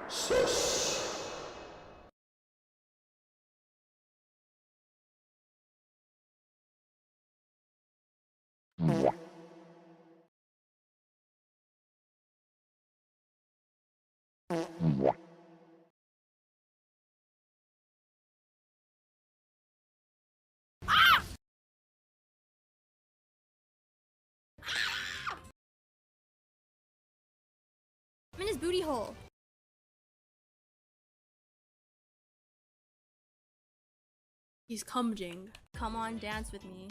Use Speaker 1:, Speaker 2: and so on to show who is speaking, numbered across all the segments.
Speaker 1: Sus.
Speaker 2: I'm in his booty hole. He's cumging. Come on, dance with me.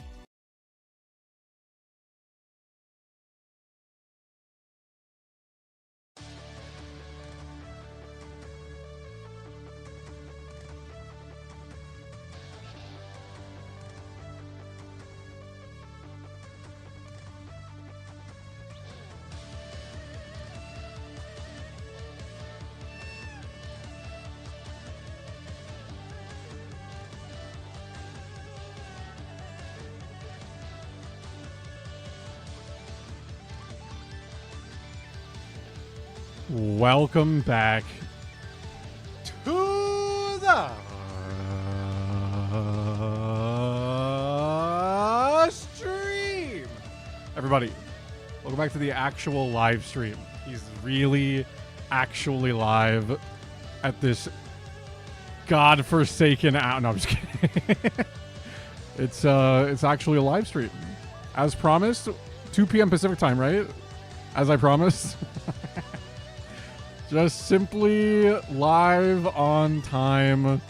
Speaker 3: Welcome back to the stream. Everybody, welcome back to the actual live stream. He's really actually live at this godforsaken no, I'm just kidding. It's actually a live stream. As promised, 2 p.m. Pacific time, right? As I promised. Just simply live on time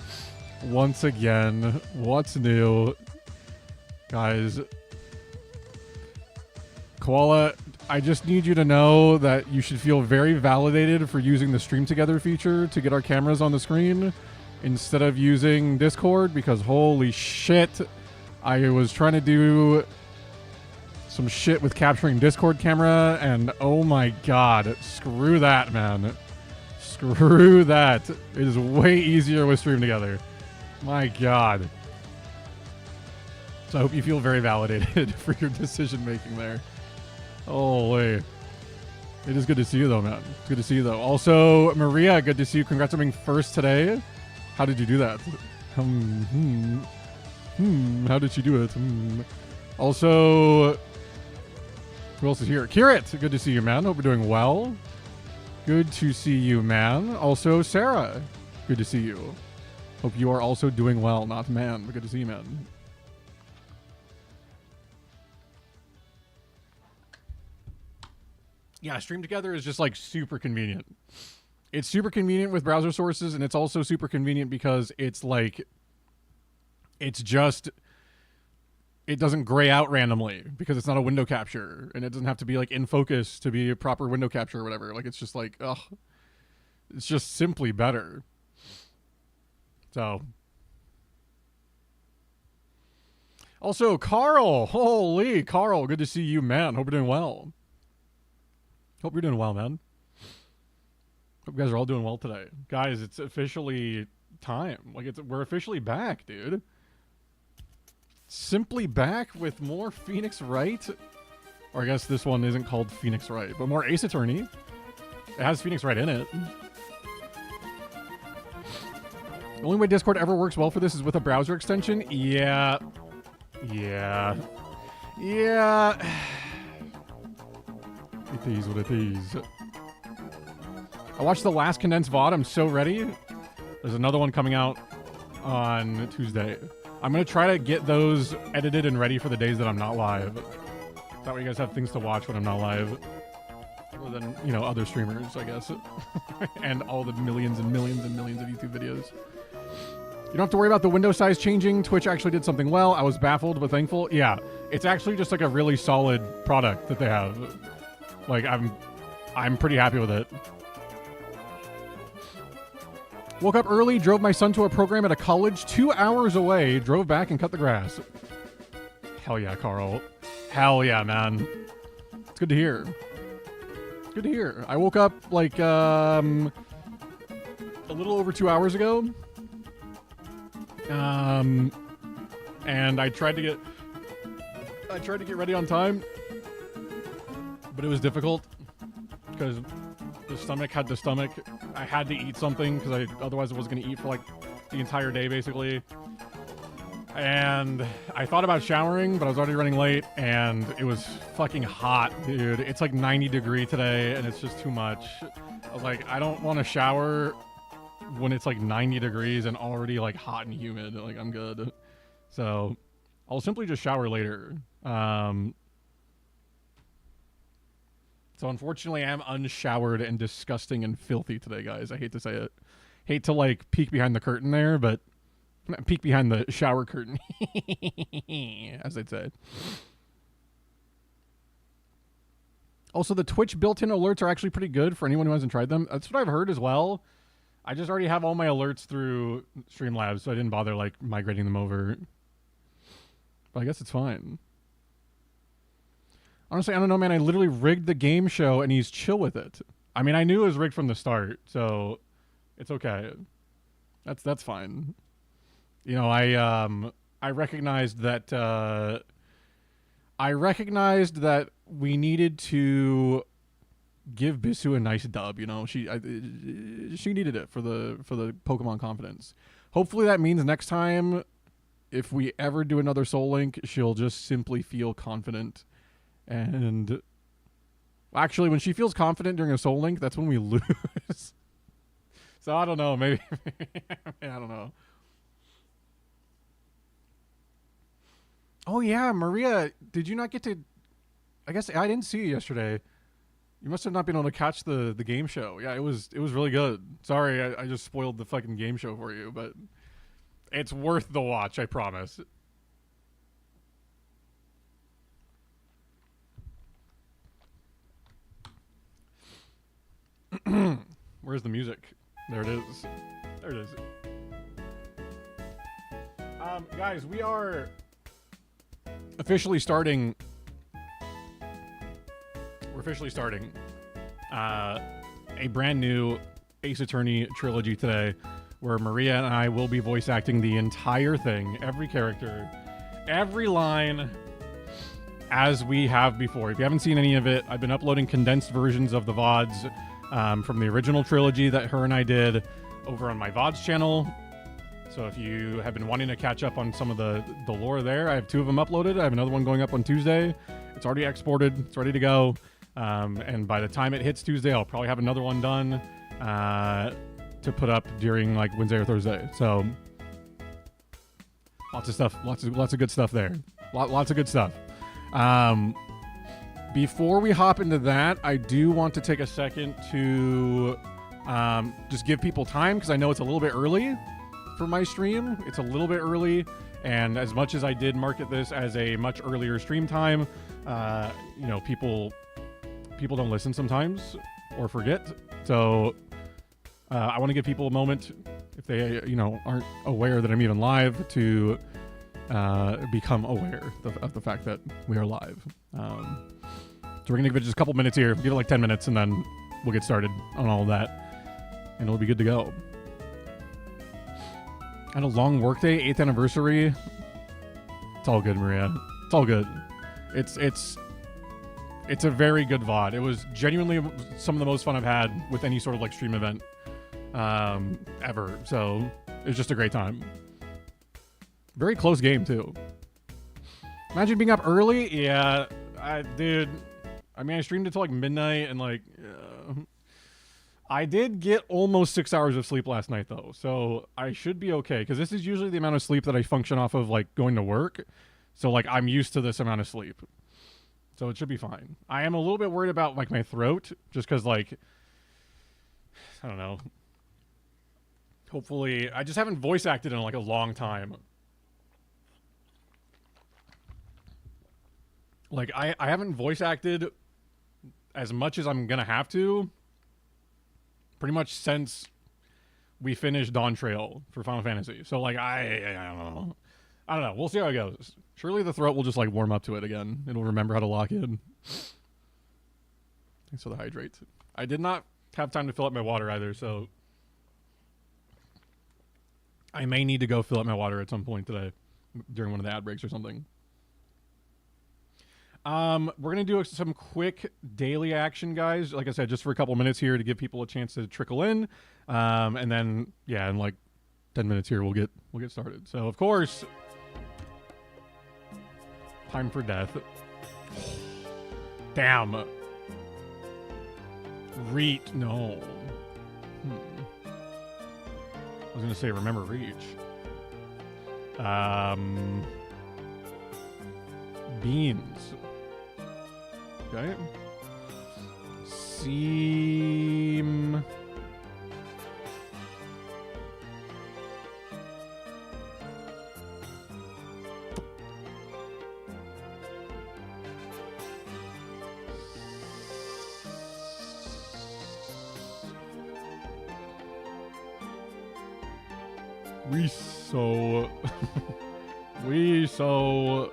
Speaker 3: once again. What's new? Guys, Koala, I just need you to know that you should feel very validated for using the Stream Together feature to get our cameras on the screen instead of using Discord, because holy shit, I was trying to do some shit with capturing Discord camera and oh my god, screw that, man. Screw that. It is way easier with Stream Together. My god. So I hope you feel very validated for your decision making there. Holy. It is good to see you though, man. It's good to see you though. Also, Maria, good to see you. Congrats on being first today. How did you do that? How did she do it? Also, who else is here? Kirit, good to see you, man. Hope you're doing well. Good to see you, man. Also, Sarah, good to see you. Hope you are also doing well. Not man, but good to see you, man. Yeah, Stream Together is just like super convenient. It's super convenient with browser sources, and it's also super convenient because it's like, it's just, it doesn't gray out randomly because it's not a window capture, and it doesn't have to be like in focus to be a proper window capture or whatever. Like, it's just like, ugh, it's just simply better. So, also Carl, holy Carl, good to see you, man. Hope you're doing well. Hope you're doing well, man. Hope you guys are all doing well today, guys. It's officially time. Like, we're officially back, dude. Simply back with more Phoenix Wright. Or I guess this one isn't called Phoenix Wright, but more AceAttorney. It has Phoenix Wright in it. The only way Discord ever works well for this is with a browser extension. Yeah. Yeah. Yeah. It is what it is. I watched the last condensed VOD. I'm so ready. There's another one coming out on Tuesday. I'm going to try to get those edited and ready for the days that I'm not live. That way you guys have things to watch when I'm not live. Other than, you know, other streamers, I guess. And all the millions and millions and millions of YouTube videos. You don't have to worry about the window size changing. Twitch actually did something well. I was baffled but thankful. Yeah, it's actually just like a really solid product that they have. Like, I'm pretty happy with it. Woke up early, drove my son to a program at a college 2 hours away, drove back and cut the grass. Hell yeah, Carl. Hell yeah, man. It's good to hear. It's good to hear. I woke up like a little over 2 hours ago. And I tried to get ready on time, but it was difficult because the stomach had the stomach. I had to eat something because otherwise I was going to eat for like the entire day basically. And I thought about showering, but I was already running late, and it was fucking hot, dude. It's like 90 degrees today, and it's just too much. I was like, I don't want to shower when it's like 90 degrees and already like hot and humid. Like, I'm good. So I'll simply just shower later. So unfortunately, I'm unshowered and disgusting and filthy today, guys. I hate to say it. Hate to like peek behind the curtain there, but peek behind the shower curtain, as they'd say. Also, the Twitch built-in alerts are actually pretty good for anyone who hasn't tried them. That's what I've heard as well. I just already have all my alerts through Streamlabs, so I didn't bother like migrating them over. But I guess it's fine. Honestly, I don't know, man. I literally rigged the game show, and he's chill with it. I mean, I knew it was rigged from the start, so it's okay. That's fine. You know, I recognized that we needed to give Bisu a nice dub. You know, she needed it for the Pokemon confidence. Hopefully, that means next time, if we ever do another Soul Link, she'll just simply feel confident. And actually, when she feels confident during a Soul Link, that's when we lose. So I don't know. Maybe I don't know. Oh yeah, Maria, did you not get to... I guess I didn't see you yesterday. You must have not been able to catch the game show. Yeah, it was really good. Sorry, I just spoiled the fucking game show for you, but it's worth the watch, I promise. Where's the music? There it is. There it is. Guys, we are officially starting. We're officially starting a brand new AceAttorney trilogy today, where Maria and I will be voice acting the entire thing, every character, every line, as we have before. If you haven't seen any of it, I've been uploading condensed versions of the VODs from the original trilogy that her and I did over on my VODs channel. So if you have been wanting to catch up on some of the lore there, I have 2 of them uploaded. I have another one going up on Tuesday. It's already exported. It's ready to go. And by the time it hits Tuesday, I'll probably have another one done to put up during like Wednesday or Thursday. So lots of stuff, lots of good stuff there. Lots of good stuff. Before we hop into that, I do want to take a second to just give people time, because I know it's a little bit early for my stream. It's a little bit early, and as much as I did market this as a much earlier stream time, you know, people don't listen sometimes or forget. So I want to give people a moment, if they, you know, aren't aware that I'm even live, to become aware of the fact that we are live. So we're going to give it just a couple minutes here. Give it like 10 minutes, and then we'll get started on all of that, and it'll be good to go. And a long workday, 8th anniversary. It's all good, Maria. It's all good. It's a very good VOD. It was genuinely some of the most fun I've had with any sort of like stream event ever. So it was just a great time. Very close game too. Imagine being up early. Yeah, dude. I mean, I streamed it till like midnight, and like, I did get almost 6 hours of sleep last night though, so I should be okay, because this is usually the amount of sleep that I function off of like going to work. So like, I'm used to this amount of sleep, so it should be fine. I am a little bit worried about like my throat, just because like, I don't know. Hopefully, I just haven't voice acted in like a long time. Like, I haven't voice acted as much as I'm gonna have to pretty much since we finished Dawn Trail for Final Fantasy. So like, I don't know. We'll see how it goes. Surely the throat will just like warm up to it again. It'll remember how to lock in. Thanks for the hydrate. I did not have time to fill up my water either, so I may need to go fill up my water at some point today during one of the ad breaks or something. We're gonna do some quick daily action, guys. Like I said, just for a couple minutes here to give people a chance to trickle in, and then yeah, in like 10 minutes here we'll get started. So of course, time for death. Damn. Reach. No. I was gonna say remember reach. Beans. Okay. Seem. We so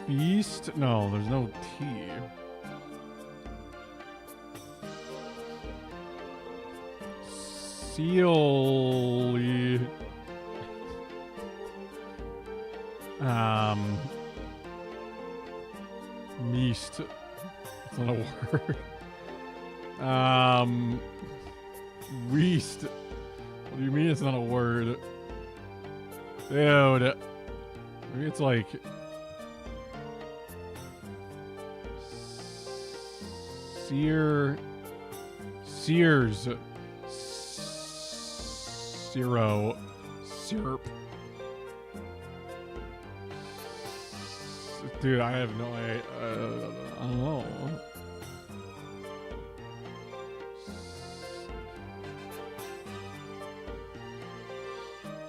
Speaker 3: Beast? No, there's no T. Sealy. Meast. It's not a word. Reest. What do you mean it's not a word? Dude. Maybe it's like... Sears. Zero. Syrup. Dude, I have no idea. I don't know.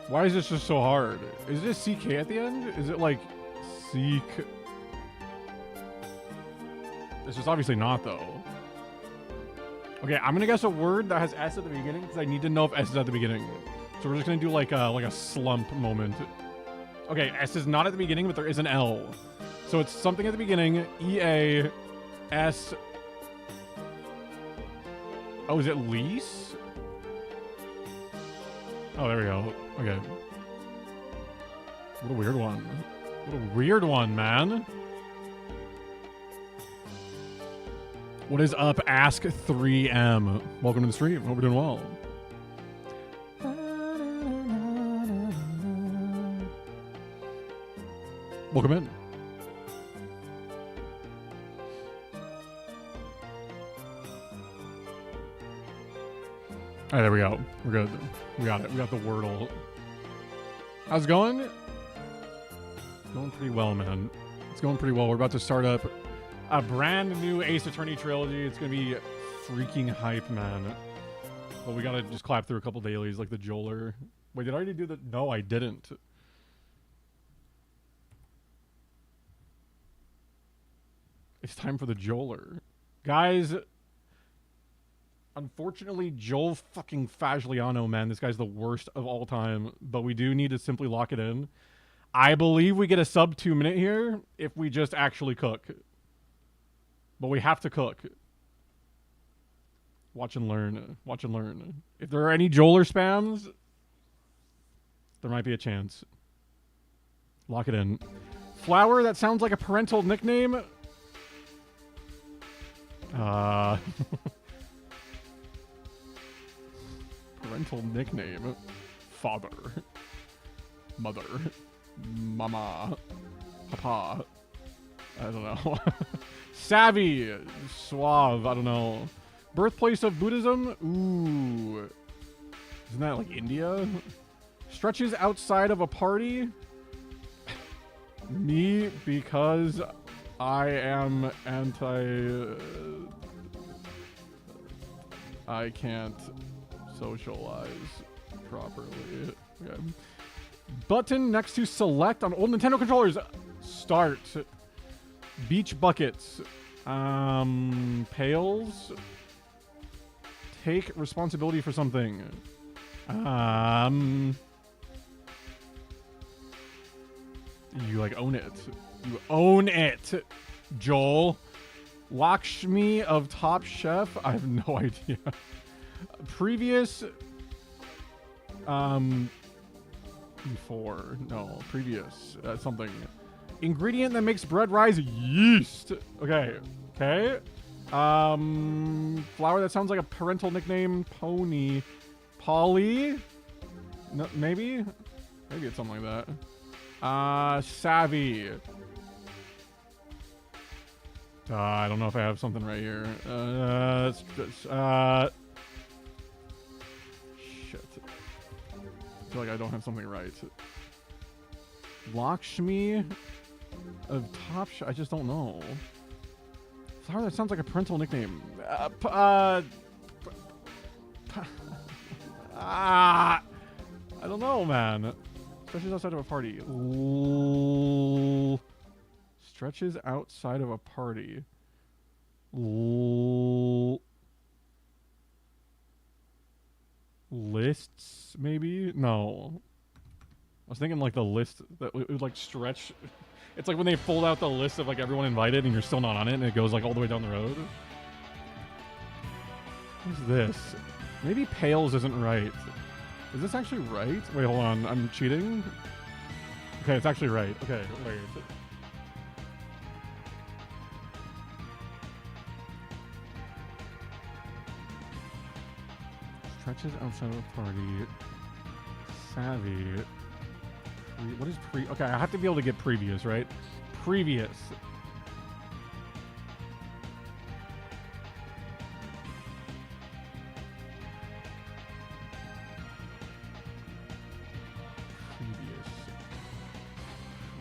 Speaker 3: Why is this just so hard? Is this CK at the end? Is it like seek? This is obviously not though. Okay, I'm gonna guess a word that has S at the beginning because I need to know if S is at the beginning. So we're just gonna do like a slump moment. Okay, S is not at the beginning, but there is an L. So it's something at the beginning. EA S. Oh, is it lease? Oh, there we go. Okay. What a weird one. What a weird one, man. What is up, Ask 3M? Welcome to the stream. Hope we're doing well. Welcome in. All right, there we go. We're good. We got it. We got the Wordle. How's it going? Going pretty well, man. It's going pretty well. We're about to start up a brand new Ace Attorney trilogy. It's going to be freaking hype, man. But we got to just clap through a couple dailies like the Joler. Wait, did I already do that? No, I didn't. It's time for the Joler. Guys, unfortunately, Joel fucking Fagliano, man. This guy's the worst of all time. But we do need to simply lock it in. I believe we get a sub 2 minute here if we just actually cook. But we have to cook. Watch and learn. Watch and learn. If there are any Joler spams, there might be a chance. Lock it in. Flower, that sounds like a parental nickname. Parental nickname. Father. Mother. Mama. Papa. I don't know. Savvy. Suave. I don't know. Birthplace of Buddhism? Ooh. Isn't that like India? Stretches outside of a party? Me, because I am I can't socialize properly. Okay. Button next to select on old Nintendo controllers. Start. Beach buckets. Pails. Take responsibility for something. You like own it. You own it, Joel. Lakshmi of Top Chef. I have no idea. Previous Before. No. Previous. Something. Ingredient that makes bread rise. Yeast. Okay. Okay. Flower that sounds like a parental nickname. Pony. Polly. No, maybe? Maybe it's something like that. Savvy. I don't know if I have something right here. Shit. I feel like I don't have something right. Lakshmi of Top I just don't know. Flower that sounds like a parental nickname. I don't know, man. Stretches outside of a party. Stretches outside of a party. Lists, maybe? No. I was thinking like the list that would like stretch. It's like when they fold out the list of like everyone invited and you're still not on it and it goes like all the way down the road. What's this? Maybe Pales isn't right. Is this actually right? Wait, hold on. I'm cheating? Okay, it's actually right. Okay, wait. Stretches outside of a party. Savvy. What is pre? Okay, I have to be able to get previous, right? Previous.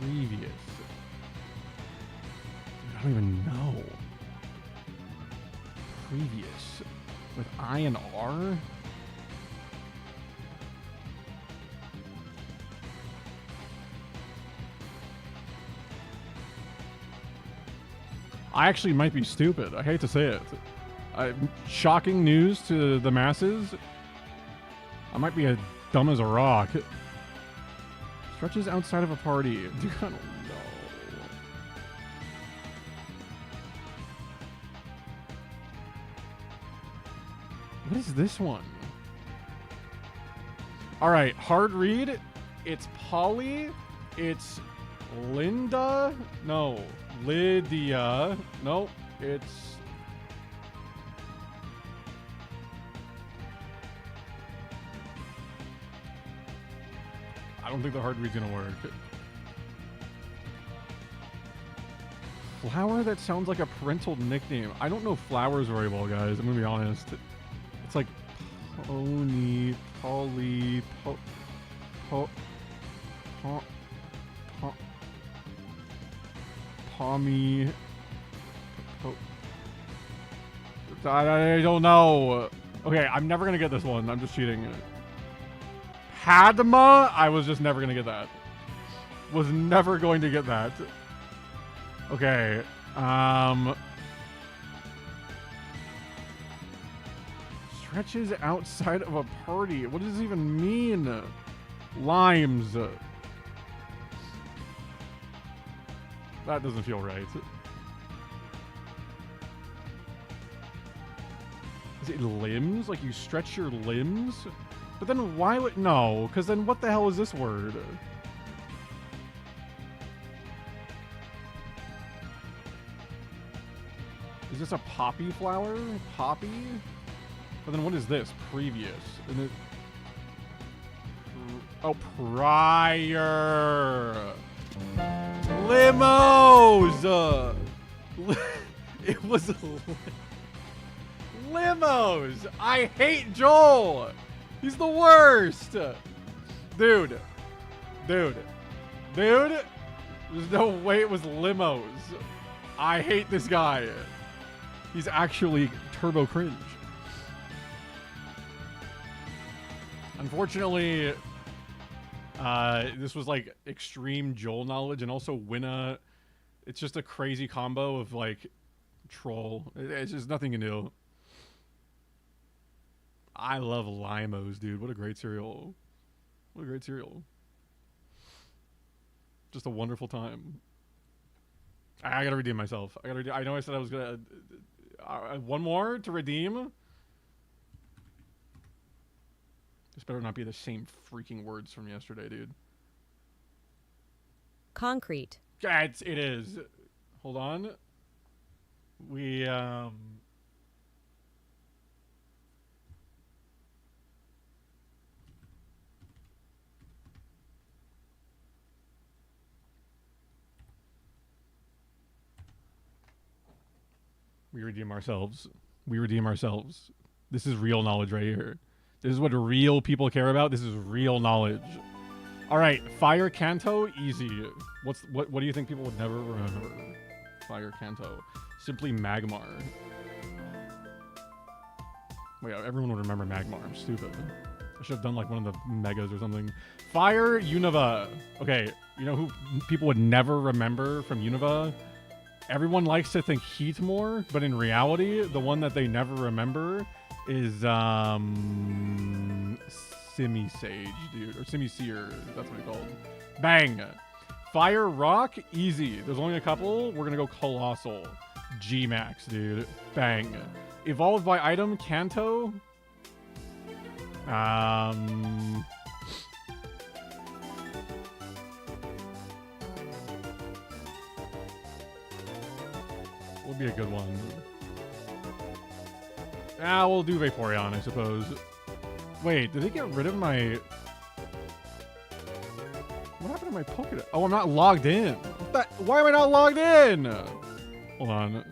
Speaker 3: Previous. I don't even know. Previous. With I and R? I actually might be stupid. I hate to say it. Shocking news to the masses. I might be as dumb as a rock. Stretches outside of a party. Dude, I don't know. What is this one? All right, hard read. It's Polly. It's Linda. No, Lydia. No, it's... I don't think the hard read's gonna work. Flower that sounds like a parental nickname. I don't know flowers very well, guys. I'm gonna be honest. It's like Pony, Polly, Pommy. I don't know. Okay, I'm never gonna get this one. I'm just cheating. Padma? I was just never gonna get that. Was never going to get that. Okay. Stretches outside of a party. What does this even mean? Limes. That doesn't feel right. Is it limbs? Like you stretch your limbs? But then why would... No, because then what the hell is this word? Is this a poppy flower? Poppy? But then what is this? Previous. And it... Oh, prior. Limos! It was... Limos! I hate Joel! He's the worst! Dude. There's no way it was limos. I hate this guy. He's actually turbo cringe. Unfortunately, this was like extreme Joel knowledge and also Winna. It's just a crazy combo of like troll. It's just nothing new. I love Limos, dude. What a great cereal. What a great cereal. Just a wonderful time. I gotta redeem myself. I know I said I was gonna... one more to redeem? This better not be the same freaking words from yesterday, dude.
Speaker 1: Concrete.
Speaker 3: Yeah, it is. Hold on. We redeem ourselves. We redeem ourselves. This is real knowledge right here. This is what real people care about. This is real knowledge. All right, Fire Kanto, easy. What do you think people would never remember? Fire Kanto. Simply Magmar. Wait, everyone would remember Magmar. I'm stupid. I should have done like one of the megas or something. Fire Unova. Okay, you know who people would never remember from Unova? Everyone likes to think Heatmore, but in reality, the one that they never remember is Simisage, dude, or Simiseer. That's what it's called. Bang. Fire Rock, easy. There's only a couple. We're gonna go Colossal. G-Max, dude. Bang. Evolved by item, Kanto. Would be a good one. We'll do Vaporeon, I suppose. Wait, did they get rid of my... What happened to my Pokédex? Oh, I'm not logged in. Why am I not logged in? Hold on.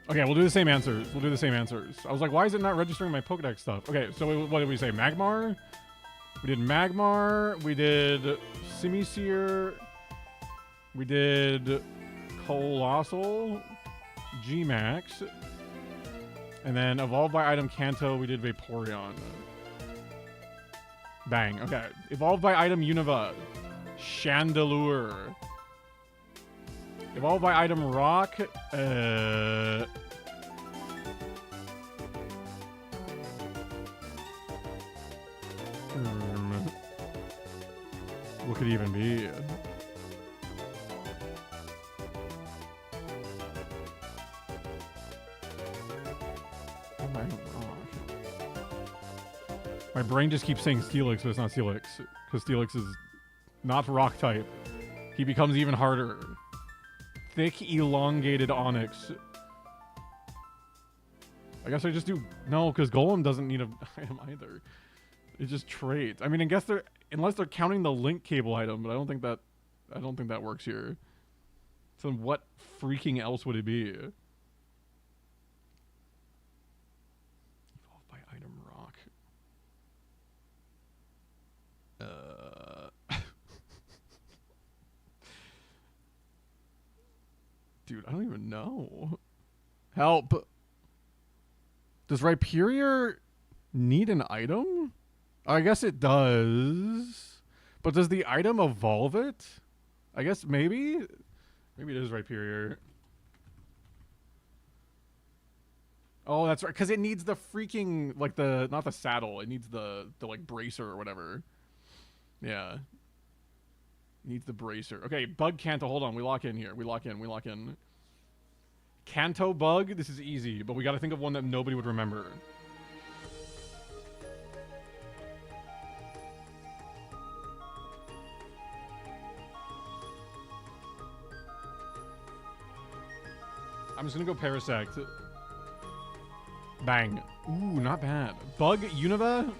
Speaker 3: Okay, we'll do the same answers. We'll do the same answers. I was like, why is it not registering my Pokedex stuff? Okay, so what did we say? Magmar? We did Magmar. We did Simiseer. We did Colossal. G-Max. And then Evolved by Item Kanto, we did Vaporeon. Bang. Okay. Evolved by Item Unova. Chandelure. Evolved by Item Rock. What could it even be? Oh my Rock. My brain just keeps saying Steelix, but it's not Steelix. Because Steelix is not rock type. He becomes even harder. Thick, elongated Onyx. I guess I just do... No, because Golem doesn't need an item either. It's just traits. I mean, I guess they're... Unless they're counting the link cable item, but I don't think that works here. So what freaking else would it be? Evolved by Item Rock. Dude, I don't even know. Help. Does Rhyperior need an item? I guess it does. But does the item evolve it? I guess maybe? Maybe it is Rhyperior. Oh, that's right. Because it needs the freaking, like the, not the saddle. It needs the like bracer or whatever. Yeah. It needs the bracer. Okay, Bug Kanto. Hold on. We lock in here. We lock in. Kanto Bug. This is easy, but we got to think of one that nobody would remember. I'm just going to go Parasect. Bang. Ooh, not bad. Bug Unova.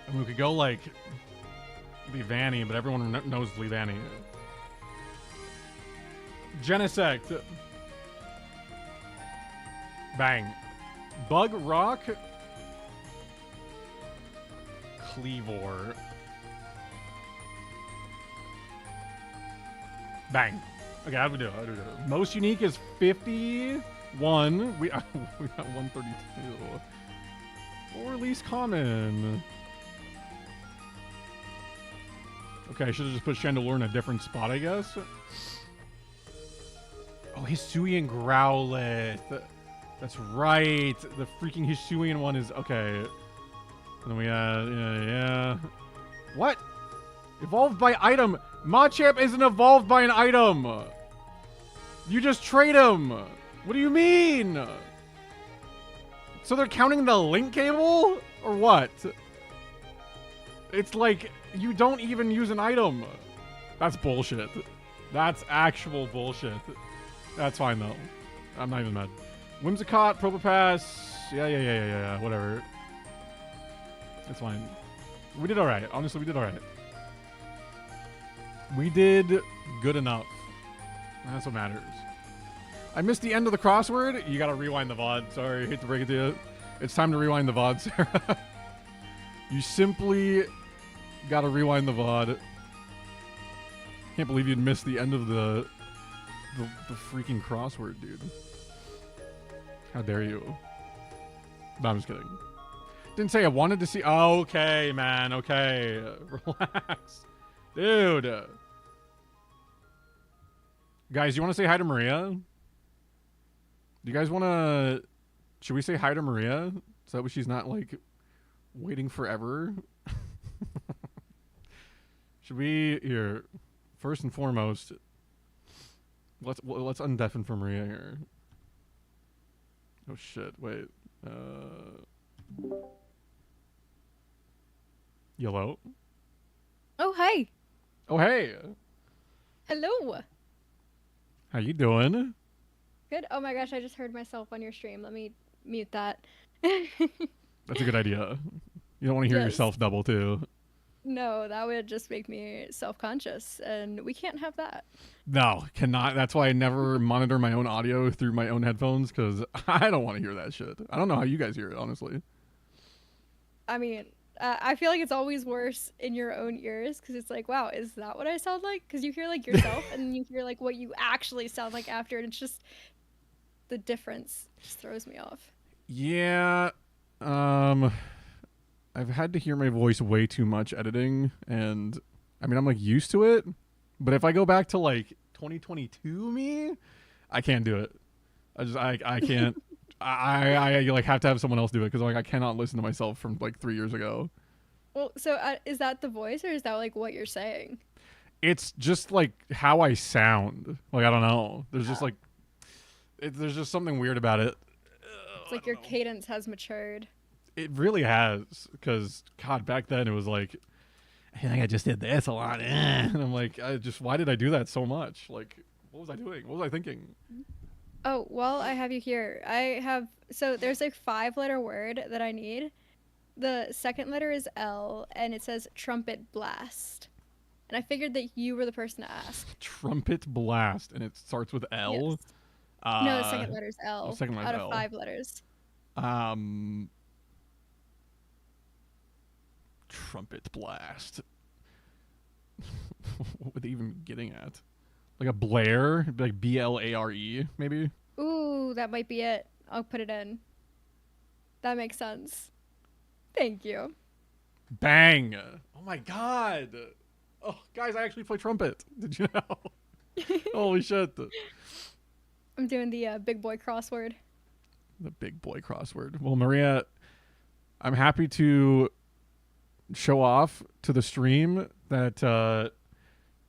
Speaker 3: And we could go like Leavanny, but everyone knows Leavanny. Genesect. Bang. Bug Rock. Cleavor. Bang. Okay, how do we do? Most unique is 51. We got 132. Or least common. Okay, I should have just put Chandelure in a different spot, I guess. Oh, Hisuian Growlithe. That's right. The freaking Hisuian one is... Okay. Then we yeah. What? Evolved by item. Machamp isn't evolved by an item. You just trade him. What do you mean? So they're counting the link cable? Or what? It's like, you don't even use an item. That's bullshit. That's actual bullshit. That's fine, though. I'm not even mad. Whimsicott, Probopass. Yeah. Whatever. It's fine. We did alright. Honestly, we did alright. We did good enough. That's what matters. I missed the end of the crossword. You gotta rewind the VOD. Sorry, hate to break it to you. It's time to rewind the VOD, Sarah. You simply gotta rewind the VOD. Can't believe you'd missed the end of the freaking crossword, dude. How dare you? No, I'm just kidding. Didn't say I wanted to see. Okay, man. Okay. Relax. Dude. Guys, you want to say hi to Maria? Do you guys want to... Should we say hi to Maria? So that way she's not, like, waiting forever? Should we... Here. First and foremost, let's undeafen for Maria here. Oh, shit. Wait. Yellow.
Speaker 1: Oh, hi.
Speaker 3: Oh, hey.
Speaker 1: Hello.
Speaker 3: How you doing?
Speaker 1: Good. Oh my gosh, I just heard myself on your stream. Let me mute that.
Speaker 3: That's a good idea. You don't want to hear yourself double, too.
Speaker 1: No, that would just make me self-conscious, and we can't have that.
Speaker 3: No, cannot. That's why I never monitor my own audio through my own headphones, because I don't want to hear that shit. I don't know how you guys hear it, honestly.
Speaker 1: I mean, I feel like it's always worse in your own ears, because it's like, wow, is that what I sound like? Because you hear, like, yourself, and then you hear, like, what you actually sound like after, and it's just... The difference just throws me off.
Speaker 3: Yeah, I've had to hear my voice way too much editing, and I mean, I'm like used to it, but if I go back to like 2022 me, I can't do it. I can't. I like have to have someone else do it because like I cannot listen to myself from like 3 years ago.
Speaker 1: Well, so is that the voice, or is that like what you're saying?
Speaker 3: It's just like how I sound. Like I don't know. There's just like there's just something weird about it.
Speaker 1: It's like your cadence has matured.
Speaker 3: It really has, because God, back then it was like, I think I just did this a lot, and I'm like, why did I do that so much? Like, what was I doing? What was I thinking?
Speaker 1: Oh, well, I have you here. So there's a 5-letter word that I need. The second letter is L, and it says trumpet blast. And I figured that you were the person to ask.
Speaker 3: Trumpet blast, and it starts with L?
Speaker 1: Yes. No, the second letter's L.
Speaker 3: The second letter's
Speaker 1: out of
Speaker 3: L.
Speaker 1: 5 letters.
Speaker 3: Trumpet blast. What would they even be getting at? Like a blare? Like B-L-A-R-E, maybe?
Speaker 1: Ooh, that might be it. I'll put it in. That makes sense. Thank you.
Speaker 3: Bang! Oh my god! Oh, guys, I actually play trumpet. Did you know? Holy shit.
Speaker 1: I'm doing the big boy crossword.
Speaker 3: The big boy crossword. Well, Maria, I'm happy to show off to the stream that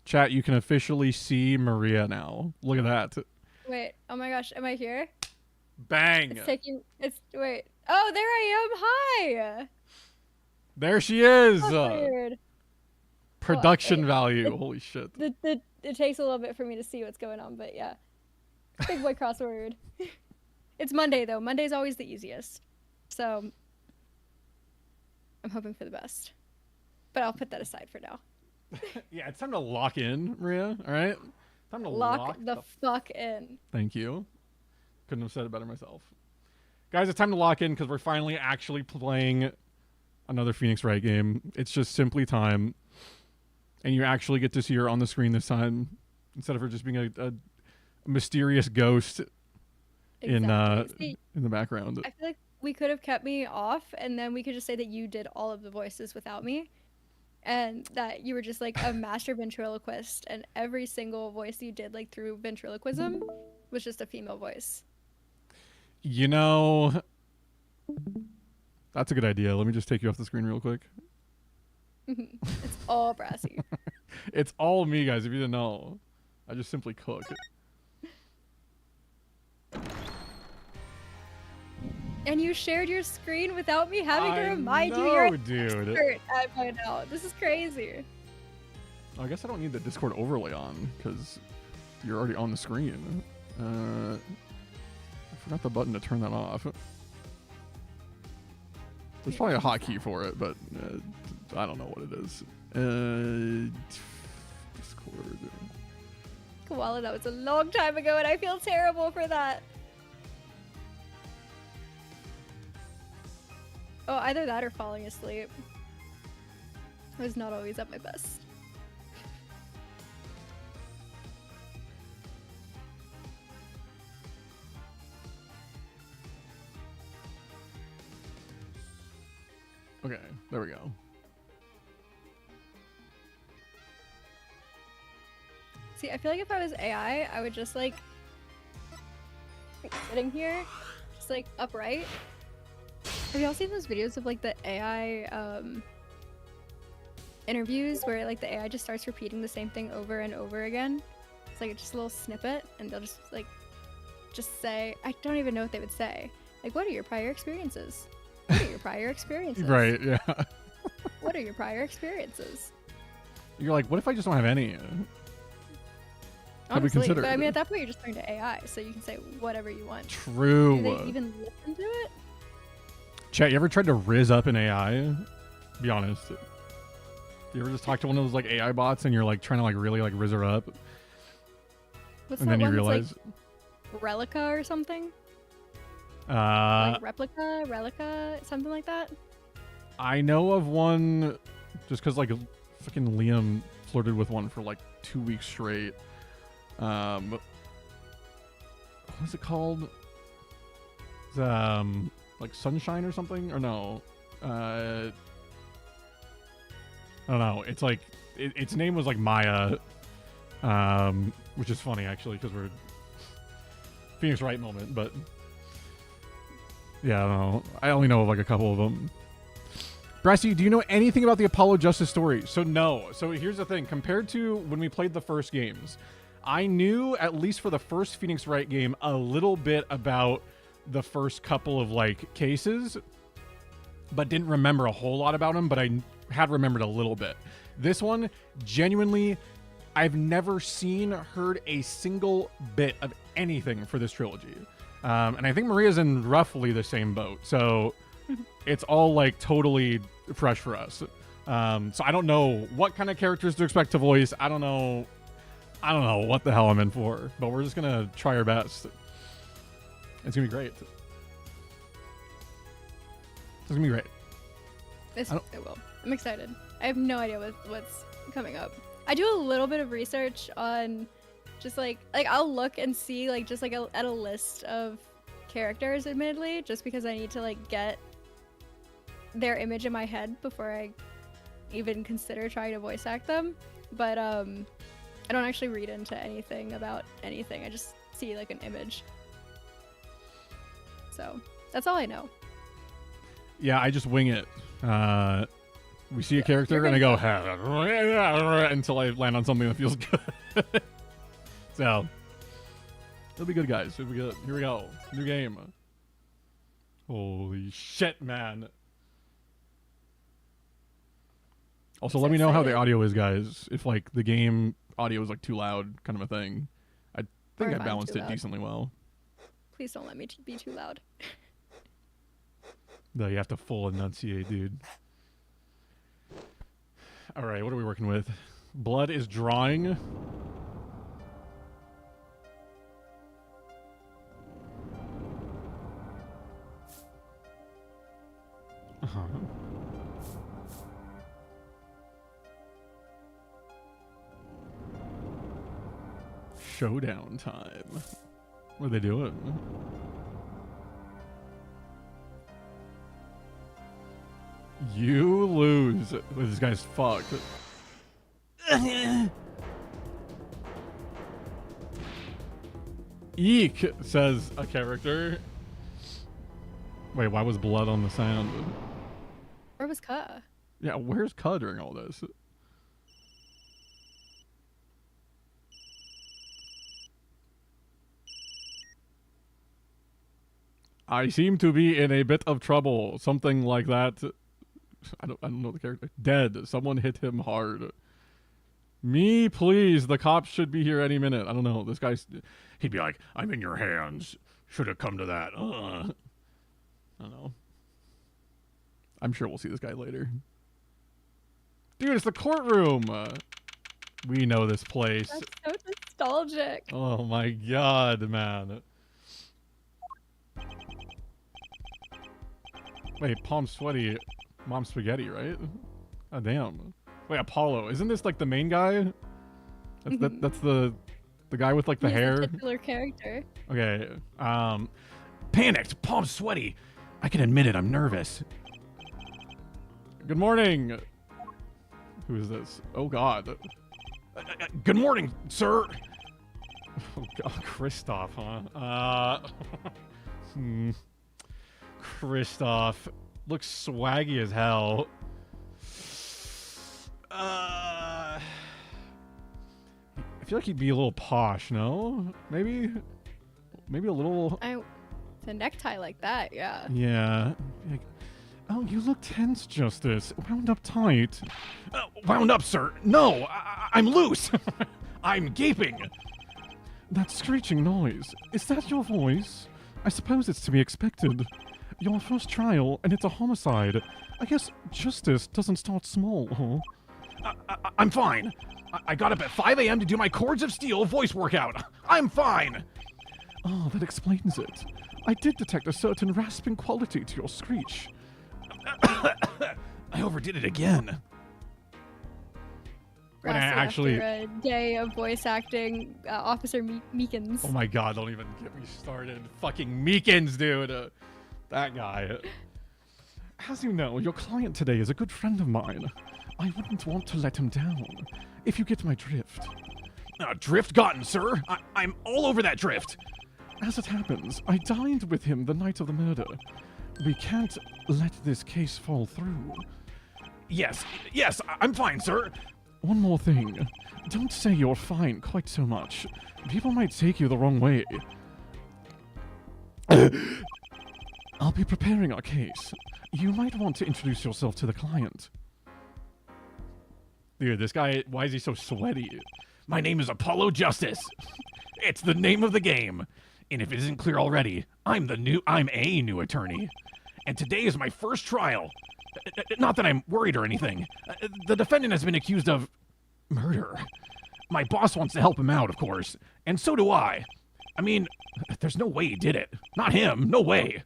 Speaker 3: chat, you can officially see Maria now. Look at that.
Speaker 1: Wait, oh my gosh, am I here?
Speaker 3: Bang!
Speaker 1: Wait. Oh, there I am. Hi!
Speaker 3: There she is!
Speaker 1: That's weird.
Speaker 3: Production value. Holy shit.
Speaker 1: It takes a little bit for me to see what's going on, but yeah. Big boy crossword. It's Monday, though. Monday's always the easiest. So, I'm hoping for the best. But I'll put that aside for now.
Speaker 3: Yeah, it's time to lock in, Maria. All right? Time to
Speaker 1: lock the fuck in.
Speaker 3: Thank you. Couldn't have said it better myself. Guys, it's time to lock in because we're finally actually playing another Phoenix Wright game. It's just simply time. And you actually get to see her on the screen this time instead of her just being a mysterious ghost in the background.
Speaker 1: I feel like we could have kept me off, and then we could just say that you did all of the voices without me, and that you were just like a master ventriloquist, and every single voice you did like through ventriloquism was just a female voice.
Speaker 3: You know, That's a good idea. Let me just take you off the screen real quick.
Speaker 1: It's all Brassy.
Speaker 3: It's all me, guys, if you didn't know. I just simply cook.
Speaker 1: And you shared your screen without me having to
Speaker 3: I
Speaker 1: remind you
Speaker 3: know,
Speaker 1: you're an
Speaker 3: dude.
Speaker 1: expert at by now. This is crazy.
Speaker 3: I guess I don't need the Discord overlay on because you're already on the screen. I forgot the button to turn that off. There's probably a hotkey for it, but I don't know what it is. Discord.
Speaker 1: Koala, that was a long time ago, and I feel terrible for that. Oh, either that or falling asleep. I was not always at my best.
Speaker 3: Okay, there we go.
Speaker 1: See, I feel like if I was AI, I would just like sitting here, just like upright. Have y'all seen those videos of like the AI interviews where like the AI just starts repeating the same thing over and over again? It's like just a little snippet, and they'll just like say, I don't even know what they would say. Like, what are your prior experiences? What are your prior experiences?
Speaker 3: Right, yeah.
Speaker 1: What are your prior experiences?
Speaker 3: You're like, what if I just don't have any? Have we
Speaker 1: Honestly,
Speaker 3: considered?
Speaker 1: but I mean, at that point, you're just turning to AI, so you can say whatever you want.
Speaker 3: True.
Speaker 1: Do they even listen to it?
Speaker 3: Chat, you ever tried to riz up an AI? Be honest. You ever just talk to one of those like AI bots and you're like trying to like really like riz her up?
Speaker 1: What's
Speaker 3: And
Speaker 1: that
Speaker 3: then you
Speaker 1: one
Speaker 3: realize.
Speaker 1: like Relica or something? Like Relica, something like that?
Speaker 3: I know of one just because like fucking Liam flirted with one for like 2 weeks straight. What was it called? Like Sunshine or something? Or no? I don't know. It's like its name was like Maya, which is funny actually because we're Phoenix Wright moment, but yeah, I don't know. I only know of like a couple of them. Brassy, do you know anything about the Apollo Justice story? So no. So here's the thing. Compared to when we played the first games, I knew, at least for the first Phoenix Wright game, a little bit about the first couple of like cases, but didn't remember a whole lot about them, but I had remembered a little bit. This one, genuinely, I've never seen, heard a single bit of anything for this trilogy. And I think Maria's in roughly the same boat. So it's all like totally fresh for us. So I don't know what kind of characters to expect to voice. I don't know what the hell I'm in for, but we're just going to try our best. It's going to be great. It's going to be great.
Speaker 1: It will. I'm excited. I have no idea what's coming up. I do a little bit of research on just like I'll look and see like just like at a list of characters, admittedly, just because I need to like get their image in my head before I even consider trying to voice act them. But I don't actually read into anything about anything. I just see like an image. So that's all I know.
Speaker 3: Yeah, I just wing it. We see a character and I go until I land on something that feels good. So it'll be good, guys. It'll be good. Here we go. New game. Holy shit, man. Also, let me know how the audio is, guys. If like the game audio is like too loud, kind of a thing. I think I balanced it decently well.
Speaker 1: Please don't let me be too loud.
Speaker 3: No, you have to full enunciate, dude. All right, what are we working with? Blood is drawing. Uh-huh. Showdown time. What are they doing? You lose. This guy's fucked. Eek, says a character. Wait, why was blood on the sand?
Speaker 1: Where was Ka?
Speaker 3: Yeah, where's Ka during all this? I seem to be in a bit of trouble. Something like that. I don't know the character. Dead. Someone hit him hard. Me, please. The cops should be here any minute. I don't know. This guy's... He'd be like, I'm in your hands. Should have come to that. I don't know. I'm sure we'll see this guy later. Dude, it's the courtroom. We know this place.
Speaker 1: That's so nostalgic.
Speaker 3: Oh my god, man. Wait, Palm Sweaty, Mom Spaghetti, right? Oh, damn. Wait, Apollo. Isn't this like the main guy? That's the guy with like the
Speaker 1: He's
Speaker 3: hair?
Speaker 1: the titular character.
Speaker 3: Okay. Panicked, Palm Sweaty. I can admit it, I'm nervous. Good morning. Who is this? Oh god. Good morning, sir. Oh god, Kristoff, huh? Kristoff looks swaggy as hell. I feel like he'd be a little posh, no? Maybe a little.
Speaker 1: It's a necktie like that, yeah.
Speaker 3: Yeah. Like, oh, you look tense, Justice. Wound up tight. Wound up, sir. No, I'm loose. I'm gaping. That screeching noise. Is that your voice? I suppose it's to be expected. Your first trial, and it's a homicide. I guess justice doesn't start small, huh? I'm fine. I got up at 5 a.m. to do my Chords of Steel voice workout. I'm fine. Oh, that explains it. I did detect a certain rasping quality to your screech. I overdid it again. And I actually...
Speaker 1: After a day of voice acting, Officer Meekins.
Speaker 3: Oh my god, don't even get me started. Fucking Meekins, dude. That guy. As you know, your client today is a good friend of mine. I wouldn't want to let him down, if you get my drift. Drift gotten, sir. I'm all over that drift. As it happens, I dined with him the night of the murder. We can't let this case fall through. Yes, I'm fine, sir. One more thing. Don't say you're fine quite so much. People might take you the wrong way. I'll be preparing our case. You might want to introduce yourself to the client. Dude, this guy, why is he so sweaty? My name is Apollo Justice. It's the name of the game. And if it isn't clear already, I'm a new attorney. And today is my first trial. Not that I'm worried or anything. The defendant has been accused of murder. My boss wants to help him out, of course. And so do I. I mean, there's no way he did it. Not him. No way.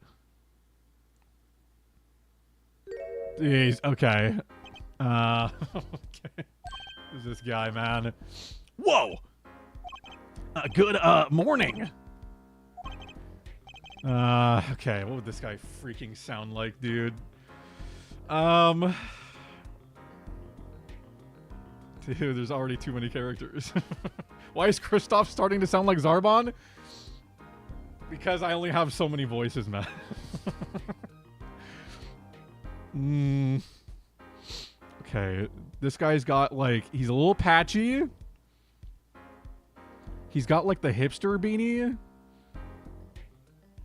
Speaker 3: Jeez, okay. Okay. Who's this guy, man? Whoa! Good, morning. Okay, what would this guy freaking sound like, dude? Dude, there's already too many characters. Why is Kristoff starting to sound like Zarbon? Because I only have so many voices, man. Okay, this guy's got, like, he's a little patchy. He's got, like, the hipster beanie.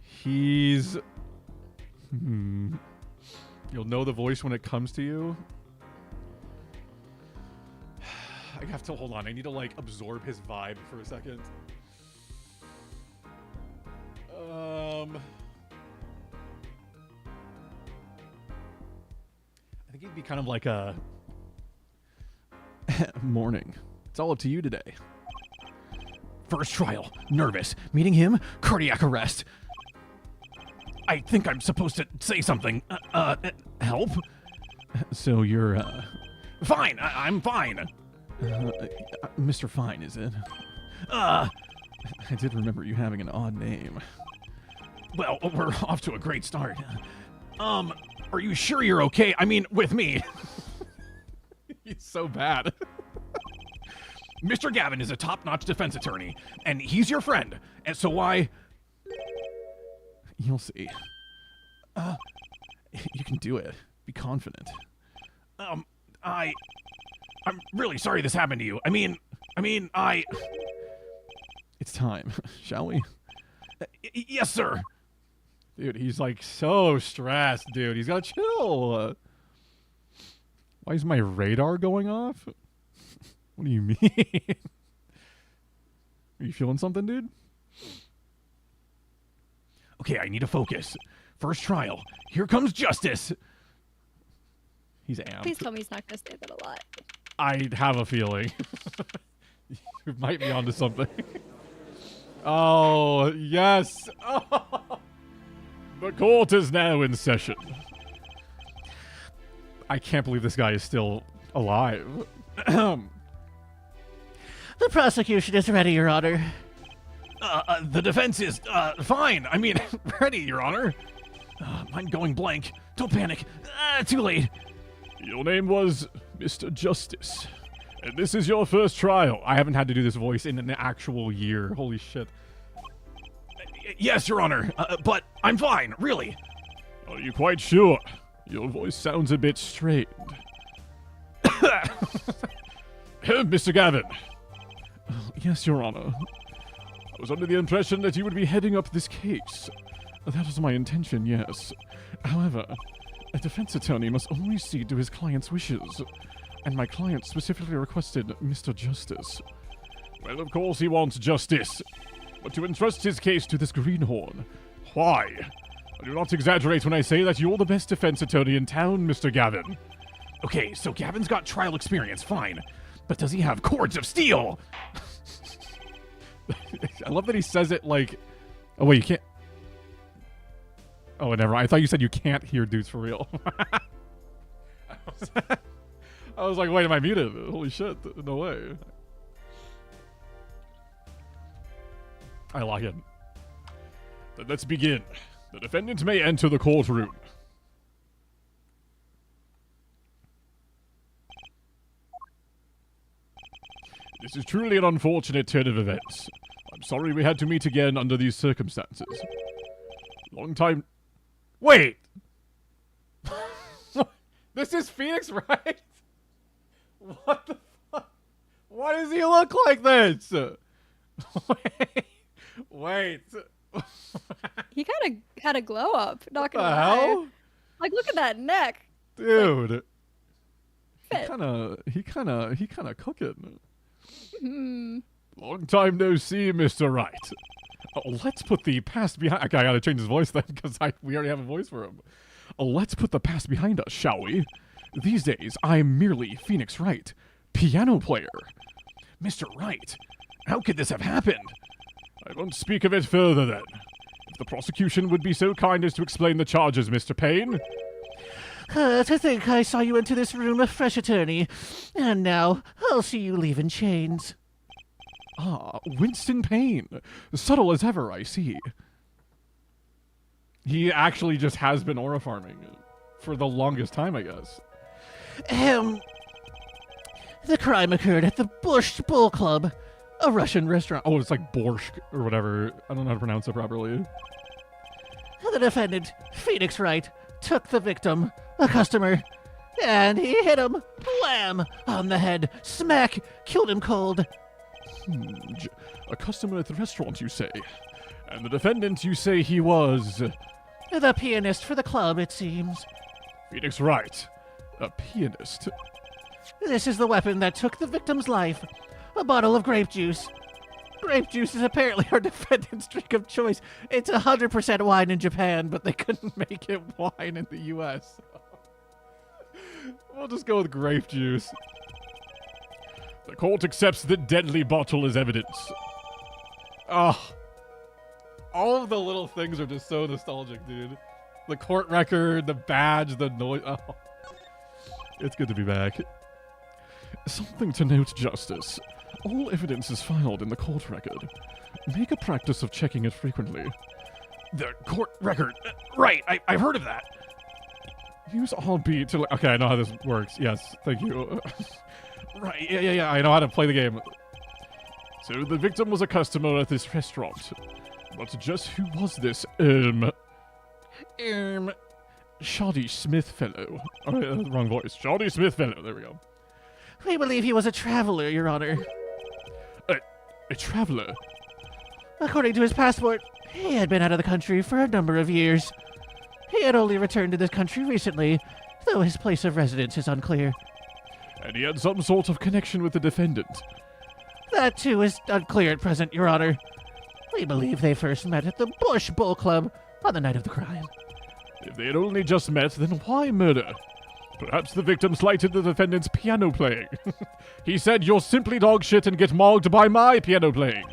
Speaker 3: He's... You'll know the voice when it comes to you. I have to, hold on, I need to, like, absorb his vibe for a second. I think he'd be kind of like a... Morning. It's all up to you today. First trial. Nervous. Meeting him. Cardiac arrest. I think I'm supposed to say something. Help? So you're, Fine! I'm fine! Mr. Fine, is it? I did remember you having an odd name. Well, we're off to a great start. Are you sure you're okay? I mean, with me. He's so bad. Mr. Gavin is a top-notch defense attorney, and he's your friend. And so why... You'll see. can do it. Be confident. I'm really sorry this happened to you. I mean, It's time, shall we? Yes, sir. Dude, he's like so stressed, dude. He's gotta chill. Why is my radar going off? What do you mean? Are you feeling something, dude? Okay, I need to focus. First trial. Here comes justice. He's amped.
Speaker 1: Please tell me he's not gonna say that a lot.
Speaker 3: I have a feeling. You might be onto something. Oh, yes. Oh. The court is now in session. I can't believe this guy is still alive.
Speaker 4: The prosecution is ready, Your Honor.
Speaker 3: The defense is, fine. I mean, ready, Your Honor. I'm going blank. Don't panic. Too late. Your name was Mr. Justice. And this is your first trial. I haven't had to do this voice in an actual year. Holy shit. Yes, Your Honor. But I'm fine, really. Are you quite sure? Your voice sounds a bit strained. Mr. Gavin. Yes, Your Honor. I was under the impression that you would be heading up this case. That was my intention, yes. However, a defense attorney must only cede to his client's wishes. And my client specifically requested Mr. Justice. Well, of course he wants justice. But to entrust his case to this greenhorn, why? I do not exaggerate when I say that you're the best defense attorney in town, Mr. Gavin. Okay, so Gavin's got trial experience, fine. But does he have cords of steel? I love that he says it like... Oh, wait, you can't... Oh, never mind. I thought you said you can't hear dudes for real. I was like, wait, am I muted? Holy shit, no way. I lock in. Then let's begin. The defendant may enter the courtroom. This is truly an unfortunate turn of events. I'm sorry we had to meet again under these circumstances. Long time... Wait! This is Phoenix, right? What the fuck? Why does he look like this? Wait.
Speaker 1: He kind of had a glow up. Not gonna
Speaker 3: The
Speaker 1: lie.
Speaker 3: hell?
Speaker 1: Like, look at that neck.
Speaker 3: Dude.
Speaker 1: Fit.
Speaker 3: He kind of cooking.
Speaker 1: Hmm.
Speaker 3: Long time no see, Mr. Wright. Let's put the past behind... Okay, I gotta change his voice then, because we already have a voice for him. Let's put the past behind us, shall we? These days, I'm merely Phoenix Wright, piano player. Mr. Wright, how could this have happened? I won't speak of it further then. If the prosecution would be so kind as to explain the charges, Mr. Payne.
Speaker 4: To think I saw you into this room a fresh attorney, and now I'll see you leave in chains.
Speaker 3: Ah, Winston Payne. Subtle as ever, I see. He actually just has been aura farming for the longest time, I guess.
Speaker 4: The crime occurred at the Borscht Bull Club, a Russian restaurant.
Speaker 3: Oh, it's like Borscht or whatever. I don't know how to pronounce it properly.
Speaker 4: The defendant, Phoenix Wright, took the victim, a customer, and he hit him, wham, on the head, smack, killed him cold.
Speaker 3: A customer at the restaurant, you say? And the defendant, you say he was...
Speaker 4: The pianist for the club, it seems.
Speaker 3: Phoenix Wright. A pianist.
Speaker 4: This is the weapon that took the victim's life. A bottle of grape juice. Grape juice is apparently our defendant's drink of choice. It's 100% wine in Japan, but they couldn't make it wine in the U.S. We'll just go with grape juice. The court accepts the deadly bottle as evidence. Oh. All of the little things are just so nostalgic, dude. The court record, the badge, the noise. Oh. It's good to be back. Something to note, Justice. All evidence is filed in the court record. Make a practice of checking it frequently. The court record? Right, I've heard of that. Use all B to... Okay, I know how this works. Yes, thank you. Right, yeah, I know how to play the game. So the victim was a customer at this restaurant. But just who was this, Shoddy Smith fellow. Oh, wrong voice. Shoddy Smith fellow. There we go.
Speaker 5: We believe he was a traveler, Your Honor.
Speaker 4: A traveler?
Speaker 5: According to his passport, he had been out of the country for a number of years. He had only returned to this country recently, though his place of residence is unclear.
Speaker 4: And he had some sort of connection with the defendant.
Speaker 5: That, too, is unclear at present, Your Honor. We believe they first met at the Bush Bull Club on the night of the crime.
Speaker 4: If they had only just met, then why murder? Perhaps the victim slighted the defendant's piano playing. He said, "You're simply dog shit and get mogged by my piano playing."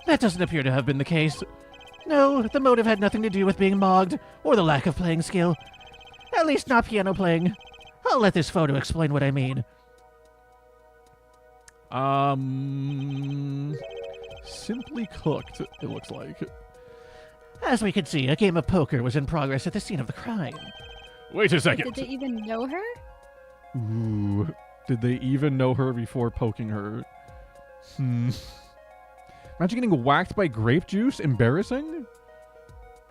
Speaker 5: That doesn't appear to have been the case. No, the motive had nothing to do with being mogged or the lack of playing skill. At least not piano playing. I'll let this photo explain what I mean.
Speaker 4: Simply cooked, it looks like.
Speaker 5: As we can see, a game of poker was in progress at the scene of the crime.
Speaker 4: Wait a second.
Speaker 1: Did they even know her?
Speaker 3: Ooh. Did they even know her before poking her? Imagine getting whacked by grape juice. Embarrassing?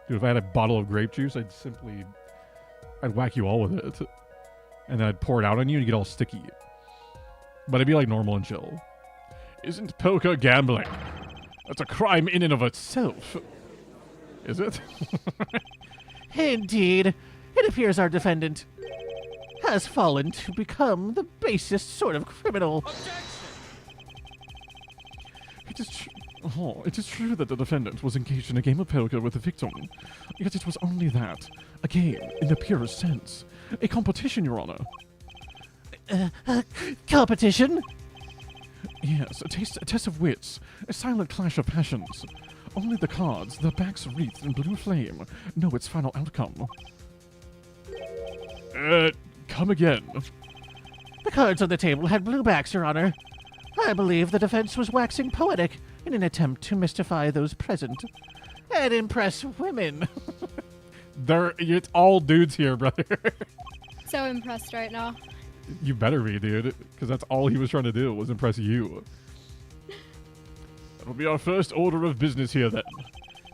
Speaker 3: Dude, if I had a bottle of grape juice, I'd whack you all with it. And then I'd pour it out on you and you get all sticky. But it'd be like normal and chill.
Speaker 4: Isn't poker gambling? That's a crime in and of itself. Is it?
Speaker 5: Indeed. It appears our defendant has fallen to become the basest sort of criminal.
Speaker 4: It is true that the defendant was engaged in a game of poker with the victim. Yet it was only that. A game, in the purest sense. A competition, Your Honor.
Speaker 5: Competition?
Speaker 4: Yes, a test of wits. A silent clash of passions. Only the cards, their backs wreathed in blue flame, know its final outcome. Come again.
Speaker 5: The cards on the table had blue backs, Your Honor. I believe the defense was waxing poetic in an attempt to mystify those present and impress women.
Speaker 3: It's all dudes here, brother.
Speaker 1: So impressed right now.
Speaker 3: You better be, dude, because that's all he was trying to do was impress you.
Speaker 4: That'll be our first order of business here, then.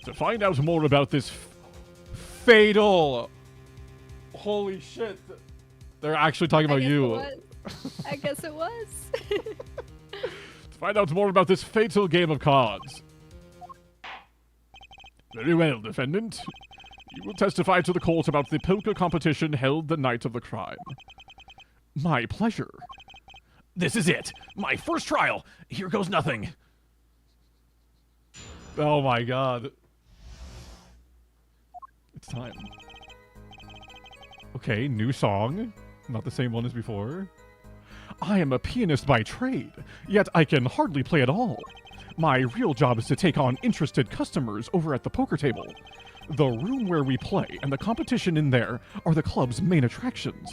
Speaker 4: To find out more about this
Speaker 3: Fatal. Holy shit. They're actually talking about you.
Speaker 1: I guess it was.
Speaker 4: To find out more about this fatal game of cards. Very well, defendant. You will testify to the court about the poker competition held the night of the crime. My pleasure.
Speaker 5: This is it. My first trial. Here goes nothing.
Speaker 3: Oh my god. It's time. Okay, new song. Not the same one as before.
Speaker 4: I am a pianist by trade, yet I can hardly play at all. My real job is to take on interested customers over at the poker table. The room where we play and the competition in there are the club's main attractions.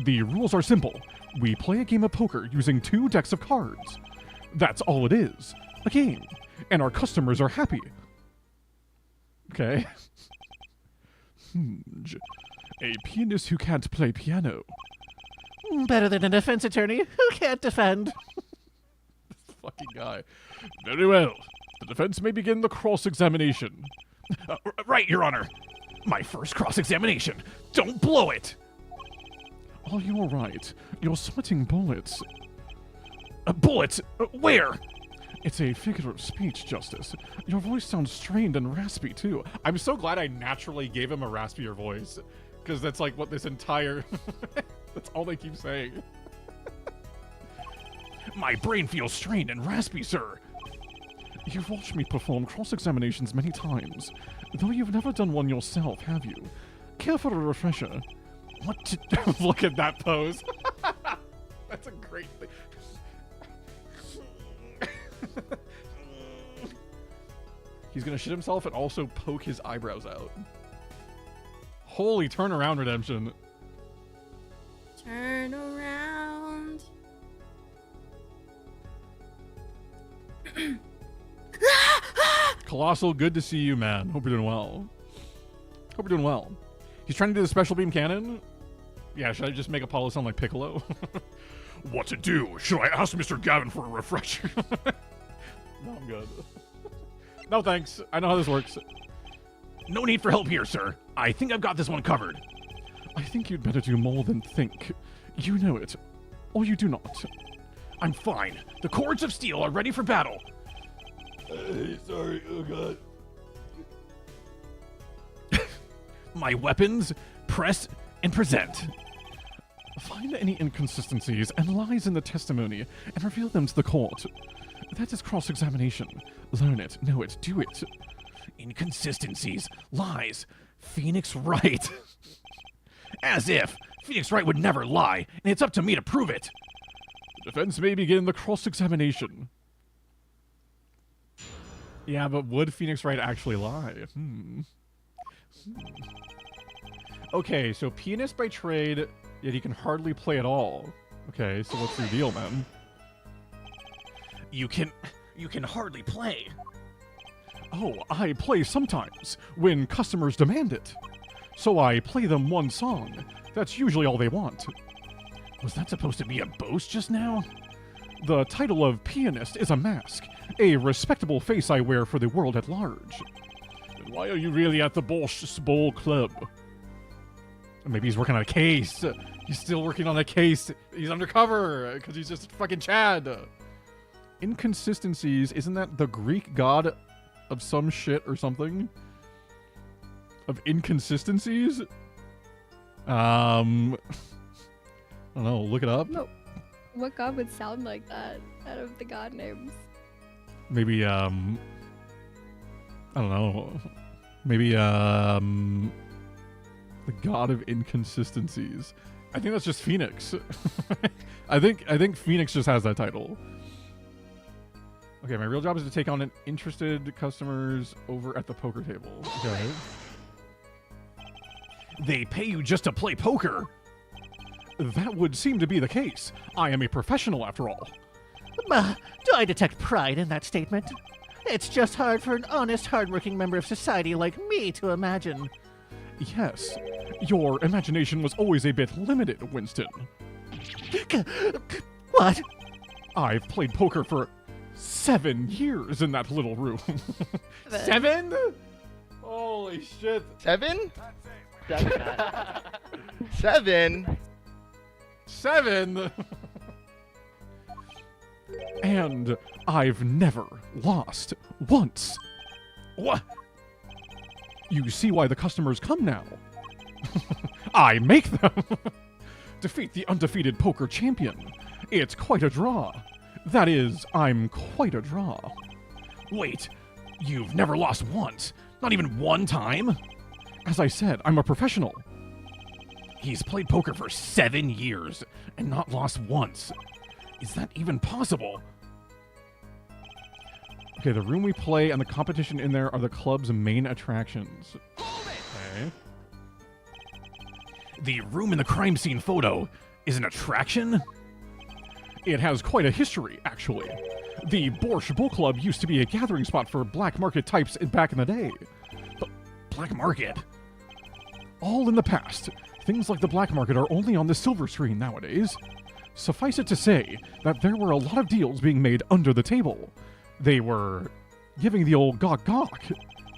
Speaker 4: The rules are simple. We play a game of poker using 2 decks of cards. That's all it is. A game. And our customers are happy.
Speaker 3: Okay.
Speaker 4: A pianist who can't play piano.
Speaker 5: Better than a defense attorney who can't defend.
Speaker 4: This fucking guy. Very well. The defense may begin the cross-examination.
Speaker 5: Right, Your Honor. My first cross-examination. Don't blow it.
Speaker 4: Are you all right? You're sweating bullets.
Speaker 5: Bullets? Where?
Speaker 4: It's a figure of speech, Justice. Your voice sounds strained and raspy, too.
Speaker 3: I'm so glad I naturally gave him a raspier voice. Because that's like what this entire... that's all they keep saying.
Speaker 5: My brain feels strained and raspy, sir.
Speaker 4: You've watched me perform cross-examinations many times, though you've never done one yourself, have you? Care for a refresher?
Speaker 3: What to... Look at that pose. That's a great thing. He's gonna shit himself and also poke his eyebrows out. Holy turnaround redemption.
Speaker 2: Turn around.
Speaker 3: Colossal, good to see you, man. Hope you're doing well. Hope you're doing well. He's trying to do the special beam cannon. Yeah, should I just make Apollo sound like Piccolo?
Speaker 4: What to do? Should I ask Mr. Gavin for a refresher?
Speaker 3: No, I'm good. No, thanks. I know how this works.
Speaker 5: No need for help here, sir. I think I've got this one covered.
Speaker 4: I think you'd better do more than think. You know it, or you do not.
Speaker 5: I'm fine. The cords of steel are ready for battle.
Speaker 4: Sorry, oh god.
Speaker 5: My weapons, press, and present.
Speaker 4: Find any inconsistencies and lies in the testimony and reveal them to the court. That is cross-examination. Learn it, know it, do it.
Speaker 5: Inconsistencies, lies, Phoenix Wright. As if Phoenix Wright would never lie, and it's up to me to prove it.
Speaker 4: The defense may begin the cross-examination.
Speaker 3: Yeah, but would Phoenix Wright actually lie? Okay, so pianist by trade, yet he can hardly play at all. Okay, so what's the deal, man?
Speaker 5: You can hardly play.
Speaker 4: Oh, I play sometimes, when customers demand it. So I play them one song. That's usually all they want.
Speaker 5: Was that supposed to be a boast just now?
Speaker 4: The title of pianist is a mask, a respectable face I wear for the world at large. Then why are you really at the Bowl Club?
Speaker 3: Maybe he's working on a case. He's still working on a case. He's undercover, because he's just fucking Chad.
Speaker 4: Inconsistencies, isn't that the Greek god of some shit or something? Of inconsistencies? I don't know, look it up.
Speaker 1: No. What god would sound like that out of the god names?
Speaker 3: Maybe, I don't know. Maybe, the
Speaker 4: god of inconsistencies.
Speaker 3: I think that's just Phoenix. I think Phoenix just has that title. Okay, my real job is to take on interested customers over at the poker table. Okay.
Speaker 5: They pay you just to play poker.
Speaker 4: That would seem to be the case. I am a professional after all.
Speaker 5: Do I detect pride in that statement? It's just hard for an honest, hardworking member of society like me to imagine.
Speaker 4: Yes, your imagination was always a bit limited, Winston.
Speaker 5: What?
Speaker 4: I've played poker for 7 years in that little room.
Speaker 3: 7? Holy shit.
Speaker 6: 7? 7?
Speaker 3: 7?
Speaker 4: And I've never lost once.
Speaker 5: What?
Speaker 4: You see why the customers come now. I make them. Defeat the undefeated poker champion. It's quite a draw. That is, I'm quite a draw.
Speaker 5: Wait, you've never lost once? Not even one time?
Speaker 4: As I said, I'm a professional.
Speaker 5: He's played poker for 7 years and not lost once. Is that even possible?
Speaker 4: Okay, the room we play and the competition in there are the club's main attractions. Okay.
Speaker 5: The room in the crime scene photo is an attraction?
Speaker 4: It has quite a history, actually. The Borscht Bull Club used to be a gathering spot for black market types back in the day.
Speaker 5: Black market?
Speaker 4: All in the past. Things like the black market are only on the silver screen nowadays. Suffice it to say that there were a lot of deals being made under the table. They were giving the old gawk gawk,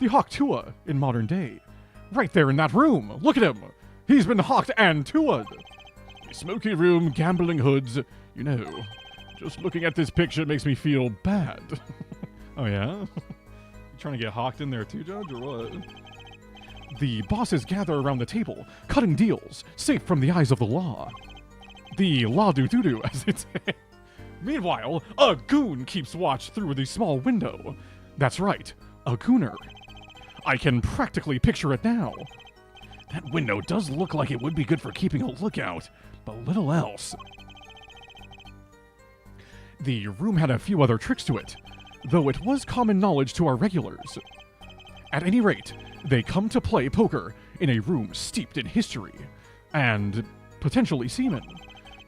Speaker 4: the hawk tua in modern day. Right there in that room. Look at him. He's been hawked and tua'd. A smoky room, gambling hoods. You know, just looking at this picture makes me feel bad.
Speaker 3: Oh, yeah? You trying to get hawked in there too, Judge, or what?
Speaker 4: The bosses gather around the table, cutting deals, safe from the eyes of the law. The law-do-do-do, as it's say. Meanwhile, a goon keeps watch through the small window. That's right, a gooner. I can practically picture it now.
Speaker 5: That window does look like it would be good for keeping a lookout, but little else.
Speaker 4: The room had a few other tricks to it, though it was common knowledge to our regulars. At any rate, they come to play poker in a room steeped in history, and potentially semen.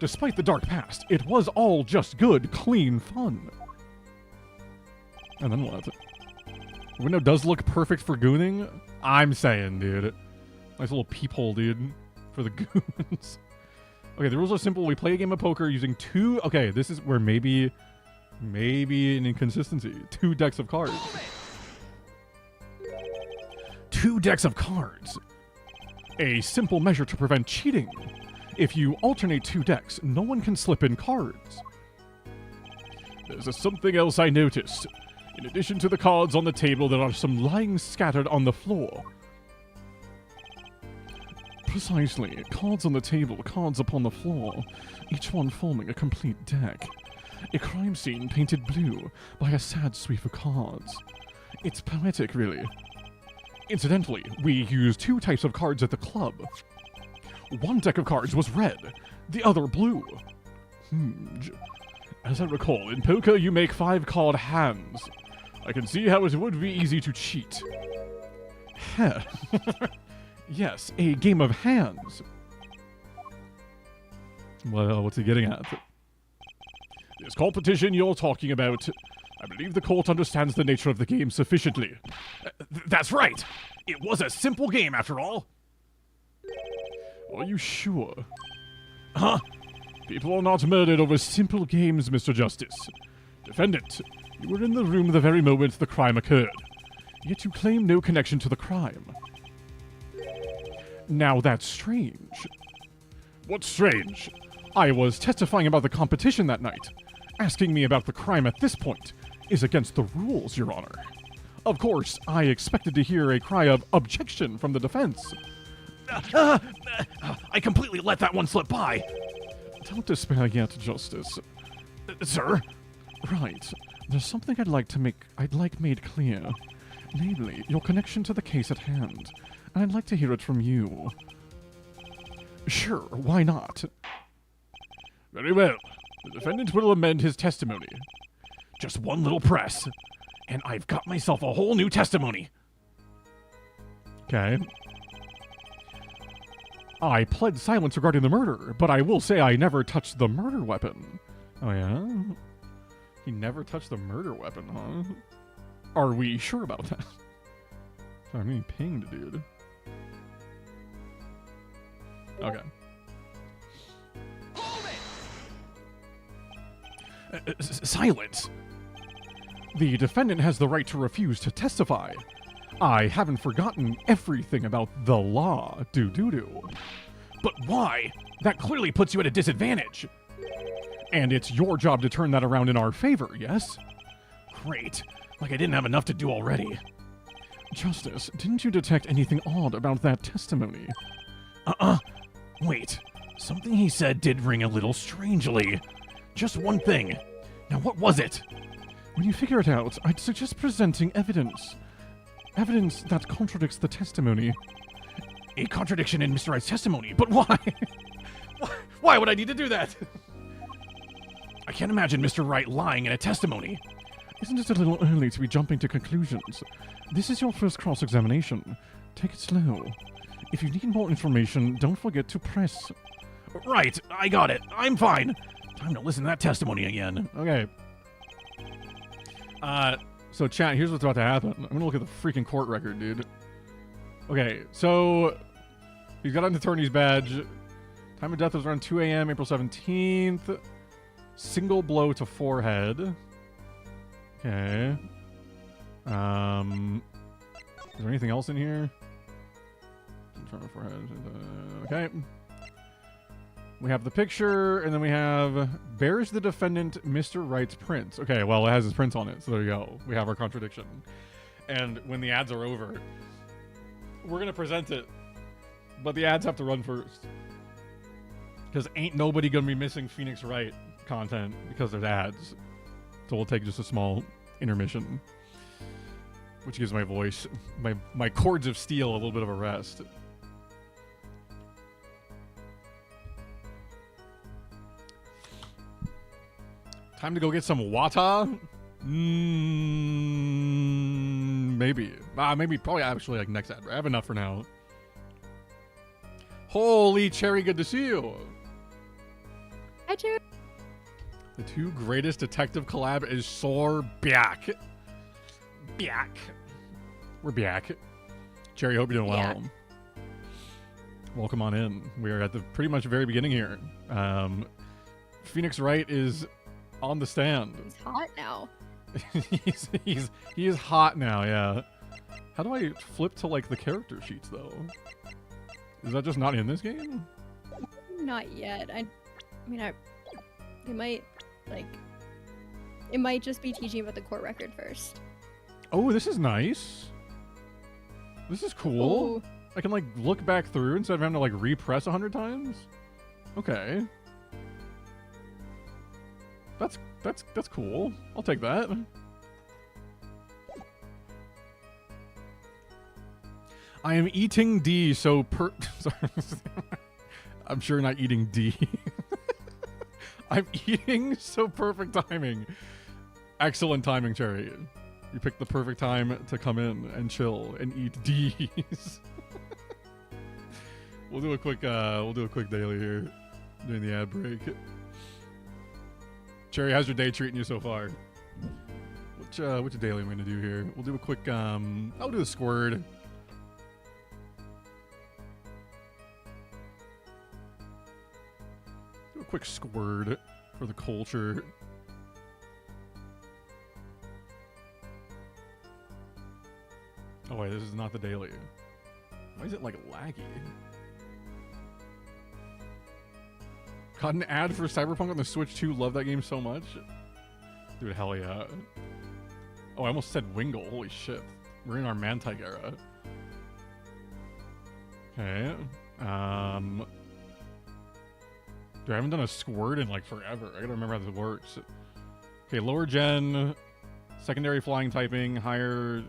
Speaker 4: Despite the dark past, it was all just good, clean fun.
Speaker 3: And then what? The window does look perfect for gooning. I'm saying, dude. Nice little peephole, dude, for the goons. Okay, the rules are simple. We play a game of poker using two... Okay, this is where maybe an inconsistency. 2 decks of cards.
Speaker 5: 2 decks of cards.
Speaker 4: A simple measure to prevent cheating. If you alternate 2 decks, no one can slip in cards. There's something else I noticed. In addition to the cards on the table, there are some lying scattered on the floor. Precisely. Cards on the table, cards upon the floor, each one forming a complete deck. A crime scene painted blue by a sad sweep of cards. It's poetic, really. Incidentally, we used 2 types of cards at the club. One deck of cards was red, the other blue. As I recall, in poker you make 5 card hands. I can see how it would be easy to cheat. Heh. Yes, a game of hands. Well, what's he getting at? This competition you're talking about, I believe the court understands the nature of the game sufficiently. That's right! It was a simple game, after all. Are you sure? Huh? People are not murdered over simple games, Mr. Justice. Defendant, you were in the room the very moment the crime occurred, yet you claim no connection to the crime. Now that's strange. What's strange? I was testifying about the competition that night. Asking me about the crime at this point is against the rules, Your Honor. Of course, I expected to hear a cry of objection from the defense. I completely let that one slip by. Don't despair yet, Justice. Sir? Right. There's something I'd like made clear. Namely, your connection to the case at hand. And I'd like to hear it from you. Sure, why not? Very well. The defendant will amend his testimony. Just one little press, and I've got myself a whole new testimony. Okay. I pled silence regarding the murder, but I will say I never touched the murder weapon. Oh yeah? He never touched the murder weapon, huh? Are we sure about that? I'm getting pinged, dude. Okay. Silence! The defendant has the right to refuse to testify. I haven't forgotten everything about the law, do. But why? That clearly puts you at a disadvantage. And it's your job to turn that around in our favor, yes? Great. Like I didn't have enough to do already. Justice, didn't you detect anything odd about that testimony? Wait. Something he said did ring a little strangely. Just one thing. Now what was it? When you figure it out, I'd suggest presenting evidence. Evidence that contradicts the testimony. A contradiction in Mr. Wright's testimony? But why? Why would I need to do that? I can't imagine Mr. Wright lying in a testimony. Isn't it a little early to be jumping to conclusions? This is your first cross-examination. Take it slow. If you need more information, don't forget to press. Right, I got it. I'm fine. Time to listen to that testimony again. Okay. So chat, here's what's about to happen. I'm gonna look at the freaking court record, dude. Okay, so he's got an attorney's badge. Time of death was around 2 a.m., April 17th. Single blow to forehead. Okay. Is there anything else in here? Forehead. Okay. We have the picture, and then we have bears the defendant Mr. Wright's prints. Okay, well, it has his prints on it, so there you go. We have our contradiction. And when the ads are over, we're going to present it, but the ads have to run first. Because ain't nobody going to be missing Phoenix Wright content because there's ads. So we'll take just a small intermission, which gives my voice, my cords of steel, a little bit of a rest. Time to go get some water? Maybe. Maybe, probably actually like next ad. I have enough for now. Holy Cherry, good to see you.
Speaker 1: Hi, Cherry.
Speaker 4: The 2 greatest detective collab is so back. Back. We're back. Cherry, hope you're doing well. Welcome on in. We are at the pretty much very beginning here. Phoenix Wright is on the stand.
Speaker 1: He's hot now.
Speaker 4: he is hot now, yeah. How do I flip to like the character sheets though?
Speaker 3: Is that just not in this game?
Speaker 1: Not yet. I mean, they might, like, it might just be teaching about the court record first.
Speaker 3: Oh, this is nice. This is cool.
Speaker 1: Ooh.
Speaker 3: I can, like, look back through instead of having to, like, repress 100 times. Okay. That's cool. I'll take that. I am eating D, so sorry. I'm sure not eating D. I'm eating, so perfect timing. Excellent timing, Cherry. You picked the perfect time to come in and chill and eat D's. We'll do a quick daily here during the ad break. Cherry, how's your day treating you so far? Which daily am I gonna do here? We'll do a quick I'll do the squirt. Do a quick squirt for the culture. Oh wait, this is not the daily. Why is it like laggy? Caught an ad for Cyberpunk on the Switch 2. Love that game so much. Dude, hell yeah. Oh, I almost said Wingle. Holy shit. We're in our Mantyke era. Okay. Dude, I haven't done a squirt in like forever. I gotta remember how this works. Okay, lower gen, secondary flying typing, higher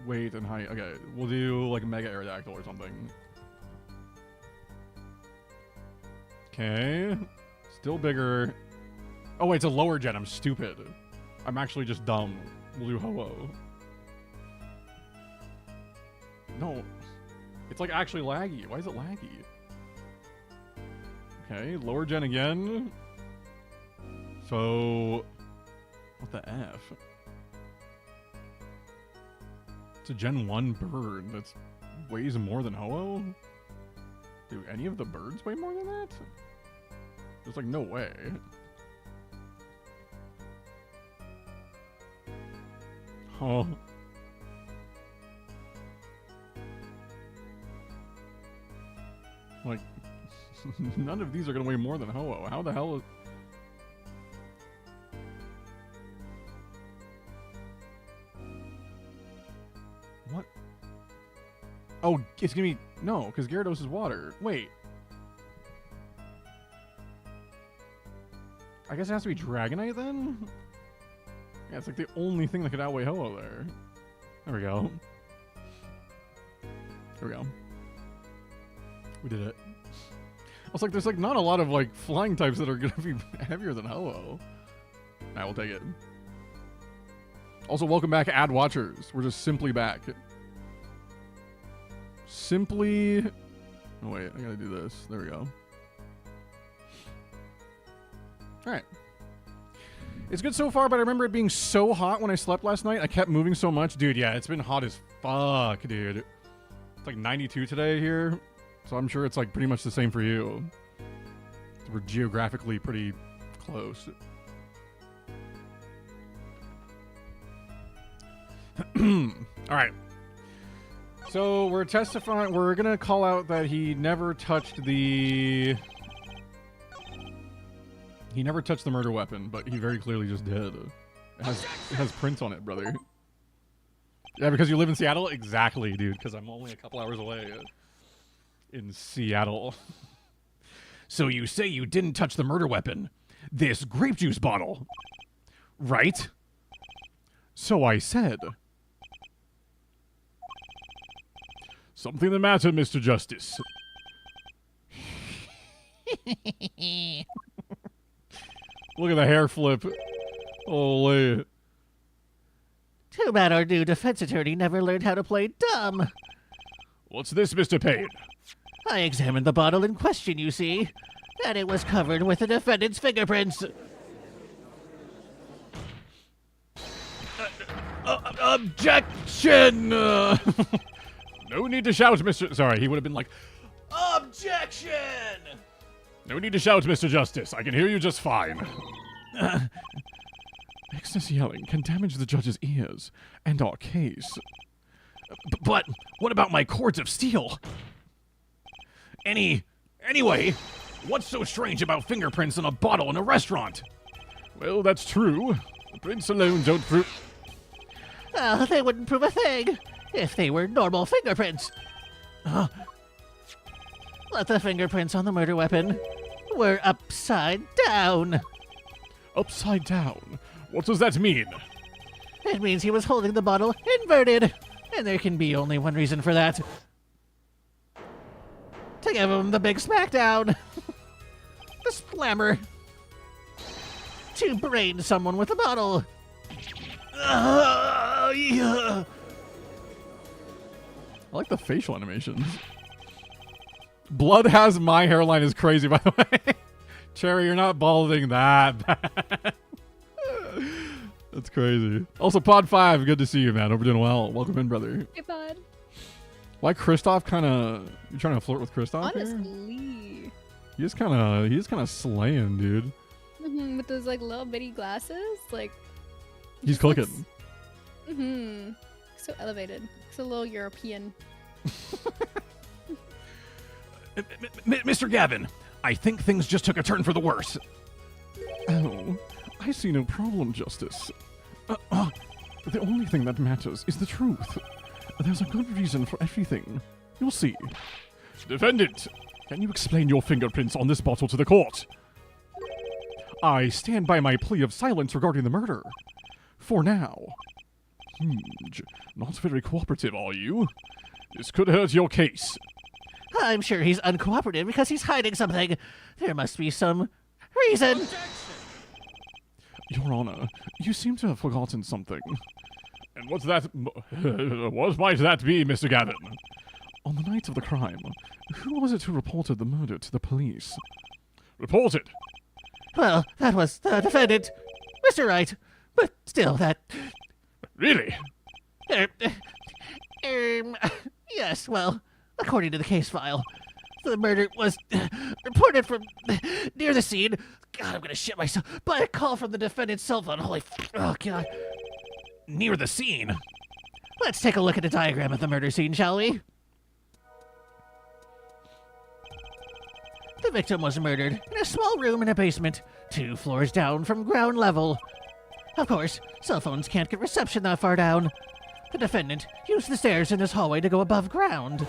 Speaker 3: weight and height. Okay, we'll do like Mega Aerodactyl or something. Okay. Still bigger. Oh, wait, it's a lower gen. I'm stupid. I'm actually just dumb. We'll do Ho-Oh. No. It's like actually laggy. Why is it laggy? Okay, lower gen again. So, what the F? It's a Gen 1 bird that weighs more than Ho-Oh? Do any of the birds weigh more than that? There's like no way. Oh. Like, none of these are gonna weigh more than Ho-Oh. How the hell is... What? Oh, it's gonna be... No, because Gyarados is water. Wait. I guess it has to be Dragonite then? Yeah, it's like the only thing that could outweigh Ho-Oh there. There we go. There we go. We did it. I was like, there's like not a lot of like flying types that are gonna be heavier than Ho-Oh. I will take it. Also, welcome back, ad watchers. We're just simply back. Simply... Oh wait, I gotta do this. There we go. Alright. It's good so far, but I remember it being so hot when I slept last night. I kept moving so much. Dude, yeah, it's been hot as fuck, dude. It's like 92 today here. So I'm sure it's like pretty much the same for you. We're geographically pretty close. Alright. So we're testifying. We're going to call out that he never touched the... He never touched the murder weapon, but he very clearly just did. It has prints on it, brother. Yeah, because you live in Seattle? Exactly, dude, because I'm only a couple hours away in Seattle. So you say you didn't touch the murder weapon. This grape juice bottle. Right? So I said. Something the matter, Mr. Justice? Look at the hair flip. Holy.
Speaker 5: Too bad our new defense attorney never learned how to play dumb.
Speaker 3: What's this, Mr. Payne?
Speaker 5: I examined the bottle in question, you see, and it was covered with the defendant's fingerprints.
Speaker 3: Objection! No need to shout, Mr. Sorry, he would have been like, Objection! No need to shout, Mr. Justice. I can hear you just fine. Excess yelling can damage the judge's ears and our case. But what about my cords of steel?
Speaker 4: Anyway, what's so strange about fingerprints on a bottle in a restaurant? Well, that's true. The prints alone don't prove...
Speaker 5: Oh, they wouldn't prove a thing if they were normal fingerprints. But the fingerprints on the murder weapon were upside down.
Speaker 4: Upside down? What does that mean?
Speaker 5: It means he was holding the bottle inverted. And there can be only one reason for that. To give him the big smackdown. The splammer. To brain someone with a bottle.
Speaker 3: I
Speaker 5: Yeah.
Speaker 3: like the facial animations. Blood has my hairline is crazy, by the way. Cherry, you're not balding that bad. That's crazy. Also, Pod 5, good to see you, man. Hope you're doing well. Welcome in, brother.
Speaker 1: Hey, bud.
Speaker 3: Like Kristoff kind of... You trying to flirt with Kristoff here?
Speaker 1: Honestly.
Speaker 3: He's kind of slaying, dude.
Speaker 1: With those, like, little bitty glasses. Like...
Speaker 3: He's cooking.
Speaker 1: So elevated. So a little European.
Speaker 4: Mr. Gavin, I think things just took a turn for the worse.
Speaker 3: Oh, I see no problem, Justice. The only thing that matters is the truth. There's a good reason for everything. You'll see.
Speaker 4: Defendant, can you explain your fingerprints on this bottle to the court?
Speaker 3: I stand by my plea of silence regarding the murder. For now.
Speaker 4: Not very cooperative, are you? This could hurt your case.
Speaker 5: I'm sure he's uncooperative because he's hiding something. There must be some reason.
Speaker 3: Your Honor, you seem to have forgotten something.
Speaker 4: And what's that? What might that be, Mr. Gavin?
Speaker 3: On the night of the crime, who was it who reported the murder to the police?
Speaker 4: Reported?
Speaker 5: Well, that was the defendant, Mr. Wright. But still, that...
Speaker 4: Really?
Speaker 5: Yes, well, according to the case file, the murder was reported from near the scene. God, I'm gonna shit myself. By a call from the defendant's cell phone. Oh, God.
Speaker 4: Near the scene?
Speaker 5: Let's take a look at a diagram of the murder scene, shall we? The victim was murdered in a small room in a basement, 2 floors down from ground level. Of course, cell phones can't get reception that far down. The defendant used the stairs in his hallway to go above ground.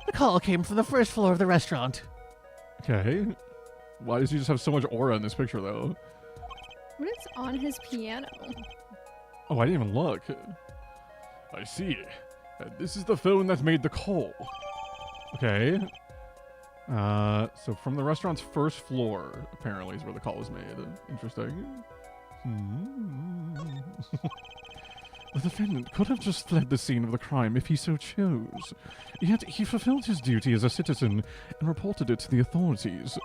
Speaker 5: The call came from the first floor of the restaurant.
Speaker 3: Okay. Why does he just have so much aura in this picture, though?
Speaker 1: What is on his piano?
Speaker 3: Oh, I didn't even look.
Speaker 4: I see. This is the phone that made the call.
Speaker 3: Okay. So from the restaurant's first floor, apparently, is where the call was made. Interesting. The defendant could have just fled the scene of the crime if he so chose. Yet he fulfilled his duty as a citizen and reported it to the authorities.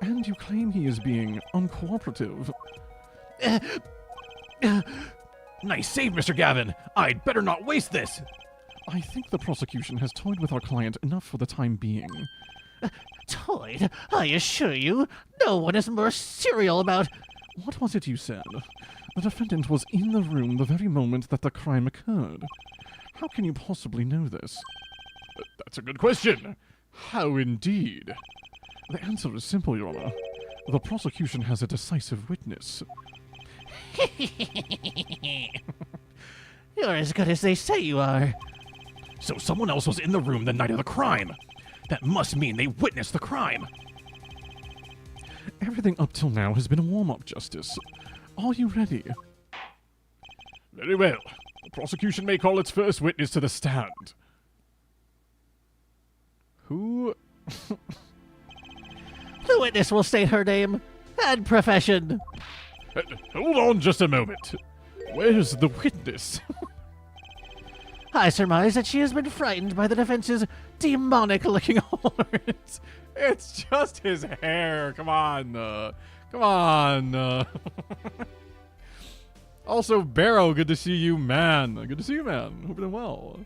Speaker 3: And you claim he is being uncooperative.
Speaker 4: Nice save, Mr. Gavin. I'd better not waste this.
Speaker 3: I think the prosecution has toyed with our client enough for the time being.
Speaker 5: Toyed? I assure you, no one is more serial about...
Speaker 3: What was it you said? The defendant was in the room the very moment that the crime occurred. How can you possibly know this?
Speaker 4: That's a good question.
Speaker 3: How indeed? The answer is simple, Your Honor. The prosecution has a decisive witness.
Speaker 5: You're as good as they say you are.
Speaker 4: So someone else was in the room the night of the crime. That must mean they witnessed the crime.
Speaker 3: Everything up till now has been a warm-up, Justice. Are you ready?
Speaker 4: Very well. The prosecution may call its first witness to the stand.
Speaker 3: Who?
Speaker 5: The witness will state her name and profession.
Speaker 4: Hold on just a moment.
Speaker 3: Where's the witness?
Speaker 5: I surmise that she has been frightened by the defense's demonic-looking horns.
Speaker 3: It's just his hair. Come on. Come on. Also, Barrow, good to see you, man. Good to see you, man. Hope you're doing well.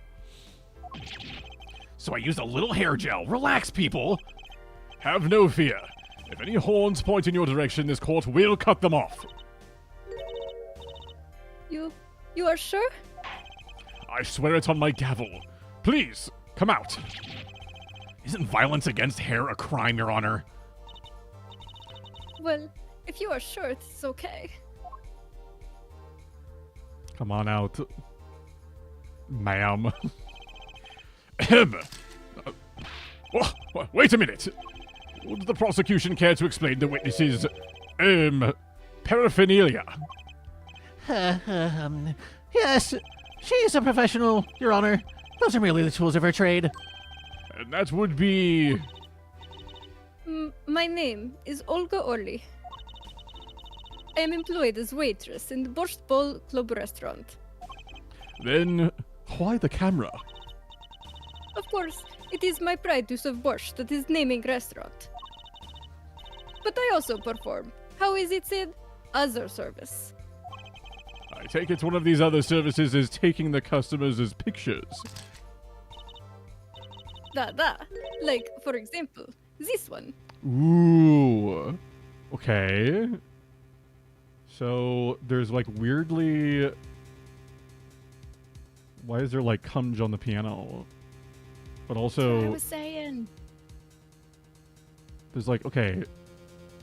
Speaker 4: So I used a little hair gel. Relax, people. Have no fear. If any horns point in your direction, this court will cut them off.
Speaker 1: You are sure?
Speaker 4: I swear it on my gavel. Please, come out. Isn't violence against hair a crime, Your Honor?
Speaker 1: Well, if you are sure it's okay.
Speaker 4: Come on out, ma'am. Ahem. Wait a minute. Would the prosecution care to explain the witness's, paraphernalia?
Speaker 5: Yes, she is a professional, Your Honor. Those are merely the tools of her trade.
Speaker 4: And that would be...
Speaker 1: My name is Olga Orly. I am employed as waitress in the Borscht Bowl Club restaurant.
Speaker 4: Then, why the camera?
Speaker 1: Of course, it is my pride to serve borscht at his naming restaurant. But I also perform, how is it said, other service.
Speaker 4: I take it one of these other services is taking the customers' pictures.
Speaker 1: Da. Like, for example, this one.
Speaker 4: Ooh. Okay. So, there's like weirdly... Why is there like cumge on the piano? But
Speaker 1: That's what I
Speaker 4: also,
Speaker 1: was saying.
Speaker 4: there's like, okay.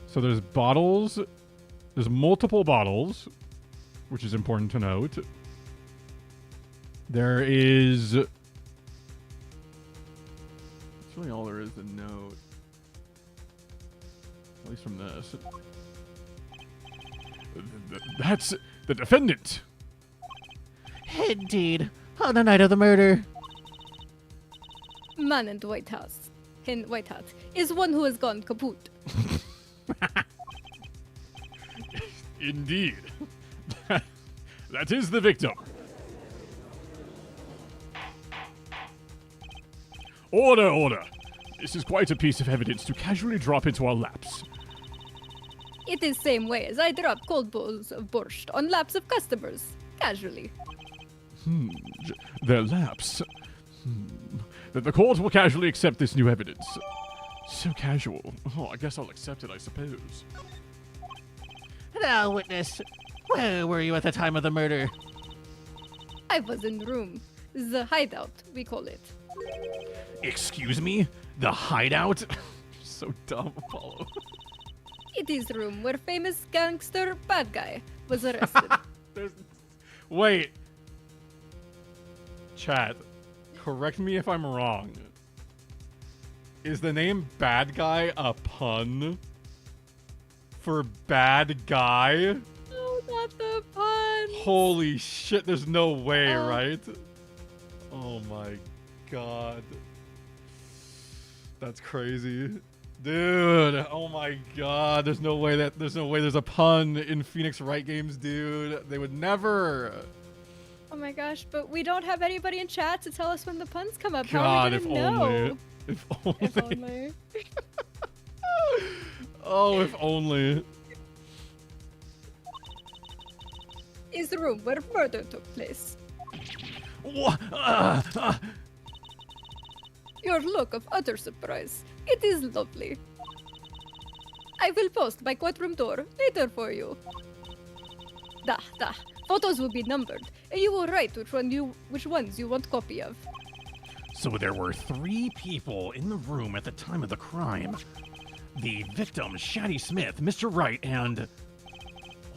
Speaker 4: So there's bottles. There's multiple bottles, which is important to note. There is... That's really all there is to note. At least from this. That's the defendant.
Speaker 5: Indeed. On the night of the murder.
Speaker 1: Man in White Hat is one who has gone kaput.
Speaker 4: Indeed. That is the victim. Order. This is quite a piece of evidence to casually drop into our laps.
Speaker 1: It is same way as I drop cold bowls of borscht on laps of customers, casually.
Speaker 4: Their laps. That the court will casually accept this new evidence. So casual. Oh, I guess I'll accept it, I suppose.
Speaker 5: Now, witness, where were you at the time of the murder?
Speaker 1: I was in the room. The hideout, we call it.
Speaker 4: Excuse me? The hideout? So dumb, Apollo.
Speaker 1: It is the room where famous gangster bad guy was arrested.
Speaker 4: Wait. Chat, correct me if I'm wrong. Is the name Bad Guy a pun for bad guy?
Speaker 1: No, not the pun.
Speaker 4: Holy shit, there's no way,
Speaker 1: Oh.
Speaker 4: right? Oh my god. That's crazy. Dude, oh my god, there's no way there's a pun in Phoenix Wright games, dude. They would never.
Speaker 1: Oh my gosh, but we don't have anybody in chat to tell us when the puns come up. How
Speaker 4: God,
Speaker 1: are we
Speaker 4: if
Speaker 1: gonna know?
Speaker 4: only. If only.
Speaker 1: If only.
Speaker 4: Oh, if only.
Speaker 1: Is the room where murder took place. Your look of utter surprise. It is lovely. I will post my courtroom door later for you. Da. Photos will be numbered, and you will write which ones you want copy of.
Speaker 5: So there were 3 people in the room at the time of the crime. The victim, Shaddy Smith, Mr. Wright, and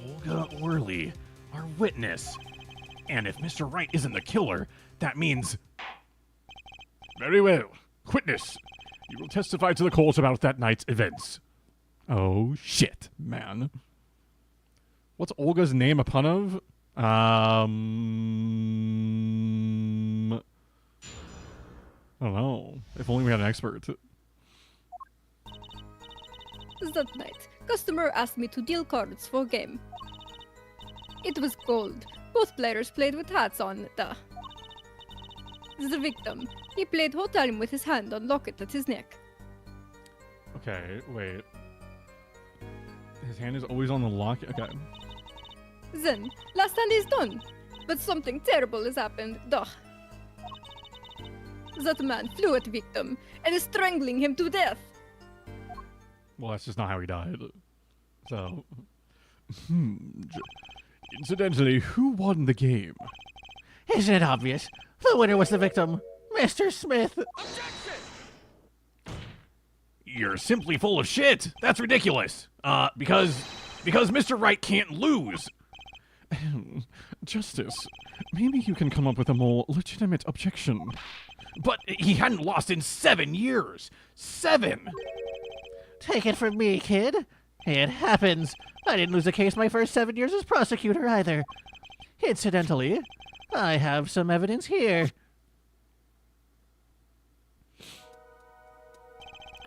Speaker 5: Olga Orley, our witness. And if Mr. Wright isn't the killer, that means...
Speaker 4: Very well. Witness, you will testify to the court about that night's events. Oh, shit, man. What's Olga's name a pun of? I don't know. If only we had an expert.
Speaker 1: That night, customer asked me to deal cards for game. It was cold. Both players played with hats on. The victim, he played whole time with his hand on locket at his neck.
Speaker 4: Okay, wait. His hand is always on the lock? Okay.
Speaker 1: Then, last hand is done. But something terrible has happened. Duh. That man flew at victim and is strangling him to death.
Speaker 4: Well, that's just not how he died. So... Incidentally, who won the game?
Speaker 5: Isn't it obvious? The winner was the victim. Mr. Smith!
Speaker 4: You're simply full of shit. That's ridiculous. Because Mr. Wright can't lose.
Speaker 3: Justice, maybe you can come up with a more legitimate objection.
Speaker 4: But he hadn't lost in 7 years. 7!
Speaker 5: Take it from me, kid. It happens. I didn't lose a case my first 7 years as prosecutor either. Incidentally, I have some evidence here.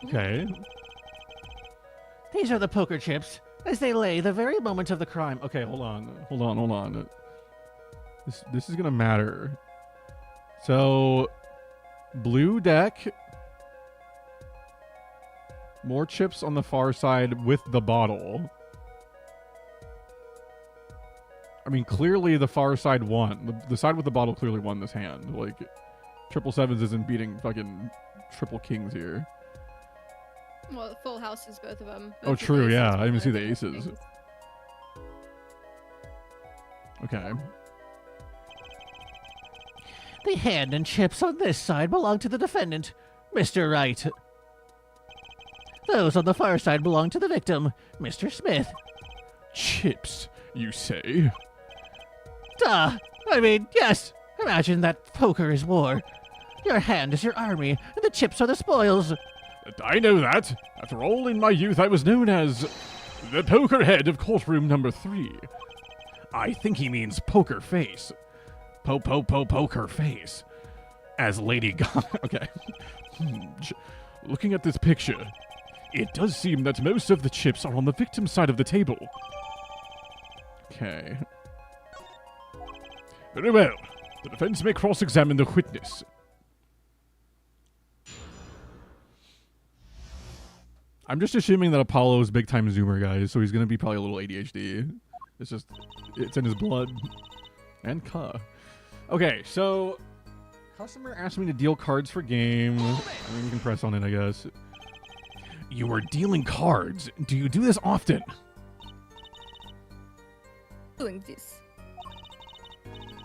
Speaker 3: Okay.
Speaker 5: These are the poker chips, as they lay the very moment of the crime.
Speaker 3: Okay, hold on. This is gonna matter. So, blue deck. More chips on the far side with the bottle. I mean, clearly the far side won. The side with the bottle clearly won this hand. Like, triple sevens isn't beating fucking triple kings here.
Speaker 1: Well, full houses, both of them.
Speaker 3: Oh, true, yeah. I didn't even see the aces. Okay.
Speaker 5: The hand and chips on this side belong to the defendant, Mr. Wright. Those on the far side belong to the victim, Mr. Smith.
Speaker 3: Chips, you say?
Speaker 5: Duh! I mean, yes! Imagine that poker is war. Your hand is your army, and the chips are the spoils.
Speaker 3: I know that. After all, in my youth, I was known as the poker head of courtroom number 3.
Speaker 4: I think he means poker face. Poker face. As Lady Gaga.
Speaker 3: Okay. Looking at this picture, it does seem that most of the chips are on the victim's side of the table. Okay. Very well. The defense may cross-examine the witness. I'm just assuming that Apollo is big-time zoomer, guys, so he's going to be probably a little ADHD. It's in his blood. And ka. Okay, so customer asked me to deal cards for game. I mean, you can press on it, I guess.
Speaker 4: You are dealing cards. Do you do this often?
Speaker 1: Doing this.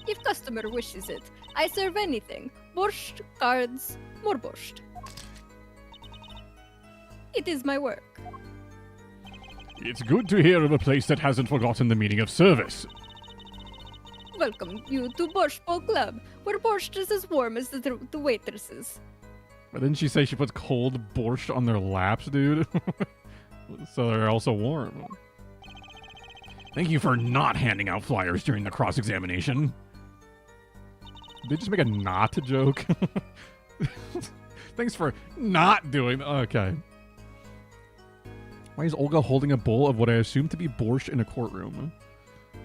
Speaker 1: If customer wishes it, I serve anything. Borscht, cards, more borscht. It is my work.
Speaker 3: It's good to hear of a place that hasn't forgotten the meaning of service.
Speaker 1: Welcome you to Borscht Bowl Club, where borscht is as warm as the waitresses.
Speaker 3: But didn't she say she puts cold borscht on their laps, dude? So they're also warm.
Speaker 4: Thank you for not handing out flyers during the cross-examination.
Speaker 3: Did they just make a not joke? Thanks for not doing... Okay. Why is Olga holding a bowl of what I assume to be borscht in a courtroom?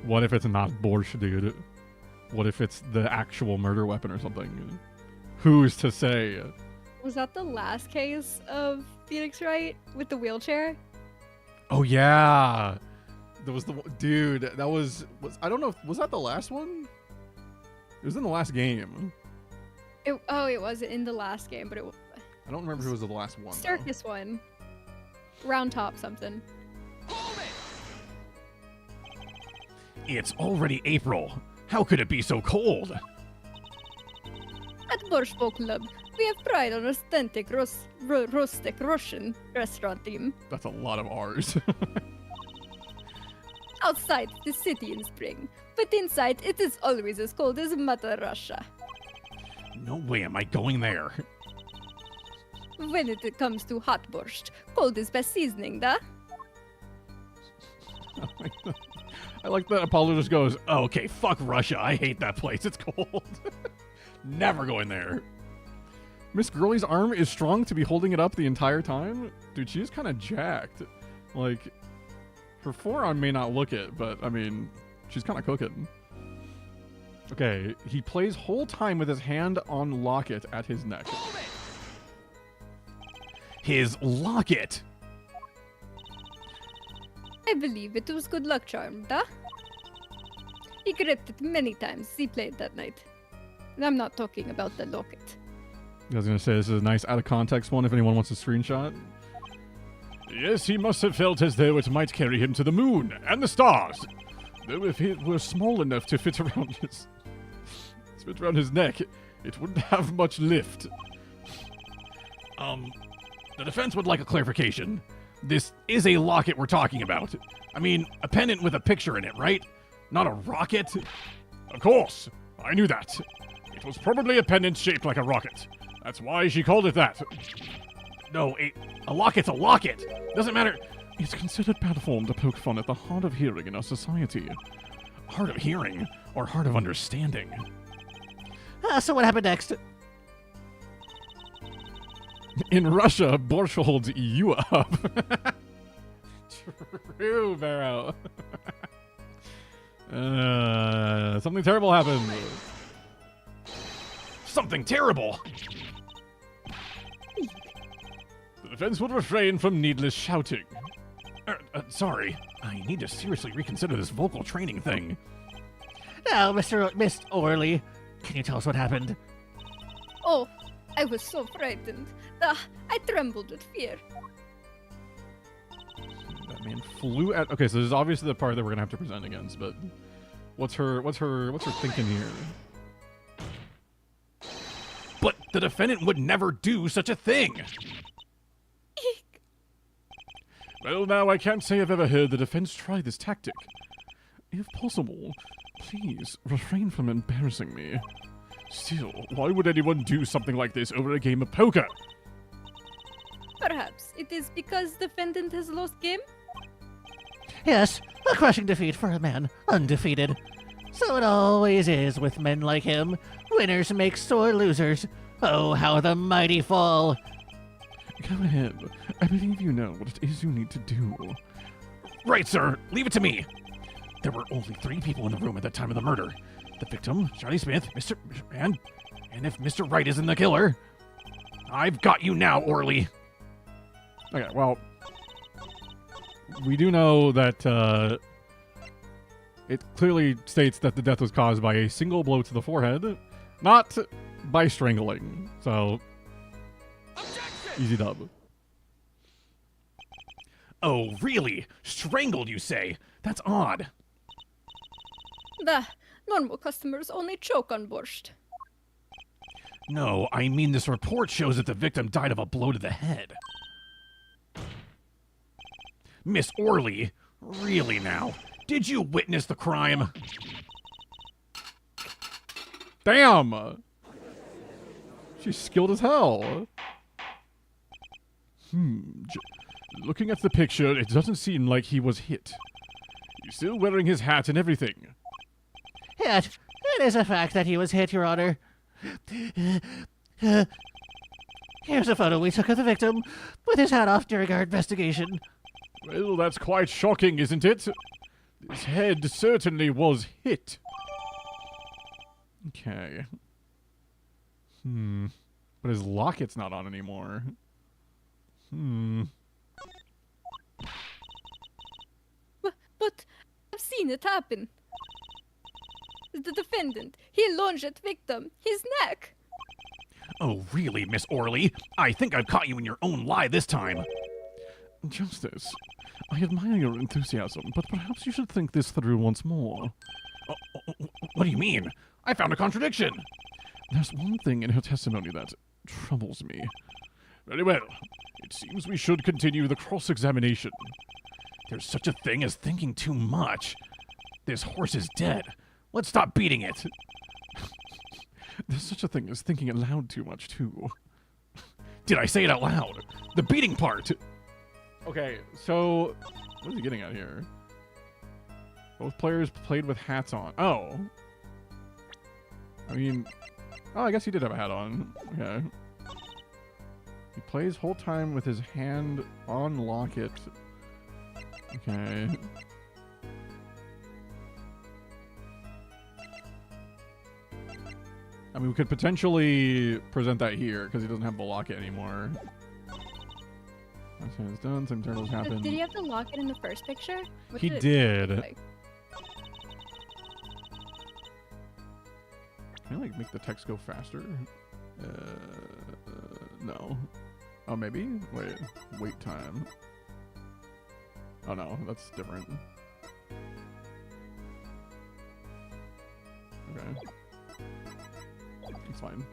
Speaker 3: What if it's not borscht, dude? What if it's the actual murder weapon or something? Who's to say?
Speaker 1: Was that the last case of Phoenix Wright with the wheelchair?
Speaker 3: Oh, yeah. That was the... Dude, that was... I don't know. Was that the last one? It was in the last game.
Speaker 1: It was in the last game, but
Speaker 3: I don't remember who was the last one.
Speaker 1: circus one. Round top something.
Speaker 4: It's already April. How could it be so cold?
Speaker 1: At Borscht Bowl Club, we have pride on authentic rustic Russian restaurant theme.
Speaker 3: That's a lot of R's.
Speaker 1: Outside, the city in spring, but inside, it is always as cold as Mother Russia.
Speaker 4: No way am I going there.
Speaker 1: When it comes to hot borscht, cold is best seasoning, da?
Speaker 3: I like that Apollo just goes,
Speaker 4: Oh, okay, fuck Russia. I hate that place. It's cold. Never going there.
Speaker 3: Miss Girlie's arm is strong to be holding it up the entire time? Dude, she's kind of jacked. Like, her forearm may not look it, but, I mean, she's kind of cooking. Okay, he plays whole time with his hand on locket at his neck.
Speaker 4: His locket.
Speaker 1: I believe it was good luck charm, da? He gripped it many times he played that night. And I'm not talking about the locket.
Speaker 3: I was going to say, this is a nice out-of-context one if anyone wants a screenshot.
Speaker 4: Yes, he must have felt as though it might carry him to the moon and the stars. Though if it were small enough to fit around his neck, it wouldn't have much lift. The defense would like a clarification. This is a locket we're talking about. I mean, a pendant with a picture in it, right? Not a rocket? Of course, I knew that. It was probably a pendant shaped like a rocket. That's why she called it that. No, a locket's a locket. Doesn't matter. It's considered bad form to poke fun at the heart of hearing in our society. Heart of hearing, or heart of understanding?
Speaker 5: So what happened next?
Speaker 4: In Russia, Borscht holds you up. True, Barrow. Something terrible happened. Something terrible! The defense will refrain from needless shouting. Sorry. I need to seriously reconsider this vocal training thing.
Speaker 5: Now, Miss Orley, can you tell us what happened?
Speaker 1: Oh, I was so frightened. I trembled with fear.
Speaker 4: That man flew at. Okay, so this is obviously the part that we're gonna have to present against. But what's her thinking here? But the defendant would never do such a thing.
Speaker 1: Eek.
Speaker 4: Well, now I can't say I've ever heard the defense try this tactic. If possible, please refrain from embarrassing me. Still, why would anyone do something like this over a game of poker?
Speaker 1: Perhaps it is because defendant has lost game?
Speaker 5: Yes, a crushing defeat for a man undefeated. So it always is with men like him. Winners make sore losers. Oh, how the mighty fall.
Speaker 4: Go ahead. I believe you know what it is you need to do. Right, sir. Leave it to me. There were only 3 people in the room at the time of the murder. The victim, Johnny Smith, and if Mr. Wright isn't the killer, I've got you now, Orley. Okay, well, we do know that it clearly states that the death was caused by a single blow to the forehead, not by strangling. So, easy dub. Oh, really? Strangled, you say? That's odd.
Speaker 1: The normal customers only choke on borscht.
Speaker 4: No, I mean this report shows that the victim died of a blow to the head. Miss Orley, really now? Did you witness the crime? Damn! She's skilled as hell. Looking at the picture, it doesn't seem like he was hit. He's still wearing his hat and everything.
Speaker 5: Yet, it is a fact that he was hit, Your Honor. Here's a photo we took of the victim with his hat off during our investigation.
Speaker 4: Well, that's quite shocking, isn't it? His head certainly was hit. Okay. But his locket's not on anymore.
Speaker 1: But I've seen it happen. The defendant, he lunged at victim, his neck.
Speaker 4: Oh, really, Miss Orley? I think I've caught you in your own lie this time. Justice, I admire your enthusiasm, but perhaps you should think this through once more. What do you mean? I found a contradiction. There's one thing in her testimony that troubles me. Very well. It seems we should continue the cross-examination. There's such a thing as thinking too much. This horse is dead. Let's stop beating it. There's such a thing as thinking it loud too much, too. Did I say it out loud? The beating part! Okay, so... what is he getting at here? Both players played with hats on. Oh. I mean... oh, I guess he did have a hat on. Okay. He plays whole time with his hand on locket. Okay. I mean, we could potentially present that here, because he doesn't have the locket anymore. Okay, it's done. Some turtles happen.
Speaker 1: Did he have the locket in the first picture? What
Speaker 4: He
Speaker 1: it
Speaker 4: did.
Speaker 1: look like?
Speaker 4: Can I, like, make the text go faster? No. Oh, maybe? Wait time. Oh, no. That's different. Okay. It's fine.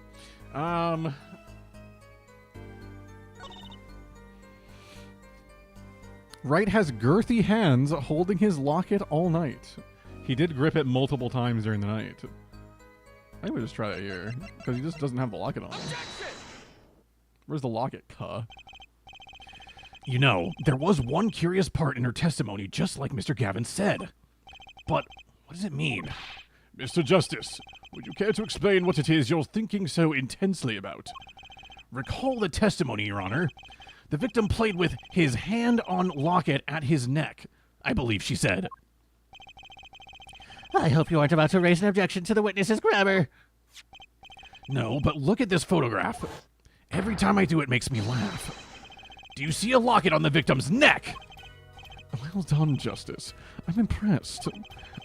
Speaker 3: Wright has girthy hands holding his locket all night. He did grip it multiple times during the night. I think we just try that here, because he just doesn't have the locket on. Where's the locket, cuh?
Speaker 4: You know, there was one curious part in her testimony, just like Mr. Gavin said. But what does it mean? Mr. Justice, would you care to explain what it is you're thinking so intensely about? Recall the testimony, Your Honor. The victim played with his hand-on locket at his neck, I believe she said.
Speaker 5: I hope you aren't about to raise an objection to the witness's grammar.
Speaker 4: No, but look at this photograph. Every time I do it makes me laugh. Do you see a locket on the victim's neck?
Speaker 3: Well done, Justice. I'm impressed.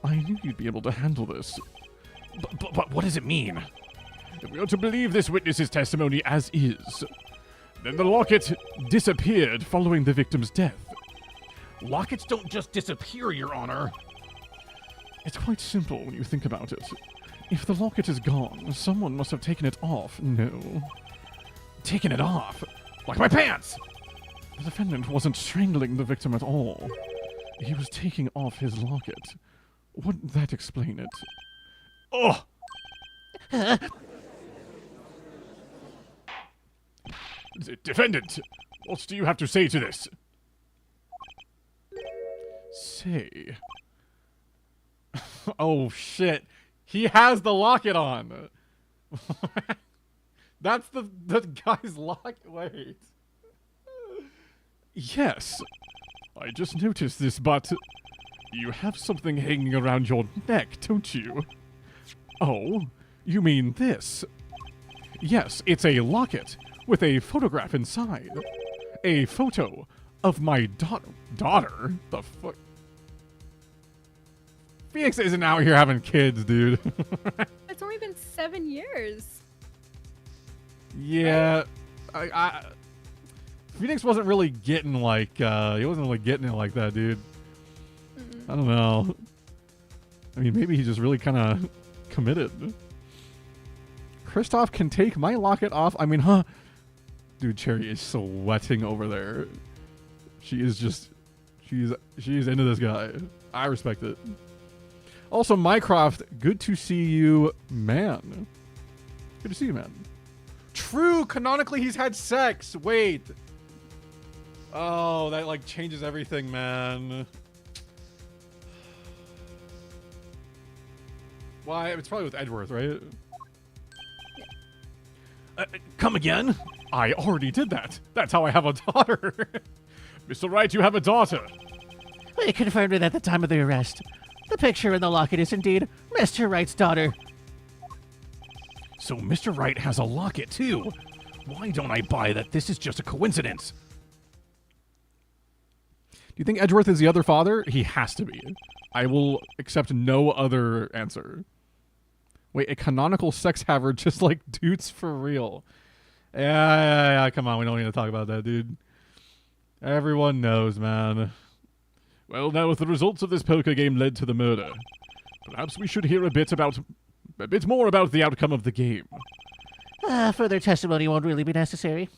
Speaker 3: I knew you'd be able to handle this.
Speaker 4: But what does it mean? If we are to believe this witness's testimony as is, then the locket disappeared following the victim's death. Lockets don't just disappear, Your Honor.
Speaker 3: It's quite simple when you think about it. If the locket is gone, someone must have taken it off. No.
Speaker 4: Taken it off? Like my pants!
Speaker 3: The defendant wasn't strangling the victim at all. He was taking off his locket. Wouldn't that explain it?
Speaker 4: Oh! Defendant, what do you have to say to this?
Speaker 3: Say. Oh, shit. He has the locket on. That's the guy's locket. Wait.
Speaker 4: Yes. I just noticed this, but you have something hanging around your neck, don't you?
Speaker 3: Oh, you mean this? Yes, it's a locket with a photograph inside. A photo of my daughter? The fuck? Phoenix isn't out here having kids, dude.
Speaker 1: It's only been 7 years.
Speaker 3: Yeah, Phoenix wasn't really getting like, he wasn't really getting it like that, dude. I don't know. I mean, maybe he just really kind of committed. Kristoff can take my locket off. I mean, huh? Dude, Cherry is sweating over there. She is just, she's into this guy. I respect it. Also, Mycroft, good to see you, man. Good to see you, man. True, canonically he's had sex. Wait. Oh, that like changes everything, man. Why? It's probably with Edgeworth, right?
Speaker 4: Come again?
Speaker 3: I already did that. That's how I have a daughter.
Speaker 4: Mr. Wright, you have a daughter.
Speaker 5: We confirmed it at the time of the arrest. The picture in the locket is indeed Mr. Wright's daughter.
Speaker 4: So Mr. Wright has a locket, too. Why don't I buy that this is just a coincidence?
Speaker 3: Do you think Edgeworth is the other father? He has to be. I will accept no other answer. Wait, a canonical sex haver just like Doots for real. Yeah, come on. We don't need to talk about that, dude. Everyone knows, man.
Speaker 4: Well, now, if the results of this poker game led to the murder, perhaps we should hear a bit more about the outcome of the game.
Speaker 5: Further testimony won't really be necessary.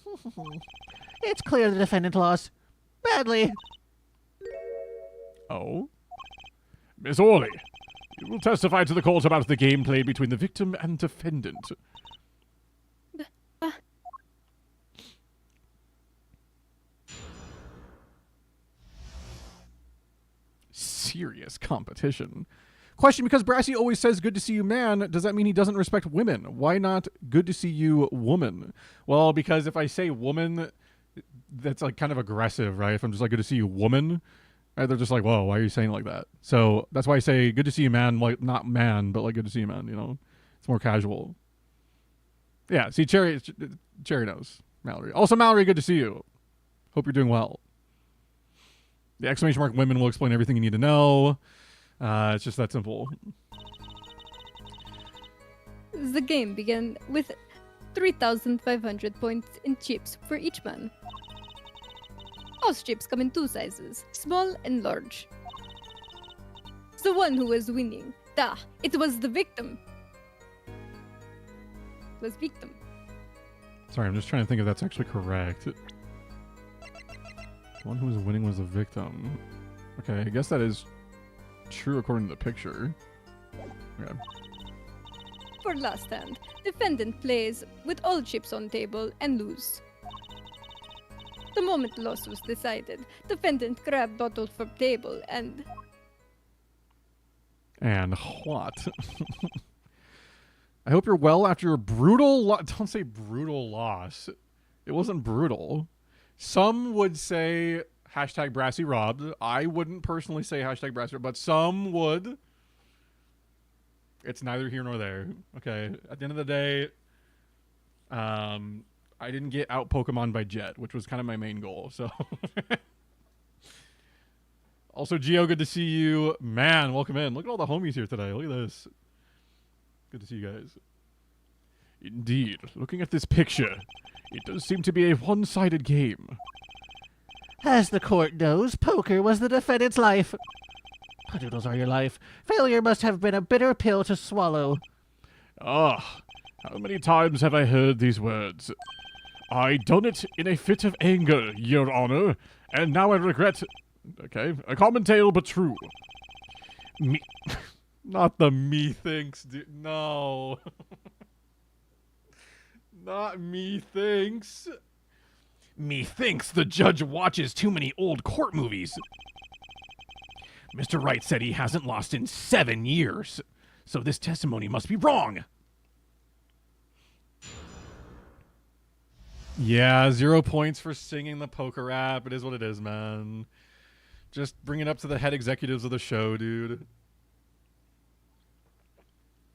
Speaker 5: It's clear the defendant lost. Badly.
Speaker 3: Oh?
Speaker 4: Miss Orley, you will testify to the court about the game played between the victim and defendant.
Speaker 3: Serious competition. Question, because Brassy always says good to see you, man, does that mean he doesn't respect women? Why not good to see you, woman? Well, because if I say woman, that's like kind of aggressive, right? If I'm just like good to see you, woman, they're just like, whoa, why are you saying it like that? So that's why I say good to see you, man, like not man, but like good to see you, man, you know? It's more casual. Yeah, see, Cherry knows. Mallory. Also, Mallory, good to see you. Hope you're doing well. The exclamation mark women will explain everything you need to know. It's just that simple.
Speaker 1: The game began with 3,500 points in chips for each man. House chips come in 2 sizes, small and large. The one who was winning, it was the victim. It was victim.
Speaker 3: Sorry, I'm just trying to think if that's actually correct. The one who was winning was the victim. Okay, I guess that is true according to the picture. Okay.
Speaker 1: For last hand, defendant plays with all chips on table and lose. The moment loss was decided, defendant grabbed bottle from table and...
Speaker 3: And what? I hope you're well after your brutal don't say brutal loss. It wasn't brutal. Some would say hashtag Brassy robbed. I wouldn't personally say hashtag Brassy, but some would. It's neither here nor there. Okay. At the end of the day, I didn't get out Pokemon by Jet, which was kind of my main goal. So, also Gio, good to see you, man. Welcome in. Look at all the homies here today. Look at this. Good to see you guys. Indeed, looking at this picture, it does seem to be a one-sided game.
Speaker 5: As the court knows, poker was the defendant's life. Doodles are your life. Failure must have been a bitter pill to swallow.
Speaker 3: Ah, how many times have I heard these words? I done it in a fit of anger, your honor, and now I regret... Okay, a common tale, but true. Me... Not the methinks, dude. No. Not methinks. Methinks the judge watches too many old court movies. Mr. Wright said he hasn't lost in 7 years, so this testimony must be wrong. Yeah, 0 points for singing the poker rap. It is what it is, man. Just bring it up to the head executives of the show, dude.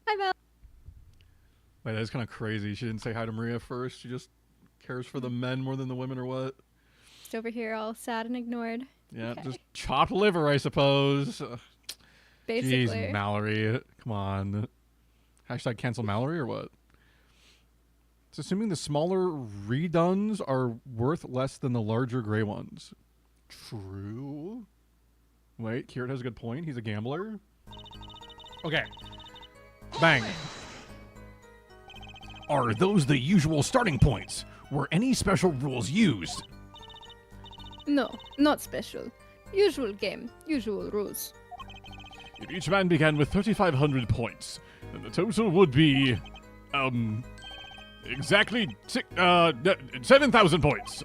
Speaker 1: Hi, Val.
Speaker 3: Wait, that is kind of crazy. She didn't say hi to Maria first. She just cares for the men more than the women, or what?
Speaker 1: Just over here all sad and ignored.
Speaker 3: Yeah,
Speaker 1: Okay.
Speaker 3: just chopped liver, I suppose.
Speaker 1: Basically.
Speaker 3: Jeez, Mallory. Come on. Hashtag cancel Mallory, or what? It's assuming the smaller reduns are worth less than the larger gray ones. True. Wait, Kirt has a good point. He's a gambler. Okay. Bang. Are those the usual starting points? Were any special rules used?
Speaker 1: No, not special. Usual game, usual rules.
Speaker 3: If each man began with 3,500 points, then the total would be, exactly 7,000 points.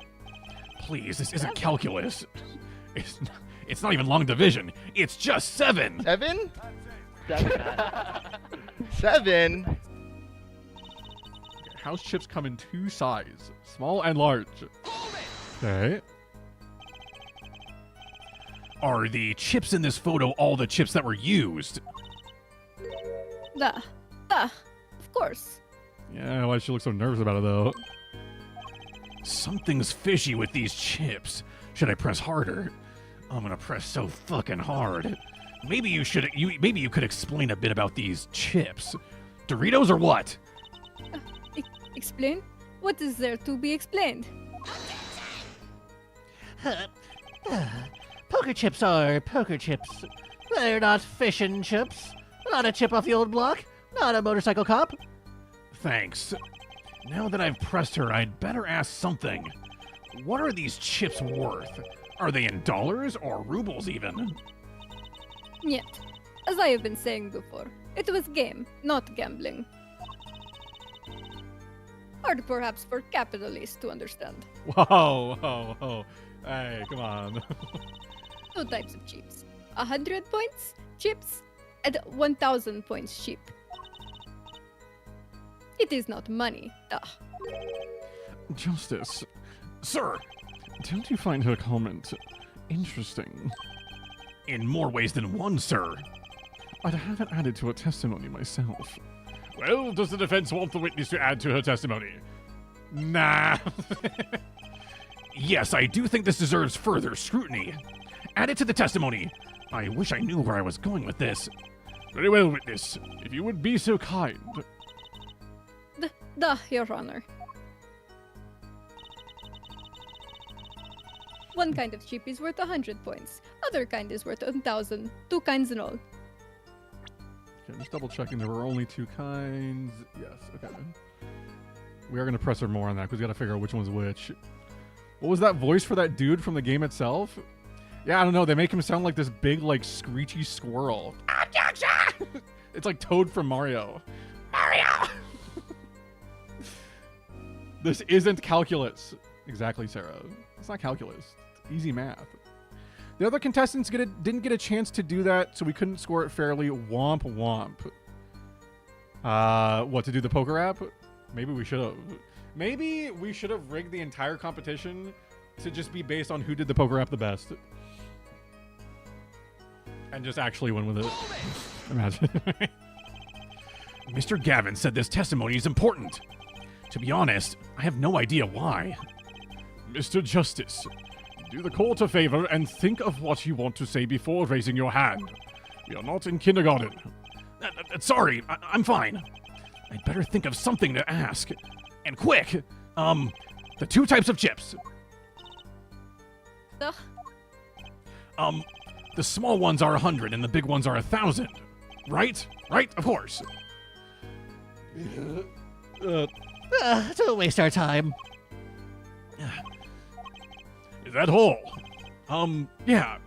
Speaker 3: Please, this isn't calculus. It's not even long division. It's just 7.
Speaker 6: 7? 7?
Speaker 3: House chips come in 2 sizes, small and large. Okay. Are the chips in this photo all the chips that were used?
Speaker 1: Of course.
Speaker 3: Yeah, why she look so nervous about it, though? Something's fishy with these chips. Should I press harder? I'm gonna press so fucking hard. Maybe you could explain a bit about these chips. Doritos or what?
Speaker 1: Explain? What is there to be explained?
Speaker 5: Poker chips are poker chips. They're not fish and chips. Not a chip off the old block. Not a motorcycle cop.
Speaker 3: Thanks. Now that I've pressed her, I'd better ask something. What are these chips worth? Are they in dollars or rubles even?
Speaker 1: Yet. As I have been saying before, it was game, not gambling. Hard perhaps for capitalists to understand.
Speaker 3: Whoa, whoa, whoa. Hey, come on.
Speaker 1: 2 types of chips. 100 points chips and 1,000 points chip. It is not money, duh.
Speaker 3: Justice. Sir, don't you find her comment interesting? In more ways than one, sir. I'd have it added to her testimony myself. Well, does the defense want the witness to add to her testimony? Nah. Yes, I do think this deserves further scrutiny. Add it to the testimony. I wish I knew where I was going with this. Very well, witness. If you would be so kind.
Speaker 1: Your Honor. One kind of chip is worth 100 points. Other kind is worth 1,000. 2 kinds in all.
Speaker 3: Okay, just double checking there were only 2 kinds. Yes, okay. We are going to press her more on that because we got to figure out which one's which. What was that voice for that dude from the game itself? Yeah, I don't know. They make him sound like this big, like, screechy squirrel. It's like Toad from Mario. Mario! This isn't calculus. Exactly, Sarah. It's not calculus. It's easy math. The other contestants didn't get a chance to do that, so we couldn't score it fairly. Womp womp. What, to do the poker app? Maybe we should have. Maybe we should have rigged the entire competition to just be based on who did the poker app the best. And just actually win with it. Imagine.
Speaker 4: Mr. Gavin said this testimony is important. To be honest, I have no idea why. Mr. Justice, do the court a favor and think of what you want to say before raising your hand. We are not in kindergarten. Sorry, I'm fine. I'd better think of something to ask. And quick! The 2 types of chips.
Speaker 1: Ugh.
Speaker 4: The small ones are 100 and the big ones are 1,000. Right? Right? Of course.
Speaker 5: Don't waste our time.
Speaker 4: Is that all? Yeah.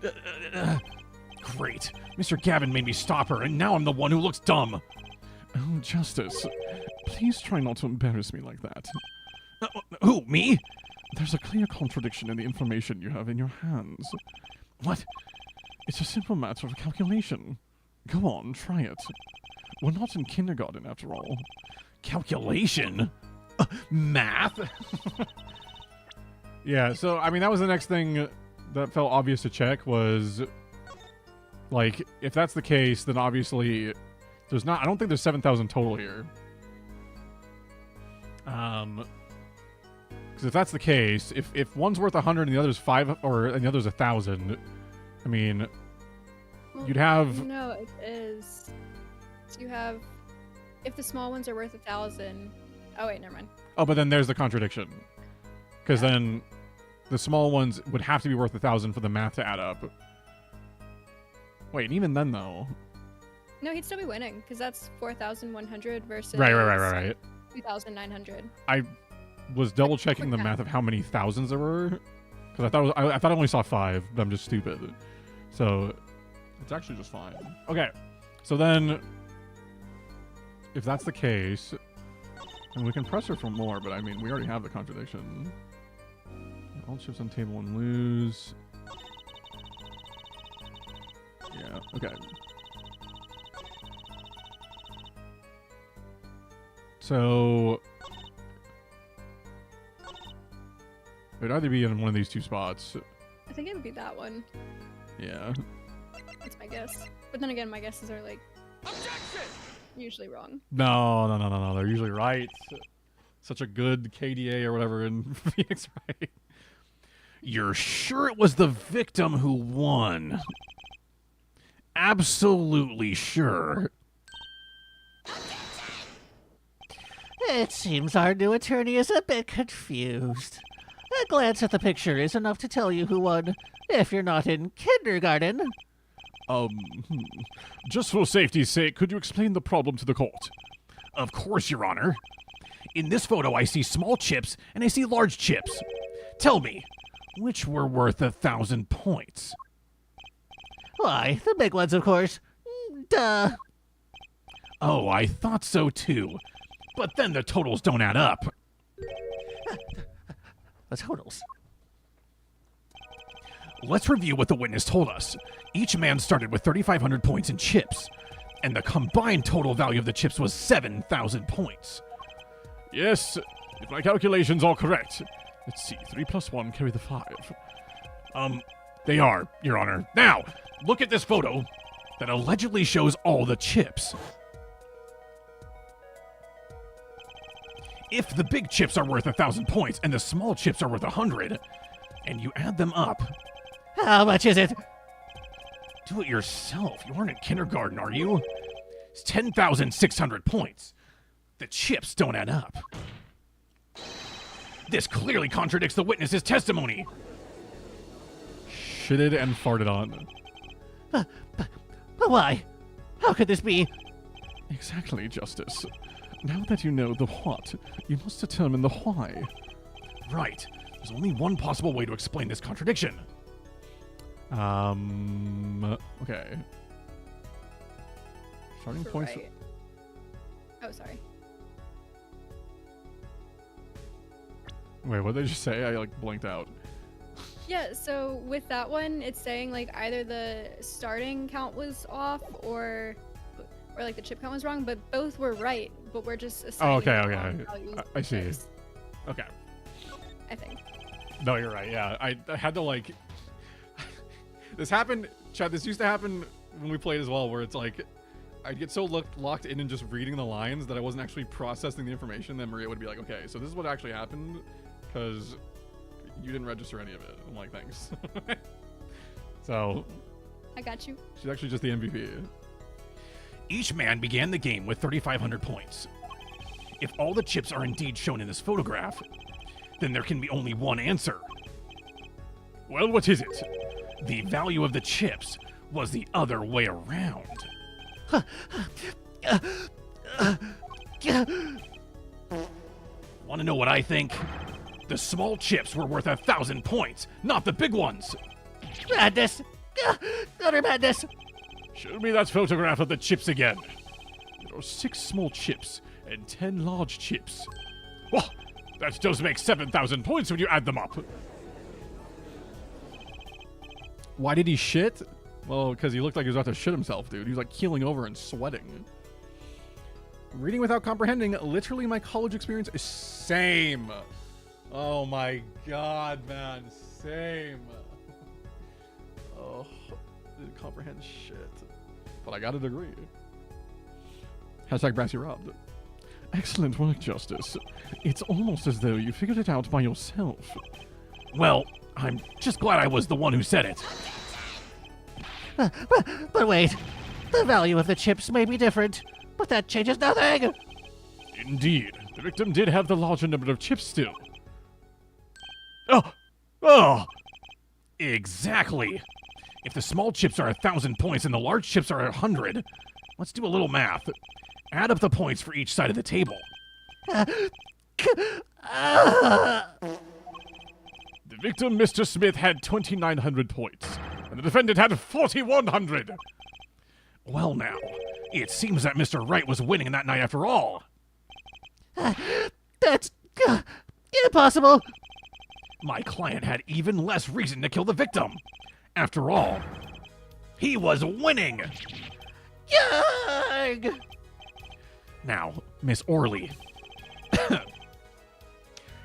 Speaker 4: Great. Mr. Gavin made me stop her, and now I'm the one who looks dumb.
Speaker 3: Oh, Justice, please try not to embarrass me like that.
Speaker 4: Who, me?
Speaker 3: There's a clear contradiction in the information you have in your hands.
Speaker 4: What?
Speaker 3: It's a simple matter of calculation. Go on, try it. We're not in kindergarten, after all.
Speaker 4: Calculation? Math?
Speaker 3: Yeah, so, I mean, that was the next thing that felt obvious to check was, like, if that's the case, then obviously there's not, I don't think there's 7,000 total here. Because if that's the case, if one's worth 100 and the other's 5, and the other's 1,000, I mean,
Speaker 1: Well,
Speaker 3: you'd have...
Speaker 1: No, it is. So you have, if the small ones are worth 1,000. Oh wait, never mind.
Speaker 3: Oh, but then there's the contradiction. Because then the small ones would have to be worth 1,000 for the math to add up. Wait, and even then, though...
Speaker 1: No, he'd still be winning, because that's 4,100 versus
Speaker 3: Right.
Speaker 1: 2,900.
Speaker 3: I was double-checking the math of how many thousands there were. Because I thought I only saw 5, but I'm just stupid. So, it's actually just fine. Okay, so then... If that's the case... And we can press her for more, but I mean, we already have the contradiction. All chips on table and lose. Yeah, okay. So... It'd either be in one of these 2 spots.
Speaker 1: I think it would be that one.
Speaker 3: Yeah.
Speaker 1: That's my guess. But then again, my guesses are like... usually wrong.
Speaker 3: No. They're usually right. Such a good KDA or whatever in Phoenix, right?
Speaker 4: You're sure it was the victim who won? Absolutely sure.
Speaker 5: It seems our new attorney is a bit confused. A glance at the picture is enough to tell you who won, if you're not in kindergarten.
Speaker 4: Just for safety's sake, could you explain the problem to the court? Of course, Your Honor. In this photo, I see small chips and I see large chips. Tell me, which were worth 1,000 points?
Speaker 5: Why, the big ones, of course. Duh.
Speaker 4: Oh, I thought so too. But then the totals don't add up.
Speaker 5: The totals.
Speaker 4: Let's review what the witness told us. Each man started with 3,500 points in chips, and the combined total value of the chips was 7,000 points.
Speaker 3: Yes, if my calculations are correct. Let's see, 3 plus 1 carry the 5.
Speaker 4: They are, Your Honor. Now, look at this photo that allegedly shows all the chips. If the big chips are worth 1,000 points and the small chips are worth 100, and you add them up...
Speaker 5: How much is it?
Speaker 4: Do it yourself. You aren't in kindergarten, are you? It's 10,600 points. The chips don't add up. This clearly contradicts the witness's testimony.
Speaker 3: Shitted and farted on.
Speaker 5: But why? How could this be?
Speaker 3: Exactly, Justice.
Speaker 4: Now that you know the what, you must determine the why. Right. There's only one possible way to explain this contradiction. Okay. Starting points.
Speaker 1: Right. Oh, sorry.
Speaker 4: Wait, what did they just say? I like blanked out.
Speaker 1: Yeah, so with that one, it's saying like either the starting count was off or like the chip count was wrong, but both were right. But we're just assigning
Speaker 4: okay,
Speaker 1: the
Speaker 4: okay.
Speaker 1: wrong values
Speaker 4: I
Speaker 1: to
Speaker 4: see.
Speaker 1: chips,
Speaker 4: Okay.
Speaker 1: I think.
Speaker 4: No, you're right. Yeah, I had to like. This happened, Chad. This used to happen when we played as well, where it's like I'd get so locked in and just reading the lines that I wasn't actually processing the information. Then Maria would be like, "Okay, so this is what actually happened," because you didn't register any of it. I'm like, thanks. So
Speaker 1: I got you.
Speaker 4: she's actually just the MVP. Each man began the game with 3,500 points. If all the chips are indeed shown in this photograph, then there can be only one answer. Well, what is it? The value of the chips was the other way around. Want to know what I think? The small chips were worth 1,000 points, not the big ones.
Speaker 5: Madness! Utter madness!
Speaker 4: Show me that photograph of the chips again. There are 6 small chips and 10 large chips. Well, that does make 7,000 points when you add them up. Why did he shit? Well, because he looked like he was about to shit himself, dude. He was like keeling over and sweating. Reading without comprehending, literally my college experience is same. Oh my god, man. Same. Oh, didn't comprehend shit. But I got a degree. Hashtag Brassy robbed. Excellent work, Justice. It's almost as though you figured it out by yourself. Well, I'm just glad I was the one who said it.
Speaker 5: But wait, the value of the chips may be different, but that changes nothing!
Speaker 4: Indeed, the victim did have the larger number of chips still. Oh! Exactly! If the small chips are 1,000 points and the large chips are 100, let's do a little math. Add up the points for each side of the table. The victim, Mr. Smith, had 2,900 points, and the defendant had 4,100. Well now, it seems that Mr. Wright was winning that night after all.
Speaker 5: That's impossible!
Speaker 4: My client had even less reason to kill the victim. After all, he was winning.
Speaker 5: Yarg!
Speaker 4: Now, Miss Orley,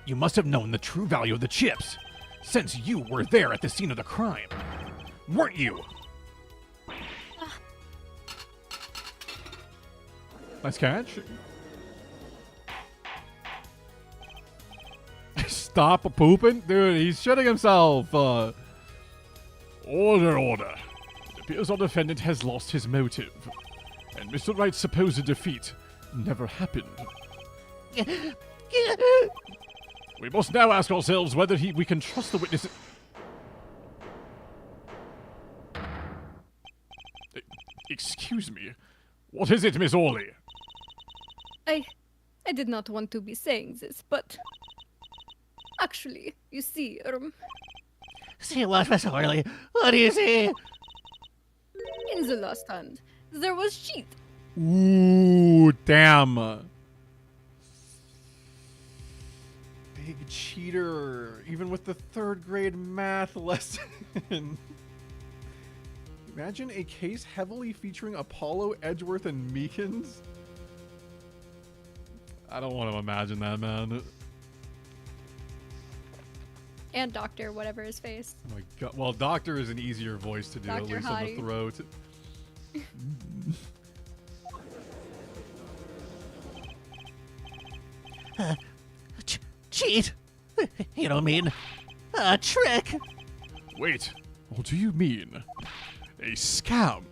Speaker 4: you must have known the true value of the chips, since you were there at the scene of the crime, weren't you? Nice catch. Stop pooping? Dude, he's shitting himself. Order. It appears our defendant has lost his motive, and Mr. Wright's supposed defeat never happened. We must now ask ourselves whether we can trust the witness. Excuse me. What is it, Miss Orley?
Speaker 1: I did not want to be saying this, but actually, you see,
Speaker 5: See what, Miss Orley? What do you see?
Speaker 1: in the last hand, there was cheat.
Speaker 4: Ooh, damn. Big cheater, even with the 3rd grade math lesson. Imagine a case heavily featuring Apollo, Edgeworth, and Meekins. I don't want to imagine that, man.
Speaker 1: And Doctor, whatever his face.
Speaker 4: Oh my god. Well, Doctor is an easier voice to do, at
Speaker 1: Dr.
Speaker 4: least on the
Speaker 1: Hottie.
Speaker 4: throat.
Speaker 5: Cheat? You don't mean a trick?
Speaker 4: Wait, what do you mean? A scam?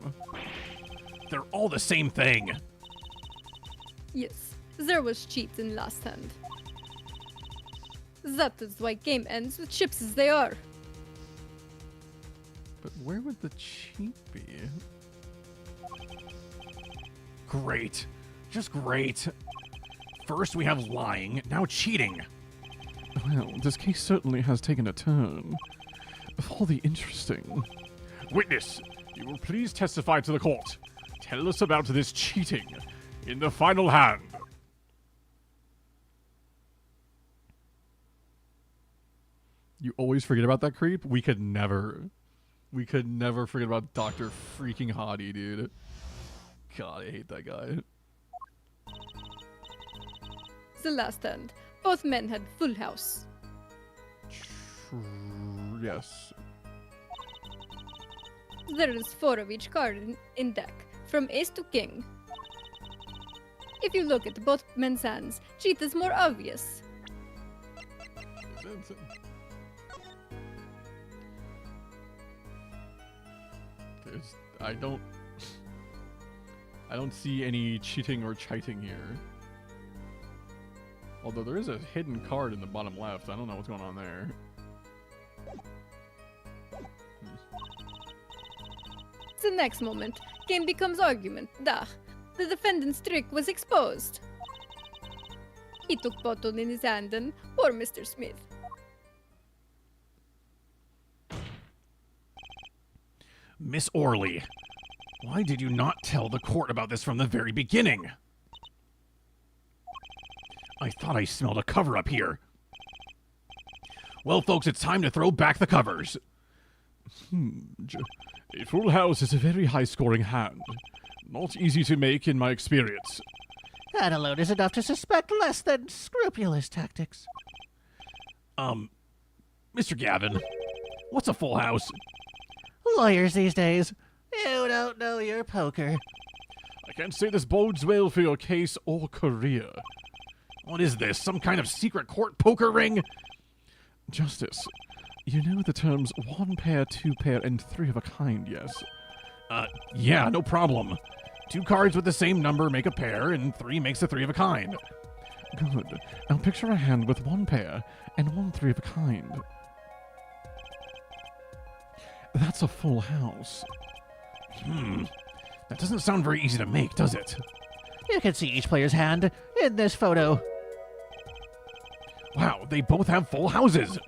Speaker 4: They're all the same thing.
Speaker 1: Yes, there was cheat in last hand. That is why game ends with chips as they are.
Speaker 4: But where would the cheat be? Great. Just great. First we have lying, now cheating.
Speaker 3: Well, this case certainly has taken a turn. For the interesting.
Speaker 4: Witness, you will please testify to the court. Tell us about this cheating in the final hand.
Speaker 3: You always forget about that creep? We could never forget about Dr. freaking Hottie, dude. God, I hate that guy.
Speaker 1: The last hand. Both men had full house.
Speaker 3: Yes.
Speaker 1: There is 4 of each card in deck, from ace to king. If you look at both men's hands, cheat is more obvious.
Speaker 3: I don't see any cheating or chiting here. Although there is a hidden card in the bottom left. I don't know what's going on there.
Speaker 1: The next moment, game becomes argument. Duh. The defendant's trick was exposed. He took bottle in his hand and poor Mr. Smith.
Speaker 4: Miss Orley, why did you not tell the court about this from the very beginning? I thought I smelled a cover-up here. Well, folks, it's time to throw back the covers.
Speaker 3: A full house is a very high-scoring hand. Not easy to make in my experience.
Speaker 5: That alone is enough to suspect less than scrupulous tactics.
Speaker 4: Mr. Gavin, what's a full house?
Speaker 5: Lawyers these days, you don't know your poker.
Speaker 3: I can't say this bodes well for your case or career.
Speaker 4: What is this, some kind of secret court poker ring?
Speaker 3: Justice, you know the terms 1 pair, 2 pair, and 3 of a kind, yes?
Speaker 4: Yeah, no problem. 2 cards with the same number make a pair, and 3 makes a 3 of a kind.
Speaker 3: Good. Now picture a hand with 1 pair and 1 3 of a kind. That's a full house.
Speaker 4: That doesn't sound very easy to make, does it?
Speaker 5: You can see each player's hand in this photo.
Speaker 4: Wow, they both have full houses.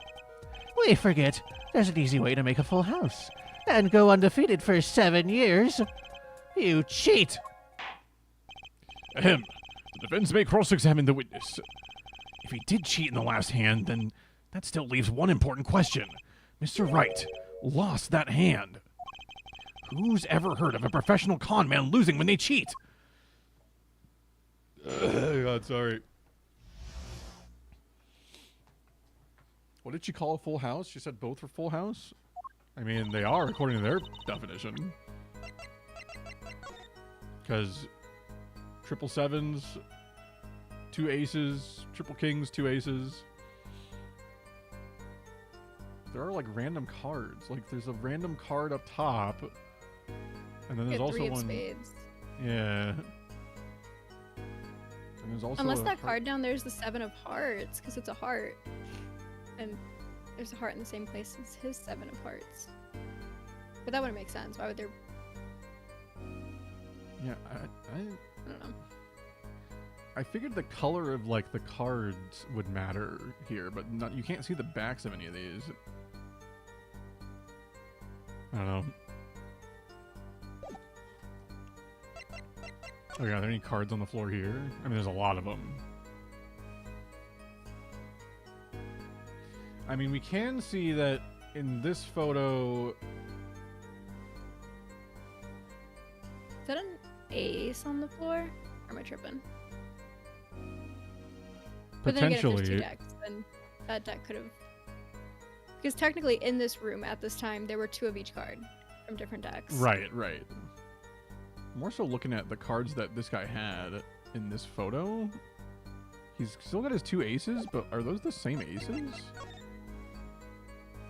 Speaker 5: We forget there's an easy way to make a full house and go undefeated for 7 years. You cheat!
Speaker 4: Ahem. The defense may cross-examine the witness. If he did cheat in the last hand, then that still leaves one important question. Mr. Wright lost that hand. Who's ever heard of a professional con man losing when they cheat?
Speaker 3: Oh God, sorry. What did she call a full house? She said both were full house? I mean, they are according to their definition. Because triple sevens, 2 aces, triple kings, 2 aces. There are like random cards. Like there's a random card up top. And then there's also
Speaker 1: 3 of
Speaker 3: one.
Speaker 1: spades.
Speaker 3: Yeah. And there's also
Speaker 1: Unless that card down there's the 7 of hearts, because it's a heart. And there's a heart in the same place as his 7 of hearts. But that wouldn't make sense. Why would there...
Speaker 3: Yeah,
Speaker 1: I don't know.
Speaker 3: I figured the color of like the cards would matter here, but not, you can't see the backs of any of these. I don't know. Oh yeah, are there any cards on the floor here? I mean, there's a lot of them. I mean, we can see that in this photo...
Speaker 1: Is that an ace on the floor? Or am I tripping? But then again, if there's 2 decks, then that deck could have... Because technically in this room at this time, there were 2 of each card from different decks.
Speaker 3: Right, right. More so looking at the cards that this guy had in this photo. He's still got his 2 aces, but are those the same aces?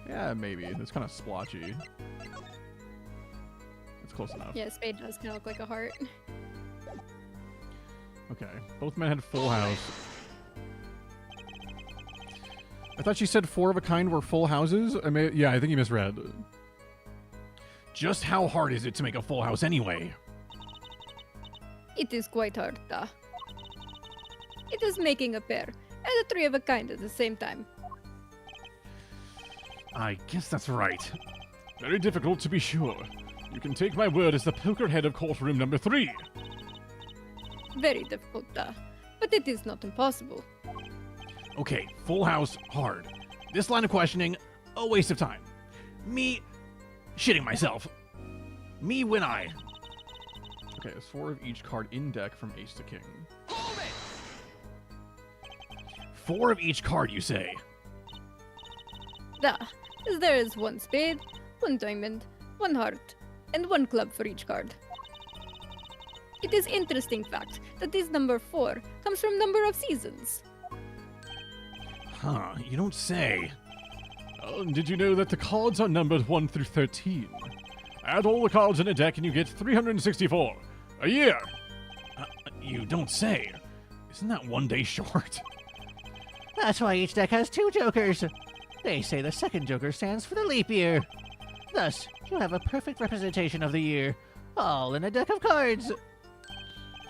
Speaker 3: Yeah, maybe. It's kind of splotchy. It's close enough.
Speaker 1: Yeah, spade does kind of look like a heart.
Speaker 3: Okay. Both men had full house. I thought she said 4 of a kind were full houses. Yeah, I think you misread.
Speaker 4: Just how hard is it to make a full house anyway?
Speaker 1: It is quite hard. It is making a pair, and a three of a kind at the same time.
Speaker 4: I guess that's right. Very difficult to be sure. You can take my word as the poker head of courtroom number 3.
Speaker 1: Very difficult, but it is not impossible.
Speaker 4: Okay, full house, hard. This line of questioning, a waste of time. Me shitting myself. Me when I.
Speaker 3: Okay, there's 4 of each card in deck from ace to king.
Speaker 4: 4 of each card, you say?
Speaker 1: There is 1 spade, 1 diamond, 1 heart, and 1 club for each card. It is interesting fact that this number 4 comes from number of seasons.
Speaker 4: Huh, you don't say. Oh, and did you know that the cards are numbered 1 through 13? Add all the cards in a deck and you get 364. A year! You don't say. Isn't that 1 day short?
Speaker 5: That's why each deck has 2 jokers. They say the second joker stands for the leap year. Thus, you have a perfect representation of the year, all in a deck of cards.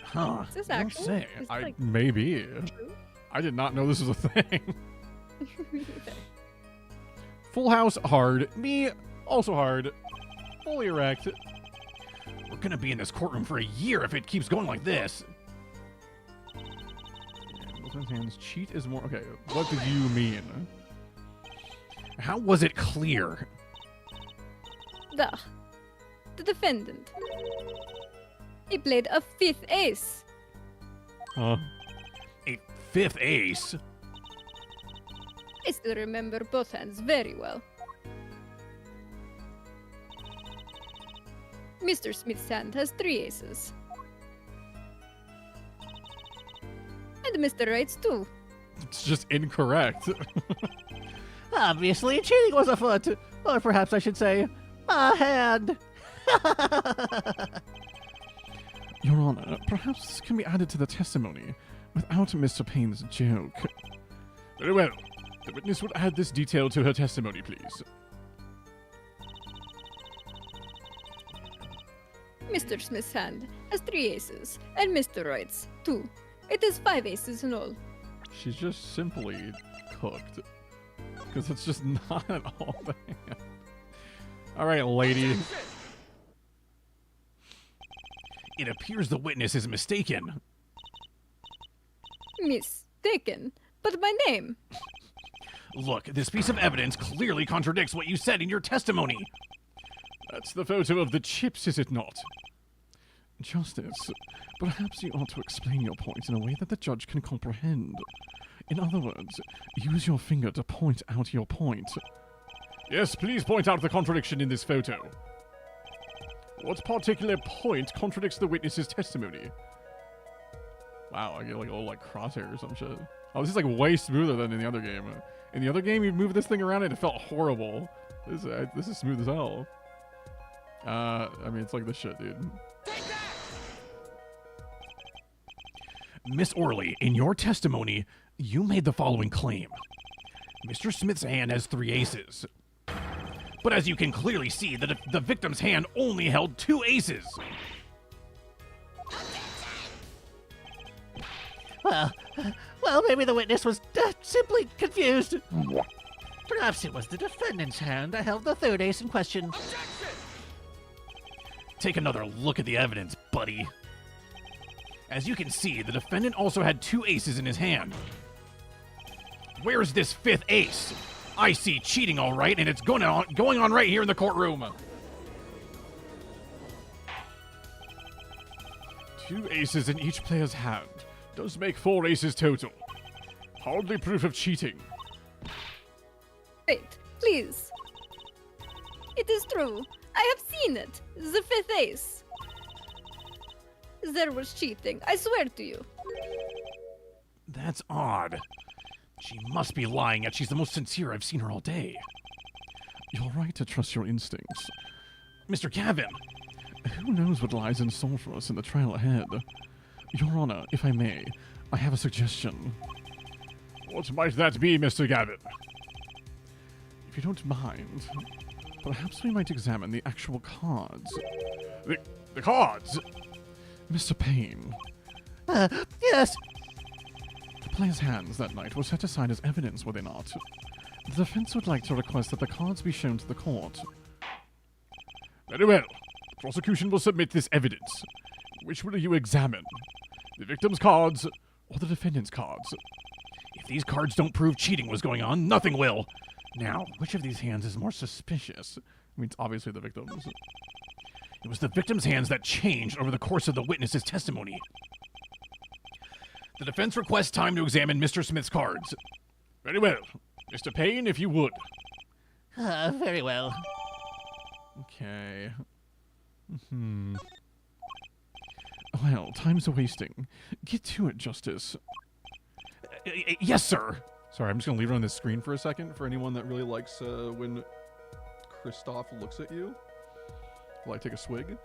Speaker 4: Huh,
Speaker 1: Is this
Speaker 4: you don't
Speaker 1: actual?
Speaker 4: say.
Speaker 1: Is this,
Speaker 3: I
Speaker 1: like,
Speaker 3: maybe.
Speaker 1: true?
Speaker 3: I did not know this was a thing. Full house, hard. Me, also hard. Fully erect.
Speaker 4: We're gonna be in this courtroom for a year if it keeps going like this.
Speaker 3: And both his hands. Cheat is more. Okay, what did you mean?
Speaker 4: How was it clear?
Speaker 1: The defendant. He played a 5th ace.
Speaker 3: Huh?
Speaker 4: A 5th ace?
Speaker 1: I still remember both hands very well. Mr. Smith's hand has 3 aces. And Mr. Wright's 2.
Speaker 3: It's just incorrect.
Speaker 5: Obviously, cheating was afoot. Or perhaps I should say, a hand.
Speaker 3: Your Honor, perhaps this can be added to the testimony without Mr. Payne's joke.
Speaker 4: Very well. The witness will add this detail to her testimony, please.
Speaker 1: Mr. Smith's hand has 3 aces, and Mr. Wright's 2. It is 5 aces in all.
Speaker 3: She's just simply cooked. Because it's just not at all the hand. Alright, lady.
Speaker 4: It appears the witness is mistaken.
Speaker 1: Mistaken, but my name.
Speaker 4: Look, this piece of evidence clearly contradicts what you said in your testimony.
Speaker 3: That's the photo of the chips, is it not? Justice, perhaps you ought to explain your point in a way that the judge can comprehend. In other words, use your finger to point out your point.
Speaker 4: Yes, please point out the contradiction in this photo. What particular point contradicts the witness's testimony?
Speaker 3: Wow, I get like a little like crosshair or some shit. Oh, this is like way smoother than in the other game. In the other game, you move this thing around and it felt horrible. This is smooth as hell. I mean, it's like this shit, dude.
Speaker 4: Miss Orley, in your testimony, you made the following claim. Mr. Smith's hand has 3 aces. But as you can clearly see, the victim's hand only held 2 aces.
Speaker 5: Well, maybe the witness was simply confused. Perhaps it was the defendant's hand that held the 3rd ace in question.
Speaker 4: Take another look at the evidence, buddy. As you can see, the defendant also had 2 aces in his hand. Where's this 5th ace? I see cheating all right, and it's going on right here in the courtroom.
Speaker 3: 2 aces in each player's hand does make 4 aces total. Hardly proof of cheating.
Speaker 1: Wait, please. It is true. I have seen it. The 5th ace. There was cheating. I swear to you.
Speaker 4: That's odd. She must be lying, yet she's the most sincere I've seen her all day.
Speaker 3: You're right to trust your instincts.
Speaker 4: Mr. Gavin!
Speaker 3: Who knows what lies in store for us in the trial ahead? Your Honor, if I may, I have a suggestion.
Speaker 4: What might that be, Mr. Gavin?
Speaker 3: If you don't mind, perhaps we might examine the actual cards.
Speaker 4: The cards?
Speaker 3: Mr. Payne.
Speaker 5: Yes.
Speaker 3: player's hands that night were set aside as evidence, were they not? The defense would like to request that the cards be shown to the court. Very well. The prosecution will submit this evidence. Which will you examine? The victim's cards or the defendant's cards? If these cards don't prove cheating was going on, nothing will. Now, which of these hands is more suspicious? I mean, it's obviously the victim's. It was the victim's hands that changed over the course of the witness's testimony. The defense requests time to examine Mr. Smith's cards. Very well. Mr. Payne, if you would.
Speaker 5: Very well.
Speaker 3: Okay. Well, time's a-wasting. Get to it, Justice. Yes, sir. Sorry, I'm just gonna leave it on this screen for a second for anyone that really likes when Kristoff looks at you. Will I take a swig?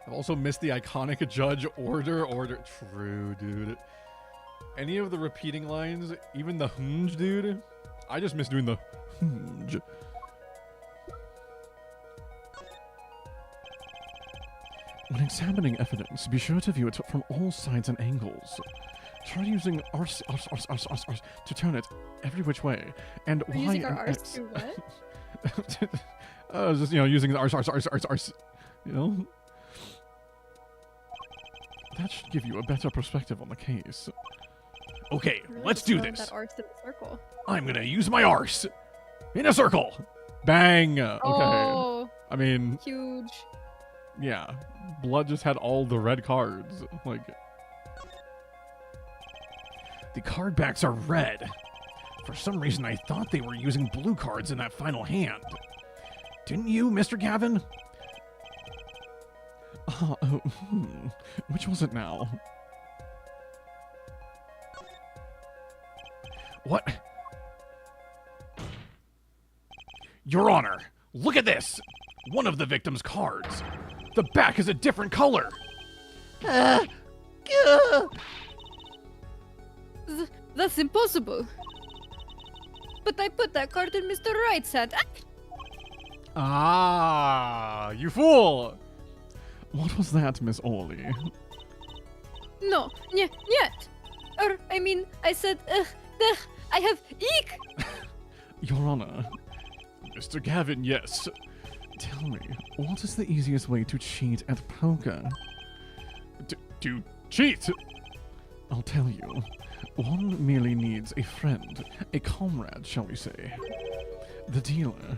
Speaker 3: I've also missed the iconic Judge Order. True, dude. Any of the repeating lines, even the hunge, dude. I just miss doing the hunge. When examining evidence, be sure to view it from all sides and angles. Try using arse to turn it every which way. And
Speaker 1: We're
Speaker 3: why
Speaker 1: using our
Speaker 3: an
Speaker 1: arse
Speaker 3: X?
Speaker 1: to what?
Speaker 3: Just, using the arse, you know? That should give you a better perspective on the case. Okay,
Speaker 1: Really
Speaker 3: let's
Speaker 1: just
Speaker 3: do
Speaker 1: throwing
Speaker 3: this.
Speaker 1: That arse in a circle.
Speaker 3: I'm gonna use my arse in a circle. Bang. Okay.
Speaker 1: Oh,
Speaker 3: I mean,
Speaker 1: huge.
Speaker 3: yeah. Blood just had all the red cards. Like, the card backs are red. For some reason, I thought they were using blue cards in that final hand. Didn't you, Mr. Gavin? Which was it now? What? Your Honor, look at this! One of the victim's cards. The back is a different color.
Speaker 1: That's impossible. But I put that card in Mr. Wright's hand.
Speaker 3: Ah, you fool! What was that, Miss Orley?
Speaker 1: No, yet. I said, I have eek.
Speaker 3: Your Honor. Mr. Gavin, yes. Tell me, what is the easiest way to cheat at poker? To cheat? I'll tell you. One merely needs a friend, a comrade, shall we say. The dealer.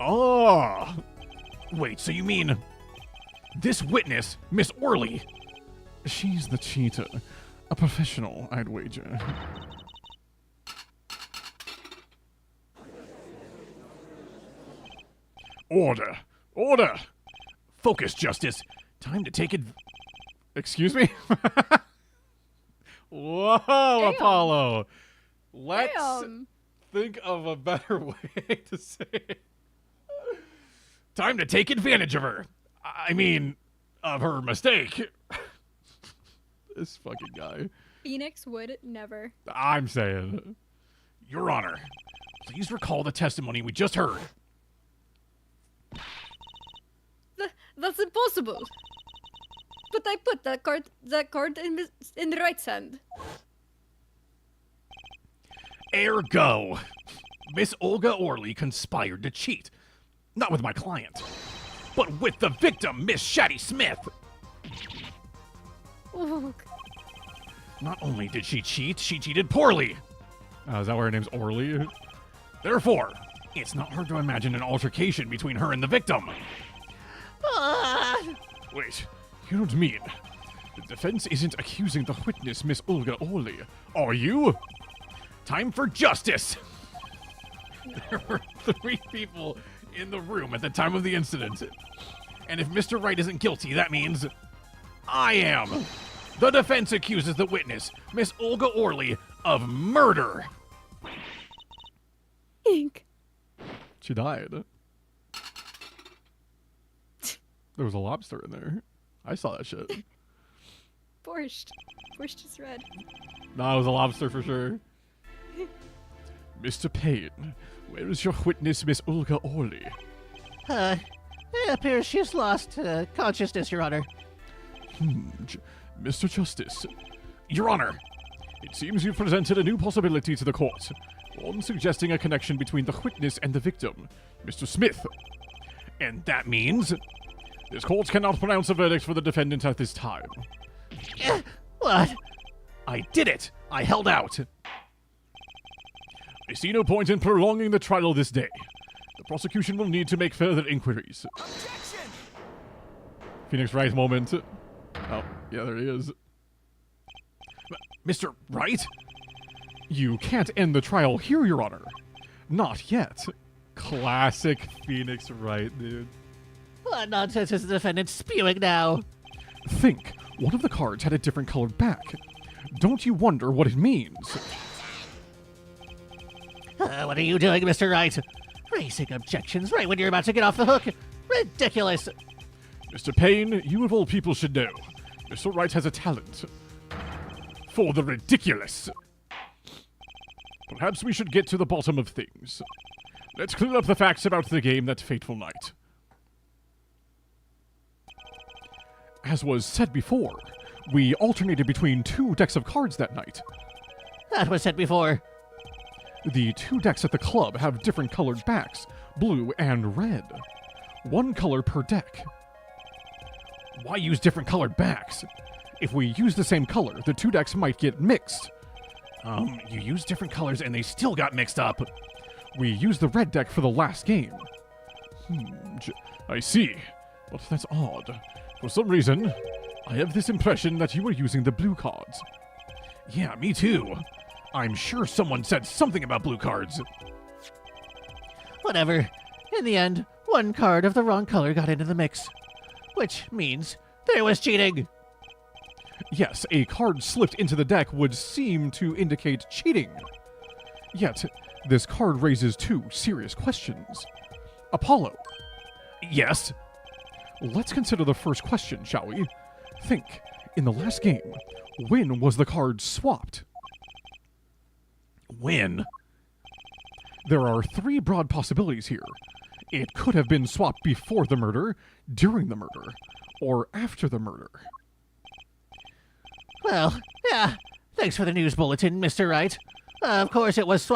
Speaker 3: Oh! Wait, so you mean this witness, Miss Orley? She's the cheater. A professional, I'd wager. Order! Order! Focus, Justice. Time to take it. Excuse me? Whoa,
Speaker 1: Damn.
Speaker 3: Apollo. Let's
Speaker 1: Damn.
Speaker 3: think of a better way to say it. Time to take advantage of her. I mean, of her mistake. This fucking guy.
Speaker 1: Phoenix would never.
Speaker 3: I'm saying. Your Honor, please recall the testimony we just heard.
Speaker 1: That's impossible. But I put that card in the right hand.
Speaker 3: Ergo, Miss Olga Orley conspired to cheat. Not with my client, but with the victim, Miss Shaddy Smith.
Speaker 1: Ooh.
Speaker 3: Not only did she cheat, she cheated poorly. Is that why her name's Orley? Therefore, it's not hard to imagine an altercation between her and the victim. Wait, you don't mean the defense isn't accusing the witness, Miss Olga Orley, are you? Time for justice! There were 3 people in the room at the time of the incident. And if Mr. Wright isn't guilty, that means I am. The defense accuses the witness, Miss Olga Orley, of murder.
Speaker 1: Ink.
Speaker 3: She died. There was a lobster in there. I saw that shit.
Speaker 1: Borscht. Borscht is red.
Speaker 3: No, it was a lobster for sure. Mr. Payne, where is your witness, Miss Olga Orley?
Speaker 5: It appears she's lost consciousness, Your Honor.
Speaker 4: Mr. Justice. Your Honor, it seems you've presented a new possibility to the court, one suggesting a connection between the witness and the victim, Mr. Smith. And that means this court cannot pronounce a verdict for the defendant at this time.
Speaker 5: What?
Speaker 4: I did it! I held out! I see no point in prolonging the trial this day. The prosecution will need to make further inquiries.
Speaker 6: Objection!
Speaker 3: Phoenix Wright moment. Oh, yeah, there he is.
Speaker 4: Mr. Wright?
Speaker 3: You can't end the trial here, Your Honor. Not yet. Classic Phoenix Wright, dude.
Speaker 5: What nonsense is the defendant spewing now?
Speaker 3: Think, one of the cards had a different colored back. Don't you wonder what it means?
Speaker 5: What are you doing, Mr. Wright? Raising objections right when you're about to get off the hook? Ridiculous!
Speaker 4: Mr. Payne, you of all people should know. Mr. Wright has a talent for the ridiculous. Perhaps we should get to the bottom of things. Let's clear up the facts about the game that fateful night. As was said before, we alternated between 2 decks of cards that night.
Speaker 5: That was said before.
Speaker 3: The 2 decks at the club have different colored backs, blue and red. 1 color per deck.
Speaker 4: Why use different colored backs?
Speaker 3: If we use the same color, the 2 decks might get mixed.
Speaker 4: You used different colors and they still got mixed up.
Speaker 3: We used the red deck for the last game.
Speaker 4: I see. But that's odd. For some reason, I have this impression that you were using the blue cards. Yeah, me too. I'm sure someone said something about blue cards.
Speaker 5: Whatever. In the end, 1 card of the wrong color got into the mix. Which means there was cheating.
Speaker 3: Yes, a card slipped into the deck would seem to indicate cheating. Yet, this card raises 2 serious questions. Apollo.
Speaker 4: Yes?
Speaker 3: Let's consider the first question, shall we? Think, in the last game, when was the card swapped?
Speaker 4: When?
Speaker 3: There are 3 broad possibilities here. It could have been swapped before the murder, during the murder, or after the murder.
Speaker 5: Well, yeah. Thanks for the news bulletin, Mr. Wright. Of course it was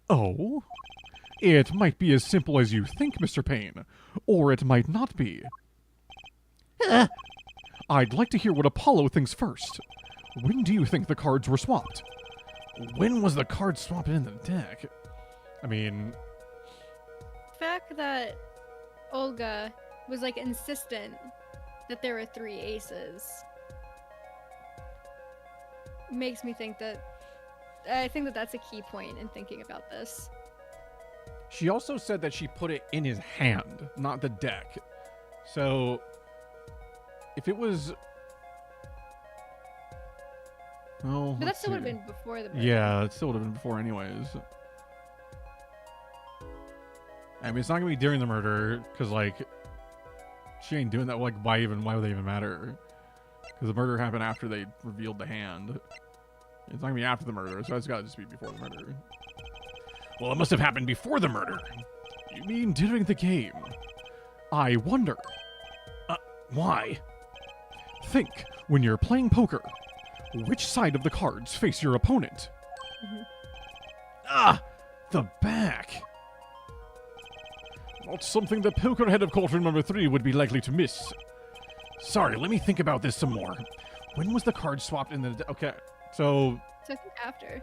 Speaker 3: Oh? It might be as simple as you think, Mr. Payne, or it might not be. I'd like to hear what Apollo thinks first. When do you think the cards were swapped?
Speaker 4: When was the card swapped in the deck?
Speaker 3: I mean,
Speaker 1: The fact that Olga was like insistent that there were 3 aces makes me think that that's a key point in thinking about this.
Speaker 3: she also said that she put it in his hand, not the deck. So, if it was... Oh,
Speaker 1: But that
Speaker 3: let's
Speaker 1: still would have
Speaker 3: see.
Speaker 1: been before the murder.
Speaker 3: Yeah, it still would have been before anyways. I mean, it's not going to be during the murder, because, like, she ain't doing that. Like, why would they even matter? Because the murder happened after they revealed the hand. It's not going to be after the murder, so it's got to just be before the murder.
Speaker 4: Well, it must have happened before the murder.
Speaker 3: You mean during the game? I wonder.
Speaker 4: Why?
Speaker 3: Think, when you're playing poker, which side of the cards face your opponent?
Speaker 4: The back. Not something the poker head of courtroom number 3 would be likely to miss. Sorry, let me think about this some more. When was the card swapped in the...
Speaker 3: Okay, so...
Speaker 1: So I think after.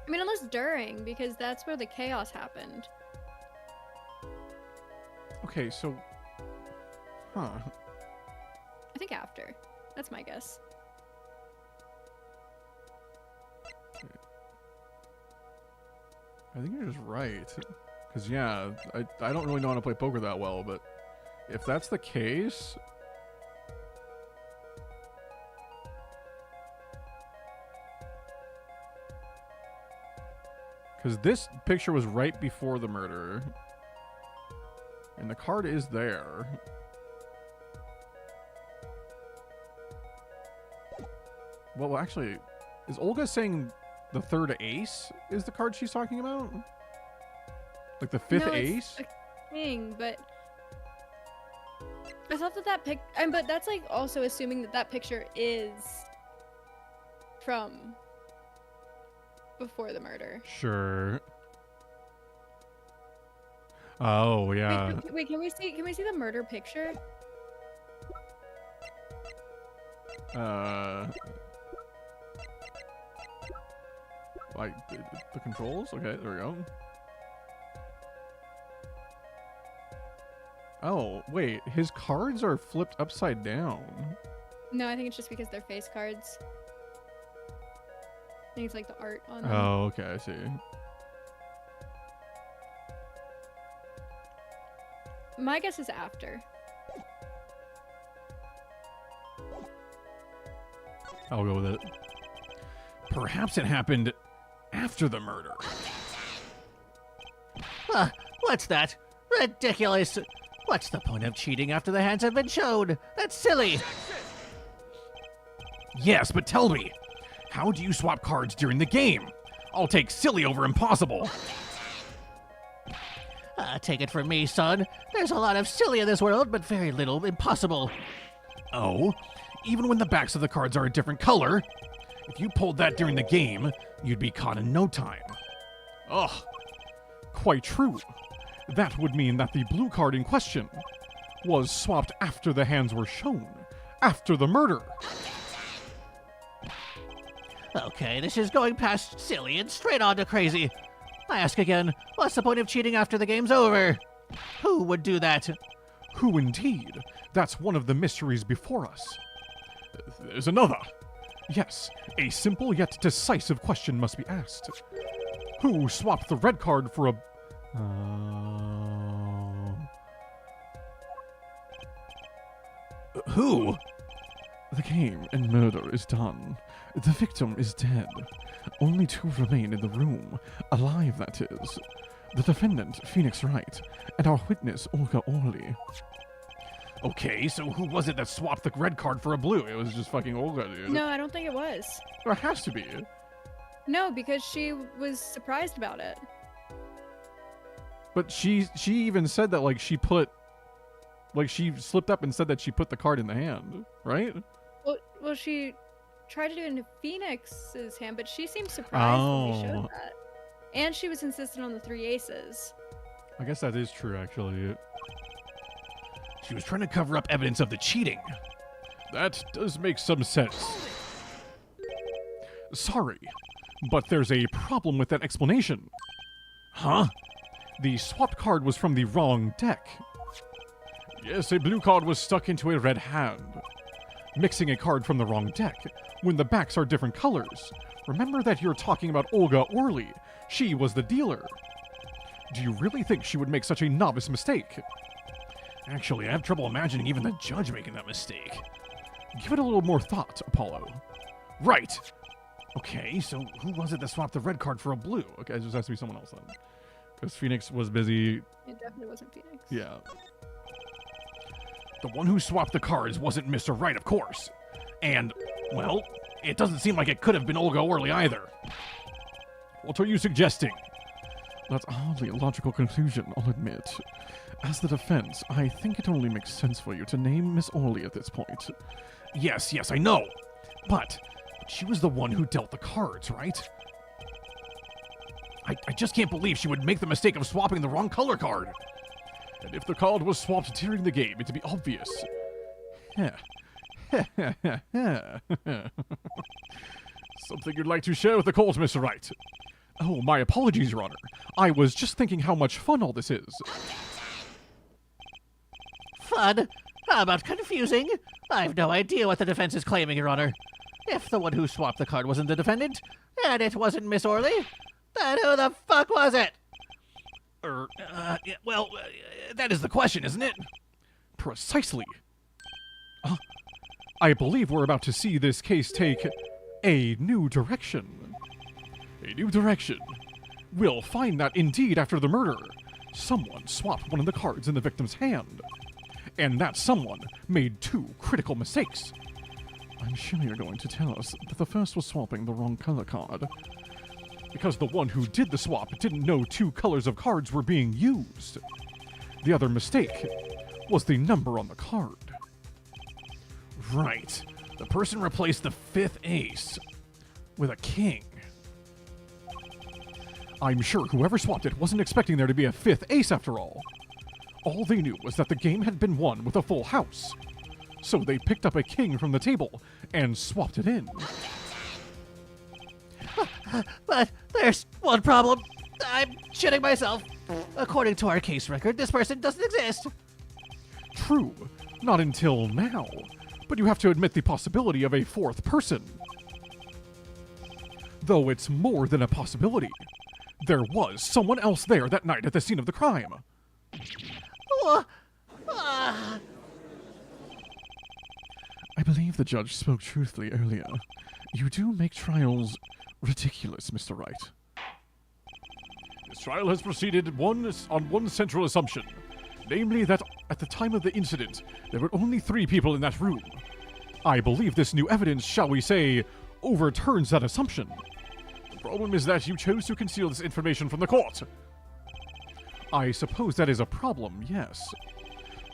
Speaker 1: I mean, unless during, because that's where the chaos happened.
Speaker 3: Okay, so... Huh.
Speaker 1: I think after. That's my guess.
Speaker 3: I think you're just right. Because, yeah, I don't really know how to play poker that well, but if that's the case... Because this picture was right before the murder. And the card is there. Well, actually, is Olga saying the 3rd ace is the card she's talking about? Like the 5th
Speaker 1: No,
Speaker 3: ace?
Speaker 1: thing, but I thought that but that's like also assuming that picture is from before the murder.
Speaker 3: Sure. Oh, yeah.
Speaker 1: Wait, can we see the murder picture?
Speaker 3: Like the controls? Okay, there we go. Oh, wait, his cards are flipped upside down.
Speaker 1: No, I think it's just because they're face cards. I think it's like the art on them.
Speaker 3: Oh, okay, I see.
Speaker 1: My guess is after.
Speaker 3: I'll go with it. Perhaps it happened after the murder.
Speaker 5: What's that? Ridiculous. What's the point of cheating after the hands have been shown? That's silly.
Speaker 3: Yes, but tell me, how do you swap cards during the game? I'll take silly over impossible.
Speaker 5: Take it from me, son. There's a lot of silly in this world, but very little impossible.
Speaker 3: Oh, even when the backs of the cards are a different color? If you pulled that during the game, you'd be caught in no time. Ugh, quite true. That would mean that the blue card in question was swapped after the hands were shown, after the murder.
Speaker 5: Okay, this is going past silly and straight on to crazy. I ask again, what's the point of cheating after the game's over? Who would do that?
Speaker 3: Who indeed? That's one of the mysteries before us. There's another. Yes, a simple yet decisive question must be asked. Who swapped the red card for a... Who? The game and murder is done. The victim is dead. Only two remain in the room. Alive, that is. The defendant, Phoenix Wright, and our witness, Olga Orly. Okay, so who was it that swapped the red card for a blue? It was just fucking Olga, dude.
Speaker 1: No, I don't think it was.
Speaker 3: There has to be.
Speaker 1: No, because she was surprised about it.
Speaker 3: But she even said that, like, she slipped up and said that she put the card in the hand, right?
Speaker 1: Well, she tried to do it into Phoenix's hand, but she seemed surprised when we showed that. And she was insistent on the 3 aces.
Speaker 3: I guess that is true, actually. She was trying to cover up evidence of the cheating. That does make some sense. Sorry, but there's a problem with that explanation. Huh? The swapped card was from the wrong deck. Yes, a blue card was stuck into a red hand. Mixing a card from the wrong deck, when the backs are different colors. Remember that you're talking about Olga Orly. She was the dealer. Do you really think she would make such a novice mistake? Actually, I have trouble imagining even the judge making that mistake. Give it a little more thought, Apollo. Right. Okay, so who was it that swapped the red card for a blue? Okay, it just has to be someone else then. Because Phoenix was busy.
Speaker 1: It definitely wasn't Phoenix.
Speaker 3: Yeah. The one who swapped the cards wasn't Mr. Wright, of course. And, well, it doesn't seem like it could have been Olga Orly either. What are you suggesting? That's hardly a logical conclusion, I'll admit. As the defense, I think it only makes sense for you to name Miss Orly at this point. Yes, I know. But she was the one who dealt the cards, right? I just can't believe she would make the mistake of swapping the wrong color card. And if the card was swapped during the game, it'd be obvious. Something you'd like to share with the court, Mr. Wright? Oh, my apologies, Your Honor. I was just thinking how much fun all this is.
Speaker 5: Fun? How about confusing? I've no idea what the defense is claiming, Your Honor. If the one who swapped the card wasn't the defendant, and it wasn't Miss Orly, then who the fuck was it?
Speaker 3: That is the question, isn't it? Precisely. I believe we're about to see this case take a new direction. A new direction. We'll find that indeed after the murder, someone swapped one of the cards in the victim's hand. And that someone made 2 critical mistakes. I'm sure you're going to tell us that the first was swapping the wrong color card. Because the one who did the swap didn't know 2 colors of cards were being used.
Speaker 4: The other mistake was the number on the card. Right. The person replaced the 5th ace with a king. I'm sure whoever swapped it wasn't expecting there to be a 5th ace after all. All they knew was that the game had been won with a full house. So they picked up a king from the table and swapped it in.
Speaker 5: But there's one problem. I'm shitting myself. According to our case record, this person doesn't exist.
Speaker 4: True, not until now. But you have to admit the possibility of a 4th person. Though it's more than a possibility. There was someone else there that night at the scene of the crime.
Speaker 5: Ah.
Speaker 4: I believe the judge spoke truthfully earlier. You do make trials ridiculous, Mr. Wright. This trial has proceeded on one central assumption, namely that at the time of the incident, there were only 3 people in that room. I believe this new evidence, shall we say, overturns that assumption. The problem is that you chose to conceal this information from the court. I suppose that is a problem, yes.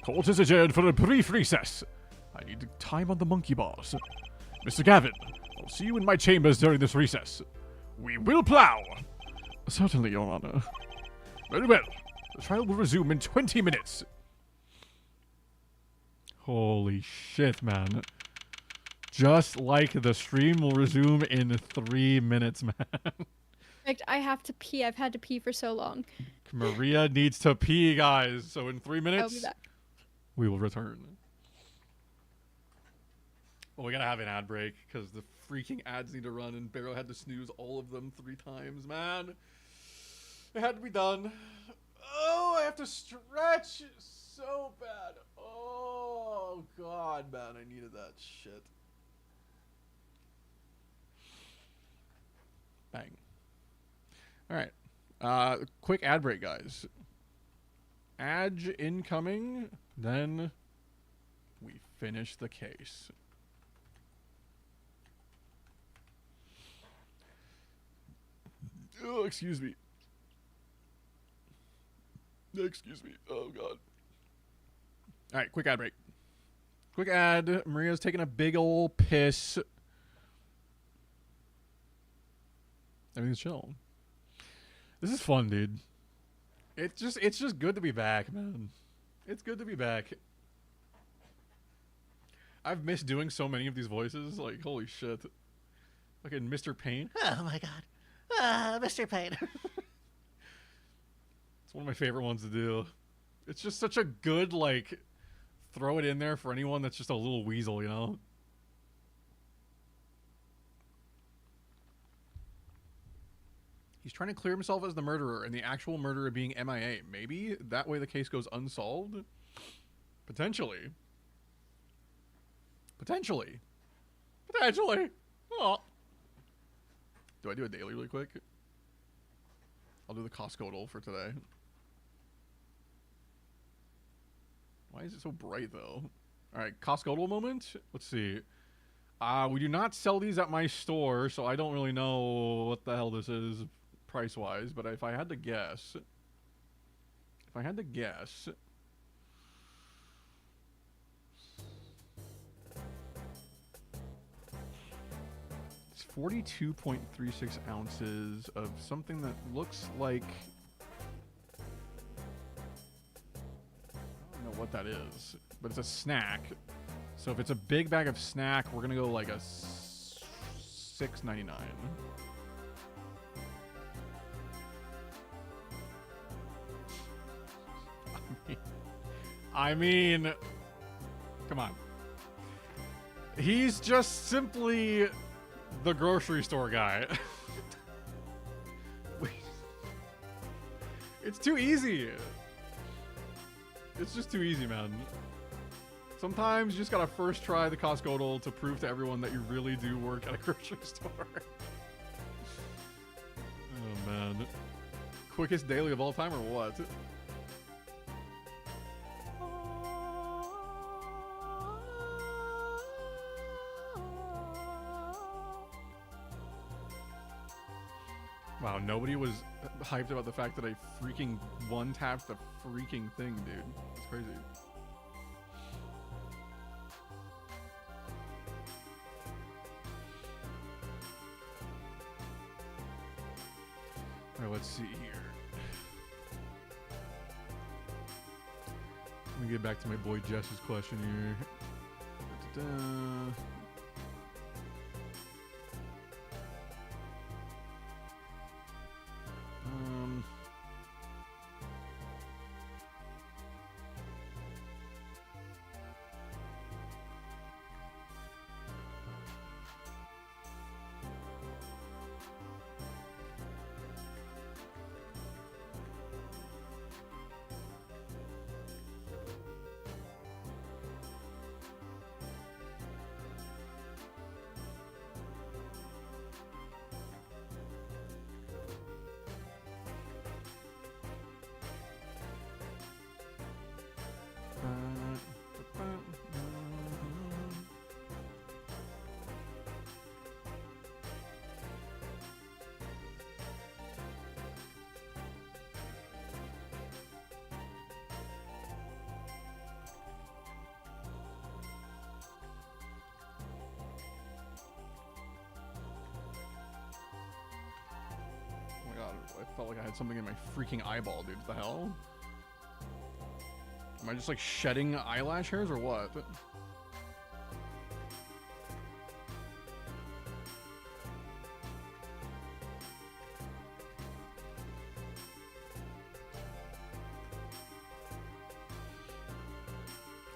Speaker 4: Court is adjourned for a brief recess. I need time on the monkey bars. Mr. Gavin, I'll see you in my chambers during this recess. We will plow! Certainly, Your Honor. Very well. The trial will resume in 20 minutes.
Speaker 3: Holy shit, man. Just like the stream will resume in 3 minutes, man.
Speaker 1: In fact, I have to pee. I've had to pee for so long.
Speaker 3: Maria needs to pee, guys. So in 3
Speaker 1: I'll
Speaker 3: minutes,
Speaker 1: be back.
Speaker 3: we will return. Well, we gotta have an ad break because the freaking ads need to run, and Barrow had to snooze all of them 3 times, man. It had to be done. Oh, I have to stretch so bad. Oh, God, man. I needed that shit. Bang. All right. Quick ad break, guys. Ad incoming. Then we finish the case. Oh, excuse me. Excuse me. Oh, God. All right, quick ad break. Quick ad. Maria's taking a big ol' piss. Everything's chill. This is fun, dude. It's just good to be back, man. It's good to be back. I've missed doing so many of these voices. Like, holy shit. Fucking Mr. Payne.
Speaker 5: Oh my god. Mr. Payne.
Speaker 3: It's one of my favorite ones to do. It's just such a good, like, throw it in there for anyone that's just a little weasel, you know? He's trying to clear himself as the murderer and the actual murderer being MIA. Maybe that way the case goes unsolved? Potentially. Potentially. Potentially. Oh. Do I do a daily really quick? I'll do the Costco for today. Why is it so bright, though? All right, Costco moment. Let's see. We do not sell these at my store, so I don't really know what the hell this is price-wise. But if I had to guess, it's 42.36 ounces of something that looks like, I don't know what that is, but it's a snack. So if it's a big bag of snack, we're gonna go like a $6.99. I mean, come on. He's just simply the grocery store guy. It's too easy. It's just too easy, man. Sometimes you just gotta first try the Costco to prove to everyone that you really do work at a grocery store. Oh, man. Quickest daily of all time or what?
Speaker 4: Wow, nobody was hyped about the fact that I freaking one-tapped the freaking thing, dude. That's crazy. Alright, let's see here. Let me get back to my boy Jess's question here. Da-da-da. I felt like I had something in my freaking eyeball, dude. What the hell? Am I just like shedding eyelash hairs or what? There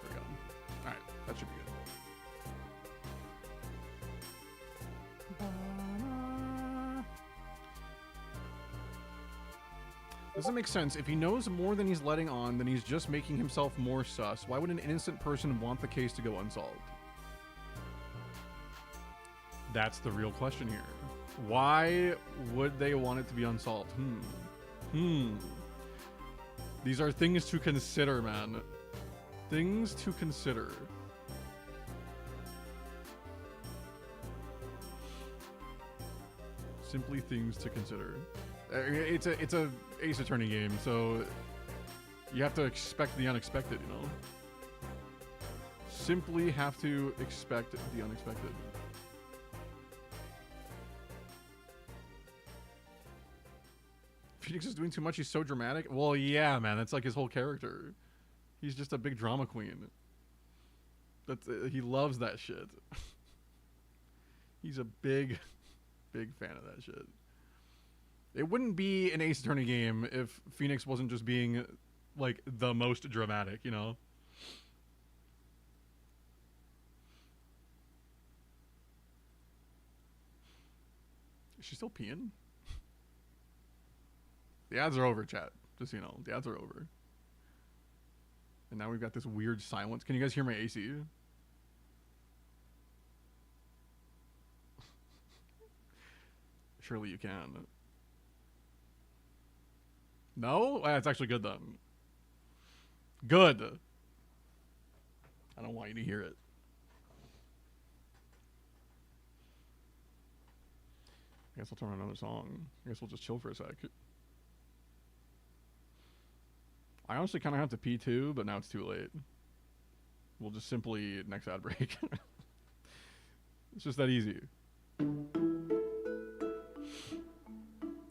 Speaker 4: we go. Alright, that should be good. Doesn't make sense. If he knows more than he's letting on, then he's just making himself more sus. Why would an innocent person want the case to go unsolved? That's the real question here. Why would they want it to be unsolved? These are things to consider, man. Things to consider. Simply things to consider. It's a Ace Attorney game, so you have to expect the unexpected, you know? Simply have to expect the unexpected. Phoenix is doing too much, he's so dramatic. Well, yeah, man, that's like his whole character. He's just a big drama queen. That's he loves that shit. He's a big fan of that shit. It wouldn't be an Ace Attorney game if Phoenix wasn't just being, like, the most dramatic, you know? Is she still peeing? The ads are over, chat. Just so you know, the ads are over. And now we've got this weird silence. Can you guys hear my AC? Surely you can. No? That's actually good then. Good. I don't want you to hear it. I guess I'll turn on another song. I guess we'll just chill for a sec. I honestly kind of have to pee too, but now it's too late. We'll just simply next ad break. It's just that easy.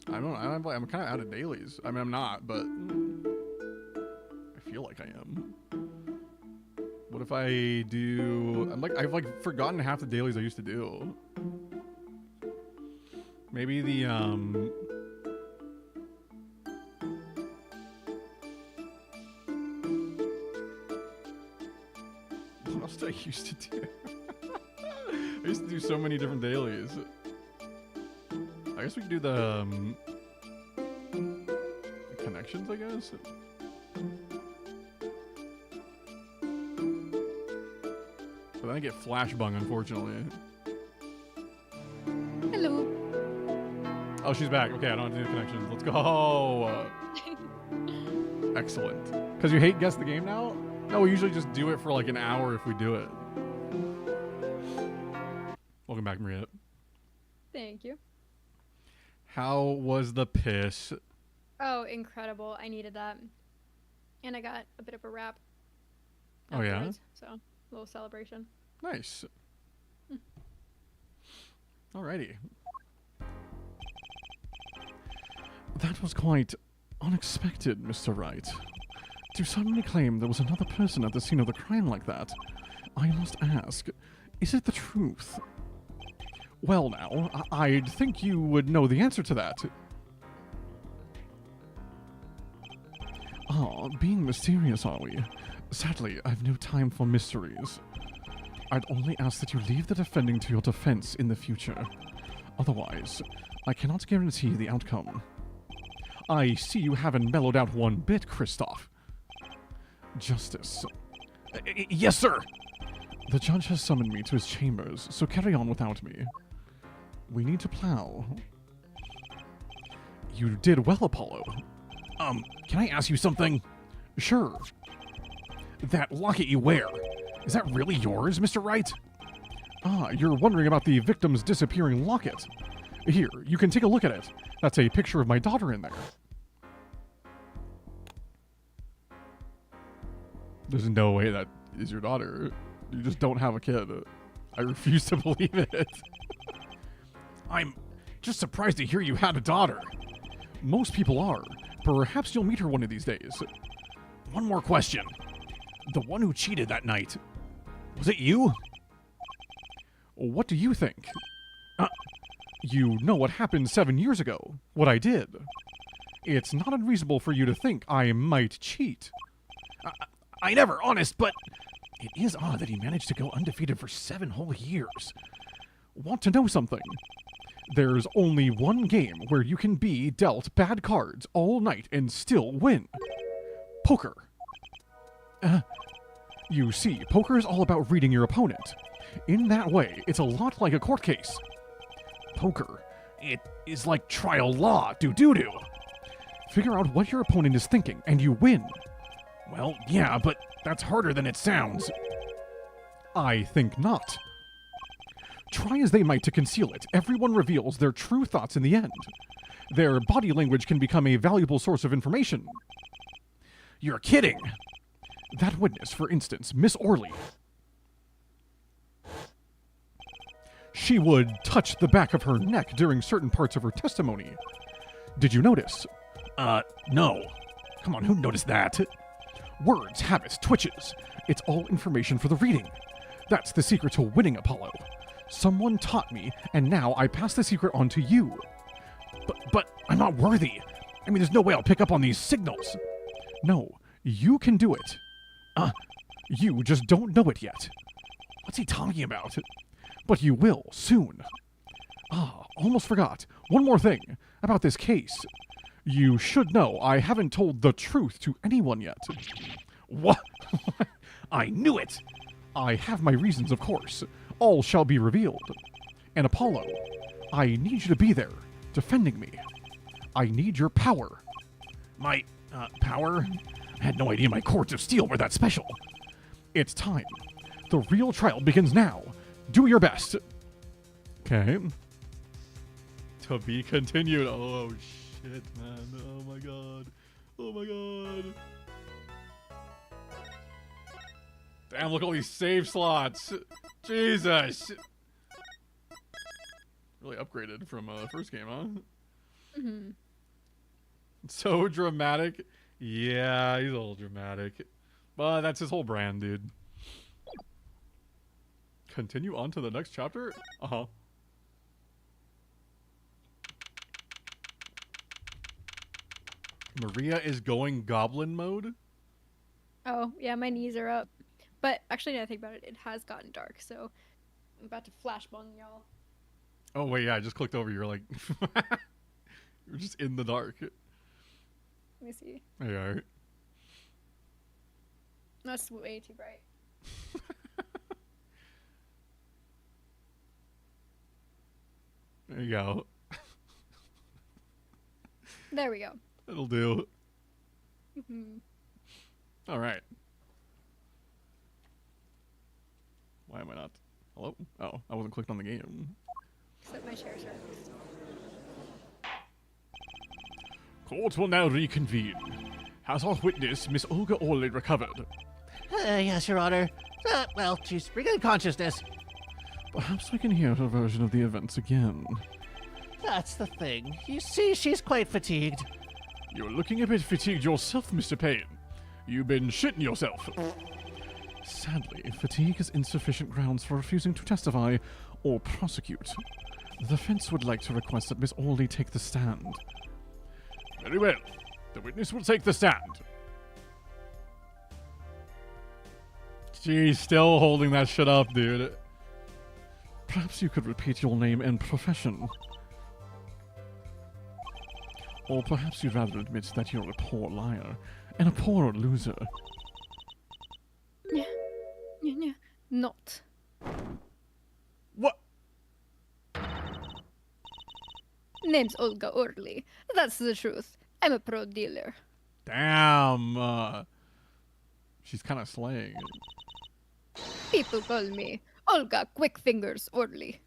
Speaker 4: I'm kind of out of dailies. I mean, I'm not, but I feel like I am. What if I do? I've like forgotten half the dailies I used to do. Maybe the what else did I used to do? I used to do so many different dailies. I guess we could do the connections, I guess. But then I get flashbung, unfortunately.
Speaker 1: Hello.
Speaker 4: Oh, she's back. Okay, I don't have to do the connections. Let's go. Excellent. Because you hate guess the game now? No, we usually just do it for like an hour if we do it. Welcome back, Maria.
Speaker 1: Thank you.
Speaker 3: How was the piss?
Speaker 1: Oh, incredible. I needed that. And I got a bit of a wrap.
Speaker 3: Oh, yeah?
Speaker 1: afterwards, so, a little celebration.
Speaker 3: Nice. Alrighty. That was quite unexpected, Mr. Wright. To suddenly claim there was another person at the scene of the crime like that, I must ask, is it the truth? Well now, I'd think you would know the answer to that. Ah, being mysterious, are we? Sadly, I've no time for mysteries. I'd only ask that you leave the defending to your defense in the future. Otherwise, I cannot guarantee the outcome. I see you haven't mellowed out one bit, Kristoff. Justice. Yes, sir! The judge has summoned me to his chambers, so carry on without me. We need to plow. You did well, Apollo. Can I ask you something? Sure. That locket you wear, is that really yours, Mr. Wright? Ah, you're wondering about the victim's disappearing locket. Here, you can take a look at it. That's a picture of my daughter in there. There's no way that is your daughter. You just don't have a kid. I refuse to believe it. I'm just surprised to hear you had a daughter. Most people are. Perhaps you'll meet her one of these days. One more question. The one who cheated that night, was it you? What do you think? You know what happened 7 years ago, what I did. It's not unreasonable for you to think I might cheat. I never, honest, but it is odd that he managed to go undefeated for 7 whole years. Want to know something? There's only one game where you can be dealt bad cards all night and still win. Poker. You see, poker is all about reading your opponent. In that way, it's a lot like a court case. Poker, it is like trial law, do-do-do. Figure out what your opponent is thinking, and you win. Well, yeah, but that's harder than it sounds. I think not. Try as they might to conceal it, everyone reveals their true thoughts in the end. Their body language can become a valuable source of information. You're kidding! That witness, for instance, Miss Orley. She would touch the back of her neck during certain parts of her testimony. Did you notice? No. Come on, who noticed that? Words, habits, twitches. It's all information for the reading. That's the secret to winning, Apollo. Someone taught me, and now I pass the secret on to you. But I'm not worthy. I mean, there's no way I'll pick up on these signals. No, you can do it. You just don't know it yet. What's he talking about? But you will, soon. Almost forgot. One more thing about this case. You should know I haven't told the truth to anyone yet. What? I knew it! I have my reasons, of course. All shall be revealed. And Apollo, I need you to be there, defending me. I need your power. My, power? I had no idea my cords of steel were that special. It's time. The real trial begins now. Do your best. Okay. To be continued. Oh, shit, man. Oh, my God. Oh, my God. Damn, look at all these save slots. Jesus. Really upgraded from the first game, huh?
Speaker 1: Mm-hmm.
Speaker 3: So dramatic. Yeah, he's a little dramatic. But that's his whole brand, dude. Continue on to the next chapter? Uh-huh. Maria is going goblin mode?
Speaker 1: Oh, yeah, my knees are up. But actually, now I think about it, it has gotten dark, so I'm about to flashbang y'all.
Speaker 3: Oh, wait, yeah, I just clicked over. You're like... You're just in the dark.
Speaker 1: Let me see.
Speaker 3: There you are.
Speaker 1: That's way too bright.
Speaker 3: There you go.
Speaker 1: There we go.
Speaker 3: That'll do.
Speaker 1: Mm-hmm.
Speaker 3: All right. Why am I not? Hello? Oh, I wasn't clicked on the game.
Speaker 1: Except my chair's right.
Speaker 4: Court will now reconvene. Has our witness, Miss Olga Orley, recovered?
Speaker 5: Yes, Your Honor. Well, she's regained consciousness.
Speaker 4: Perhaps we can hear her version of the events again.
Speaker 5: That's the thing. You see, she's quite fatigued.
Speaker 4: You're looking a bit fatigued yourself, Mr. Payne. You've been shitting yourself. Sadly, fatigue is insufficient grounds for refusing to testify or prosecute. The defense would like to request that Miss Orley take the stand. Very well. The witness will take the stand.
Speaker 3: She's still holding that shit up, dude.
Speaker 4: Perhaps you could repeat your name and profession. Or perhaps you'd rather admit that you're a poor liar and a poor loser.
Speaker 1: Not.
Speaker 4: What?
Speaker 1: Name's Olga Orley. That's the truth. I'm a pro dealer.
Speaker 3: Damn.
Speaker 4: She's kind of slaying.
Speaker 1: People call me Olga Quick Fingers Orley.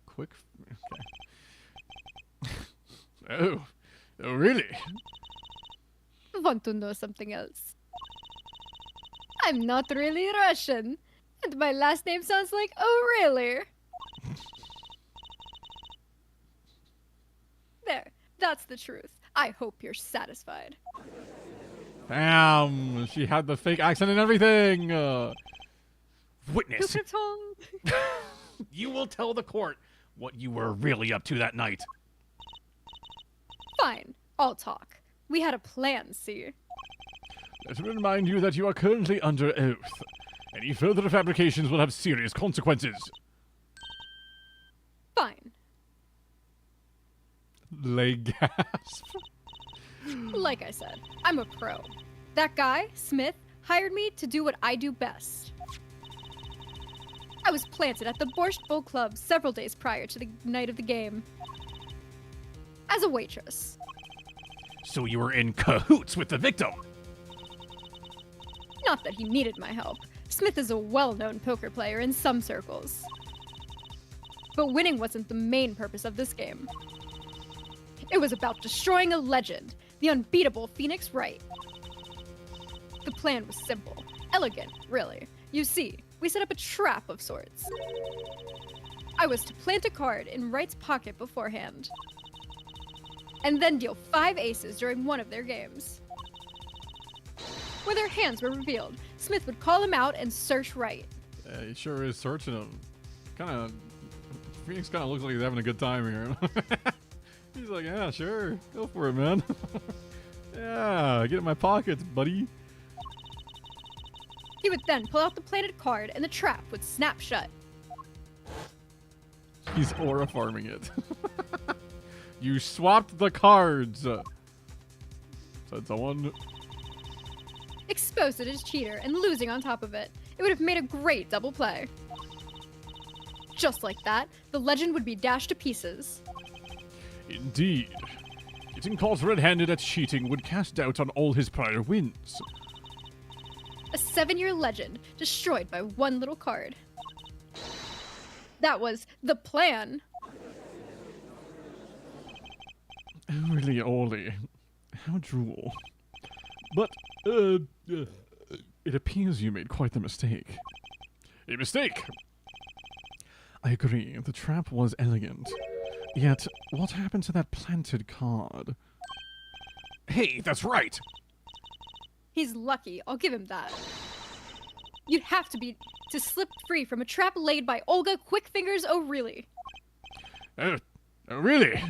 Speaker 4: Quick. Okay. Oh, really?
Speaker 1: Want to know something else? I'm not really Russian, and my last name sounds like oh really? There, that's the truth. I hope you're satisfied.
Speaker 3: Damn. She had the fake accent and everything.
Speaker 1: Who
Speaker 4: Witness,
Speaker 1: could have told?
Speaker 4: you will tell the court what you were really up to that night.
Speaker 1: Fine, I'll talk. We had a plan, see?
Speaker 4: Let me remind you that you are currently under oath. Any further fabrications will have serious consequences.
Speaker 1: Fine.
Speaker 3: Lay gasp.
Speaker 1: Like I said, I'm a pro. That guy, Smith, hired me to do what I do best. I was planted at the Borscht Bowl Club several days prior to the night of the game. As a waitress.
Speaker 4: So you were in cahoots with the victim.
Speaker 1: Not that he needed my help. Smith is a well-known poker player in some circles. But winning wasn't the main purpose of this game. It was about destroying a legend, the unbeatable Phoenix Wright. The plan was simple. Elegant, really. You see, we set up a trap of sorts. I was to plant a card in Wright's pocket beforehand, and then deal 5 aces during one of their games. When their hands were revealed, Smith would call him out and search Wright.
Speaker 3: Yeah, he sure is searching him. Phoenix kind of looks like he's having a good time here. He's like, yeah, sure. Go for it, man. Yeah, get in my pockets, buddy.
Speaker 1: He would then pull out the planted card and the trap would snap shut.
Speaker 3: He's aura farming it. You swapped the cards. Said someone.
Speaker 1: Exposed it as cheater and losing on top of it. It would have made a great double play. Just like that, the legend would be dashed to pieces.
Speaker 4: Indeed. Getting caught red-handed at cheating would cast doubt on all his prior wins.
Speaker 1: A 7-year legend destroyed by one little card. That was the plan.
Speaker 4: Oh, really, Orley. How droll. But, it appears you made quite the mistake. A mistake! I agree, the trap was elegant. Yet, what happened to that planted card? Hey, that's right!
Speaker 1: He's lucky, I'll give him that. You'd have to slip free from a trap laid by Olga Quickfingers O'Reilly.
Speaker 4: Oh, really?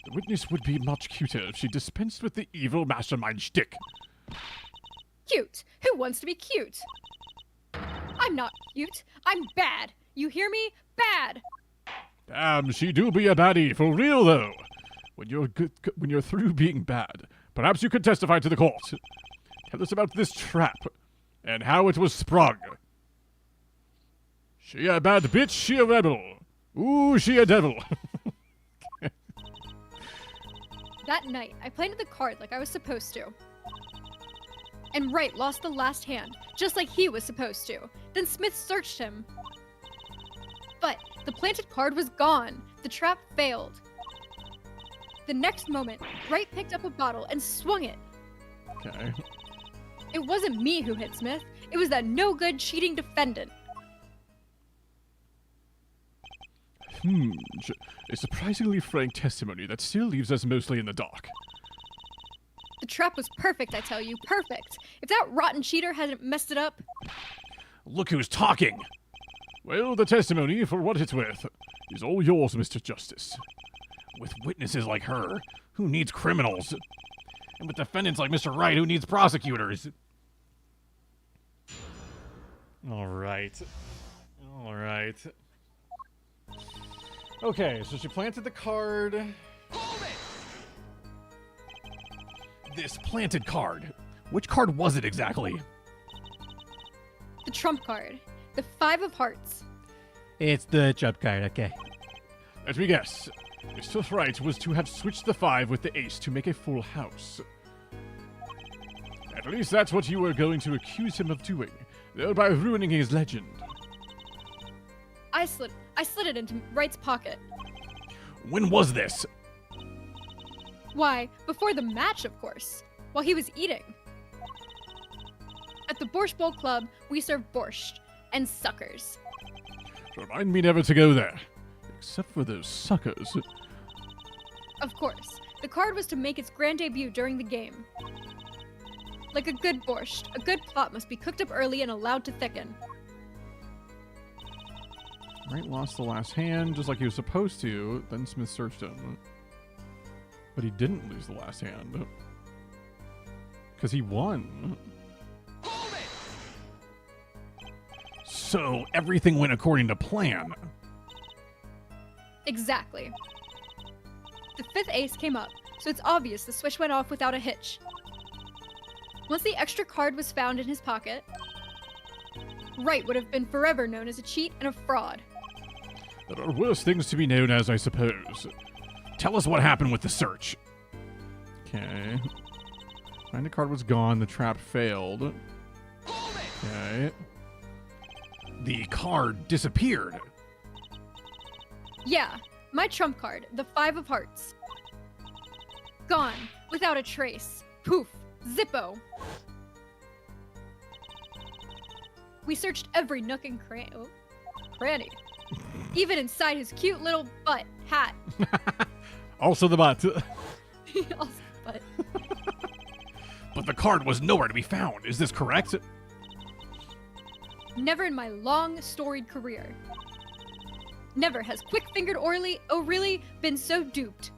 Speaker 4: The witness would be much cuter if she dispensed with the evil mastermind shtick.
Speaker 1: Cute? Who wants to be cute? I'm not cute. I'm bad. You hear me? Bad!
Speaker 4: Damn, she do be a baddie, for real though. When you're through being bad, perhaps you could testify to the court. Tell us about this trap, and how it was sprung. She a bad bitch, she a rebel. Ooh, she a devil.
Speaker 1: That night, I planted the card like I was supposed to. And Wright lost the last hand, just like he was supposed to. Then Smith searched him. But the planted card was gone. The trap failed. The next moment, Wright picked up a bottle and swung it.
Speaker 3: Okay.
Speaker 1: It wasn't me who hit Smith. It was that no-good cheating defendant.
Speaker 3: A surprisingly frank testimony that still leaves us mostly in the dark.
Speaker 1: The trap was perfect, I tell you. Perfect. If that rotten cheater hadn't messed it up...
Speaker 4: Look who's talking!
Speaker 3: Well, the testimony, for what it's worth, is all yours, Mr. Justice.
Speaker 4: With witnesses like her, who needs criminals? And with defendants like Mr. Wright, who needs prosecutors?
Speaker 3: All right. Okay, so she planted the card.
Speaker 4: This planted card. Which card was it exactly?
Speaker 1: The trump card. The 5 of hearts.
Speaker 5: It's the trump card, okay.
Speaker 3: Let me guess. Mr. Wright was to have switched the 5 with the ace to make a full house. At least that's what you were going to accuse him of doing, thereby ruining his legend.
Speaker 1: I slid it into Wright's pocket.
Speaker 4: When was this?
Speaker 1: Why, before the match, of course. While he was eating. At the Borscht Bowl Club, we serve borscht and suckers.
Speaker 3: Remind me never to go there. Except for those suckers.
Speaker 1: Of course. The card was to make its grand debut during the game. Like a good borscht, a good plot must be cooked up early and allowed to thicken.
Speaker 3: Wright lost the last hand, just like he was supposed to. Then Smith searched him. But he didn't lose the last hand. Because he won.
Speaker 4: So, everything went according to plan.
Speaker 1: Exactly. The 5th ace came up, so it's obvious the switch went off without a hitch. Once the extra card was found in his pocket, Wright would have been forever known as a cheat and a fraud.
Speaker 3: There are worse things to be known as, I suppose.
Speaker 4: Tell us what happened with the search.
Speaker 3: Okay. Find a card was gone, the trap failed. Okay.
Speaker 4: The card disappeared.
Speaker 1: Yeah, my trump card, the 5 of hearts. Gone, without a trace. Poof, zippo. We searched every nook and cranny. Even inside his cute little butt hat.
Speaker 3: Also the butt.
Speaker 1: Also, butt.
Speaker 4: But the card was nowhere to be found. Is this correct?
Speaker 1: Never in my long, storied career. Never has quick-fingered O'Reilly been so duped.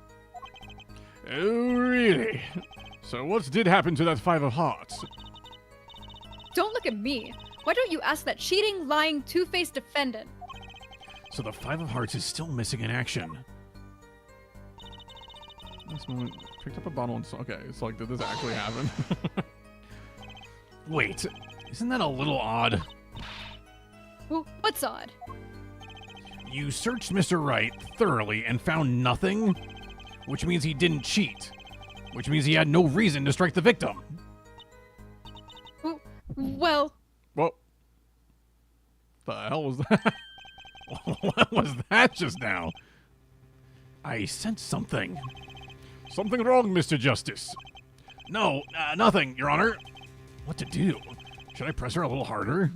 Speaker 3: Oh, really? So what did happen to that 5 of hearts?
Speaker 1: Don't look at me. Why don't you ask that cheating, lying, two-faced defendant?
Speaker 4: So the 5 of hearts is still missing in action.
Speaker 3: This moment, picked up a bottle and okay, it's like, did this actually happen?
Speaker 4: Wait, isn't that a little odd?
Speaker 1: Well, what's odd?
Speaker 4: You searched Mr. Wright thoroughly and found nothing, which means he didn't cheat, which means he had no reason to strike the victim.
Speaker 1: Well...
Speaker 3: What the hell was that?
Speaker 4: What was that just now? I sensed something.
Speaker 3: Something wrong, Mr. Justice.
Speaker 4: No, nothing, Your Honor. What to do? Should I press her a little harder?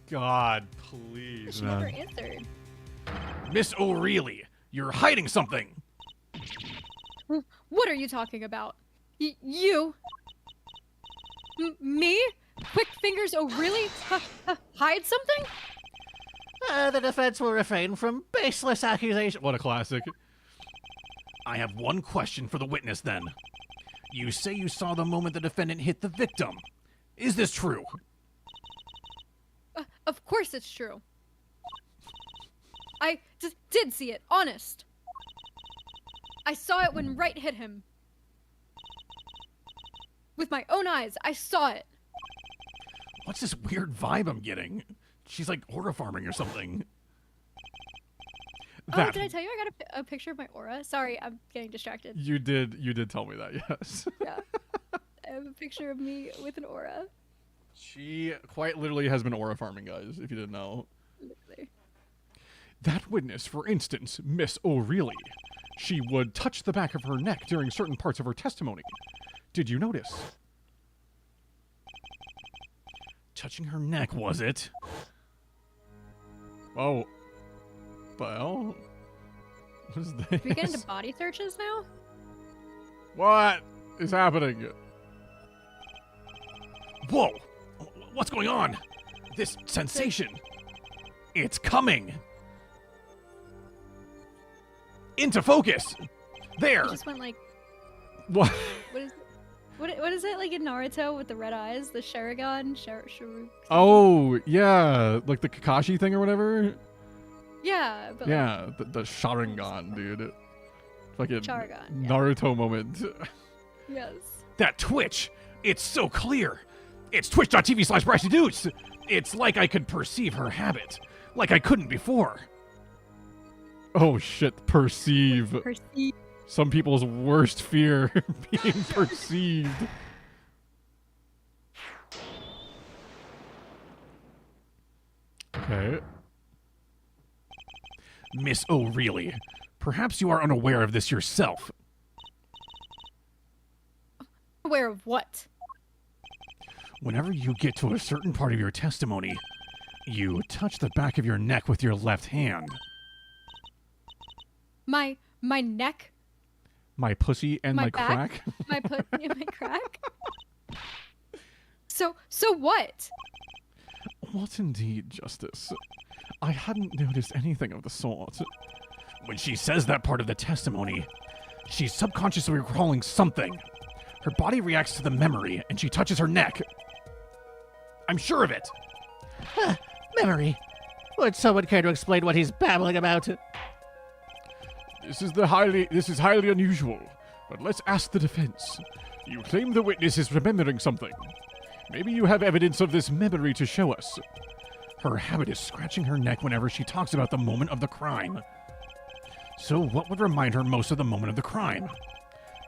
Speaker 3: God, please.
Speaker 1: She never answered.
Speaker 4: Miss O'Reilly, you're hiding something.
Speaker 1: What are you talking about? You? Me? Quick fingers O'Reilly? Hide something?
Speaker 5: The defense will refrain from baseless accusation.
Speaker 3: What a classic.
Speaker 4: I have one question for the witness then. You say you saw the moment the defendant hit the victim. Is this true?
Speaker 1: Of course it's true. I did see it, honest. I saw it when Wright hit him. With my own eyes, I saw it.
Speaker 4: What's this weird vibe I'm getting? She's like aura farming or something.
Speaker 1: Oh, did I tell you I got a picture of my aura? Sorry, I'm getting distracted.
Speaker 3: You did tell me that, yes.
Speaker 1: Yeah. I have a picture of me with an aura.
Speaker 3: She quite literally has been aura farming, guys, if you didn't know.
Speaker 1: Literally.
Speaker 3: That witness, for instance, Miss O'Reilly. she would touch the back of her neck during certain parts of her testimony. Did you notice?
Speaker 5: Touching her neck, was it?
Speaker 3: Oh. Well. What is this?
Speaker 1: Are we get into body searches now?
Speaker 3: What is happening?
Speaker 5: Whoa! What's going on? This sensation. It's coming. Into focus. There.
Speaker 1: It just went like,
Speaker 3: What?
Speaker 1: what is what is it like in Naruto with the red eyes? The Sharingan? Sharu.
Speaker 3: Oh, yeah. Like the Kakashi thing or whatever?
Speaker 1: Yeah, but
Speaker 3: Yeah, the Sharingan, dude. Fucking
Speaker 1: Sharingan, yeah.
Speaker 3: Naruto moment.
Speaker 1: yes.
Speaker 5: That twitch. It's so clear. It's twitch.tv/Brassydoots. It's like I could perceive her habit. Like I couldn't before.
Speaker 3: Oh shit, perceive.
Speaker 1: Perceive.
Speaker 3: Some people's worst fear, being perceived. Okay.
Speaker 5: Miss O'Reilly, perhaps you are unaware of this yourself.
Speaker 1: Aware of what?
Speaker 5: Whenever you get to a certain part of your testimony, you touch the back of your neck with your left hand.
Speaker 1: My neck?
Speaker 3: My pussy and my
Speaker 1: back?
Speaker 3: crack?
Speaker 1: My crack? So what?
Speaker 3: What indeed, Justice? I hadn't noticed anything of the sort.
Speaker 5: When she says that part of the testimony, she's subconsciously recalling something. Her body reacts to the memory, and she touches her neck. I'm sure of it. Memory. Would someone care to explain what he's babbling about?
Speaker 3: This is highly unusual, but let's ask the defense. You claim the witness is remembering something. Maybe you have evidence of this memory to show us.
Speaker 5: Her habit is scratching her neck whenever she talks about the moment of the crime. So what would remind her most of the moment of the crime?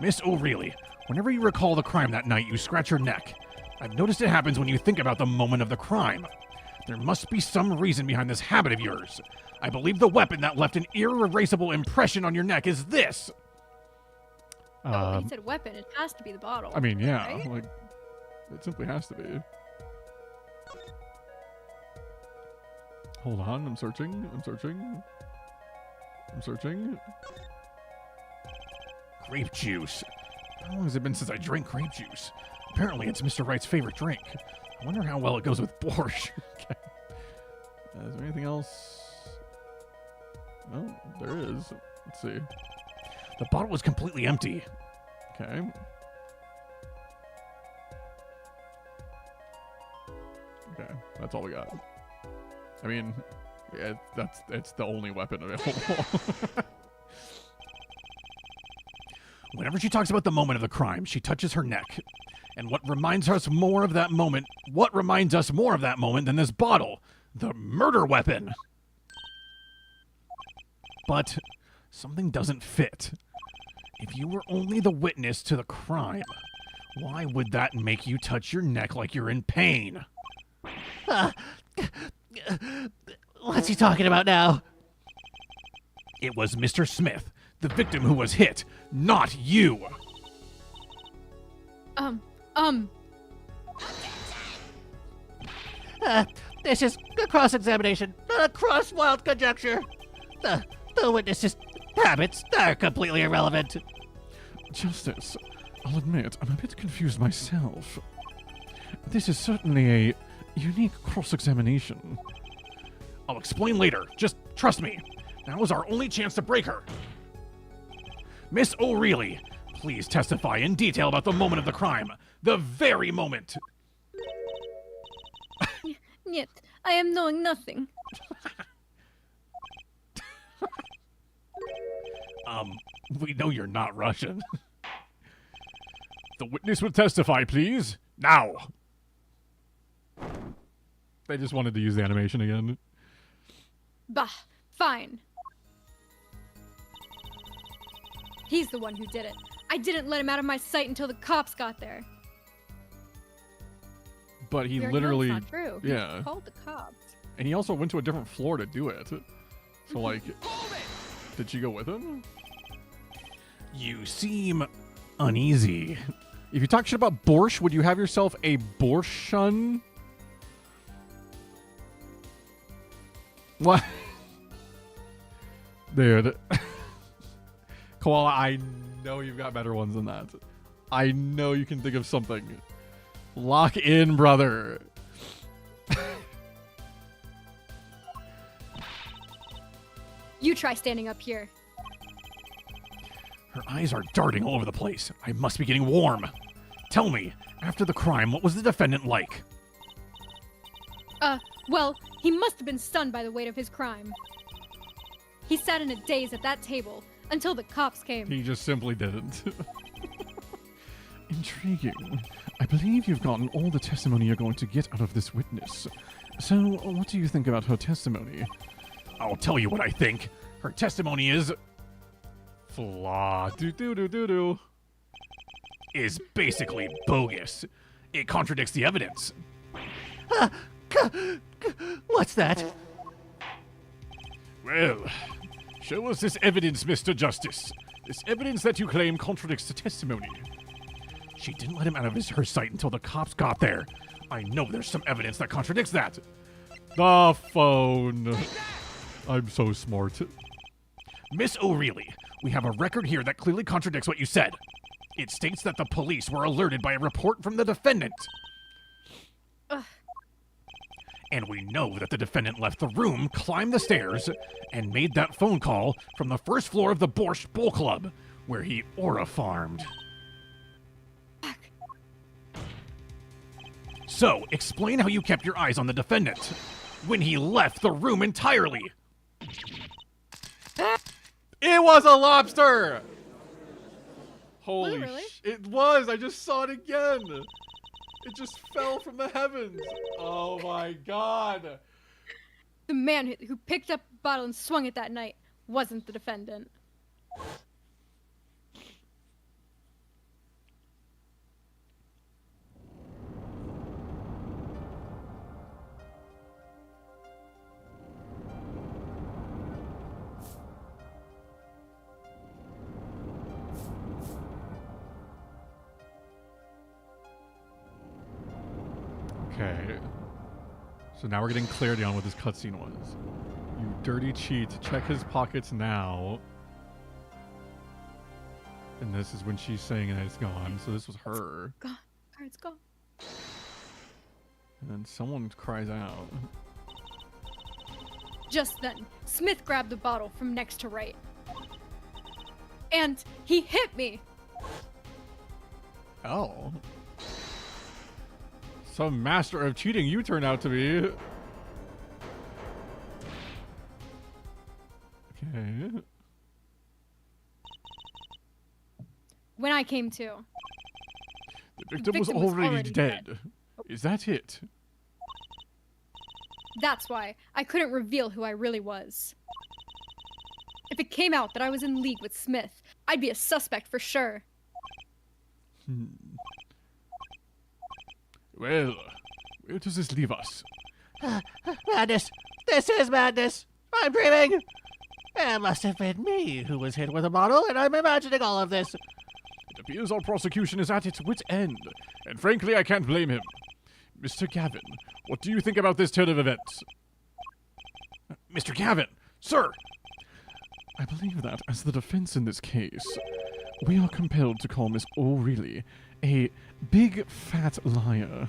Speaker 5: Miss O'Reilly, whenever you recall the crime that night, you scratch your neck. I've noticed it happens when you think about the moment of the crime. There must be some reason behind this habit of yours. I believe the weapon that left an irreplaceable impression on your neck is this.
Speaker 1: He said weapon. It has to be the bottle.
Speaker 3: I mean, yeah,
Speaker 1: right?
Speaker 3: like, it simply has to be. Hold on, I'm searching.
Speaker 5: Grape juice. How long has it been since I drank grape juice? Apparently it's Mr. Wright's favorite drink. I wonder how well it goes with borscht.
Speaker 3: Okay. Is there anything else? Oh, there is. Let's see.
Speaker 5: The bottle was completely empty.
Speaker 3: Okay. Okay, that's all we got. I mean, yeah, it's the only weapon available.
Speaker 5: Whenever she talks about the moment of the crime, she touches her neck. And what reminds us more of that moment than this bottle? The murder weapon! But something doesn't fit. If you were only the witness to the crime, why would that make you touch your neck like you're in pain? What's he talking about now? It was Mr. Smith, the victim who was hit, not you. This is a cross-examination, not a cross-wild conjecture. The witness's habits are completely irrelevant.
Speaker 3: Justice, I'll admit, I'm a bit confused myself. This is certainly a unique cross-examination.
Speaker 5: I'll explain later. Just trust me. Now is our only chance to break her. Miss O'Reilly, please testify in detail about the moment of the crime. The very moment.
Speaker 1: Yet, I am knowing nothing.
Speaker 5: We know you're not Russian.
Speaker 3: The witness will testify, please. Now. They just wanted to use the animation again.
Speaker 1: Bah, fine. He's the one who did it. I didn't let him out of my sight until the cops got there.
Speaker 3: But he
Speaker 1: We already know
Speaker 3: literally,
Speaker 1: it's not true. He
Speaker 3: yeah.
Speaker 1: called the cops.
Speaker 3: And he also went to a different floor to do it. So like, did she go with him? You seem uneasy. If you talk shit about borscht, would you have yourself a borschtshun? What? Dude. Koala, I know you've got better ones than that. I know you can think of something. Lock in, brother.
Speaker 1: You try standing up here.
Speaker 3: Her eyes are darting all over the place. I must be getting warm. Tell me, after the crime, what was the defendant like?
Speaker 1: Well, he must have been stunned by the weight of his crime. He sat in a daze at that table until the cops came.
Speaker 3: He just simply didn't. Intriguing. I believe you've gotten all the testimony you're going to get out of this witness. So, what do you think about her testimony? I'll tell you what I think. Her testimony is... flawed. Is basically bogus. It contradicts the evidence.
Speaker 5: What's that?
Speaker 3: Well, show us this evidence, Mr. Justice. This evidence that you claim contradicts the testimony. She didn't let him out of her sight until the cops got there. I know there's some evidence that contradicts that. The phone. I'm so smart. Miss O'Reilly, we have a record here that clearly contradicts what you said. It states that the police were alerted by a report from the defendant.
Speaker 1: Ugh.
Speaker 3: And we know that the defendant left the room, climbed the stairs, and made that phone call from the first floor of the Borscht Bowl Club, where he aura farmed. So, explain how you kept your eyes on the defendant when he left the room entirely. It was a lobster! Holy
Speaker 1: really?
Speaker 3: It was! I just saw it again! It just fell from the heavens! Oh my god!
Speaker 1: The man who picked up the bottle and swung it that night wasn't the defendant.
Speaker 3: Okay. So now we're getting clarity on what this cutscene was. You dirty cheat. Check his pockets now. And this is when she's saying that it's gone. So this was her.
Speaker 1: Gone. Card's gone.
Speaker 3: And then someone cries out.
Speaker 1: Just then, Smith grabbed the bottle from next to right. And he hit me!
Speaker 3: Oh. Some master of cheating you turned out to be. Okay.
Speaker 1: When I came to.
Speaker 3: The victim was already dead. Is that it?
Speaker 1: That's why I couldn't reveal who I really was. If it came out that I was in league with Smith, I'd be a suspect for sure.
Speaker 3: Well, where does this leave us?
Speaker 5: Madness! This is madness! I'm dreaming! It must have been me who was hit with a bottle, and I'm imagining all of this.
Speaker 3: It appears our prosecution is at its wit's end, and frankly, I can't blame him. Mr. Gavin, what do you think about this turn of events? Mr. Gavin, sir! I believe that, as the defense in this case, we are compelled to call Miss O'Reilly a big fat liar.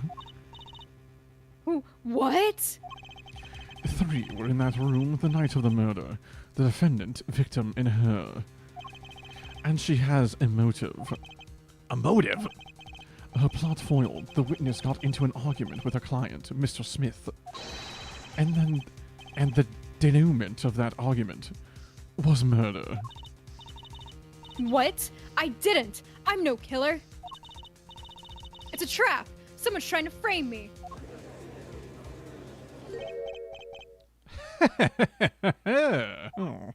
Speaker 1: What?
Speaker 3: 3 were in that room the night of the murder. The defendant, victim, and her. And she has a motive. A motive? Her plot foiled. The witness got into an argument with her client, Mr. Smith. And the denouement of that argument was murder.
Speaker 1: What? I didn't! I'm no killer! It's a trap! Someone's trying to frame me!
Speaker 3: Oh.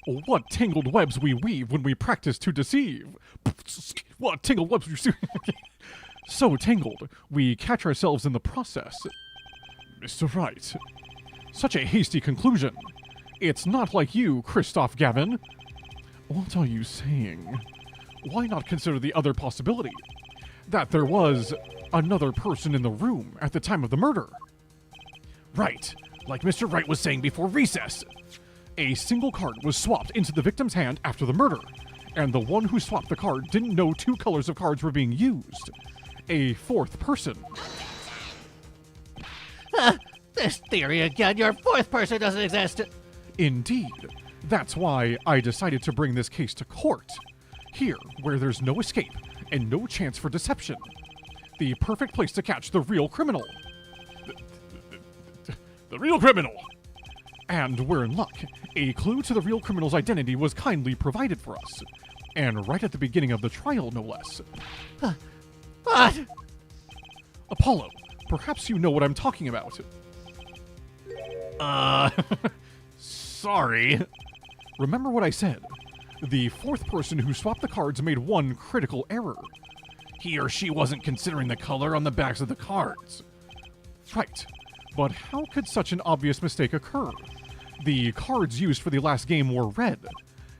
Speaker 3: What tangled webs we weave when we practice to deceive. What tangled webs we weave. So tangled, we catch ourselves in the process. Mr. Wright, such a hasty conclusion. It's not like you, Christoph Gavin.
Speaker 4: What are you saying? Why not consider the other possibility? That there was another person in the room at the time of the murder. Right, like Mr. Wright was saying before recess. A single card was swapped into the victim's hand after the murder, and the one who swapped the card didn't know two colors of cards were being used. A fourth person.
Speaker 5: This theory again, your fourth person doesn't exist.
Speaker 4: Indeed. That's why I decided to bring this case to court. Here, where there's no escape and no chance for deception. The perfect place to catch the real criminal. The real criminal! And we're in luck. A clue to the real criminal's identity was kindly provided for us. And right at the beginning of the trial, no less.
Speaker 5: What?
Speaker 4: Apollo, perhaps you know what I'm talking about. Sorry. Remember what I said. The fourth person who swapped the cards made one critical error. He or she wasn't considering the color on the backs of the cards. Right. But how could such an obvious mistake occur? The cards used for the last game were red.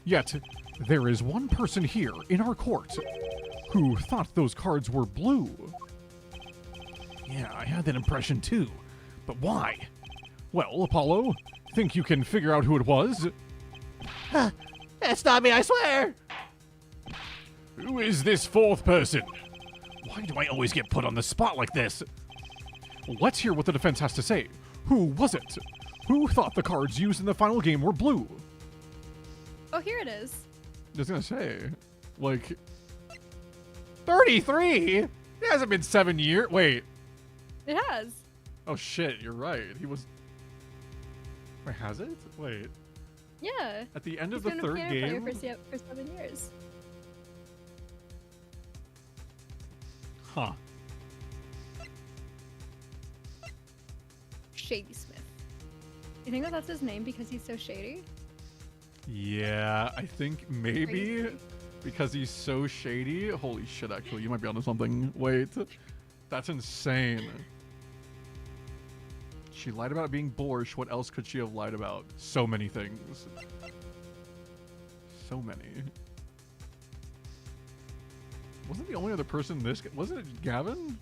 Speaker 4: Yet, there is one person here in our court who thought those cards were blue. Yeah, I had that impression too. But why? Well, Apollo, think you can figure out who it was?
Speaker 5: It's not me, I swear!
Speaker 4: Who is this fourth person? Why do I always get put on the spot like this? Let's hear what the defense has to say. Who was it? Who thought the cards used in the final game were blue?
Speaker 1: Oh, here it is.
Speaker 4: I was gonna say, like, 33? It hasn't been 7 years. Wait.
Speaker 1: It has.
Speaker 4: Oh shit, you're right. He was. Wait, has it? Wait.
Speaker 1: Yeah.
Speaker 4: At the end
Speaker 1: He's
Speaker 4: of the
Speaker 1: been a
Speaker 4: third
Speaker 1: piano player
Speaker 4: game?
Speaker 1: for 7 years.
Speaker 4: Huh.
Speaker 1: Shady Smith. You think that that's his name because he's so shady?
Speaker 4: Yeah, I think maybe
Speaker 1: Crazy.
Speaker 4: because he's so shady. Holy shit, actually, you might be onto something. Wait. That's insane. She lied about being borscht. What else could she have lied about? So many things. So many. Wasn't the only other person this... Wasn't it Gavin?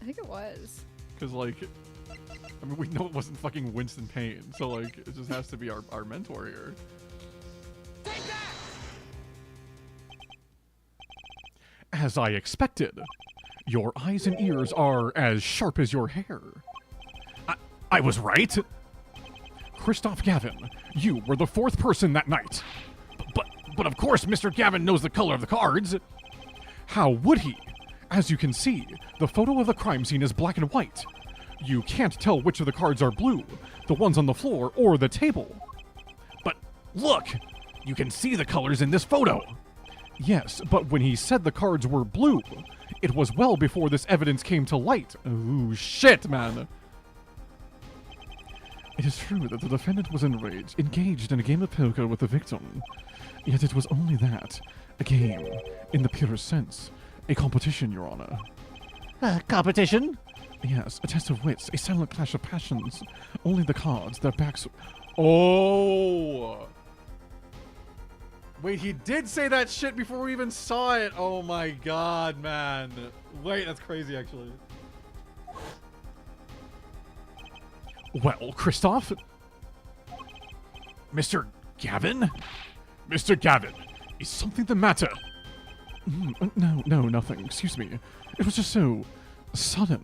Speaker 1: I think it was.
Speaker 4: Because, like... I mean, we know it wasn't fucking Winston Payne. So, like, it just has to be our mentor here. As I expected. Your eyes and ears are as sharp as your hair. I was right. Christoph Gavin, you were the fourth person that night. But of course Mr. Gavin knows the color of the cards. How would he? As you can see, the photo of the crime scene is black and white. You can't tell which of the cards are blue, the ones on the floor or the table. But look, you can see the colors in this photo. Yes, but when he said the cards were blue, it was well before this evidence came to light. Ooh, shit, man. It is true that the defendant was enraged, engaged in a game of poker with the victim. Yet it was only that. A game, in the purest sense. A competition, Your Honor.
Speaker 5: Competition?
Speaker 4: Yes, a test of wits, a silent clash of passions. Only the cards, their backs... Oh! Wait, he did say that shit before we even saw it! Oh my god, man. Wait, that's crazy, actually. Well, Christoph? Mr. Gavin? Mr. Gavin, is something the matter? No, nothing. Excuse me. It was just so... sudden.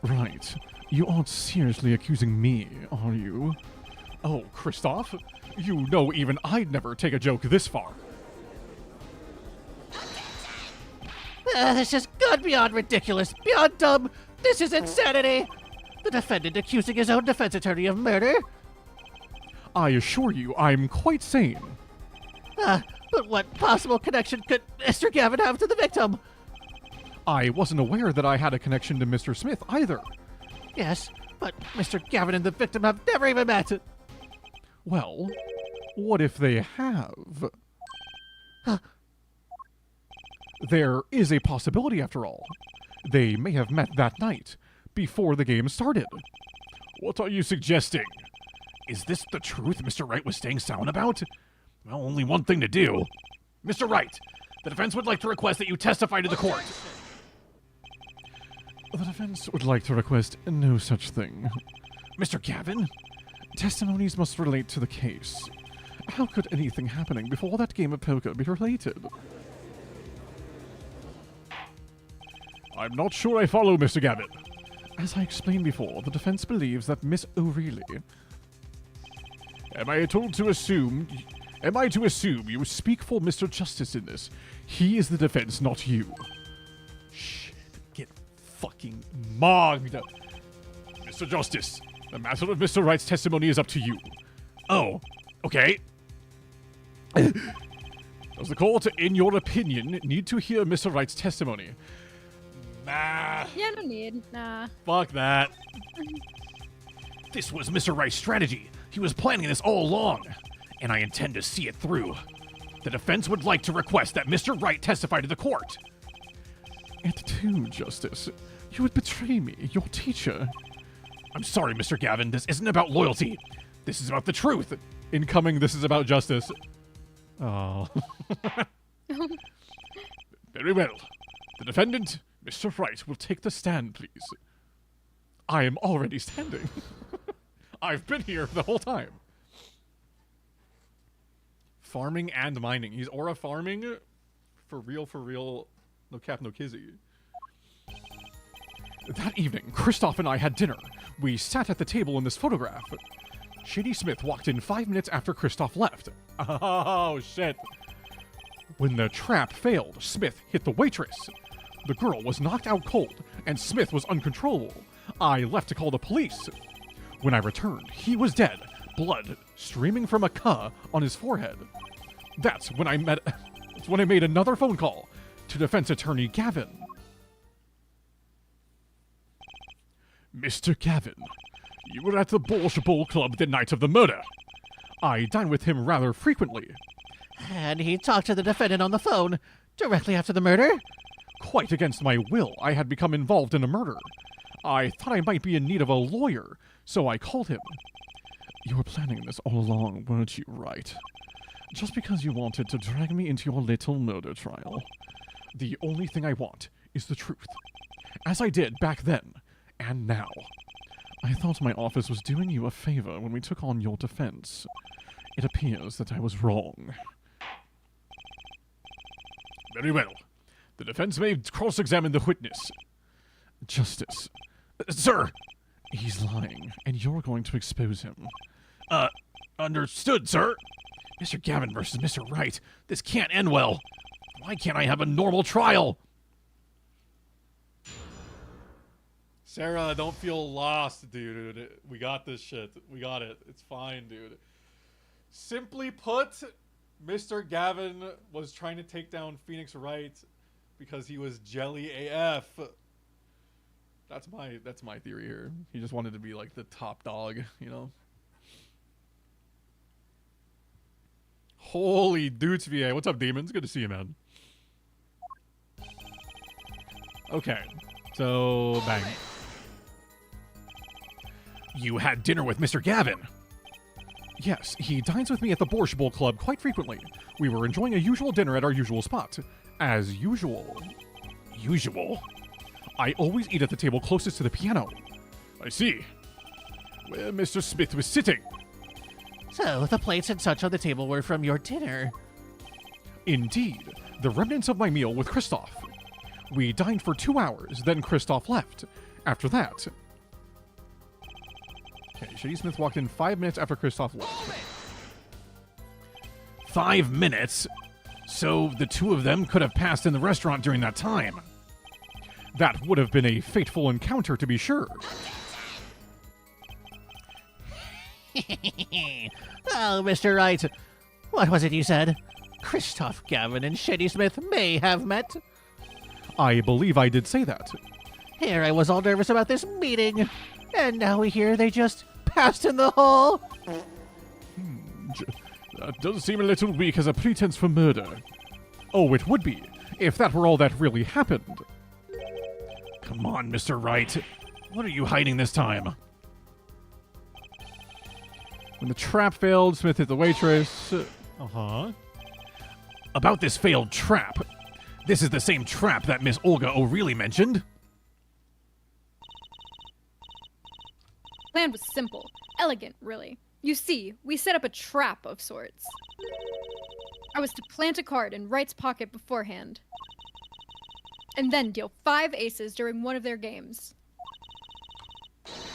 Speaker 4: Right. You aren't seriously accusing me, are you? Oh, Christoph? You know even I'd never take a joke this far.
Speaker 5: This is gone beyond ridiculous, beyond dumb. This is insanity. The defendant accusing his own defense attorney of murder?
Speaker 4: I assure you, I'm quite sane.
Speaker 5: But what possible connection could Mr. Gavin have to the victim?
Speaker 4: I wasn't aware that I had a connection to Mr. Smith either.
Speaker 5: Yes, but Mr. Gavin and the victim have never even met.
Speaker 4: Well, what if they have? There is a possibility after all. They may have met that night, before the game started. What are you suggesting? Is this the truth Mr. Wright was staying silent about? Well, only one thing to do. Mr. Wright, the defense would like to request that you testify to the court.
Speaker 3: The defense would like to request no such thing.
Speaker 4: Mr. Gavin?
Speaker 3: Testimonies must relate to the case. How could anything happening before that game of poker be related?
Speaker 4: I'm not sure I follow, Mr. Gavin.
Speaker 3: As I explained before, the defense believes that Miss O'Reilly...
Speaker 4: Am I to assume you speak for Mr. Justice in this? He is the defense, not you. Shit, get fucking mogged. Mr. Justice, the matter of Mr. Wright's testimony is up to you. Oh, okay. Does the court, in your opinion, need to hear Mr. Wright's testimony? Nah.
Speaker 1: Yeah, no need. Nah.
Speaker 4: Fuck that. This was Mr. Wright's strategy. He was planning this all along, and I intend to see it through. The defense would like to request that Mr. Wright testify to the court.
Speaker 3: It too, Justice. You would betray me, your teacher.
Speaker 4: I'm sorry, Mr. Gavin. This isn't about loyalty. This is about the truth.
Speaker 3: Incoming, this is about justice. Oh.
Speaker 4: Very well. The defendant, Mr. Wright, will take the stand, please.
Speaker 3: I am already standing.
Speaker 4: I've been here the whole time.
Speaker 3: Farming and mining. He's aura farming. For real. No cap, no kizzy.
Speaker 4: That evening, Kristoff and I had dinner. We sat at the table in this photograph. Shady Smith walked in 5 minutes after Kristoff left.
Speaker 3: Oh, shit.
Speaker 4: When the trap failed, Smith hit the waitress. The girl was knocked out cold, and Smith was uncontrollable. I left to call the police. When I returned, he was dead, blood streaming from a cuh on his forehead. That's when I made another phone call to defense attorney Gavin. Mr. Gavin, you were at the Borscht Bowl Club the night of the murder. I dine with him rather frequently.
Speaker 5: And he talked to the defendant on the phone directly after the murder?
Speaker 4: Quite against my will, I had become involved in a murder. I thought I might be in need of a lawyer, so I called him.
Speaker 3: You were planning this all along, weren't you, Wright? Just because you wanted to drag me into your little murder trial.
Speaker 4: The only thing I want is the truth. As I did back then, and now.
Speaker 3: I thought my office was doing you a favor when we took on your defense. It appears that I was wrong.
Speaker 4: Very well. The defense may cross-examine the witness.
Speaker 3: Justice.
Speaker 4: Sir!
Speaker 3: He's lying, and you're going to expose him.
Speaker 4: Understood, sir. Mr. Gavin versus Mr. Wright. This can't end well. Why can't I have a normal trial?
Speaker 3: Sarah, don't feel lost, dude. We got this shit. We got it. It's fine, dude. Simply put, Mr. Gavin was trying to take down Phoenix Wright because he was jelly AF. That's my theory here. He just wanted to be like the top dog, you know? Holy Doots VA. What's up, demons? Good to see you, man. Okay. So, bang.
Speaker 4: You had dinner with Mr. Gavin.
Speaker 3: Yes, he dines with me at the Borscht Bowl Club quite frequently. We were enjoying a usual dinner at our usual spot. As usual.
Speaker 4: Usual?
Speaker 3: I always eat at the table closest to the piano.
Speaker 4: I see. Where Mr. Smith was sitting.
Speaker 5: So, the plates and such on the table were from your dinner.
Speaker 3: Indeed. The remnants of my meal with Kristoff. We dined for 2 hours, then Kristoff left. After that... Okay, Shady Smith walked in 5 minutes after Kristoff left.
Speaker 4: 5 minutes? So the two of them could have passed in the restaurant during that time.
Speaker 3: That would have been a fateful encounter, to be sure.
Speaker 5: Oh, Mr. Wright. What was it you said? Kristoff, Gavin, and Shady Smith may have met.
Speaker 3: I believe I did say that.
Speaker 5: Here I was all nervous about this meeting, and now we hear they just passed in the hall.
Speaker 3: That does seem a little weak as a pretense for murder. Oh, it would be, if that were all that really happened.
Speaker 4: Come on, Mr. Wright. What are you hiding this time?
Speaker 3: When the trap failed, Smith hit the waitress. Uh-huh.
Speaker 4: About this failed trap. This is the same trap that Miss Olga O'Reilly mentioned.
Speaker 1: Plan was simple. Elegant, really. You see, we set up a trap of sorts. I was to plant a card in Wright's pocket beforehand, and then deal 5 aces during one of their games.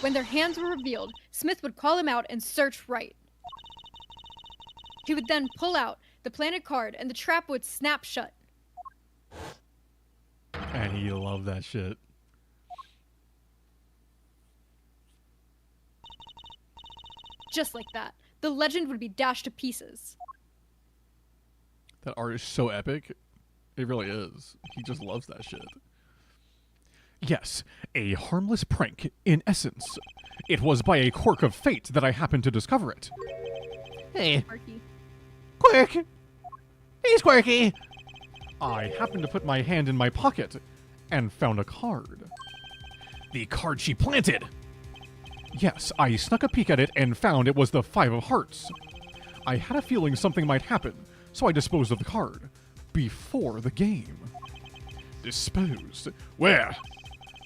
Speaker 1: When their hands were revealed, Smith would call him out and search Wright. He would then pull out the planted card, and the trap would snap shut.
Speaker 3: And he loved that shit.
Speaker 1: Just like that, the legend would be dashed to pieces.
Speaker 3: That art is so epic. It really is. He just loves that shit.
Speaker 4: Yes, a harmless prank, in essence. It was by a quirk of fate that I happened to discover it.
Speaker 5: Hey,
Speaker 1: Quirky.
Speaker 5: Quirk! He's quirky!
Speaker 3: I happened to put my hand in my pocket and found a card.
Speaker 4: The card she planted! Yes, I snuck a peek at it and found it was the 5 of hearts. I had a feeling something might happen, so I disposed of the card. Before the game. Disposed? Where?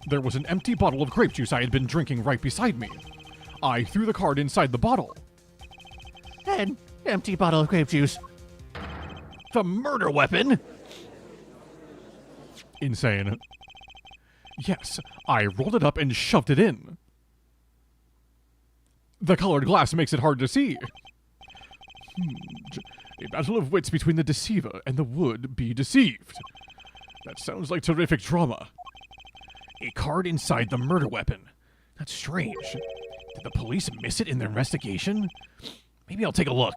Speaker 4: There was an empty bottle of grape juice I had been drinking right beside me. I threw the card inside the bottle.
Speaker 5: An empty bottle of grape juice.
Speaker 4: The murder weapon?
Speaker 3: Insane.
Speaker 4: Yes, I rolled it up and shoved it in. The colored glass makes it hard to see. A battle of wits between the deceiver and the would-be deceived. That sounds like terrific drama. A card inside the murder weapon. That's strange. Did the police miss it in their investigation? Maybe I'll take a look.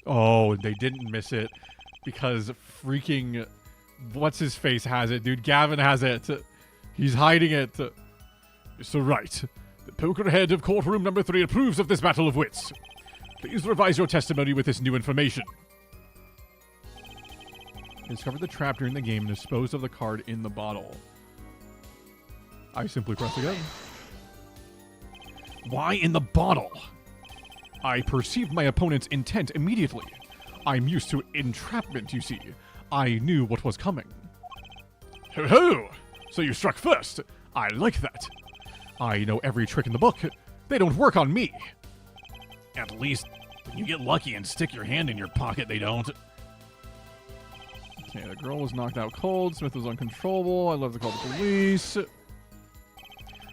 Speaker 3: Oh, they didn't miss it because freaking what's-his-face has it, dude. Gavin has it. He's hiding it.
Speaker 4: Mr. Wright, the poker head of courtroom number 3 approves of this battle of wits. Please revise your testimony with this new information.
Speaker 3: Discovered the trap during the game and disposed of the card in the bottle. I simply press again.
Speaker 4: Why in the bottle? I perceived my opponent's intent immediately. I'm used to entrapment, you see. I knew what was coming. Ho ho! So you struck first. I like that. I know every trick in the book. They don't work on me. At least, when you get lucky and stick your hand in your pocket, they don't.
Speaker 3: Okay, the girl was knocked out cold. Smith was uncontrollable. I love to call the police.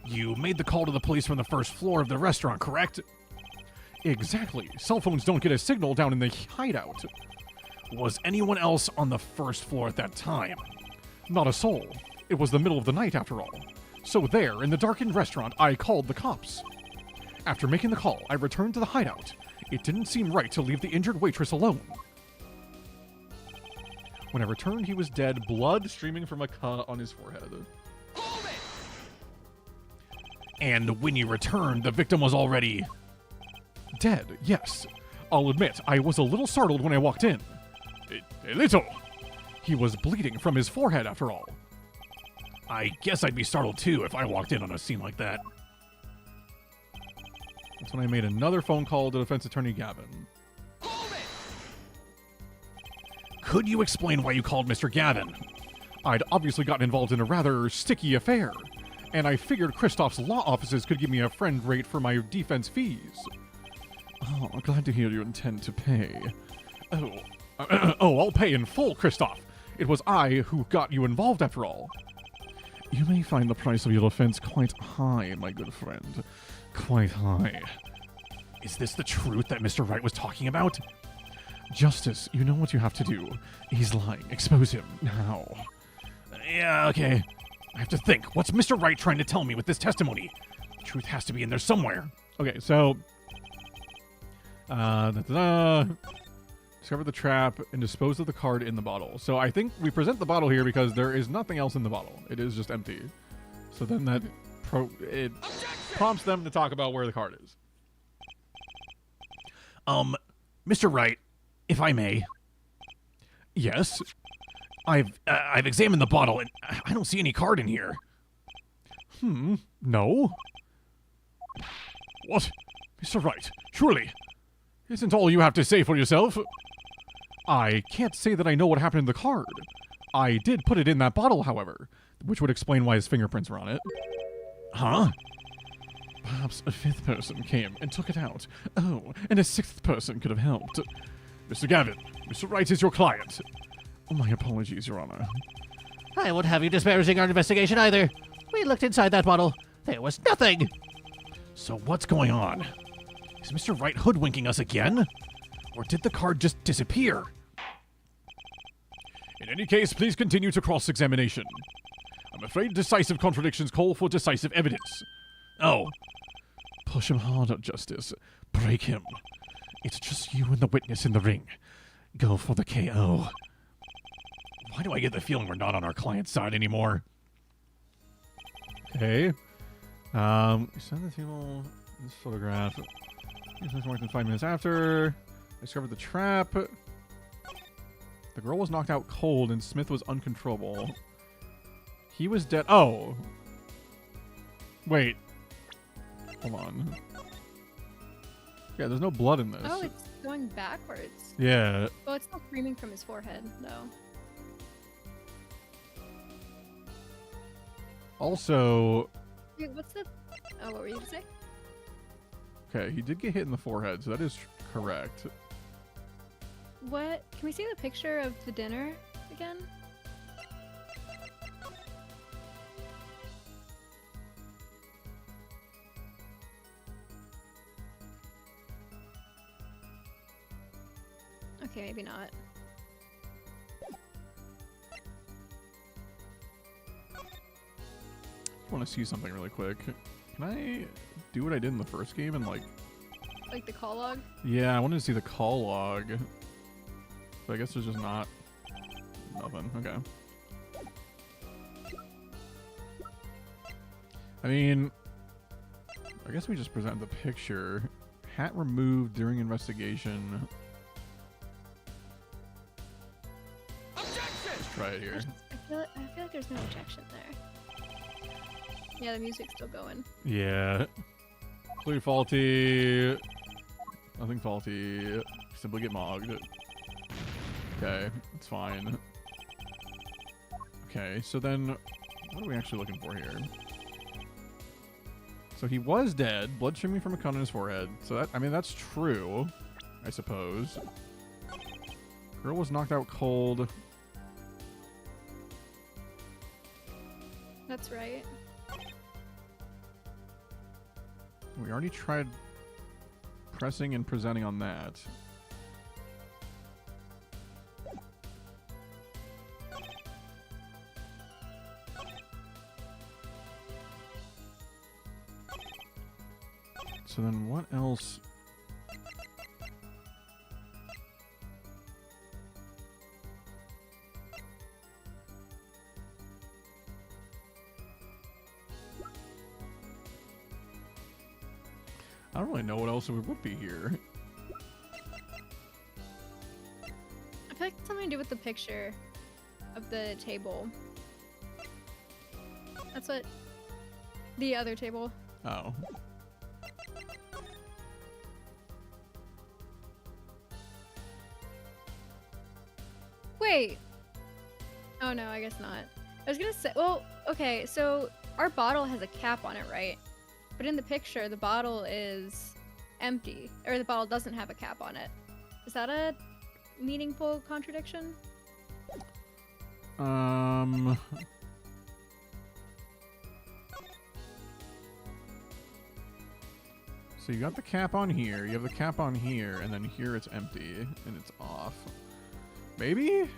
Speaker 4: You made the call to the police from the first floor of the restaurant, correct? Exactly. Cell phones don't get a signal down in the hideout. Was anyone else on the first floor at that time? Not a soul. It was the middle of the night, after all. So there, in the darkened restaurant, I called the cops. After making the call, I returned to the hideout. It didn't seem right to leave the injured waitress alone.
Speaker 3: When I returned, he was dead, blood streaming from a cut on his forehead.
Speaker 4: And when you returned, the victim was already... dead, yes. I'll admit, I was a little startled when I walked in. A little. He was bleeding from his forehead, after all. I guess I'd be startled, too, if I walked in on a scene like that.
Speaker 3: That's when I made another phone call to defense attorney Gavin.
Speaker 4: Could you explain why you called Mr. Gavin? I'd obviously gotten involved in a rather sticky affair, and I figured Kristoff's law offices could give me a friend rate for my defense fees.
Speaker 3: Oh, glad to hear you intend to pay.
Speaker 4: I'll pay in full, Kristoff. It was I who got you involved, after all.
Speaker 3: You may find the price of your offense quite high, my good friend. Quite high.
Speaker 4: Is this the truth that Mr. Wright was talking about?
Speaker 3: Justice, you know what you have to do. He's lying. Expose him now.
Speaker 4: Yeah, okay. I have to think. What's Mr. Wright trying to tell me with this testimony? The truth has to be in there somewhere.
Speaker 3: Okay, so... discover the trap and dispose of the card in the bottle. So I think we present the bottle here because there is nothing else in the bottle. It is just empty. So then that prompts them to talk about where the card is.
Speaker 4: Mr. Wright, if I may. Yes? I've examined the bottle and I don't see any card in here.
Speaker 3: No?
Speaker 4: What? Mr. Wright, surely. Isn't all you have to say for yourself? I can't say that I know what happened in the card. I did put it in that bottle, however, which would explain why his fingerprints were on it. Huh? Perhaps a fifth person came and took it out. Oh, and a sixth person could have helped. Mr. Gavin, Mr. Wright is your client. My apologies, Your Honor.
Speaker 5: I won't have you disparaging our investigation either. We looked inside that bottle. There was nothing.
Speaker 4: So what's going on? Is Mr. Wright hoodwinking us again? Or did the card just disappear? In any case, please continue to cross-examination. I'm afraid decisive contradictions call for decisive evidence. Oh. Push him harder, Justice. Break him. It's just you and the witness in the ring. Go for the KO. Why do I get the feeling we're not on our client's side anymore? Okay. Send the table this photograph. This more than 5 minutes after. I discovered the trap. The girl was knocked out cold and Smith was uncontrollable. He was dead. Oh. Wait. Hold on. Yeah, there's no blood in this.
Speaker 1: Oh, it's going backwards.
Speaker 4: Yeah.
Speaker 1: Oh, it's not screaming from his forehead, though.
Speaker 4: Also.
Speaker 1: Wait, what's the... Oh, what were you going to say?
Speaker 4: Okay, he did get hit in the forehead, so that is correct.
Speaker 1: What? Can we see the picture of the dinner again? Okay, maybe not.
Speaker 4: I want to see something really quick. Can I do what I did in the first game and like...
Speaker 1: Like the call log?
Speaker 4: Yeah, I wanted to see the call log. But I guess there's just not... Nothing. Okay. I mean... I guess we just present the picture. Hat removed during investigation. Let's try it here.
Speaker 1: I feel like there's no objection there. Yeah, the music's still going.
Speaker 4: Yeah. Clearly faulty. Nothing faulty. Simply get mogged. Okay, it's fine. Okay, so then what are we actually looking for here? So he was dead, blood streaming from a cut on his forehead. So that, I mean, that's true, I suppose. Girl was knocked out cold.
Speaker 1: That's right.
Speaker 4: We already tried pressing and presenting on that. So then what else? I don't really know what else would be here.
Speaker 1: I feel like it's something to do with the picture of the table. That's what... The other table.
Speaker 4: Oh.
Speaker 1: Wait. Oh no, I guess not. I was gonna say, well, okay, so our bottle has a cap on it, right? But in the picture, the bottle is empty, or the bottle doesn't have a cap on it. Is that a meaningful contradiction?
Speaker 4: So you got the cap on here, you have the cap on here, and then here it's empty, and it's off. Maybe?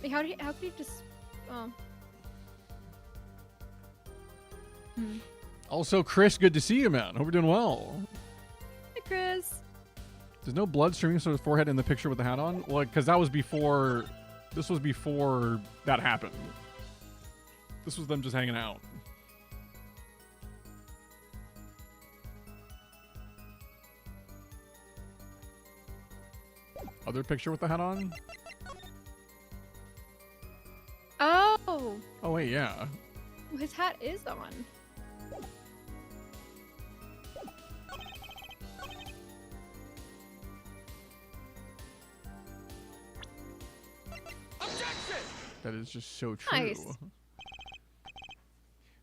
Speaker 1: Like, how could you just... Oh.
Speaker 4: Also, Chris, good to see you, man. Hope you're doing well.
Speaker 1: Hey, Chris.
Speaker 4: There's no blood streaming from his forehead in the picture with the hat on? Well, because that was before... This was before that happened. This was them just hanging out. Other picture with the hat on?
Speaker 1: Oh!
Speaker 4: Oh, wait, yeah.
Speaker 1: His hat is on.
Speaker 3: That is just so true.
Speaker 1: Nice.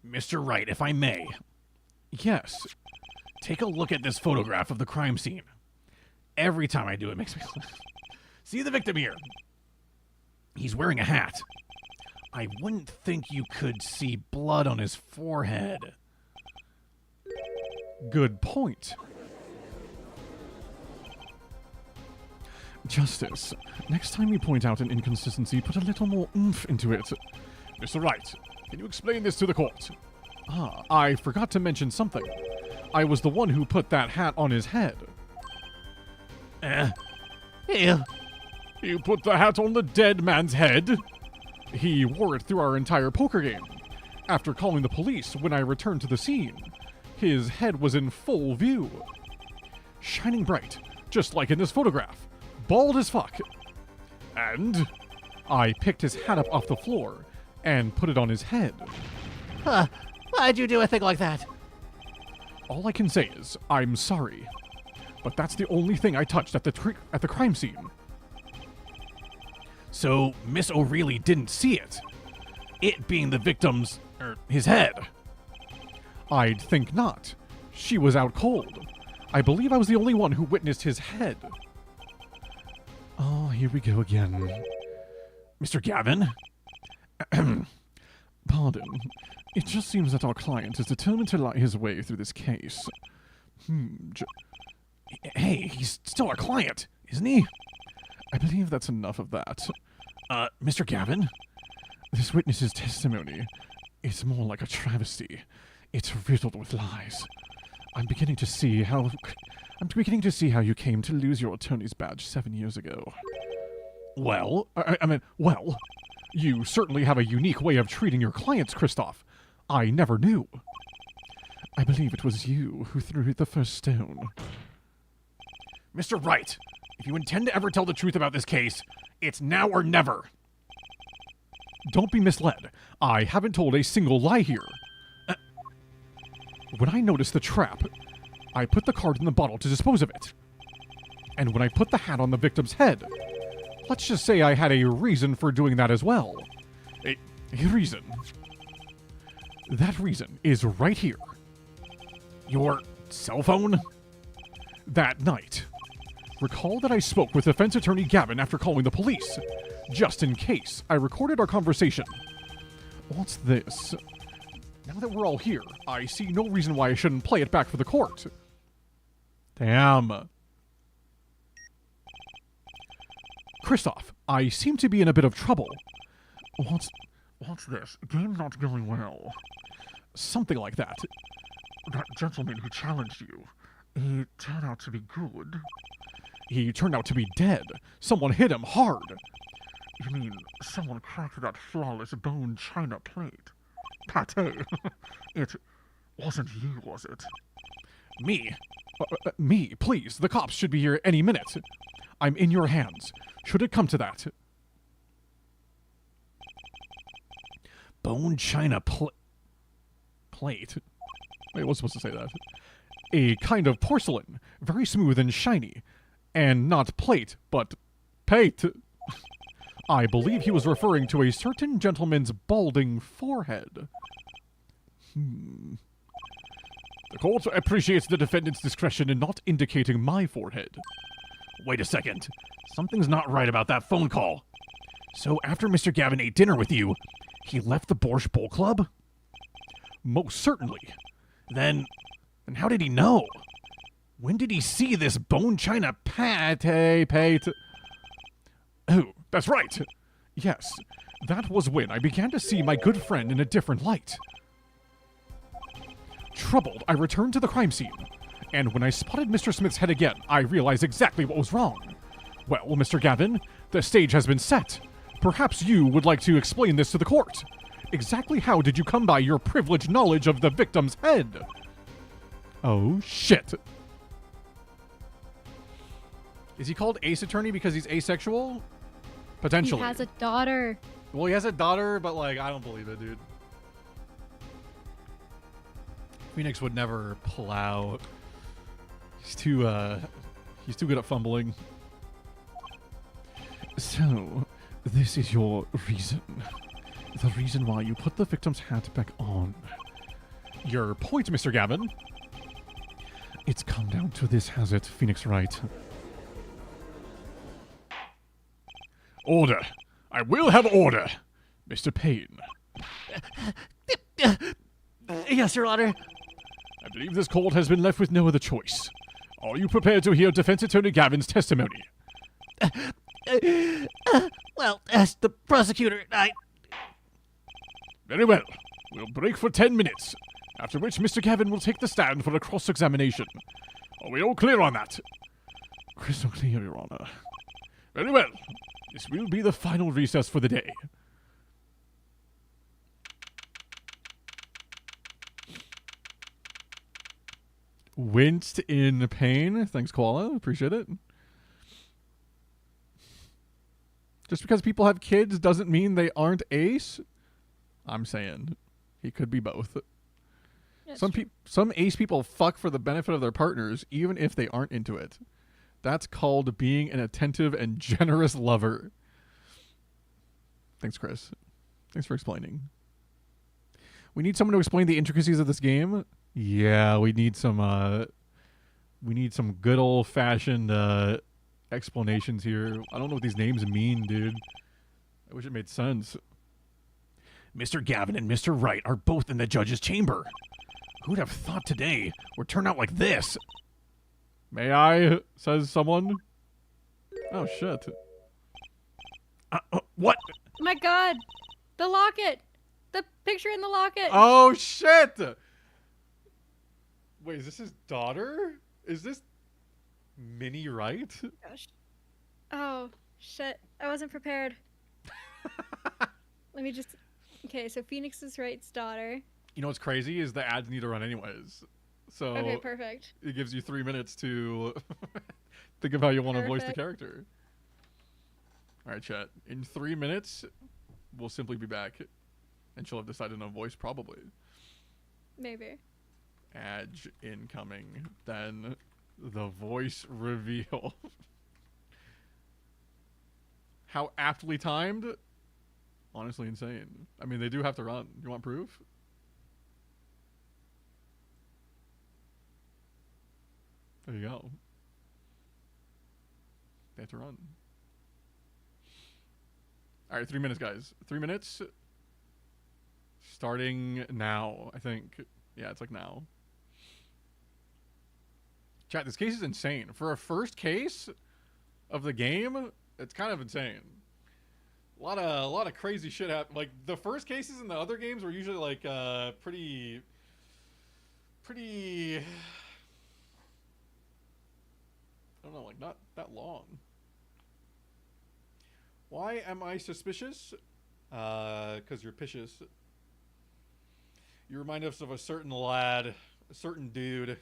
Speaker 5: Mr. Wright, if I may.
Speaker 3: Yes.
Speaker 5: Take a look at this photograph of the crime scene. Every time I do, it makes me see the victim here. He's wearing a hat. I wouldn't think you could see blood on his forehead.
Speaker 3: Good point. Justice, next time you point out an inconsistency, put a little more oomph into it.
Speaker 4: Mr. Wright, can you explain this to the court?
Speaker 3: Ah, I forgot to mention something. I was the one who put that hat on his head.
Speaker 5: Ew.
Speaker 4: You put the hat on the dead man's head?
Speaker 3: He wore it through our entire poker game. After calling the police when I returned to the scene, his head was in full view. Shining bright, just like in this photograph. Bald as fuck.
Speaker 4: And?
Speaker 3: I picked his hat up off the floor and put it on his head.
Speaker 5: Why'd you do a thing like that?
Speaker 3: All I can say is, I'm sorry. But that's the only thing I touched at the crime scene.
Speaker 5: So Miss O'Reilly didn't see it. It being the victim's, his head.
Speaker 3: I'd think not. She was out cold. I believe I was the only one who witnessed his head. Oh, here we go again.
Speaker 5: Mr. Gavin?
Speaker 3: Pardon. It just seems that our client is determined to lie his way through this case.
Speaker 5: Hey, he's still our client, isn't he?
Speaker 3: I believe that's enough of that.
Speaker 5: Mr. Gavin?
Speaker 3: This witness's testimony is more like a travesty. It's riddled with lies. I'm beginning to see how you came to lose your attorney's badge 7 years ago.
Speaker 5: Well,
Speaker 3: Well, you certainly have a unique way of treating your clients, Christoph. I never knew. I believe it was you who threw the first stone.
Speaker 5: Mr. Wright, if you intend to ever tell the truth about this case, it's now or never.
Speaker 3: Don't be misled. I haven't told a single lie here. When I noticed the trap, I put the card in the bottle to dispose of it. And when I put the hat on the victim's head, let's just say I had a reason for doing that as well. A reason. That reason is right here.
Speaker 5: Your cell phone?
Speaker 3: That night. Recall that I spoke with defense attorney Gavin after calling the police. Just in case, I recorded our conversation. What's this? Now that we're all here, I see no reason why I shouldn't play it back for the court. Damn. Christoph, I seem to be in a bit of trouble. What's this? Game not going well. Something like that. That gentleman who challenged you, he turned out to be good. He turned out to be dead. Someone hit him hard. You mean someone cracked that flawless bone china plate? Pate. It wasn't you, was it?
Speaker 5: Me?
Speaker 3: Me, please. The cops should be here any minute. I'm in your hands. Should it come to that.
Speaker 5: Bone china plate?
Speaker 3: Wait, I was supposed to say that. A kind of porcelain, very smooth and shiny. And not plate, but pate. I believe he was referring to a certain gentleman's balding forehead.
Speaker 4: The court appreciates the defendant's discretion in not indicating my forehead.
Speaker 5: Wait a second. Something's not right about that phone call. So after Mr. Gavin ate dinner with you, he left the Borscht Bowl Club?
Speaker 3: Most certainly.
Speaker 5: Then how did he know? When did he see this bone china
Speaker 3: pate?
Speaker 4: Oh, that's right.
Speaker 3: Yes, that was when I began to see my good friend in a different light. Troubled, I returned to the crime scene. And when I spotted Mr. Smith's head again, I realized exactly what was wrong. Well, Mr. Gavin, the stage has been set. Perhaps you would like to explain this to the court. Exactly how did you come by your privileged knowledge of the victim's head? Oh, shit. Is he called AceAttorney because he's asexual? Potentially.
Speaker 1: He has a daughter.
Speaker 3: Well, he has a daughter, but, like, I don't believe it, dude. Phoenix would never pull out. He's too good at fumbling. So, This is your reason. The reason why you put the victim's hat back on. Your point, Mr. Gavin? It's come down to this, has it, Phoenix Wright? Order. I will have order. Mr. Payne.
Speaker 5: Yes, Your Honor.
Speaker 3: I believe this court has been left with no other choice. Are you prepared to hear Defense Attorney Gavin's testimony?
Speaker 5: Well, as the prosecutor,
Speaker 3: Very well. We'll break for 10 minutes, after which Mr. Gavin will take the stand for a cross-examination. Are we all clear on that? Crystal clear, Your Honor. Very well. This will be the final recess for the day. Winced in pain. Thanks, Koala. Appreciate it. Just because people have kids doesn't mean they aren't Ace. I'm saying he could be both. Some Ace people fuck for the benefit of their partners, even if they aren't into it. That's called being an attentive and generous lover. Thanks, Chris. Thanks for explaining. We need someone to explain the intricacies of this game. Yeah, we need some good old-fashioned explanations here. I don't know what these names mean, dude. I wish it made sense. Mr. Gavin and Mr. Wright are both in the judge's chamber. Who'd have thought today would turn out like this? May I? Says someone. Oh, shit. What?
Speaker 1: Oh my god! The locket! The picture in the locket!
Speaker 3: Oh, shit! Wait, is this his daughter? Is this Minnie Wright?
Speaker 1: Gosh. Oh, shit. I wasn't prepared. Let me just... Okay, so Phoenix is Wright's daughter.
Speaker 3: You know what's crazy is the ads need to run anyways. So
Speaker 1: Okay, perfect.
Speaker 3: it gives you 3 minutes to think of how you want to voice the
Speaker 1: Perfect.
Speaker 3: character. All right, chat. In 3 minutes, we'll simply be back. And she'll have decided on a voice, probably.
Speaker 1: Maybe.
Speaker 3: Adge incoming. Then the voice reveal. How aptly timed? Honestly insane. I mean, they do have to run. You want proof? There you go. They have to run. All right, 3 minutes, guys. 3 minutes. Starting now, I think. Yeah, it's like now. Chat, this case is insane. For a first case of the game, it's kind of insane. A lot of crazy shit happened. Like, the first cases in the other games were usually like pretty I don't know, like not that long. Why am I suspicious? Because you're picious. You remind us of a certain lad, a certain dude.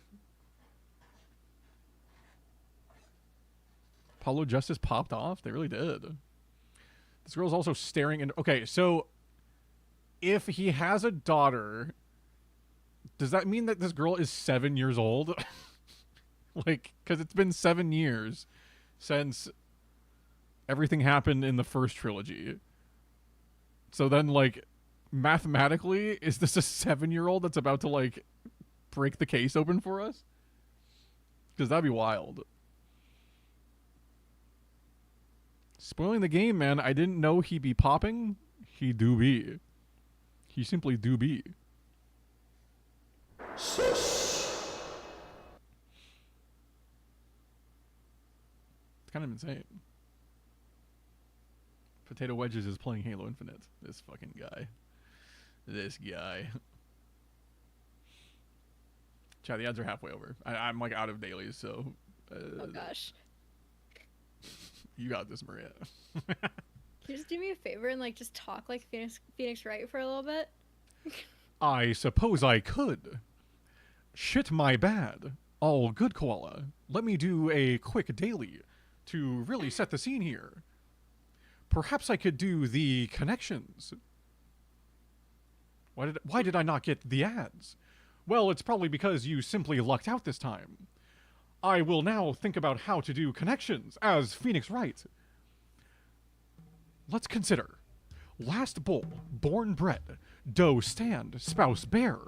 Speaker 3: Apollo Justice popped off? They really did. This girl's also staring in... Okay, so if he has a daughter, does that mean that this girl is 7 years old? Like, because it's been 7 years since everything happened in the first trilogy. So then, like, mathematically, is this a 7-year-old that's about to, like, break the case open for us? Because that'd be wild. Spoiling the game, man. I didn't know he'd be popping. He do be. He simply do be. It's kind of insane. Potato Wedges is playing Halo Infinite. This fucking guy. This guy. Chat, the ads are halfway over. I'm like out of dailies, so...
Speaker 1: Oh gosh.
Speaker 3: You got this, Maria.
Speaker 1: Can you just do me a favor and like just talk like Phoenix Wright for a little bit?
Speaker 3: I suppose I could. Shit my bad. All good, Koala. Let me do a quick daily to really set the scene here. Perhaps I could do the connections. Why did I not get the ads? Well, it's probably because you simply lucked out this time. I will now think about how to do connections as Phoenix Wright.
Speaker 4: Let's consider. Last bull, born bred, doe stand, spouse bear,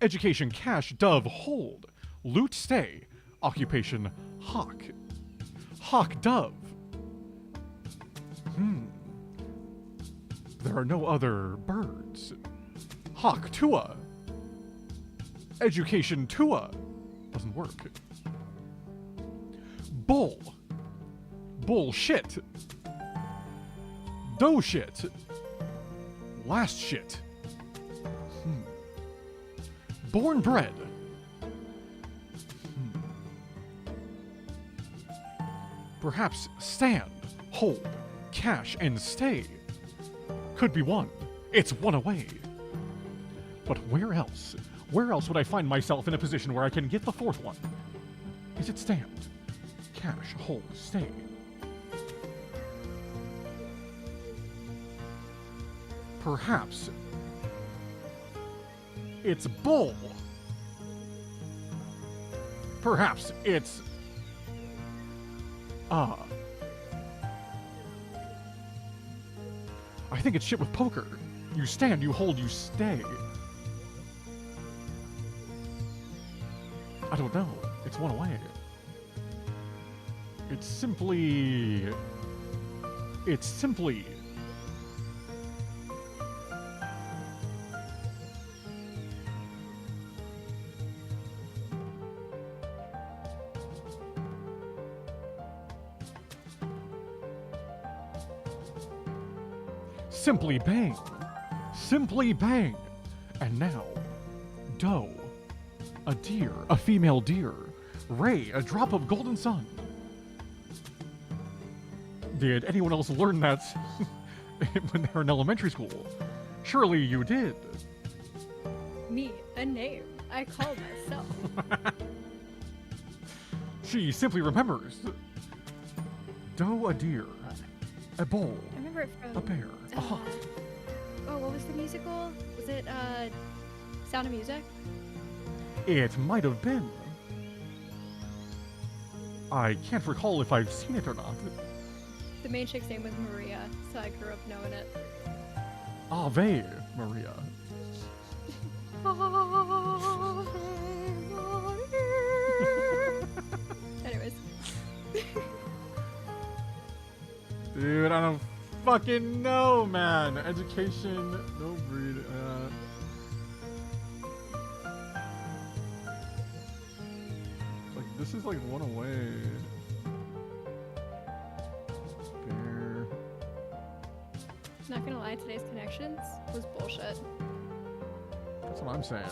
Speaker 4: education cash, dove hold, loot stay, occupation hawk, hawk dove. There are no other birds. Hawk tua, education tua, doesn't work. Bull, bullshit, doe shit, last shit. Born bred. Perhaps stand, hold, cash, and stay. Could be one. It's one away. But where else? Where else would I find myself in a position where I can get the fourth one? Is it stand, cash, hold, stay? Perhaps it's bull. Perhaps it's I think it's shit with poker. You stand, you hold, you stay. I don't know. It's one away. It's simply Simply bang. Simply bang. And now, doe, a deer, a female deer, ray, a drop of golden sun. Did anyone else learn that when they were in elementary school? Surely you did.
Speaker 1: Me, a name I call myself.
Speaker 4: She simply remembers. Doe, a deer, a bull,
Speaker 1: I remember it from
Speaker 4: a bear, a hawk.
Speaker 1: Oh, what was the musical? Was it Sound of Music?
Speaker 4: It might have been. I can't recall if I've seen it or not.
Speaker 1: The main chick's name was Maria, so I grew up knowing it.
Speaker 4: Ave Maria.
Speaker 1: Anyways.
Speaker 4: Dude, I don't fucking know, man. Education, no breed. Like, this is like one away. Bear.
Speaker 1: Not gonna lie, today's connections was bullshit.
Speaker 4: That's what I'm saying.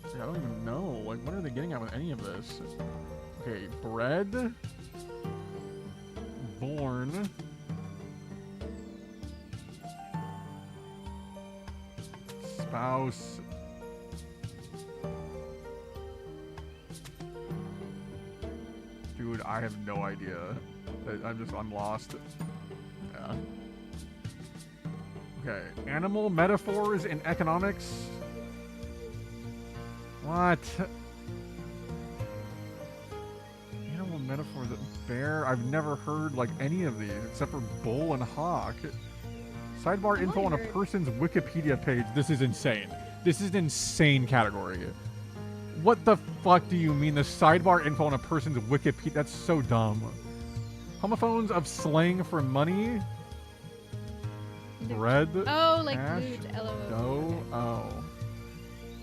Speaker 4: Like, I don't even know. Like, what are they getting at with any of this? Okay, bred. Born. Spouse. Dude, I have no idea. I'm lost. Yeah. Okay, animal metaphors in economics. What? Animal metaphors. Bear. I've never heard like any of these except for bull and hawk. Sidebar info on a person's Wikipedia page. This is insane. This is an insane category. What the fuck do you mean? The sidebar info on a person's Wikipedia? That's so dumb. Homophones of slang for money. Bread.
Speaker 1: Oh, like
Speaker 4: cash,
Speaker 1: loot, LOO.
Speaker 4: dough. Oh.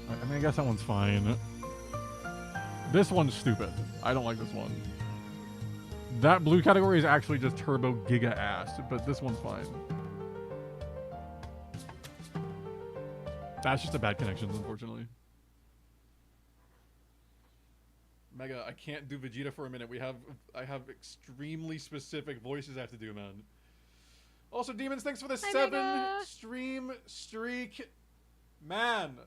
Speaker 4: I mean, I guess that one's fine. This one's stupid. I don't like this one. That blue category is actually just turbo giga ass, but this one's fine. That's just a bad connections, unfortunately. Mega, I can't do Vegeta for a minute. I have extremely specific voices I have to do, man. Also, Demons, thanks for the
Speaker 1: Hi,
Speaker 4: 7
Speaker 1: Mega.
Speaker 4: stream streak. Man.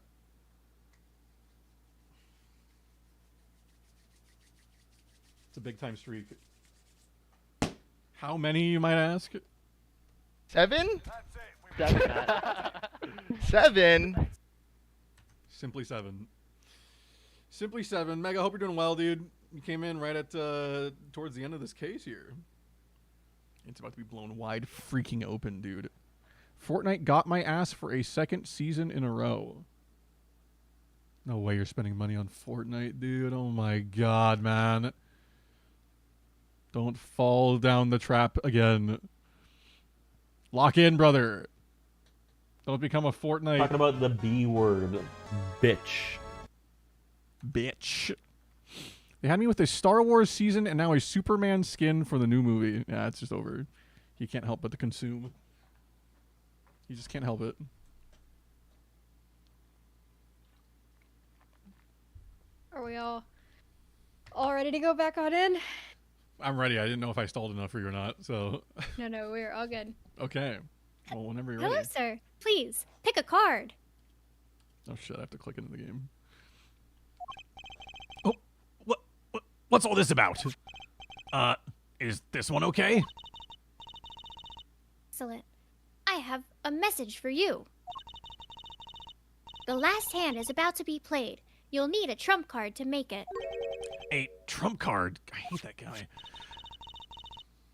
Speaker 4: It's a big time streak. How many, you might ask?
Speaker 6: 7? 7?
Speaker 4: Simply 7. Simply 7. Mega, hope you're doing well, dude. You came in right at towards the end of this case here.
Speaker 3: It's about to be blown wide freaking open, dude. Fortnite got my ass for a second season in a row. No way you're spending money on Fortnite, dude. Oh my god, man. Don't fall down the trap again. Lock in, brother. Don't become a Fortnite
Speaker 7: Talking about the B word, bitch.
Speaker 3: bitch. They had me with a Star Wars season and now a Superman skin for the new movie. Yeah, it's just over. He can't help but to consume. He just can't help it.
Speaker 1: Are we all ready to go back on in?
Speaker 3: I'm ready. I didn't know if I stalled enough for you or not, so...
Speaker 1: No, we're all good.
Speaker 3: Okay. Well, whenever you're
Speaker 1: Hello,
Speaker 3: ready.
Speaker 1: sir. Please, pick a card.
Speaker 3: Oh shit, I have to click into the game.
Speaker 5: Oh, what's all this about? Is this one okay?
Speaker 8: Excellent. I have a message for you. The last hand is about to be played. You'll need a trump card to make it.
Speaker 5: A trump card? I hate that guy.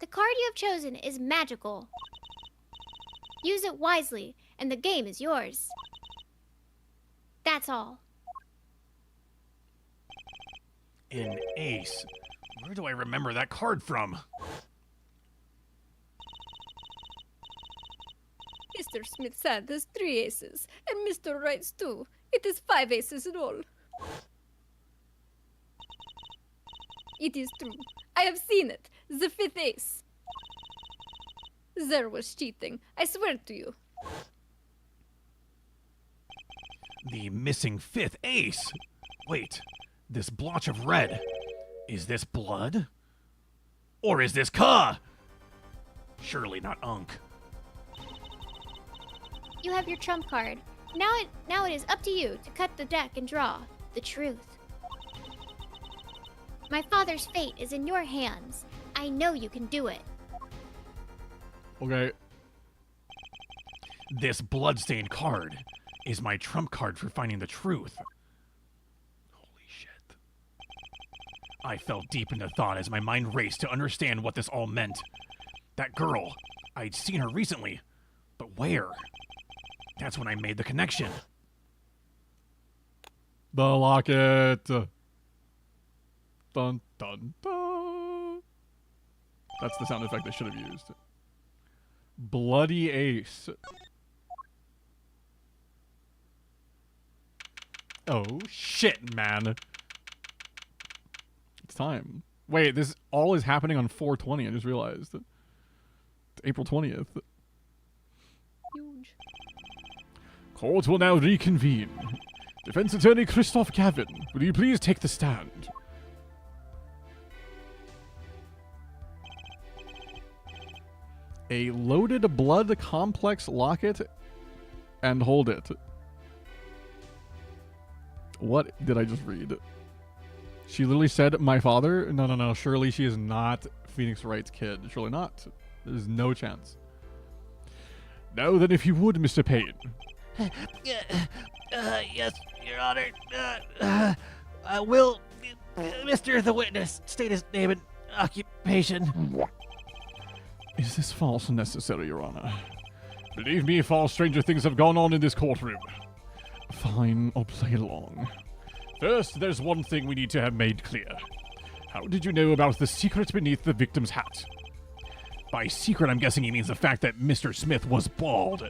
Speaker 8: The card you have chosen is magical. Use it wisely, and the game is yours. That's all.
Speaker 5: An ace. Where do I remember that card from?
Speaker 1: Mr. Smith said there's 3 aces, and Mr. Wright's 2. It is 5 aces in all. It is true. I have seen it. The 5th ace. There was cheating. I swear to you.
Speaker 5: The missing 5th ace. Wait, this blotch of red. Is this blood? Or is this Ka? Surely not Unk.
Speaker 8: You have your trump card. Now it is up to you to cut the deck and draw the truth. My father's fate is in your hands. I know you can do it.
Speaker 3: Okay.
Speaker 5: This bloodstained card is my trump card for finding the truth. Holy shit. I fell deep into thought as my mind raced to understand what this all meant. That girl, I'd seen her recently, but where? That's when I made the connection.
Speaker 3: The locket. Dun, dun, dun. That's the sound effect they should have used. Bloody ace. Oh, shit, man. It's time. Wait, this all is happening on 4/20. I just realized. It's April 20th.
Speaker 1: Huge.
Speaker 3: Court will now reconvene. Defense Attorney Christoph Gavin, will you please take the stand? A loaded blood complex locket and hold it. What did I just read? She literally said, my father? No. Surely she is not Phoenix Wright's kid. Surely not. There's no chance. Now then, if you would, Mr. Payne.
Speaker 5: Yes, Your Honor. Will Mr. the witness state his name and occupation?
Speaker 3: Is this false necessary, Your Honor? Believe me, far stranger things have gone on in this courtroom. Fine, I'll play along. First, there's one thing we need to have made clear. How did you know about the secret beneath the victim's hat?
Speaker 5: By secret, I'm guessing he means the fact that Mr. Smith was bald.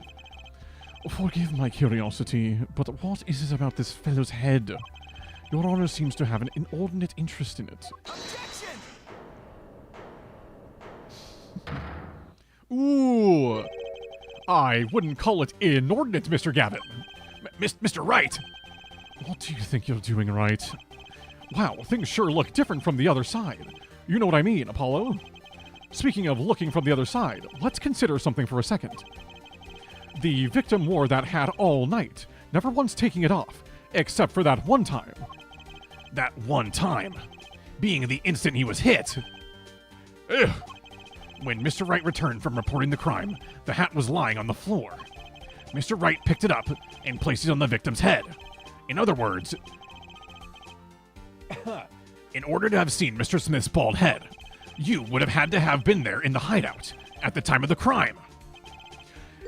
Speaker 3: Forgive my curiosity, but what is it about this fellow's head? Your Honor seems to have an inordinate interest in it.
Speaker 9: Objection!
Speaker 3: Ooh! I wouldn't call it inordinate, Mr. Gavin.
Speaker 5: Mr. Wright!
Speaker 3: What do you think you're doing, right? Wow, things sure look different from the other side. You know what I mean, Apollo? Speaking of looking from the other side, let's consider something for a second. The victim wore that hat all night, never once taking it off, except for that one time.
Speaker 5: That one time being the instant he was hit.
Speaker 3: Ugh.
Speaker 5: When Mr. Wright returned from reporting the crime, the hat was lying on the floor. Mr. Wright picked it up and placed it on the victim's head. In other words, in order to have seen Mr. Smith's bald head, you would have had to have been there in the hideout
Speaker 4: at the time of the crime.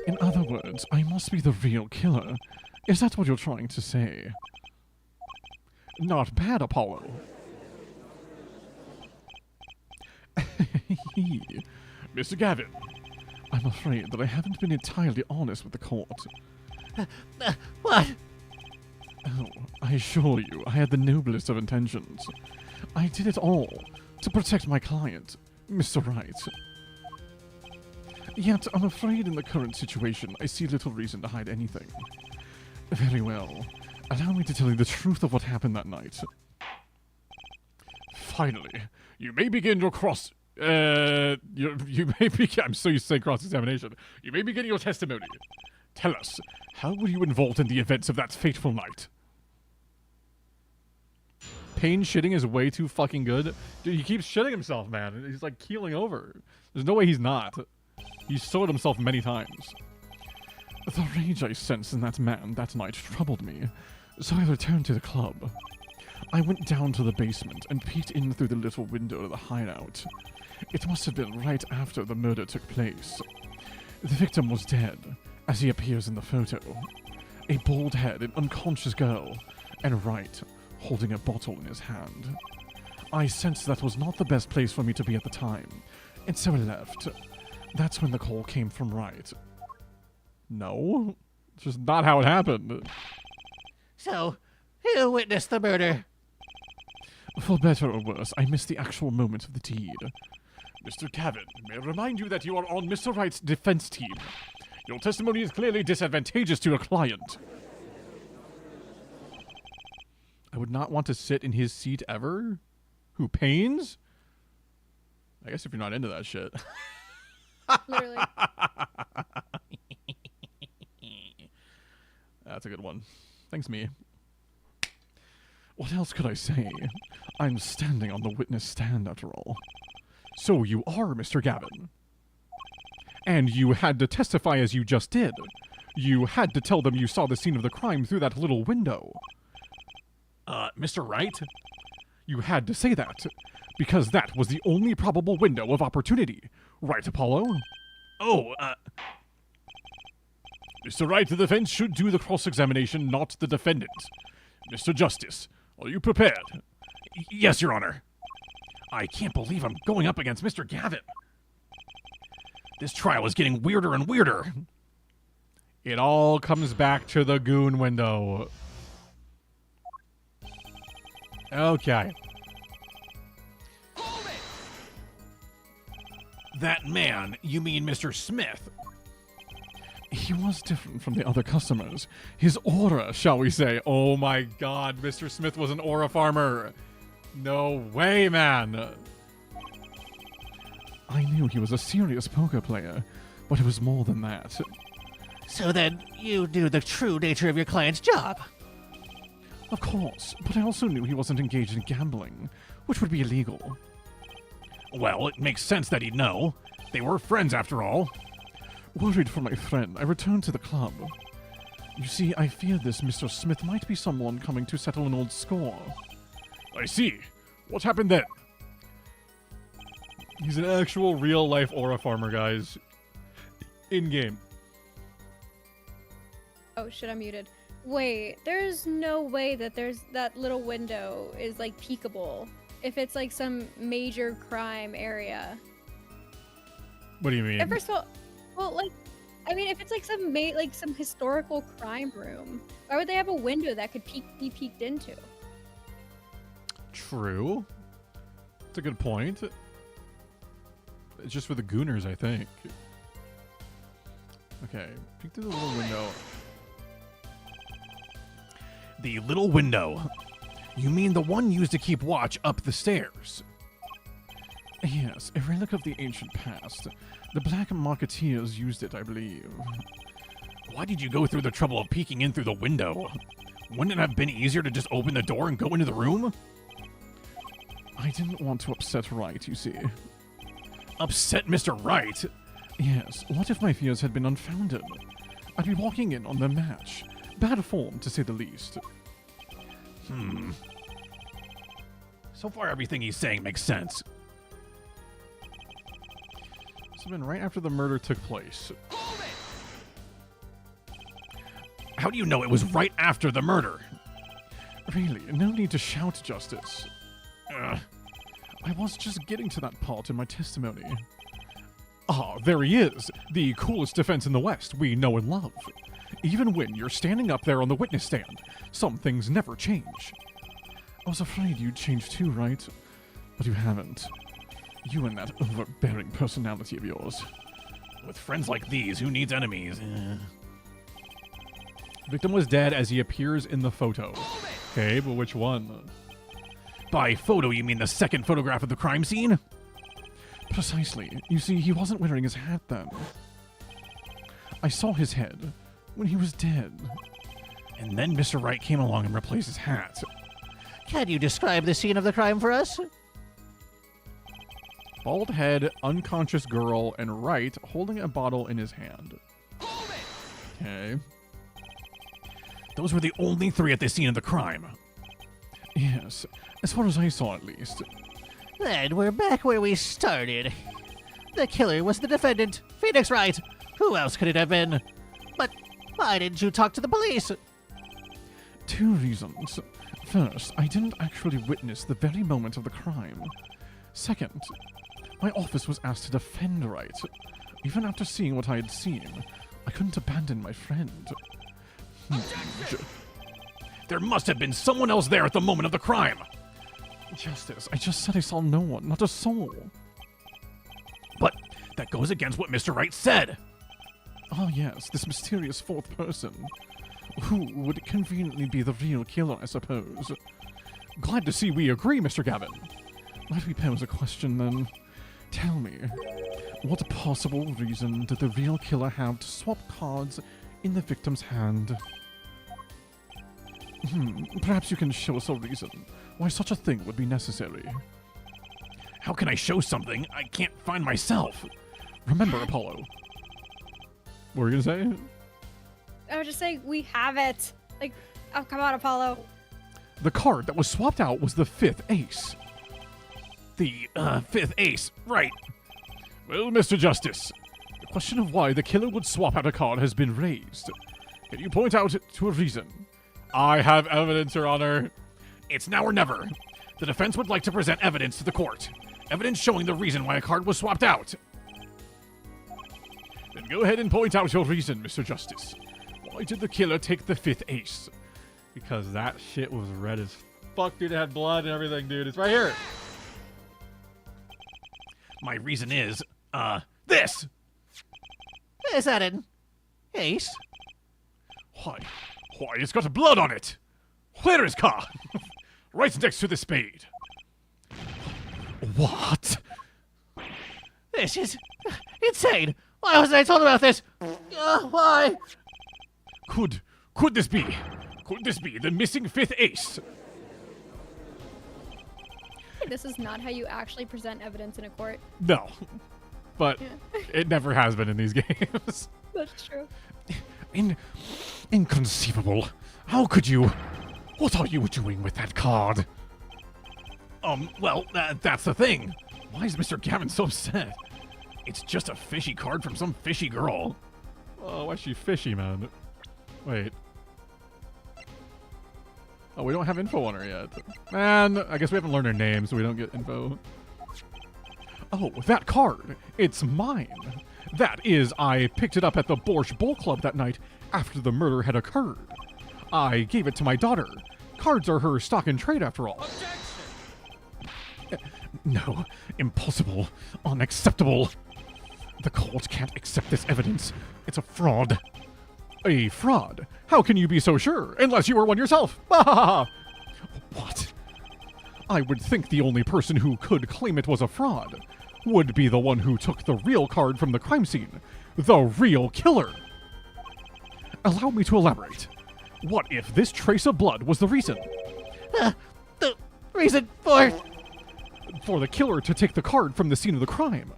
Speaker 3: In other words, I must be the real killer. Is that what you're trying to say? Not bad, Apollo.
Speaker 4: Mr. Gavin,
Speaker 3: I'm afraid that I haven't been entirely honest with the court.
Speaker 5: What?
Speaker 3: Oh, I assure you, I had the noblest of intentions. I did it all to protect my client, Mr. Wright. Yet, I'm afraid in the current situation, I see little reason to hide anything. Very well. Allow me to tell you the truth of what happened that night.
Speaker 4: finally, you may begin your you may begin. I'm so used to saying cross-examination. You may begin your testimony. Tell us, how were you involved in the events of that fateful night?
Speaker 3: Payne shitting is way too fucking good. Dude, he keeps shitting himself, man. He's like keeling over. There's no way he's not. He's soiled himself many times. The rage I sensed in that man that night troubled me, so I returned to the club. I went down to the basement and peeked in through the little window to the hideout. It must have been right after the murder took place. The victim was dead, as he appears in the photo. A bald-headed, unconscious girl, and Wright holding a bottle in his hand. I sensed that was not the best place for me to be at the time, and so I left. That's when the call came from Wright. No, it's just not how it happened.
Speaker 5: So, who witnessed the murder?
Speaker 3: For better or worse, I missed the actual moment of the deed.
Speaker 4: Mr. Gavin, may I remind you that you are on Mr. Wright's defense team. Your testimony is clearly disadvantageous to your client.
Speaker 3: I would not want to sit in his seat ever. Who, Payne's? I guess if you're not into that shit.
Speaker 1: Literally.
Speaker 3: That's a good one. Thanks, me. What else could I say? I'm standing on the witness stand, after all.
Speaker 4: So you are Mr. Gavin.
Speaker 3: And you had to testify as you just did. You had to tell them you saw the scene of the crime through that little window.
Speaker 4: Mr. Wright?
Speaker 3: You had to say that, because that was the only probable window of opportunity. Right, Apollo?
Speaker 4: Oh, Mr. Wright, the defense should do the cross-examination, not the defendant. Mr. Justice, are you prepared?
Speaker 3: Yes, Your Honor.
Speaker 4: I can't believe I'm going up against Mr. Gavin. This trial is getting weirder and weirder.
Speaker 3: It all comes back to the goon window. Okay.
Speaker 4: That man, you mean Mr. Smith?
Speaker 3: He was different from the other customers. His aura, shall we say.
Speaker 4: Oh my god, Mr. Smith was an aura farmer. No way, man.
Speaker 3: I knew he was a serious poker player, but it was more than that.
Speaker 5: So then, you knew the true nature of your client's job.
Speaker 3: Of course, but I also knew he wasn't engaged in gambling, which would be illegal.
Speaker 4: Well, it makes sense that he'd know. They were friends after all.
Speaker 3: Worried for my friend, I returned to the club. You see, I feared this Mr. Smith might be someone coming to settle an old score.
Speaker 4: I see. What happened then?
Speaker 3: He's an actual real-life aura farmer, guys. In-game.
Speaker 1: Oh shit, I'm muted. Wait, there's no way that that little window is like peekable if it's like some major crime area.
Speaker 3: What do you mean?
Speaker 1: And first of all, well, like, I mean, if it's like some historical crime room, why would they have a window that could be peeked into?
Speaker 3: True. That's a good point. It's just for the gooners, I think. Okay, peek through the little window.
Speaker 4: The little window. You mean the one used to keep watch up the stairs?
Speaker 3: Yes, a relic of the ancient past. The Black Marketeers used it, I believe.
Speaker 4: Why did you go through the trouble of peeking in through the window? Wouldn't it have been easier to just open the door and go into the room?
Speaker 3: I didn't want to upset Wright, you see.
Speaker 4: Upset Mr. Wright?
Speaker 3: Yes, what if my fears had been unfounded? I'd be walking in on the match. Bad form, to say the least.
Speaker 4: So far, everything he's saying makes sense.
Speaker 3: Must have been right after the murder took place. How do you know it was right after the murder? Really, no need to shout, Justice. I was just getting to that part in my testimony. Ah, there he is, the coolest defense in the West we know and love. Even when you're standing up there on the witness stand, some things never change. I was afraid you'd change too, right? But you haven't. You and that overbearing personality of yours. With friends like these, who needs enemies? Victim was dead as he appears in the photo. Okay, but which one? By photo, you mean the second photograph of the crime scene? Precisely. You see, he wasn't wearing his hat then. I saw his head when he was dead. And then Mr. Wright came along and replaced his hat.
Speaker 5: Can you describe the scene of the crime for us?
Speaker 3: Bald head, unconscious girl, and Wright holding a bottle in his hand. Okay. Those were the only three at the scene of the crime. Yes, as far as I saw at least.
Speaker 5: Then we're back where we started. The killer was the defendant, Phoenix Wright. Who else could it have been? But why didn't you talk to the police?
Speaker 3: 2 reasons. First, I didn't actually witness the very moment of the crime. Second, my office was asked to defend Wright. Even after seeing what I had seen, I couldn't abandon my friend. There must have been someone else there at the moment of the crime. Justice, I just said I saw no one, not a soul. But that goes against what Mr. Wright said. Oh yes, this mysterious fourth person. Who would conveniently be the real killer, I suppose? Glad to see we agree, Mr. Gavin. Let me pose a question then. Tell me, what possible reason did the real killer have to swap cards in the victim's hand? Perhaps you can show us a reason why such a thing would be necessary. How can I show something I can't find myself? Remember, Apollo. What were you gonna say?
Speaker 1: I would just say we have it. Like, oh, come on, Apollo.
Speaker 3: The card that was swapped out was the 5th ace. The 5th ace, right. Well, Mr. Justice, the question of why the killer would swap out a card has been raised. Can you point out to a reason? I have evidence, Your Honor. It's now or never. The defense would like to present evidence to the court. Evidence showing the reason why a card was swapped out. Then go ahead and point out your reason, Mr. Justice. Why did the killer take the 5th ace? Because that shit was red as fuck, dude. It had blood and everything, dude. It's right here. My reason is, this!
Speaker 5: Is that an ace?
Speaker 3: Why, it's got blood on it! Where is car? Right next to the spade. What?
Speaker 5: This is insane. Why wasn't I told about this? Why?
Speaker 3: Could this be? Could this be the missing 5th ace?
Speaker 1: This is not how you actually present evidence in a court.
Speaker 3: No. But it never has been in these games.
Speaker 1: That's true.
Speaker 3: Inconceivable. How could you? What are you doing with that card? Well, that's the thing. Why is Mr. Gavin so upset? It's just a fishy card from some fishy girl. Oh, why is she fishy, man? Wait. Oh, we don't have info on her yet. Man, I guess we haven't learned her name, so we don't get info. Oh, that card. It's mine. That is, I picked it up at the Borscht Bowl Club that night after the murder had occurred. I gave it to my daughter. Cards are her stock in trade, after all. No, impossible. Unacceptable. The court can't accept this evidence. It's a fraud. A fraud? How can you be so sure? Unless you are one yourself. What? I would think the only person who could claim it was a fraud would be the one who took the real card from the crime scene. The real killer. Allow me to elaborate. What if this trace of blood was the reason?
Speaker 5: The reason for
Speaker 3: the killer to take the card from the scene of the crime.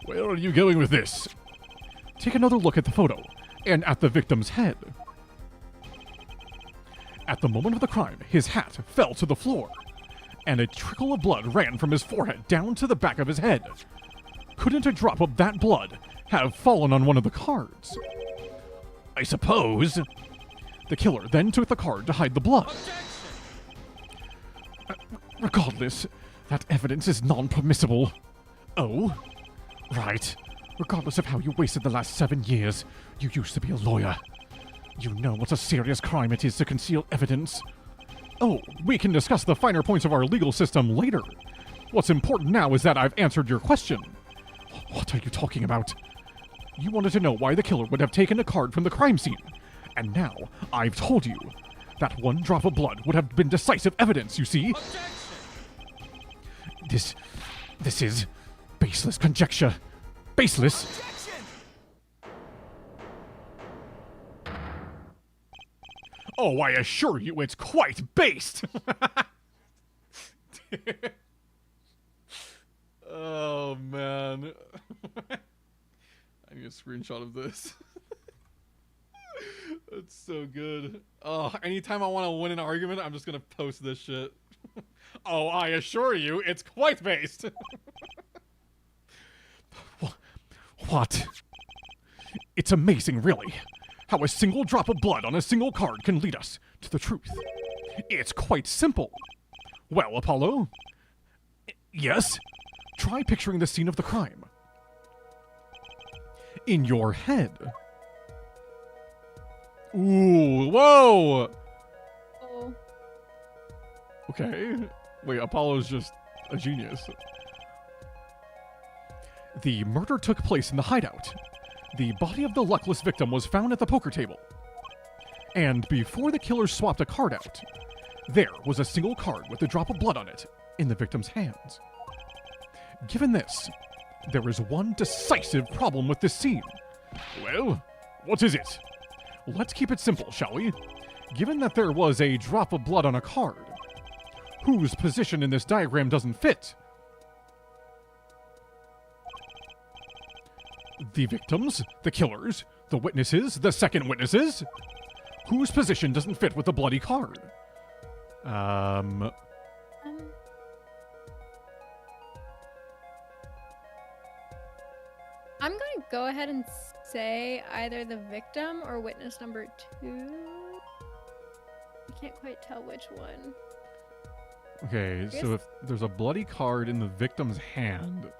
Speaker 3: Where are you going with this? Take another look at the photo, and at the victim's head. At the moment of the crime, his hat fell to the floor, and a trickle of blood ran from his forehead down to the back of his head. couldn't a drop of that blood have fallen on one of the cards? I suppose. The killer then took the card to hide the blood. Regardless, that evidence is non-permissible. Oh? Right. Regardless of how you wasted the last 7 years, you used to be a lawyer. You know what a serious crime it is to conceal evidence. Oh, we can discuss the finer points of our legal system later. What's important now is that I've answered your question. What are you talking about? You wanted to know why the killer would have taken a card from the crime scene. And now, I've told you. That one drop of blood would have been decisive evidence, you see? This is baseless conjecture. Baseless? Oh, I assure you it's quite based! Oh, man. I need a screenshot of this. That's so good. Oh, anytime I want to win an argument, I'm just gonna post this shit. Oh, I assure you, it's quite based. What? It's amazing, really, how a single drop of blood on a single card can lead us to the truth. It's quite simple. Well, Apollo? Yes? Try picturing the scene of the crime. In your head. Ooh, whoa!
Speaker 1: Oh.
Speaker 3: Okay. Wait, Apollo's just a genius. The murder took place in the hideout. The body of the luckless victim was found at the poker table. And before the killer swapped a card out, there was a single card with a drop of blood on it in the victim's hands. Given this, there is one decisive problem with this scene. Well, what is it? Let's keep it simple, shall we? Given that there was a drop of blood on a card, whose position in this diagram doesn't fit? The victims, the killers, the witnesses, the second witnesses? Whose position doesn't fit with the bloody card?
Speaker 1: I'm going to go ahead and say either the victim or witness number 2. I can't quite tell which one.
Speaker 3: Okay, so if there's a bloody card in the victim's hand,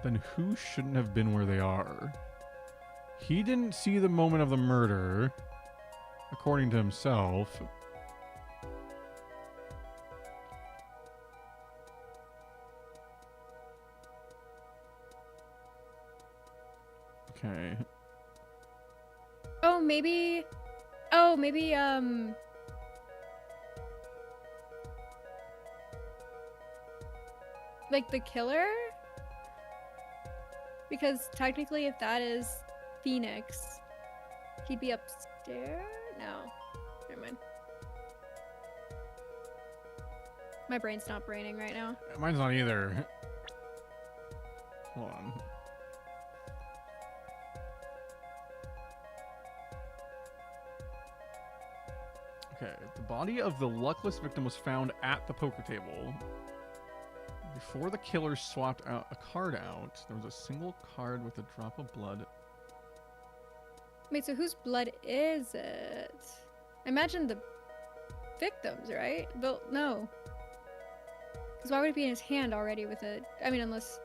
Speaker 3: then who shouldn't have been where they are? He didn't see the moment of the murder, according to himself. Okay.
Speaker 1: Oh, maybe, like the killer? Because technically if that is Phoenix, he'd be upstairs? No. Never mind. My brain's not braining right now.
Speaker 3: Mine's not either. Hold on. Okay, the body of the luckless victim was found at the poker table. Before the killer swapped out a card out, there was a single card with a drop of blood.
Speaker 1: Wait, so whose blood is it? I imagine the victims, right? But no. Because why would it be in his hand already with a... I mean, unless...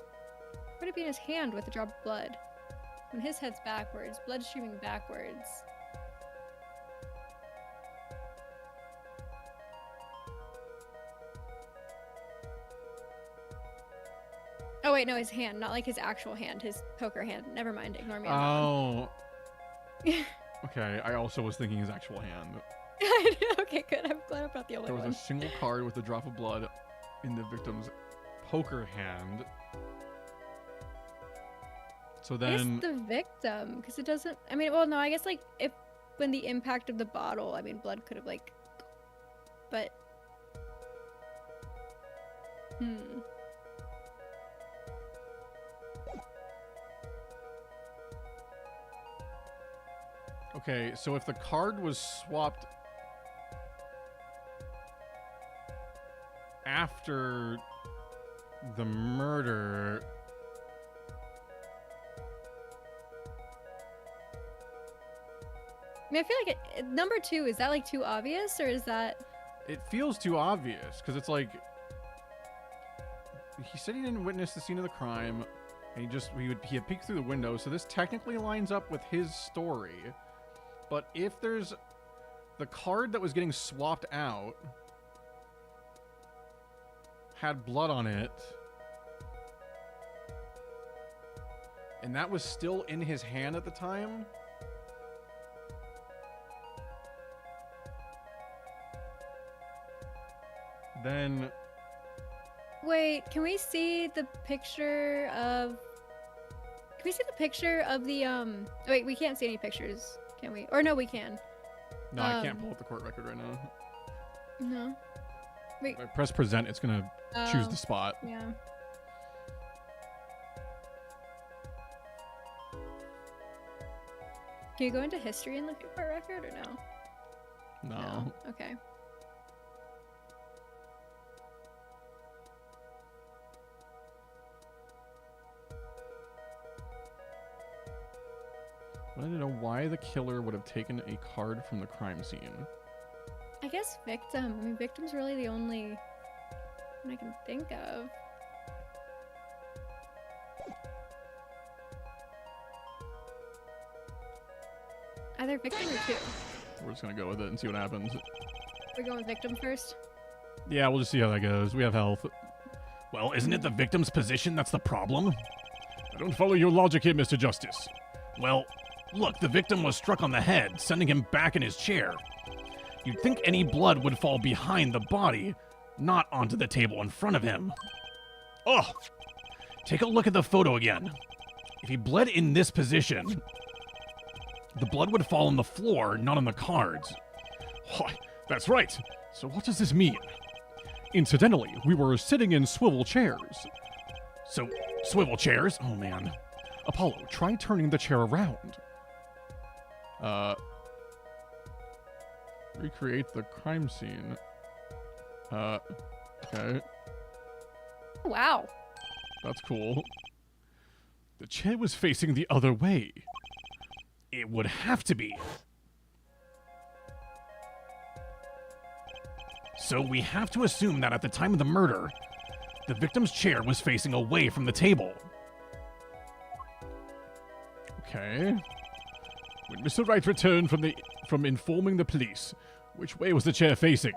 Speaker 1: Why would it be in his hand with a drop of blood? When his head's backwards, blood streaming backwards. Oh wait, no, his hand, not like his actual hand, his poker hand. Never mind, ignore me.
Speaker 3: Oh. Okay, I also was thinking his actual hand.
Speaker 1: Okay, good. I'm glad I'm not the only
Speaker 3: There was
Speaker 1: one.
Speaker 3: a single card with a drop of blood in the victim's poker hand. So then...
Speaker 1: It's the victim, because it doesn't... I mean, well, no, I guess, like, if... When the impact of the bottle, I mean, blood could have, like... But...
Speaker 3: Okay, so if the card was swapped after the murder.
Speaker 1: I mean, I feel like number 2, is that like too obvious, or is that?
Speaker 3: It feels too obvious because it's like he said he didn't witness the scene of the crime, and he had peeked through the window. So this technically lines up with his story. But if there's the card that was getting swapped out had blood on it, and that was still in his hand at the time. Then
Speaker 1: Wait, can we see the picture of? Can we see the picture of the Wait, we can't see any pictures, can we? Or no, we can.
Speaker 3: no, I can't pull up the court record right now.
Speaker 1: No. Wait.
Speaker 3: If I press present, it's gonna choose the spot.
Speaker 1: Yeah. Can you go into history and look at court record, or no?
Speaker 3: No.
Speaker 1: Okay.
Speaker 3: I wanted to know why the killer would have taken a card from the crime scene.
Speaker 1: I guess victim. I mean, victim's really the only one I can think of. Either victim or 2.
Speaker 3: We're just gonna go with it and see what happens.
Speaker 1: We're going with victim first.
Speaker 3: Yeah, we'll just see how that goes. We have health.
Speaker 4: Well, isn't it the victim's position that's the problem? I don't follow your logic here, Mr. Justice. Well, look, the victim was struck on the head, sending him back in his chair. You'd think any blood would fall behind the body, not onto the table in front of him. Oh! Take a look at the photo again. If he bled in this position, the blood would fall on the floor, not on the cards. Why, that's right. So what does this mean?
Speaker 3: Incidentally, we were sitting in swivel chairs.
Speaker 4: So, swivel chairs? Oh, man.
Speaker 3: Apollo, try turning the chair around. Recreate the crime scene. Okay.
Speaker 1: Wow.
Speaker 3: That's cool. The chair was facing the other way.
Speaker 4: It would have to be. So we have to assume that at the time of the murder, the victim's chair was facing away from the table.
Speaker 3: Okay.
Speaker 4: When Mr. Wright returned from informing the police, which way was the chair facing?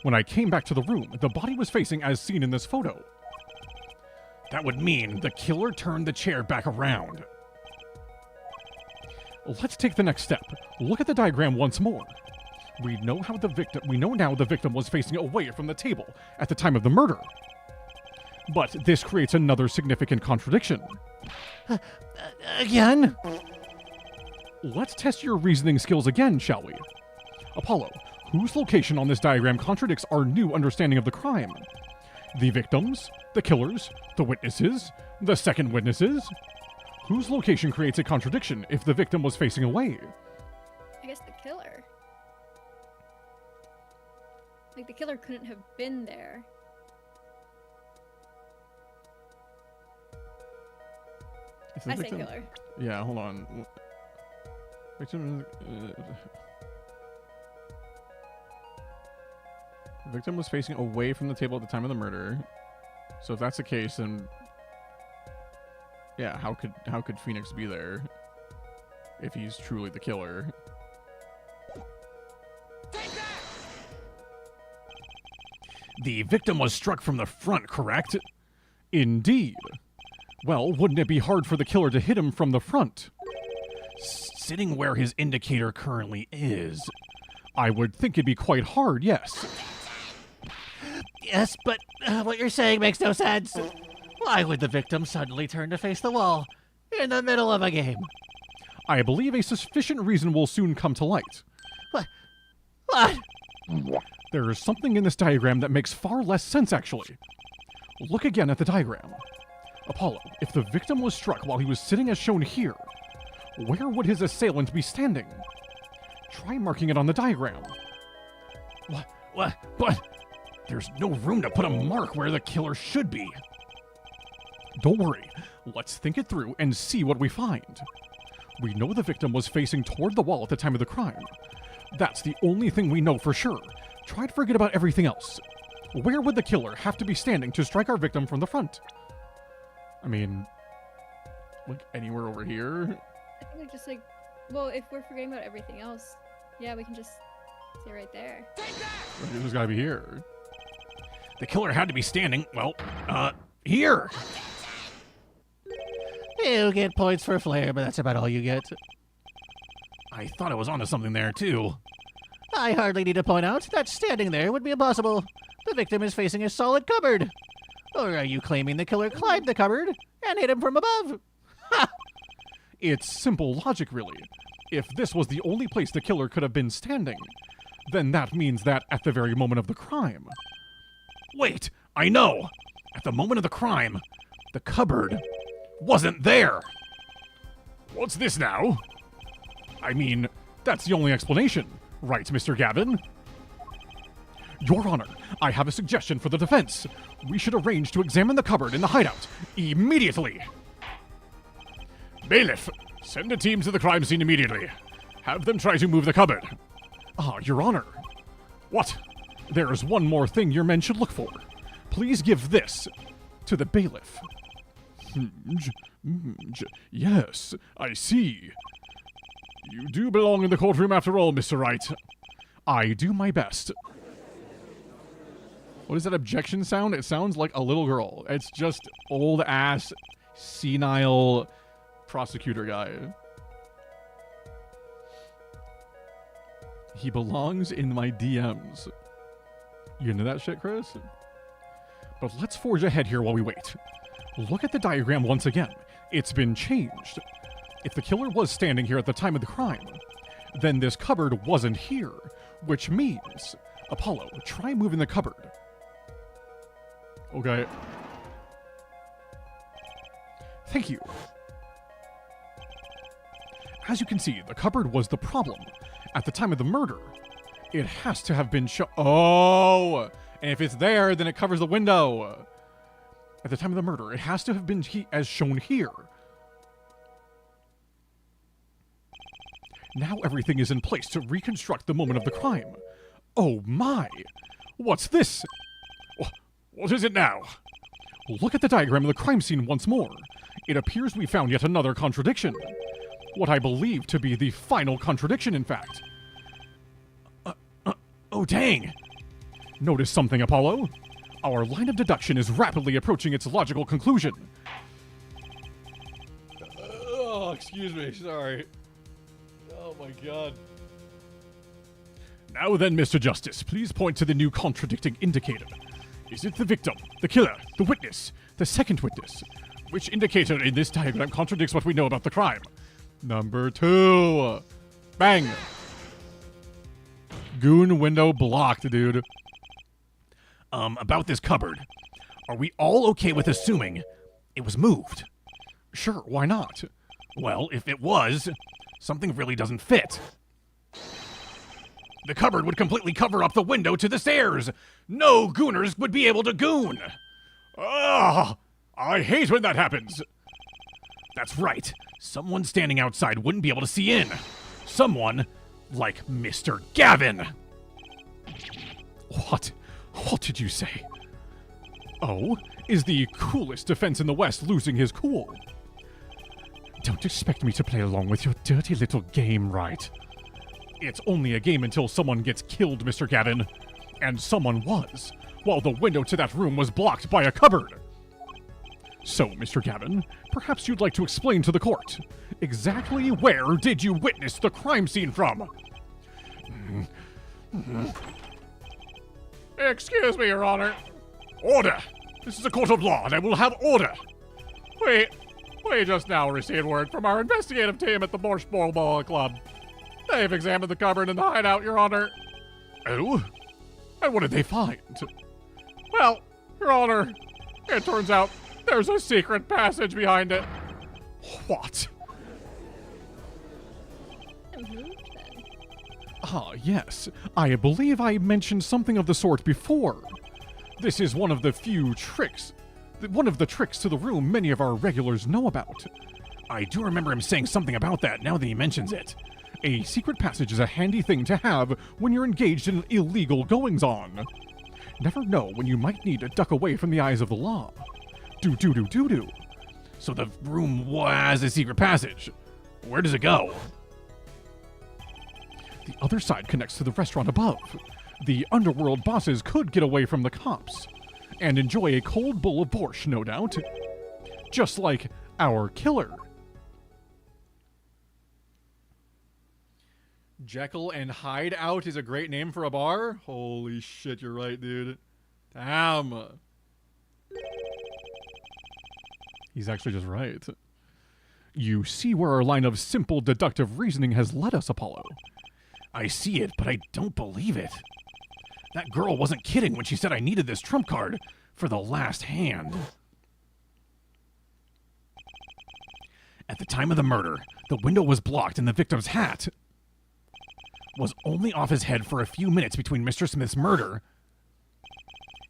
Speaker 3: When I came back to the room, the body was facing as seen in this photo.
Speaker 4: That would mean the killer turned the chair back around.
Speaker 3: Let's take the next step. Look at the diagram once more. We know now the victim was facing away from the table at the time of the murder. But this creates another significant contradiction.
Speaker 5: Again?
Speaker 3: Let's test your reasoning skills again, shall we? Apollo, whose location on this diagram contradicts our new understanding of the crime? The victims, the killers, the witnesses, the second witnesses? Whose location creates a contradiction if the victim was facing away?
Speaker 1: I guess the killer. Like, the killer couldn't have been there.
Speaker 3: If the
Speaker 1: I say
Speaker 3: victim-
Speaker 1: killer.
Speaker 3: Yeah, hold on. Victim. The victim was facing away from the table at the time of the murder. So if that's the case, then yeah, how could Phoenix be there if he's truly the killer?
Speaker 4: The victim was struck from the front, correct?
Speaker 3: Indeed. Well, wouldn't it be hard for the killer to hit him from the front?
Speaker 4: Sitting where his indicator currently is.
Speaker 3: I would think it'd be quite hard, yes.
Speaker 5: Yes, but what you're saying makes no sense. Why would the victim suddenly turn to face the wall in the middle of a game?
Speaker 3: I believe a sufficient reason will soon come to light.
Speaker 5: What?
Speaker 3: There is something in this diagram that makes far less sense, actually. Look again at the diagram. Apollo, if the victim was struck while he was sitting as shown here, where would his assailant be standing? Try marking it on the diagram.
Speaker 4: But
Speaker 3: There's no room to put a mark where the killer should be. Don't worry. Let's think it through and see what we find. We know the victim was facing toward the wall at the time of the crime. That's the only thing we know for sure. Try to forget about everything else. Where would the killer have to be standing to strike our victim from the front? I mean, like anywhere over here?
Speaker 1: I think like just like, well, if we're forgetting about everything else, yeah, we can just stay right there.
Speaker 3: It just gotta be here. The killer had to be standing, well, here!
Speaker 5: You get points for flair, but that's about all you get.
Speaker 3: I thought I was onto something there, too.
Speaker 5: I hardly need to point out that standing there would be impossible. The victim is facing a solid cupboard. Or are you claiming the killer climbed the cupboard and hit him from above? Ha!
Speaker 3: It's simple logic, really. If this was the only place the killer could have been standing, then that means that at the very moment of the crime... Wait, I know! At the moment of the crime, the cupboard wasn't there! What's this now? I mean, that's the only explanation, right, Mr. Gavin? Your Honor, I have a suggestion for the defense. We should arrange to examine the cupboard in the hideout immediately. Bailiff, send a team to the crime scene immediately. Have them try to move the cupboard. Ah, Your Honor. What? There is one more thing your men should look for. Please give this to the bailiff. Yes, I see. You do belong in the courtroom after all, Mr. Wright. I do my best. What is that objection sound? It sounds like a little girl. It's just old-ass, senile prosecutor guy. He belongs in my DMs. You into that shit, Chris? But let's forge ahead here while we wait. Look at the diagram once again. It's been changed. If the killer was standing here at the time of the crime, then this cupboard wasn't here, which means... Apollo, try moving the cupboard. Okay. Thank you. As you can see, the cupboard was the problem. At the time of the murder, it has to have been Oh! And if it's there, then it covers the window. At the time of the murder, it has to have been as shown here. Now everything is in place to reconstruct the moment of the crime. Oh my! What's this? What is it now? Look at the diagram of the crime scene once more. It appears we found yet another contradiction. What I believe to be the final contradiction, in fact. Oh dang! Notice something, Apollo? Our line of deduction is rapidly approaching its logical conclusion. Oh, excuse me, sorry. Oh my god. Now then, Mr. Justice, please point to the new contradicting indicator. Is it the victim, the killer, the witness, the second witness? Which indicator in this diagram contradicts what we know about the crime? Number 2. Bang! Goon window blocked, dude. About this cupboard. Are we all okay with assuming it was moved? Sure, why not? Well, if it was, something really doesn't fit. The cupboard would completely cover up the window to the stairs. No gooners would be able to goon. Ah, I hate when that happens. That's right. Someone standing outside wouldn't be able to see in. Someone like Mr. Gavin. What? What did you say? Oh, is the coolest defense in the West losing his cool? Don't expect me to play along with your dirty little game, right? It's only a game until someone gets killed, Mr. Gavin. And someone was, while the window to that room was blocked by a cupboard. So, Mr. Gavin, perhaps you'd like to explain to the court, exactly where did you witness the crime scene from? Excuse me, Your Honor. Order! This is a court of law, and I will have order. We just now received word from our investigative team at the Borscht Ball Club. They've examined the cupboard in the hideout, Your Honor. Oh? And what did they find? Well, Your Honor, it turns out there's a secret passage behind it. What? Ah, yes. I believe I mentioned something of the sort before. This is one of the tricks to the room many of our regulars know about. I do remember him saying something about that now that he mentions it. A secret passage is a handy thing to have when you're engaged in illegal goings-on. Never know when you might need to duck away from the eyes of the law. Do. So the room has a secret passage. Where does it go? The other side connects to the restaurant above. The underworld bosses could get away from the cops and enjoy a cold bowl of borscht, no doubt. Just like our killer. Jekyll and Hyde Out is a great name for a bar? Holy shit, you're right, dude. Damn. He's actually just right. You see where our line of simple deductive reasoning has led us, Apollo. I see it, but I don't believe it. That girl wasn't kidding when she said I needed this trump card for the last hand. At the time of the murder, the window was blocked and the victim's hat was only off his head for a few minutes between Mr. Smith's murder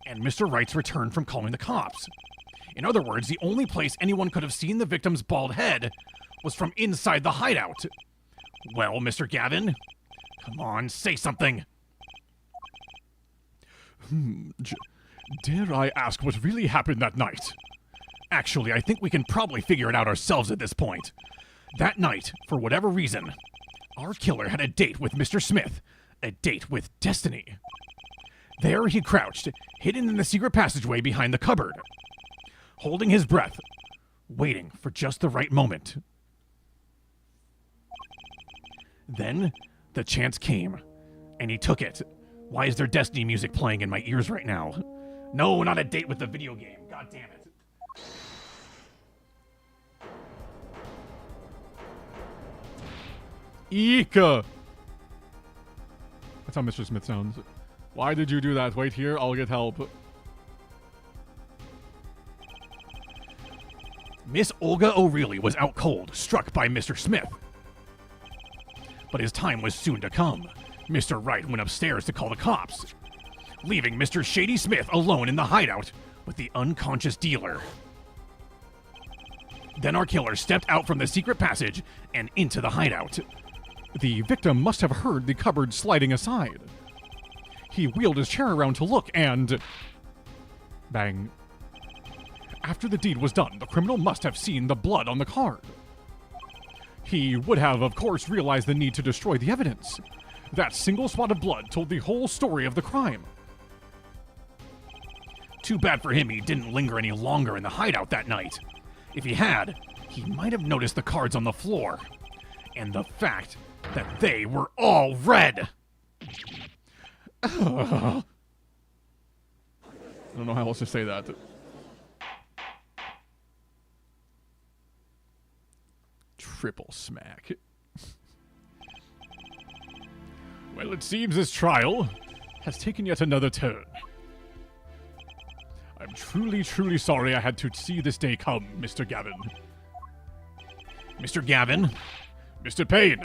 Speaker 3: and Mr. Wright's return from calling the cops. In other words, the only place anyone could have seen the victim's bald head was from inside the hideout. Well, Mr. Gavin, come on, say something. Dare I ask what really happened that night? Actually, I think we can probably figure it out ourselves at this point. That night, for whatever reason, our killer had a date with Mr. Smith, a date with destiny. There he crouched, hidden in the secret passageway behind the cupboard, holding his breath, waiting for just the right moment. Then, the chance came, and he took it. Why is there Destiny music playing in my ears right now? No, not a date with the video game. God damn it. Eeka! That's how Mr. Smith sounds. Why did you do that? Wait here, I'll get help. Miss Olga O'Reilly was out cold, struck by Mr. Smith. But his time was soon to come. Mr. Wright went upstairs to call the cops, leaving Mr. Shady Smith alone in the hideout with the unconscious dealer. Then our killer stepped out from the secret passage and into the hideout. The victim must have heard the cupboard sliding aside. He wheeled his chair around to look and... bang. After the deed was done, the criminal must have seen the blood on the card. He would have, of course, realized the need to destroy the evidence. That single spot of blood told the whole story of the crime. Too bad for him he didn't linger any longer in the hideout that night. If he had, he might have noticed the cards on the floor. And the fact that they were all red. I don't know how else to say that. Triple smack. Well, it seems this trial has taken yet another turn. I'm truly, truly sorry I had to see this day come, Mr. Gavin. Mr. Gavin? Mr. Payne?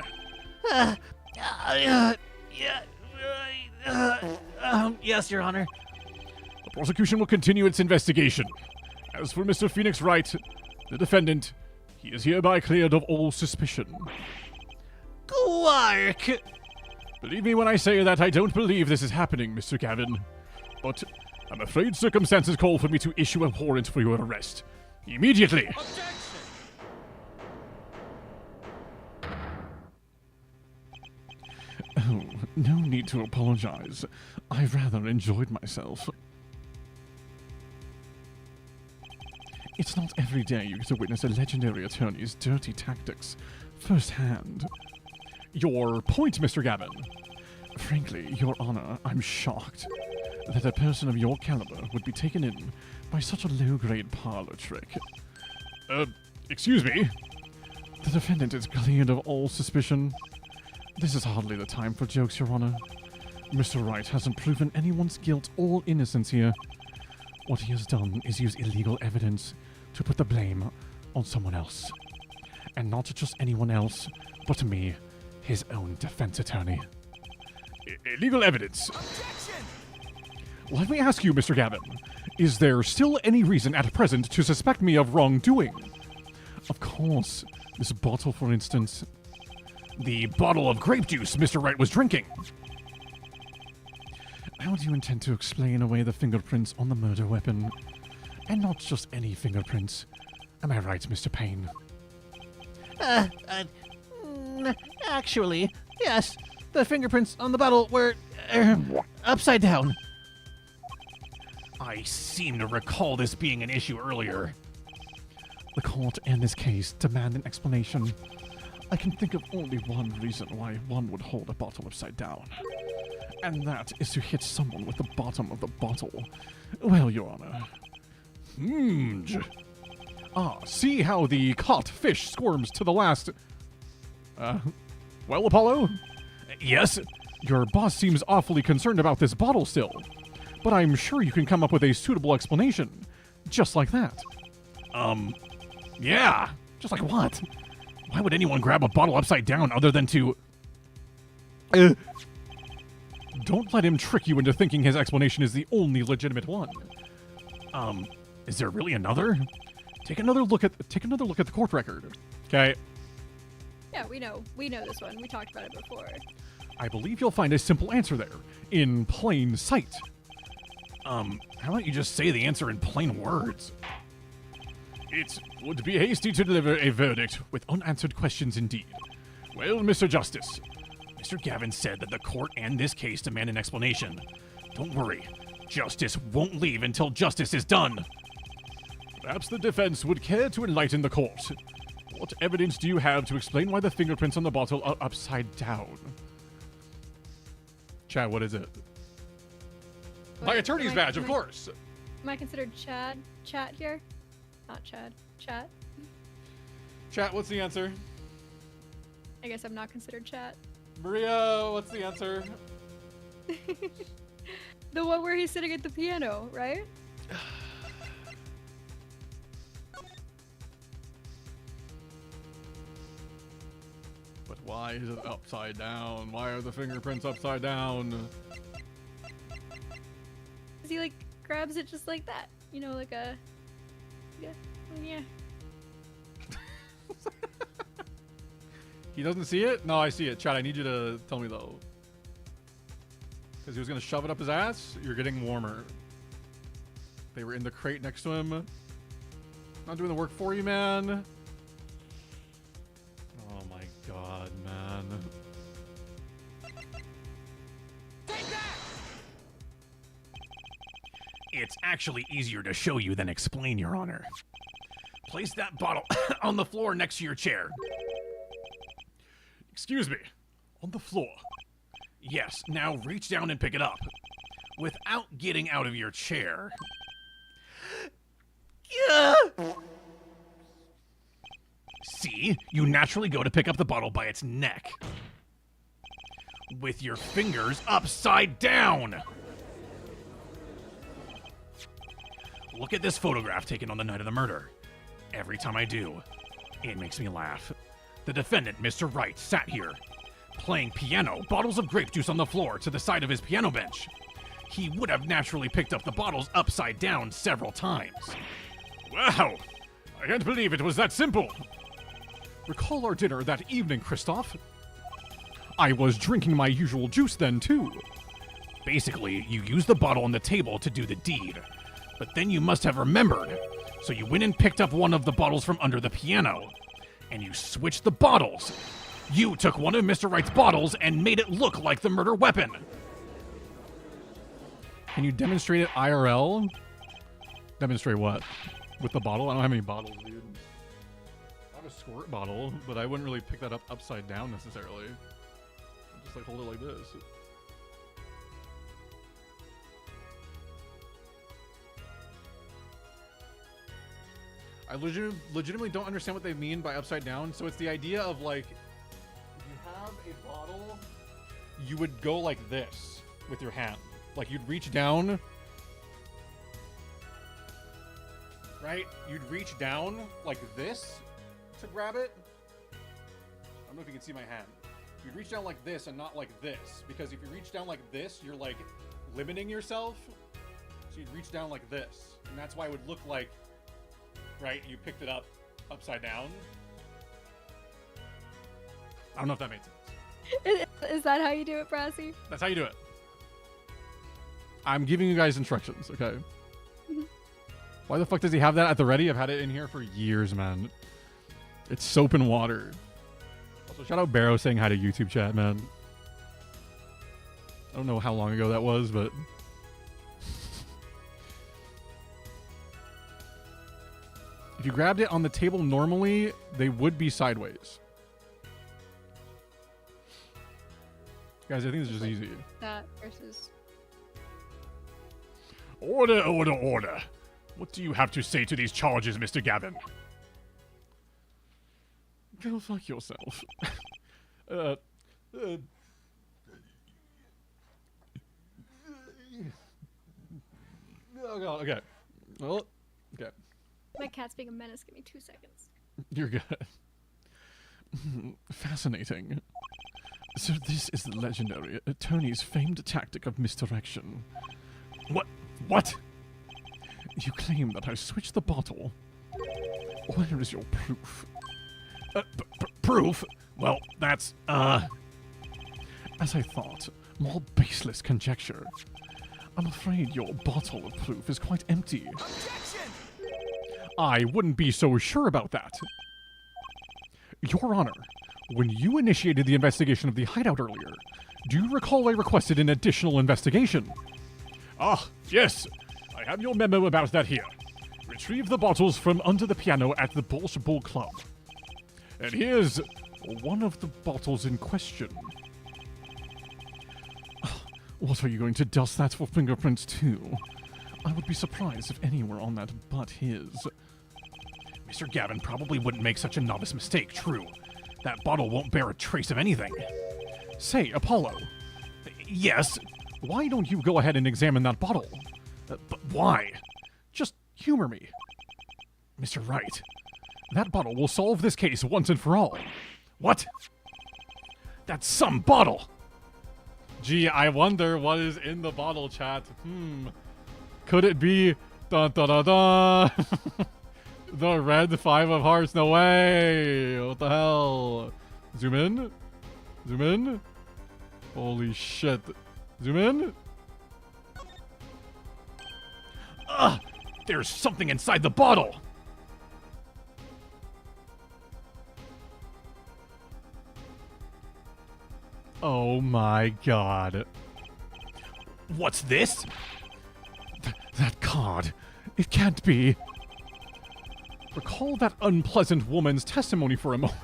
Speaker 5: Yes, Your Honor.
Speaker 3: The prosecution will continue its investigation. As for Mr. Phoenix Wright, the defendant, he is hereby cleared of all suspicion.
Speaker 5: Quark!
Speaker 3: Believe me when I say that I don't believe this is happening, Mr. Gavin. But I'm afraid circumstances call for me to issue a warrant for your arrest. Immediately! Oh, no need to apologize. I rather enjoyed myself. It's not every day you get to witness a legendary attorney's dirty tactics firsthand. Your point, Mr. Gavin. Frankly, Your Honor, I'm shocked that a person of your caliber would be taken in by such a low-grade parlor trick. Excuse me? The defendant is cleared of all suspicion. This is hardly the time for jokes, Your Honor. Mr. Wright hasn't proven anyone's guilt or innocence here. What he has done is use illegal evidence to put the blame on someone else. And not just anyone else, but me, his own defense attorney. Illegal evidence? Objection!
Speaker 4: Let me ask you, Mr. Gavin, is there still any reason at present to suspect me of wrongdoing? Of course. This bottle, for instance. The bottle of grape juice Mr. Wright was drinking. How do you intend to explain away the fingerprints on the murder weapon? And not just any fingerprints. Am I right, Mr. Payne?
Speaker 5: Actually, yes. The fingerprints on the bottle were upside down.
Speaker 4: I seem to recall this being an issue earlier.
Speaker 3: The court and this case demand an explanation. I can think of only one reason why one would hold a bottle upside down. And that is to hit someone with the bottom of the bottle. Well, Your Honor.
Speaker 4: See how the caught fish squirms to the last... Well, Apollo? Yes? Your boss seems awfully concerned about this bottle still. But I'm sure you can come up with a suitable explanation. Just like that. Yeah. Just like what? Why would anyone grab a bottle upside down other than to... Don't let him trick you into thinking his explanation is the only legitimate one. Is there really another? Take another look at the court record. Okay.
Speaker 1: Yeah, we know this one. We talked about it before.
Speaker 4: I believe you'll find a simple answer there, in plain sight. How about you just say the answer in plain words? It would be hasty to deliver a verdict with unanswered questions indeed. Well, Mr. Justice, Mr. Gavin said that the court and this case demand an explanation. Don't worry, justice won't leave until justice is done. Perhaps the defense would care to enlighten the court. What evidence do you have to explain why the fingerprints on the bottle are upside down? Chad, what is it? My attorney's badge, of course.
Speaker 1: Am I considered chat here? Not Chad. Chat?
Speaker 4: Chat, what's the answer?
Speaker 1: I guess I'm not considered chat.
Speaker 4: Maria, what's the answer?
Speaker 1: The one where he's sitting at the piano, right?
Speaker 4: But why is it upside down? Why are the fingerprints upside down?
Speaker 1: Cause he like grabs it just like that, you know, like a yeah.
Speaker 4: He doesn't see it? No, I see it. Chad, I need you to tell me though. Because he was going to shove it up his ass. You're getting warmer. They were in the crate next to him. Not doing the work for you, man. Oh my god, man. Take that! It's actually easier to show you than explain, Your Honor. Place that bottle on the floor next to your chair. Excuse me. On the floor. Yes, now reach down and pick it up. Without getting out of your chair. See? You naturally go to pick up the bottle by its neck. With your fingers upside down. Look at this photograph taken on the night of the murder. Every time I do, it makes me laugh. The defendant, Mr. Wright, sat here, playing piano, bottles of grape juice on the floor to the side of his piano bench. He would have naturally picked up the bottles upside down several times. Wow! I can't believe it was that simple! Recall our dinner that evening, Christoph? I was drinking my usual juice then, too. Basically, you used the bottle on the table to do the deed. But then you must have remembered, so you went and picked up one of the bottles from under the piano. And you switched the bottles. You took one of Mr. Wright's bottles and made it look like the murder weapon. Can you demonstrate it IRL? Demonstrate what? With the bottle? I don't have any bottles, dude. I have a squirt bottle, but I wouldn't really pick that up upside down necessarily. I'd just like hold it like this. I legitimately don't understand what they mean by upside down. So it's the idea of like, if you have a bottle, you would go like this with your hand. Like you'd reach down, right? You'd reach down like this to grab it. I don't know if you can see my hand. You'd reach down like this and not like this. Because if you reach down like this, you're like limiting yourself.
Speaker 3: So you'd reach down like this, and that's why it would look like, right, you picked it up upside down. I don't know if that made sense.
Speaker 1: Is that how you do it, Brassy?
Speaker 3: That's how you do it. I'm giving you guys instructions, okay? Why the fuck does he have that at the ready? I've had it in here for years, man. It's soap and water. Also, shout out Barrow saying hi to YouTube chat, man. I don't know how long ago that was, but... if you grabbed it on the table normally, they would be sideways. Guys, I think it's just easy.
Speaker 1: That versus...
Speaker 4: Order, order, order. What do you have to say to these charges, Mr. Gavin?
Speaker 3: Go fuck yourself. Oh god, okay. Well, okay.
Speaker 1: My cat's being a menace. Give me 2 seconds.
Speaker 3: You're good. Fascinating. So this is the legendary attorney's famed tactic of misdirection.
Speaker 4: What?
Speaker 3: You claim that I switched the bottle. Where is your proof?
Speaker 4: Proof? Well, that's,
Speaker 3: As I thought, more baseless conjecture. I'm afraid your bottle of proof is quite empty. Objection! I wouldn't be so sure about that. Your Honor, when you initiated the investigation of the hideout earlier, do you recall I requested an additional investigation?
Speaker 4: Ah, yes. I have your memo about that here. Retrieve the bottles from under the piano at the Bolsh Bull Club. And here's
Speaker 3: one of the bottles in question. What, are you going to dust that for fingerprints too? I would be surprised if any were on that but his.
Speaker 4: Mr. Gavin probably wouldn't make such a novice mistake, true. That bottle won't bear a trace of anything.
Speaker 3: Say, Apollo.
Speaker 4: Yes?
Speaker 3: Why don't you go ahead and examine that bottle?
Speaker 4: But why?
Speaker 3: Just humor me.
Speaker 4: Mr. Wright.
Speaker 3: That bottle will solve this case once and for all.
Speaker 4: What? That's some bottle!
Speaker 3: Gee, I wonder what is in the bottle, chat. Could it be... dun dun dun dun? The red 5 of hearts? No way! What the hell? Zoom in? Zoom in? Holy shit. Zoom in?
Speaker 4: Ugh! There's something inside the bottle!
Speaker 3: Oh my god.
Speaker 4: What's this?
Speaker 3: That card. It can't be. Recall that unpleasant woman's testimony for a moment.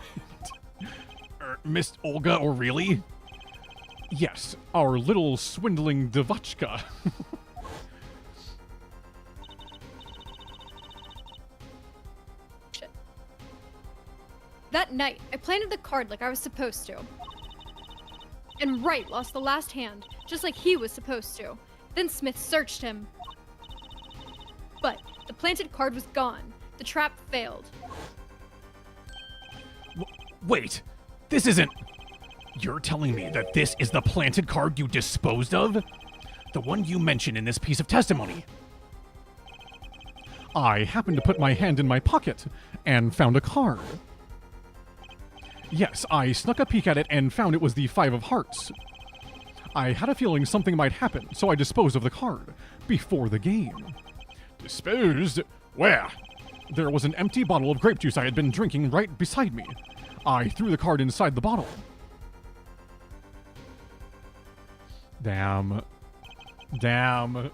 Speaker 4: Miss Olga O'Reilly?
Speaker 3: Yes, our little swindling Devachka.
Speaker 1: Shit. That night, I planted the card like I was supposed to. And Wright lost the last hand, just like he was supposed to. Then Smith searched him. But the planted card was gone. The trap failed.
Speaker 4: Wait, this isn't... You're telling me that this is the planted card you disposed of? The one you mentioned in this piece of testimony?
Speaker 3: I happened to put my hand in my pocket and found a card. Yes, I snuck a peek at it and found it was the 5 of hearts. I had a feeling something might happen, so I disposed of the card before the game.
Speaker 4: Disposed? Where?
Speaker 3: There was an empty bottle of grape juice I had been drinking right beside me. I threw the card inside the bottle. Damn. Damn.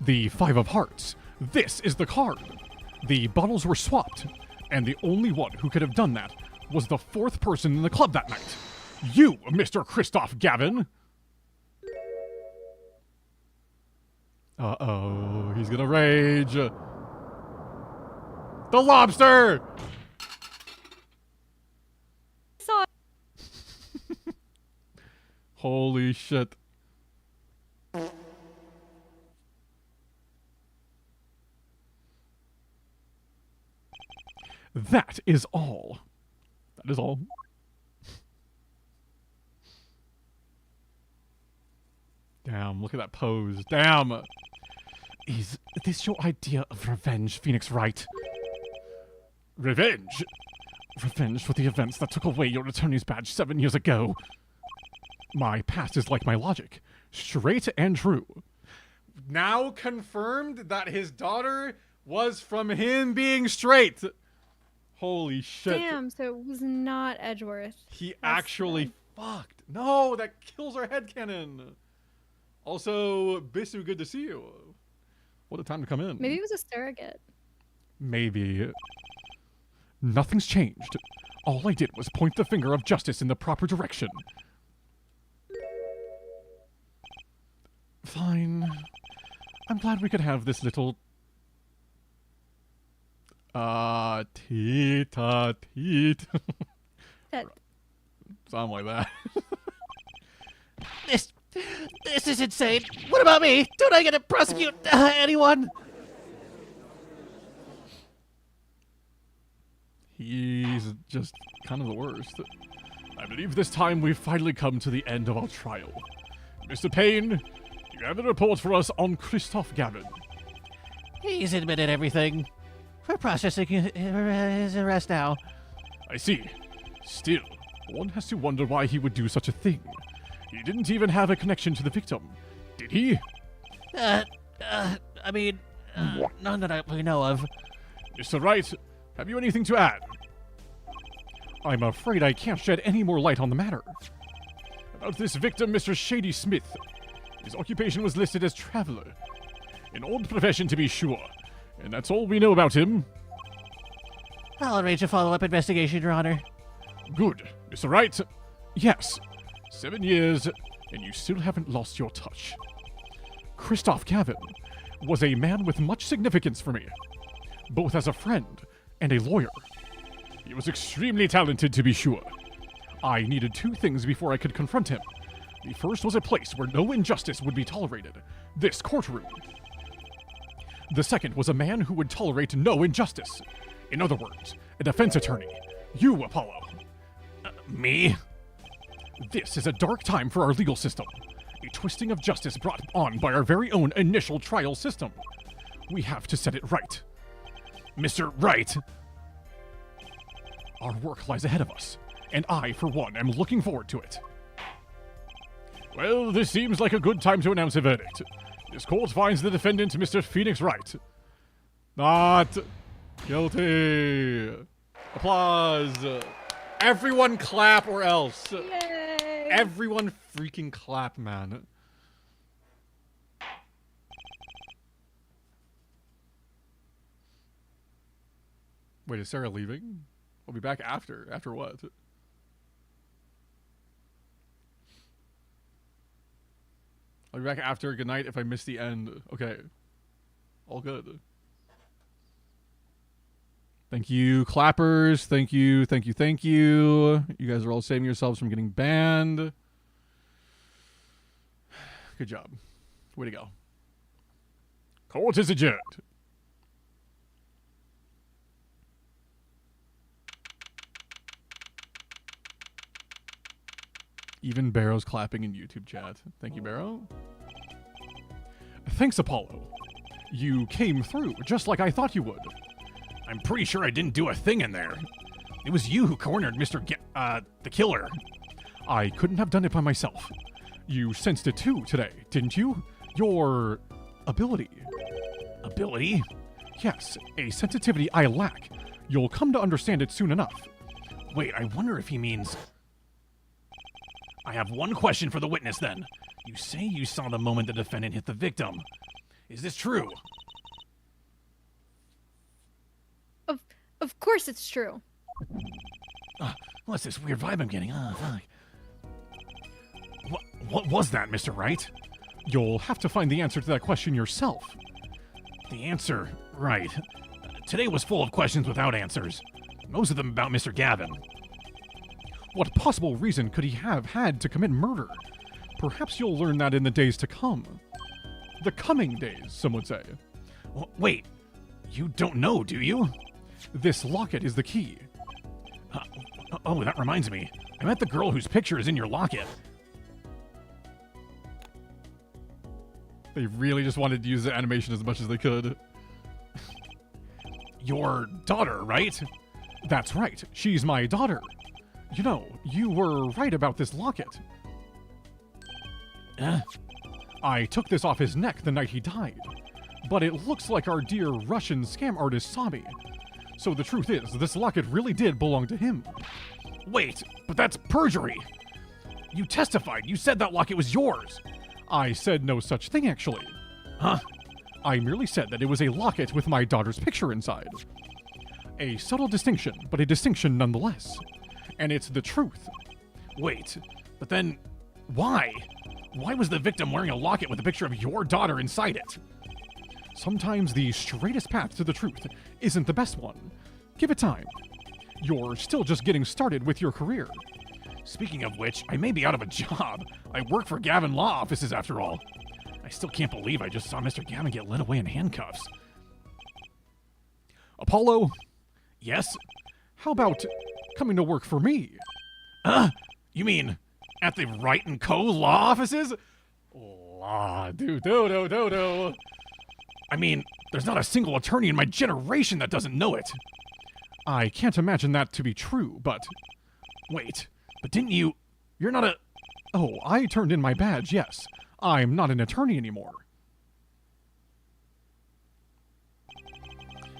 Speaker 3: The 5 of hearts. This is the card. The bottles were swapped, and the only one who could have done that was the 4th person in the club that night. You, Mr. Christoph Gavin. Uh-oh, he's gonna rage. The lobster!
Speaker 1: Saw
Speaker 3: Holy shit. That is all. That is all. Damn, look at that pose. Damn. Is this your idea of revenge, Phoenix Wright? Revenge? Revenge for the events that took away your attorney's badge 7 years ago. My past is like my logic, straight and true. Now confirmed that his daughter was from him being straight. Holy shit.
Speaker 1: Damn, so it was not Edgeworth.
Speaker 3: He actually fucked. No, that kills our headcanon. Also, Bisu, good to see you. What a time to come in.
Speaker 1: Maybe it was a surrogate.
Speaker 3: Maybe. Nothing's changed. All I did was point the finger of justice in the proper direction. Fine. I'm glad we could have this little... teet.
Speaker 1: That
Speaker 3: Something like that.
Speaker 5: This is insane. What about me? Don't I get to prosecute anyone?
Speaker 3: He's just kind of the worst. I believe this time we've finally come to the end of our trial. Mr. Payne, do you have a report for us on Christoph Gavin?
Speaker 5: He's admitted everything. We're processing his arrest now.
Speaker 3: I see. Still, one has to wonder why he would do such a thing. He didn't even have a connection to the victim, did he?
Speaker 5: I mean, none that we know of.
Speaker 3: Mr. Wright, have you anything to add? I'm afraid I can't shed any more light on the matter. About this victim, Mr. Shady Smith. His occupation was listed as traveler. An old profession, to be sure. And that's all we know about him.
Speaker 5: I'll arrange a follow-up investigation, Your Honor.
Speaker 3: Good. Mr. Wright? Yes. 7 years, and you still haven't lost your touch. Christoph Gavin was a man with much significance for me, both as a friend and a lawyer. He was extremely talented, to be sure. I needed 2 things before I could confront him. The first was a place where no injustice would be tolerated, this courtroom. The second was a man who would tolerate no injustice. In other words, a defense attorney. You, Apollo. Me? This is a dark time for our legal system. A twisting of justice brought on by our very own initial trial system. We have to set it right. Mr. Wright. Our work lies ahead of us, and I, for one, am looking forward to it. Well, this seems like a good time to announce a verdict. This court finds the defendant, Mr. Phoenix Wright, not guilty. Applause. Everyone clap or else.
Speaker 1: Yay!
Speaker 3: Everyone freaking clap, man. Wait, is Sarah leaving? We'll be back after. After what? I'll be back after. Good night if I miss the end. Okay. All good. Thank you, clappers. Thank you, thank you, thank you. You guys are all saving yourselves from getting banned. Good job. Way to go. Court is adjourned. Even Barrow's clapping in YouTube chat. Thank you, Barrow. Thanks, Apollo. You came through just like I thought you would. I'm pretty sure I didn't do a thing in there. It was you who cornered the killer. I couldn't have done it by myself. You sensed it too today, didn't you? Your ability. Ability? Yes, a sensitivity I lack. You'll come to understand it soon enough. Wait, I wonder if he means... I have one question for the witness then. You say you saw the moment the defendant hit the victim. Is this true?
Speaker 1: Of course it's true.
Speaker 3: What's this weird vibe I'm getting? Oh, fuck. What was that, Mr. Wright? You'll have to find the answer to that question yourself. The answer? Right. Today was full of questions without answers. Most of them about Mr. Gavin. What possible reason could he have had to commit murder? Perhaps you'll learn that in the days to come. The coming days, some would say. Wait, you don't know, do you? This locket is the key. Oh, that reminds me. I met the girl whose picture is in your locket.
Speaker 4: They really just wanted to use the animation as much as they could. Your daughter, right? That's right. She's my daughter. You know, you were right about this locket. I took this off his neck the night he died. But it looks like our dear Russian scam artist saw me. So the truth is, this locket really did belong to him. Wait, but that's perjury. You testified. You said that locket was yours. I said no such thing, actually. Huh? I merely said that it was a locket with my daughter's picture inside. A subtle distinction, but a distinction nonetheless. And it's the truth. Wait, but then why? Why was the victim wearing a locket with a picture of your daughter inside it? Sometimes the straightest path to the truth isn't the best one. Give it time. You're still just getting started with your career. Speaking of which, I may be out of a job. I work for Gavin Law Offices after all. I still can't believe I just saw Mr. Gavin get led away in handcuffs. Apollo? Yes? How about coming to work for me? You mean at the Wright & Co. Law Offices? I mean, there's not a single attorney in my generation that doesn't know it. I can't imagine that to be true, but... Wait, but didn't you... You're not a... Oh, I turned in my badge, yes. I'm not an attorney anymore.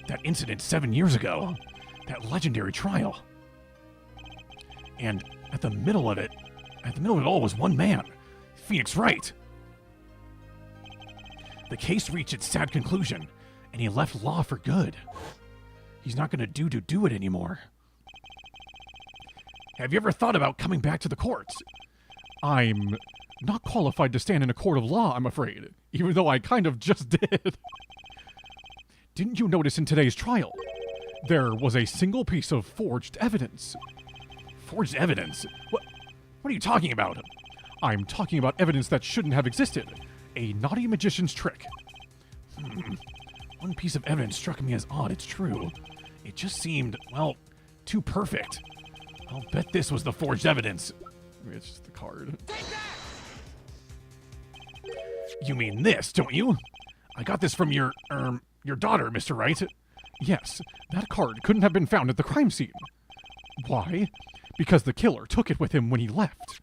Speaker 4: That incident 7 years ago. That legendary trial. And at the middle of it all was one man. Phoenix Wright. The case reached its sad conclusion, and he left law for good. He's not going to do it anymore. Have you ever thought about coming back to the courts? I'm not qualified to stand in a court of law, I'm afraid, even though I kind of just did. Didn't you notice in today's trial, there was a single piece of forged evidence? Forged evidence? What are you talking about? I'm talking about evidence that shouldn't have existed. A naughty magician's trick. One piece of evidence struck me as odd, it's true. It just seemed, well, too perfect. I'll bet this was the forged evidence. Maybe it's just the card. You mean this, don't you? I got this from your daughter, Mr. Wright. Yes, that card couldn't have been found at the crime scene. Why? Because the killer took it with him when he left,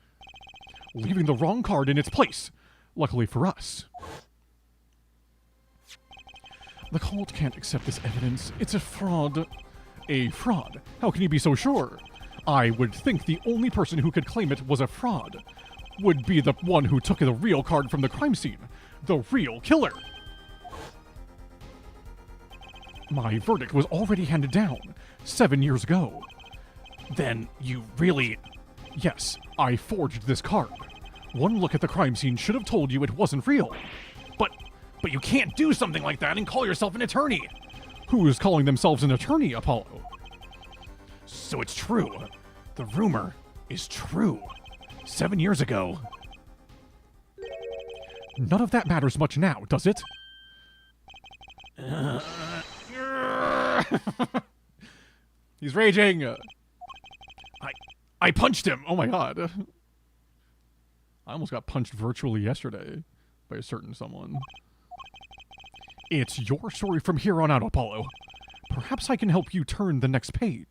Speaker 4: leaving the wrong card in its place. Luckily for us. The cult can't accept this evidence. It's a fraud. A fraud? How can you be so sure? I would think the only person who could claim it was a fraud would be the one who took the real card from the crime scene. The real killer. My verdict was already handed down 7 years ago. Then you really... Yes, I forged this card. One look at the crime scene should have told you it wasn't real. But you can't do something like that and call yourself an attorney. Who is calling themselves an attorney, Apollo? So it's true. The rumor is true. 7 years ago. None of that matters much now, does it? He's raging. I punched him. Oh my god. I almost got punched virtually yesterday by a certain someone. It's your story from here on out, Apollo. Perhaps I can help you turn the next page.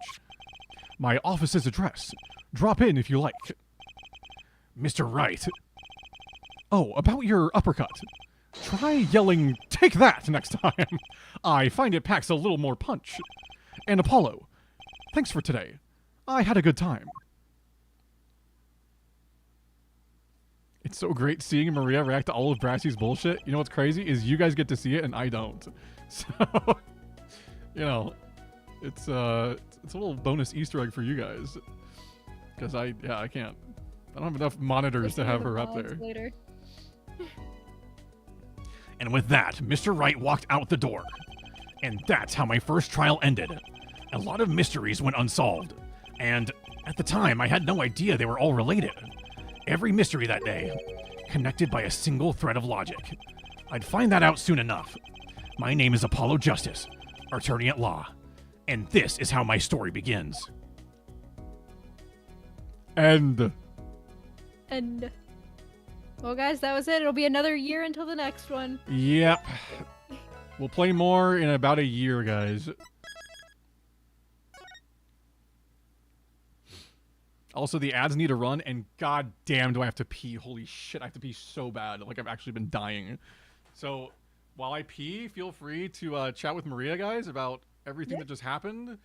Speaker 4: My office's address. Drop in if you like. Mr. Wright. Oh, about your uppercut. Try yelling, "Take that!" next time. I find it packs a little more punch. And Apollo, thanks for today. I had a good time. It's so great seeing Maria react to all of Brassy's bullshit. You know what's crazy is you guys get to see it and I don't. So, you know, it's a little bonus Easter egg for you guys. Because I can't. I don't have enough monitors to have her up there.
Speaker 1: Later.
Speaker 4: And with that, Mr. Wright walked out the door. And that's how my first trial ended. A lot of mysteries went unsolved. And at the time, I had no idea they were all related. Every mystery that day, connected by a single thread of logic. I'd find that out soon enough. My name is Apollo Justice, attorney at law. And this is how my story begins.
Speaker 1: And Well, guys, that was it. It'll be another year until the next one.
Speaker 3: Yep. We'll play more in about a year, guys. Also, the ads need to run, and god damn do I have to pee. Holy shit, I have to pee so bad. Like, I've actually been dying. So, while I pee, feel free to chat with Maria, guys, about everything that just happened.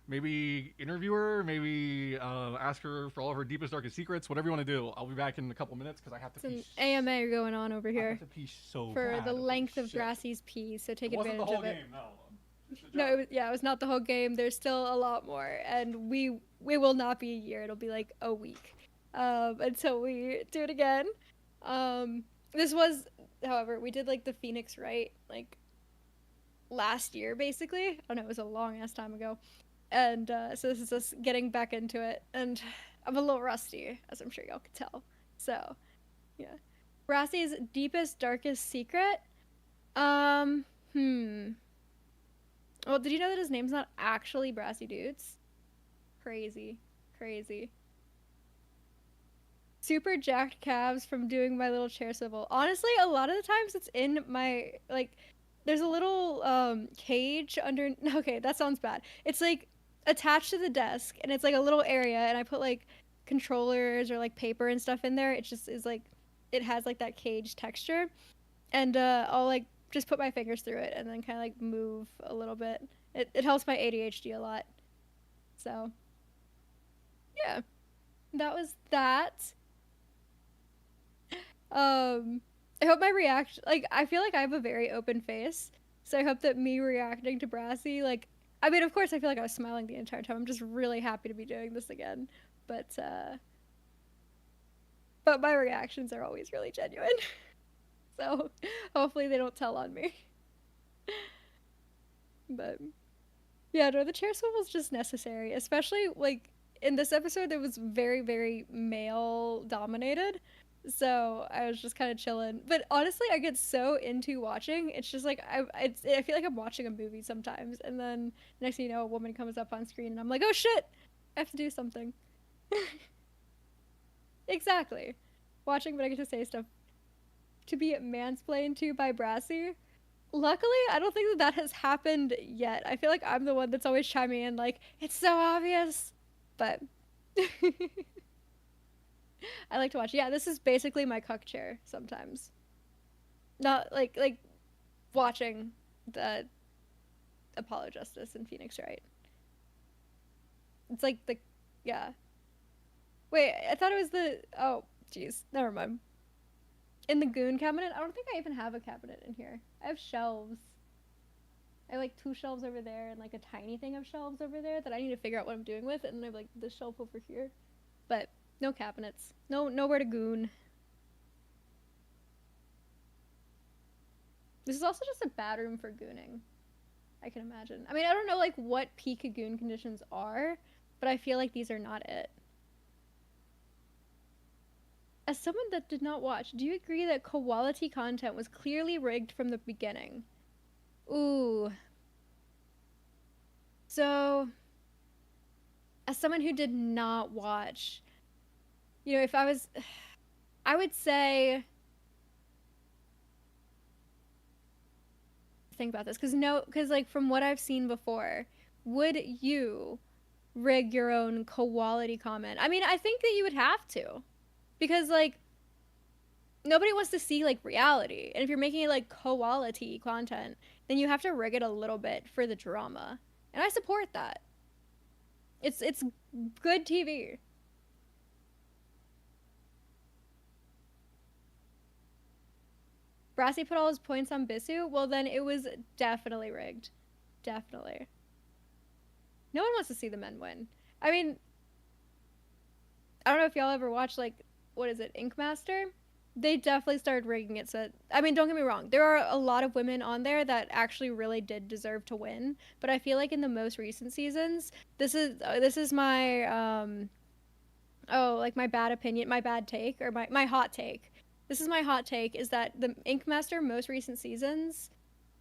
Speaker 3: Maybe interview her, maybe ask her for all of her deepest, darkest secrets, whatever you want to do. I'll be back in a couple minutes because I have to pee.
Speaker 1: It's an AMA going on over
Speaker 3: I
Speaker 1: here
Speaker 3: have to pee so
Speaker 1: for
Speaker 3: bad.
Speaker 1: the
Speaker 3: Holy
Speaker 1: length of
Speaker 3: shit.
Speaker 1: Grassy's pee, so take
Speaker 3: It wasn't
Speaker 1: advantage
Speaker 3: the whole
Speaker 1: of it.
Speaker 3: game, no.
Speaker 1: No, it was not the whole game. There's still a lot more, and we will not be a year. It'll be like a week until we do it again. This was, however, we did like the Phoenix Wright like last year, basically. I don't know, it was a long ass time ago, and so this is us getting back into it, and I'm a little rusty, as I'm sure y'all can tell. So, yeah, Brassy's deepest, darkest secret. Well, did you know that his name's not actually Brassydoots? Crazy. Crazy. Super jacked calves from doing my little chair swivel. Honestly, a lot of the times it's in my, like, there's a little cage under, okay, that sounds bad. It's like attached to the desk, and it's like a little area, and I put like controllers or like paper and stuff in there. It just is like, it has like that cage texture. And I'll like just put my fingers through it and then kind of like move a little bit. It helps my ADHD a lot. So, yeah, that was that. I hope my reaction, like, I feel like I have a very open face, so I hope that me reacting to Brassy, like, I mean, of course, I feel like I was smiling the entire time. I'm just really happy to be doing this again, but my reactions are always really genuine. So hopefully they don't tell on me. But yeah, no, the chair swivel is just necessary, especially like in this episode it was very, very male dominated. So I was just kind of chilling. But honestly, I get so into watching. It's just like I feel like I'm watching a movie sometimes, and then next thing you know, a woman comes up on screen, and I'm like, oh shit, I have to do something. Exactly, watching, but I get to say stuff to be mansplained to by Brassy. Luckily, I don't think that has happened yet. I feel like I'm the one that's always chiming in, like, it's so obvious. But I like to watch. Yeah, this is basically my cuck chair sometimes. Not like watching the Apollo Justice and Phoenix Wright. It's like the, yeah. Wait, I thought it was the, oh, jeez, never mind. In the goon cabinet? I don't think I even have a cabinet in here. I have shelves. I have like 2 shelves over there and like a tiny thing of shelves over there that I need to figure out what I'm doing with, and then I have like this shelf over here. But no cabinets. Nowhere to goon. This is also just a bad room for gooning, I can imagine. I mean, I don't know like what peak goon conditions are, but I feel like these are not it. As someone that did not watch, do you agree that quality content was clearly rigged from the beginning? Ooh. So, as someone who did not watch, you know, if I was, I would say, think about this, because like from what I've seen before, would you rig your own quality comment? I mean, I think that you would have to. Because, like, nobody wants to see, like, reality. And if you're making it, like, quality content, then you have to rig it a little bit for the drama. And I support that. It's good TV. Brassy put all his points on Bisu? Well, then it was definitely rigged. Definitely. No one wants to see the men win. I mean, I don't know if y'all ever watched, like, what is it, Ink Master? They definitely started rigging it so that, I mean, don't get me wrong, there are a lot of women on there that actually really did deserve to win, but I feel like in the most recent seasons, this is my like my bad opinion, my bad take, or my hot take. This is my hot take, is that the Ink Master most recent seasons,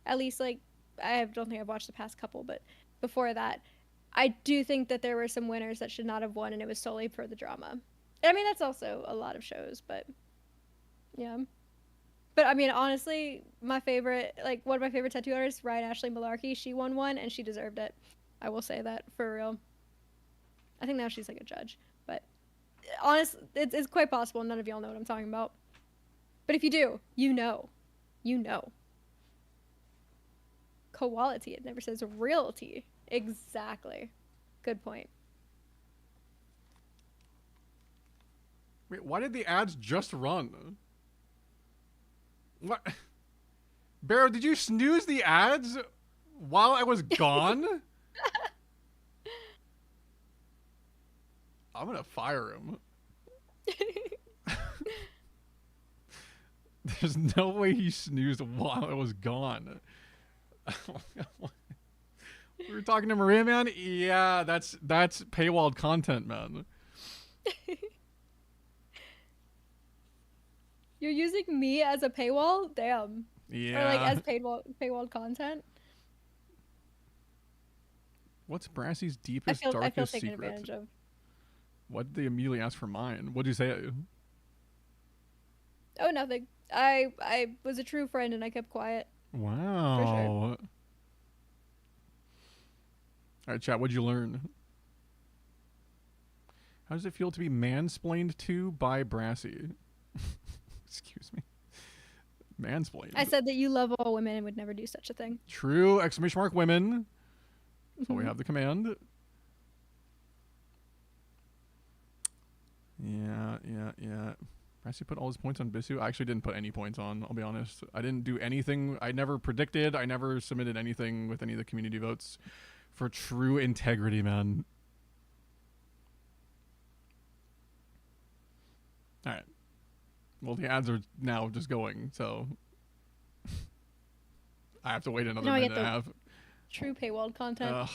Speaker 1: at least like don't think I've watched the past couple, but before that, I do think that there were some winners that should not have won, and it was solely for the drama. I mean, that's also a lot of shows, but Yeah. But I mean, honestly, my favorite, like one of my favorite tattoo artists, Ryan Ashley Malarkey, she won one and she deserved it. I will say that for real. I think now she's like a judge, but honestly, it's quite possible none of y'all know what I'm talking about. But if you do, you know. You know. Quality. It never says realty. Exactly. Good point.
Speaker 3: Wait, why did the ads just run? What? Barrow, did you snooze the ads while I was gone? I'm gonna fire him. There's no way he snoozed while I was gone. We were talking to Maria, man. Yeah, that's paywalled content, man.
Speaker 1: You're using me as a paywall? Damn.
Speaker 3: Yeah.
Speaker 1: Or like as paywalled content?
Speaker 3: What's Brassy's deepest,
Speaker 1: I feel
Speaker 3: darkest
Speaker 1: taken
Speaker 3: secret?
Speaker 1: advantage of.
Speaker 3: What did they immediately ask for mine? What'd you say?
Speaker 1: Oh, nothing. I was a true friend and I kept quiet.
Speaker 3: Wow.
Speaker 1: For sure.
Speaker 3: All right, chat. What'd you learn? How does it feel to be mansplained to by Brassy? Excuse me. Mansplained.
Speaker 1: I said that you love all women and would never do such a thing.
Speaker 3: True! Exclamation mark women. So we have the command. Yeah. Brassy put all his points on Bisu. I actually didn't put any points on, I'll be honest. I didn't do anything. I never predicted. I never submitted anything with any of the community votes for true integrity, man. Alright. Well, the ads are now just going, so I have to wait another minute and a half.
Speaker 1: True paywalled content.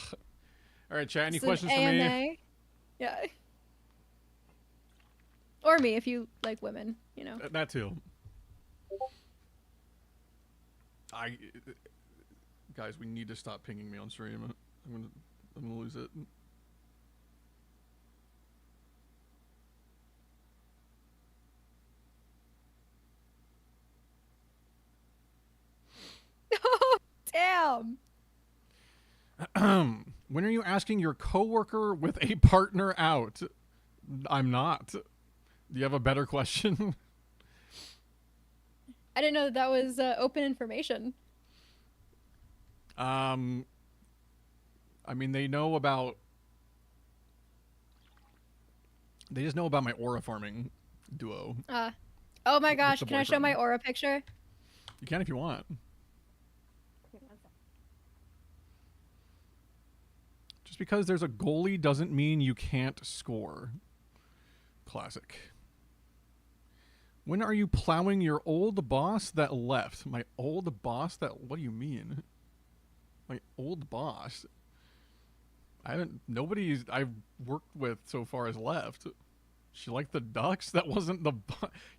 Speaker 3: Alright, chat, any
Speaker 1: It's an
Speaker 3: questions for me?
Speaker 1: AMA. Yeah. Or me, if you like women, you know.
Speaker 3: That too. Guys, we need to stop pinging me on stream. I'm gonna lose it.
Speaker 1: Damn.
Speaker 3: When are you asking your coworker with a partner out? I'm not. Do you have a better question?
Speaker 1: I didn't know that was open information.
Speaker 3: I mean, they know about... They just know about my aura farming duo.
Speaker 1: Oh my gosh, can I show my aura picture?
Speaker 3: You can if you want. Just because there's a goalie doesn't mean you can't score. Classic. When are you plowing your old boss that left? My old boss that... What do you mean? My old boss? Nobody I've worked with so far has left. She liked the Ducks? That wasn't the...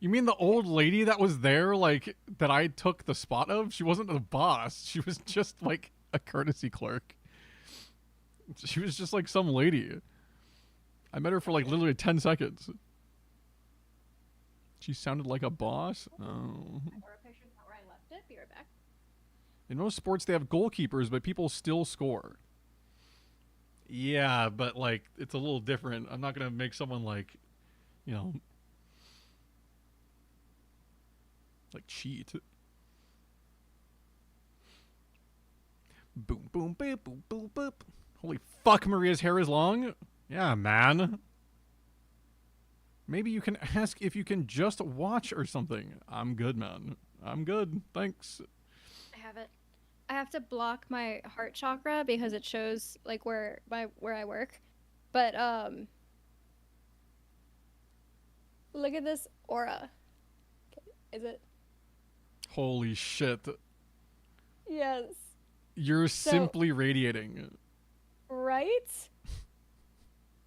Speaker 3: You mean the old lady that was there, like, that I took the spot of? She wasn't the boss. She was just, like, a courtesy clerk. She was just, like, some lady. I met her for, like, literally 10 seconds. She sounded like a boss? Oh.
Speaker 1: Aura picture's not where I left it. Be right back.
Speaker 3: In most sports, they have goalkeepers, but people still score. Yeah, but, like, it's a little different. I'm not going to make someone, like, you know, like, cheat. Boom, boom, boop, boop, boop, boop. Holy fuck, Maria's hair is long. Yeah, man. Maybe you can ask if you can just watch or something. I'm good, man. I'm good. Thanks.
Speaker 1: I have it. I have to block my heart chakra because it shows like where I work. But look at this aura. Okay. Is it?
Speaker 3: Holy shit.
Speaker 1: Yes.
Speaker 3: You're simply radiating.
Speaker 1: Right?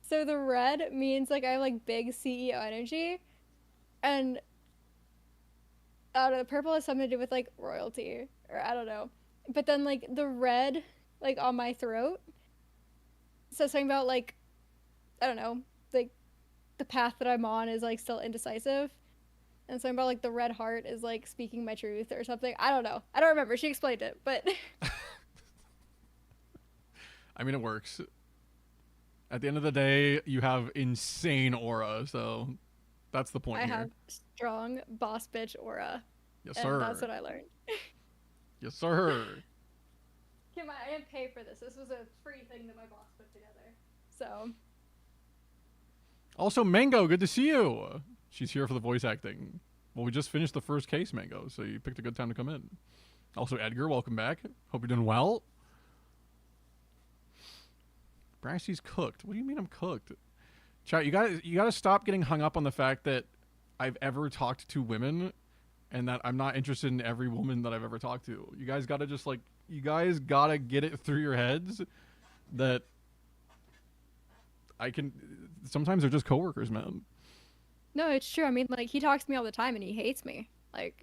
Speaker 1: So the red means like I have like big CEO energy, and the purple has something to do with like royalty, or I don't know. But then like the red, like on my throat, says something about like, I don't know, like the path that I'm on is like still indecisive. And something about like the red heart is like speaking my truth or something. I don't know. I don't remember. She explained it, but
Speaker 3: I mean, it works. At the end of the day, you have insane aura, so that's the point
Speaker 1: I
Speaker 3: here.
Speaker 1: have strong boss bitch aura.
Speaker 3: Yes,
Speaker 1: And
Speaker 3: sir.
Speaker 1: that's what I learned.
Speaker 3: Yes, sir.
Speaker 1: Kim, I didn't pay for this. This was a free thing that my boss put together. So.
Speaker 3: Also, Mango, good to see you. She's here for the voice acting. Well, we just finished the first case, Mango, so you picked a good time to come in. Also, Edgar, welcome back. Hope you're doing well. Brassy's cooked. What do you mean I'm cooked? Chat, you gotta stop getting hung up on the fact that I've ever talked to women and that I'm not interested in every woman that I've ever talked to. You guys gotta just like, you guys gotta get it through your heads that sometimes they're just coworkers, man.
Speaker 1: No, it's true. I mean, like, he talks to me all the time and he hates me. Like,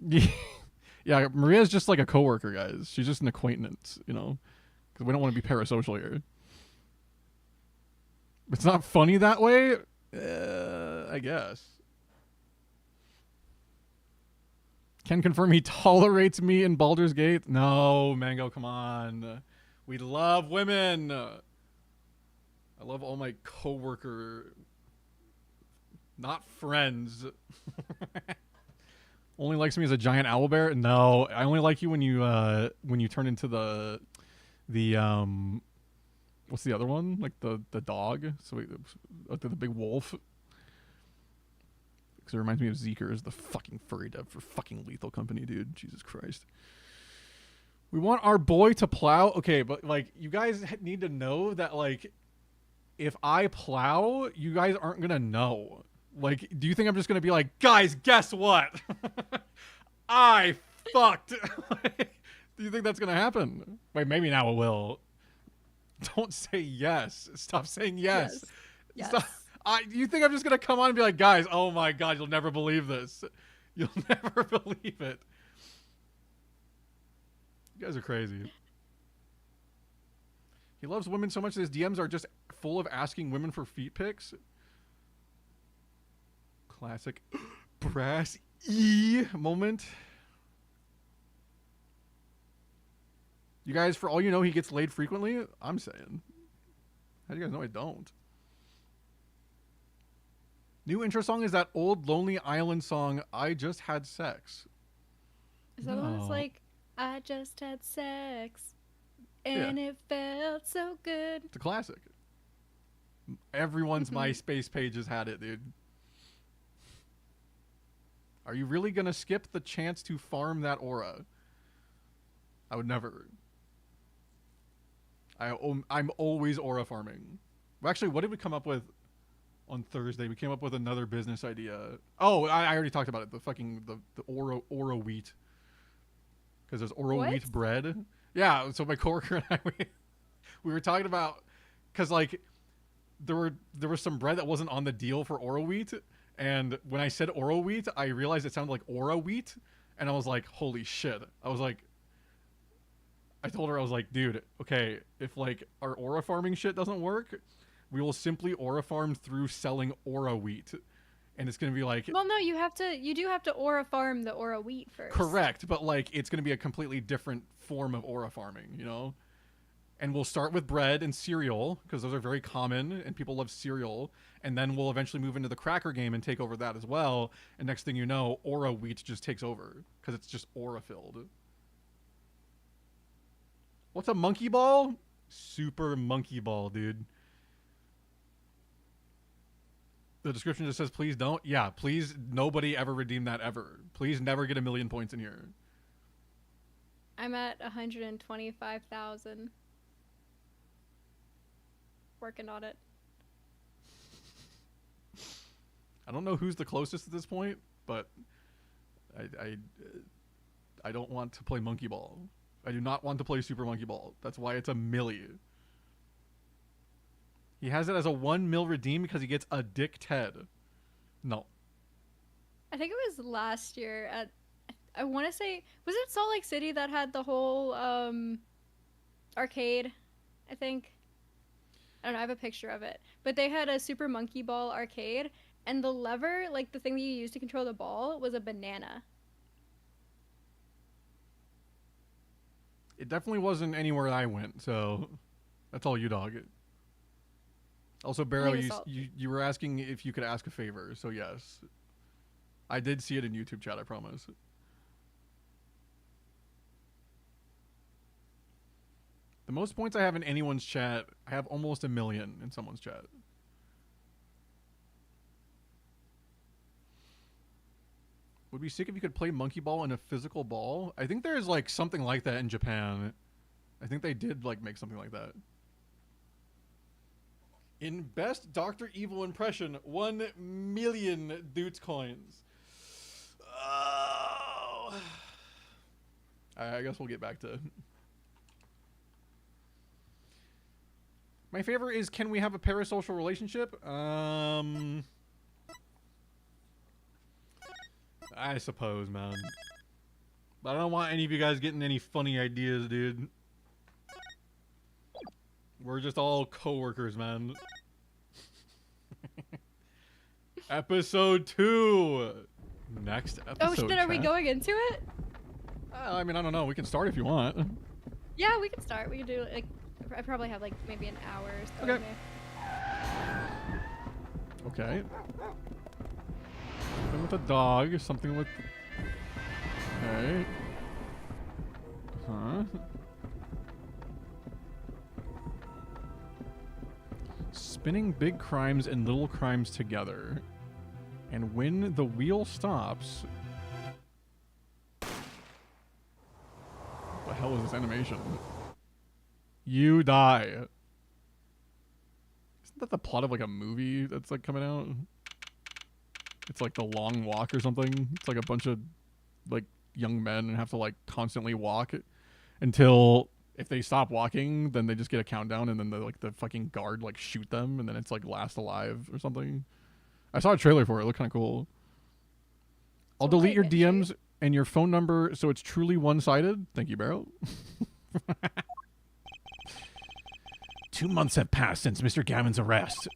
Speaker 3: Yeah, Maria's just like a coworker, guys. She's just an acquaintance, you know? Because we don't want to be parasocial here. It's not funny that way, I guess. Can confirm he tolerates me in Baldur's Gate. No, Mango, come on. We love women. I love all my coworker, not friends. Only likes me as a giant owlbear. No, I only like you when you turn into the what's the other one? Like the dog. So the big wolf. Because it reminds me of Zeekers, the fucking furry dev for fucking Lethal Company, dude. Jesus Christ. We want our boy to plow. Okay, but like you guys need to know that like if I plow, you guys aren't gonna know. Like, do you think I'm just gonna be like, guys, guess what? I fucked. Do you think that's gonna happen? Wait, maybe now it will. Don't say yes. Stop saying yes.
Speaker 1: Yes.
Speaker 3: Stop. You think I'm just gonna come on and be like, guys, oh my god, you'll never believe this. You'll never believe it. You guys are crazy. He loves women so much that his DMs are just full of asking women for feet pics. Classic brass moment. You guys, for all you know, he gets laid frequently. I'm saying. How do you guys know I don't? New intro song is that old Lonely Island song, I Just Had Sex.
Speaker 1: Is that one that's like, I just had sex and it felt so good.
Speaker 3: It's a classic. Everyone's MySpace page has had it, dude. Are you really going to skip the chance to farm that aura? I would never. I'm always aura farming. Well, actually, what did we come up with on Thursday? We came up with another business idea. Oh, I already talked about it. The fucking the aura wheat. Because there's aura wheat bread. Yeah, so my coworker and I we were talking about, because like there was some bread that wasn't on the deal for aura wheat, and when I said aura wheat, I realized it sounded like aura wheat, and I was like, holy shit. I told her, I was like, dude, okay, if like our aura farming shit doesn't work, we will simply aura farm through selling aura wheat. And it's going to be like...
Speaker 1: Well, no, you do have to aura farm the aura wheat first.
Speaker 3: Correct, but like it's going to be a completely different form of aura farming, you know? And we'll start with bread and cereal, because those are very common, and people love cereal. And then we'll eventually move into the cracker game and take over that as well. And next thing you know, aura wheat just takes over, because it's just aura filled. What's a monkey ball? Super monkey ball, dude. The description just says, please don't. Yeah, please, nobody ever redeem that ever. Please never get 1,000,000 points in here.
Speaker 1: I'm at 125,000. Working on it.
Speaker 3: I don't know who's the closest at this point, but I don't want to play monkey ball. I do not want to play Super Monkey Ball. That's why it's 1,000,000. He has it as a 1 mil redeem because he gets a Dick Ted. No.
Speaker 1: I think it was last year at, I want to say, was it Salt Lake City that had the whole arcade, I think? I don't know, I have a picture of it. But they had a Super Monkey Ball arcade, and the lever, like the thing that you used to control the ball, was a banana.
Speaker 3: It definitely wasn't anywhere I went, so that's all you, dog. Also, Barrow, you were asking if you could ask a favor, so yes. I did see it in YouTube chat, I promise. The most points I have in anyone's chat, I have almost 1 million in someone's chat. Would be sick if you could play monkey ball in a physical ball. I think there's like something like that in Japan. I think they did like make something like that. In best Dr. Evil impression, 1 million Doots coins. Oh. I guess we'll get back to it. My favorite is, can we have a parasocial relationship? I suppose, man. But I don't want any of you guys getting any funny ideas, dude. We're just all co-workers, man. Episode 2. Next episode.
Speaker 1: Oh shit, are we going into it?
Speaker 3: I mean, I don't know. We can start if you want.
Speaker 1: Yeah, we can start. We can do like, I probably have like maybe an hour or so.
Speaker 3: Okay. Okay. Something with a dog. Something with... Okay. Huh. Spinning big crimes and little crimes together. And when the wheel stops... What the hell is this animation? You die. Isn't that the plot of like a movie that's like coming out? It's like The Long Walk or something. It's like a bunch of like young men and have to like constantly walk until if they stop walking, then they just get a countdown and then the fucking guard like shoot them and then it's like last alive or something. I saw a trailer for it. It looked kind of cool. I'll delete your DMs and your phone number so it's truly one-sided. Thank you, Barrow.
Speaker 5: 2 months have passed since Mr. Gavin's arrest.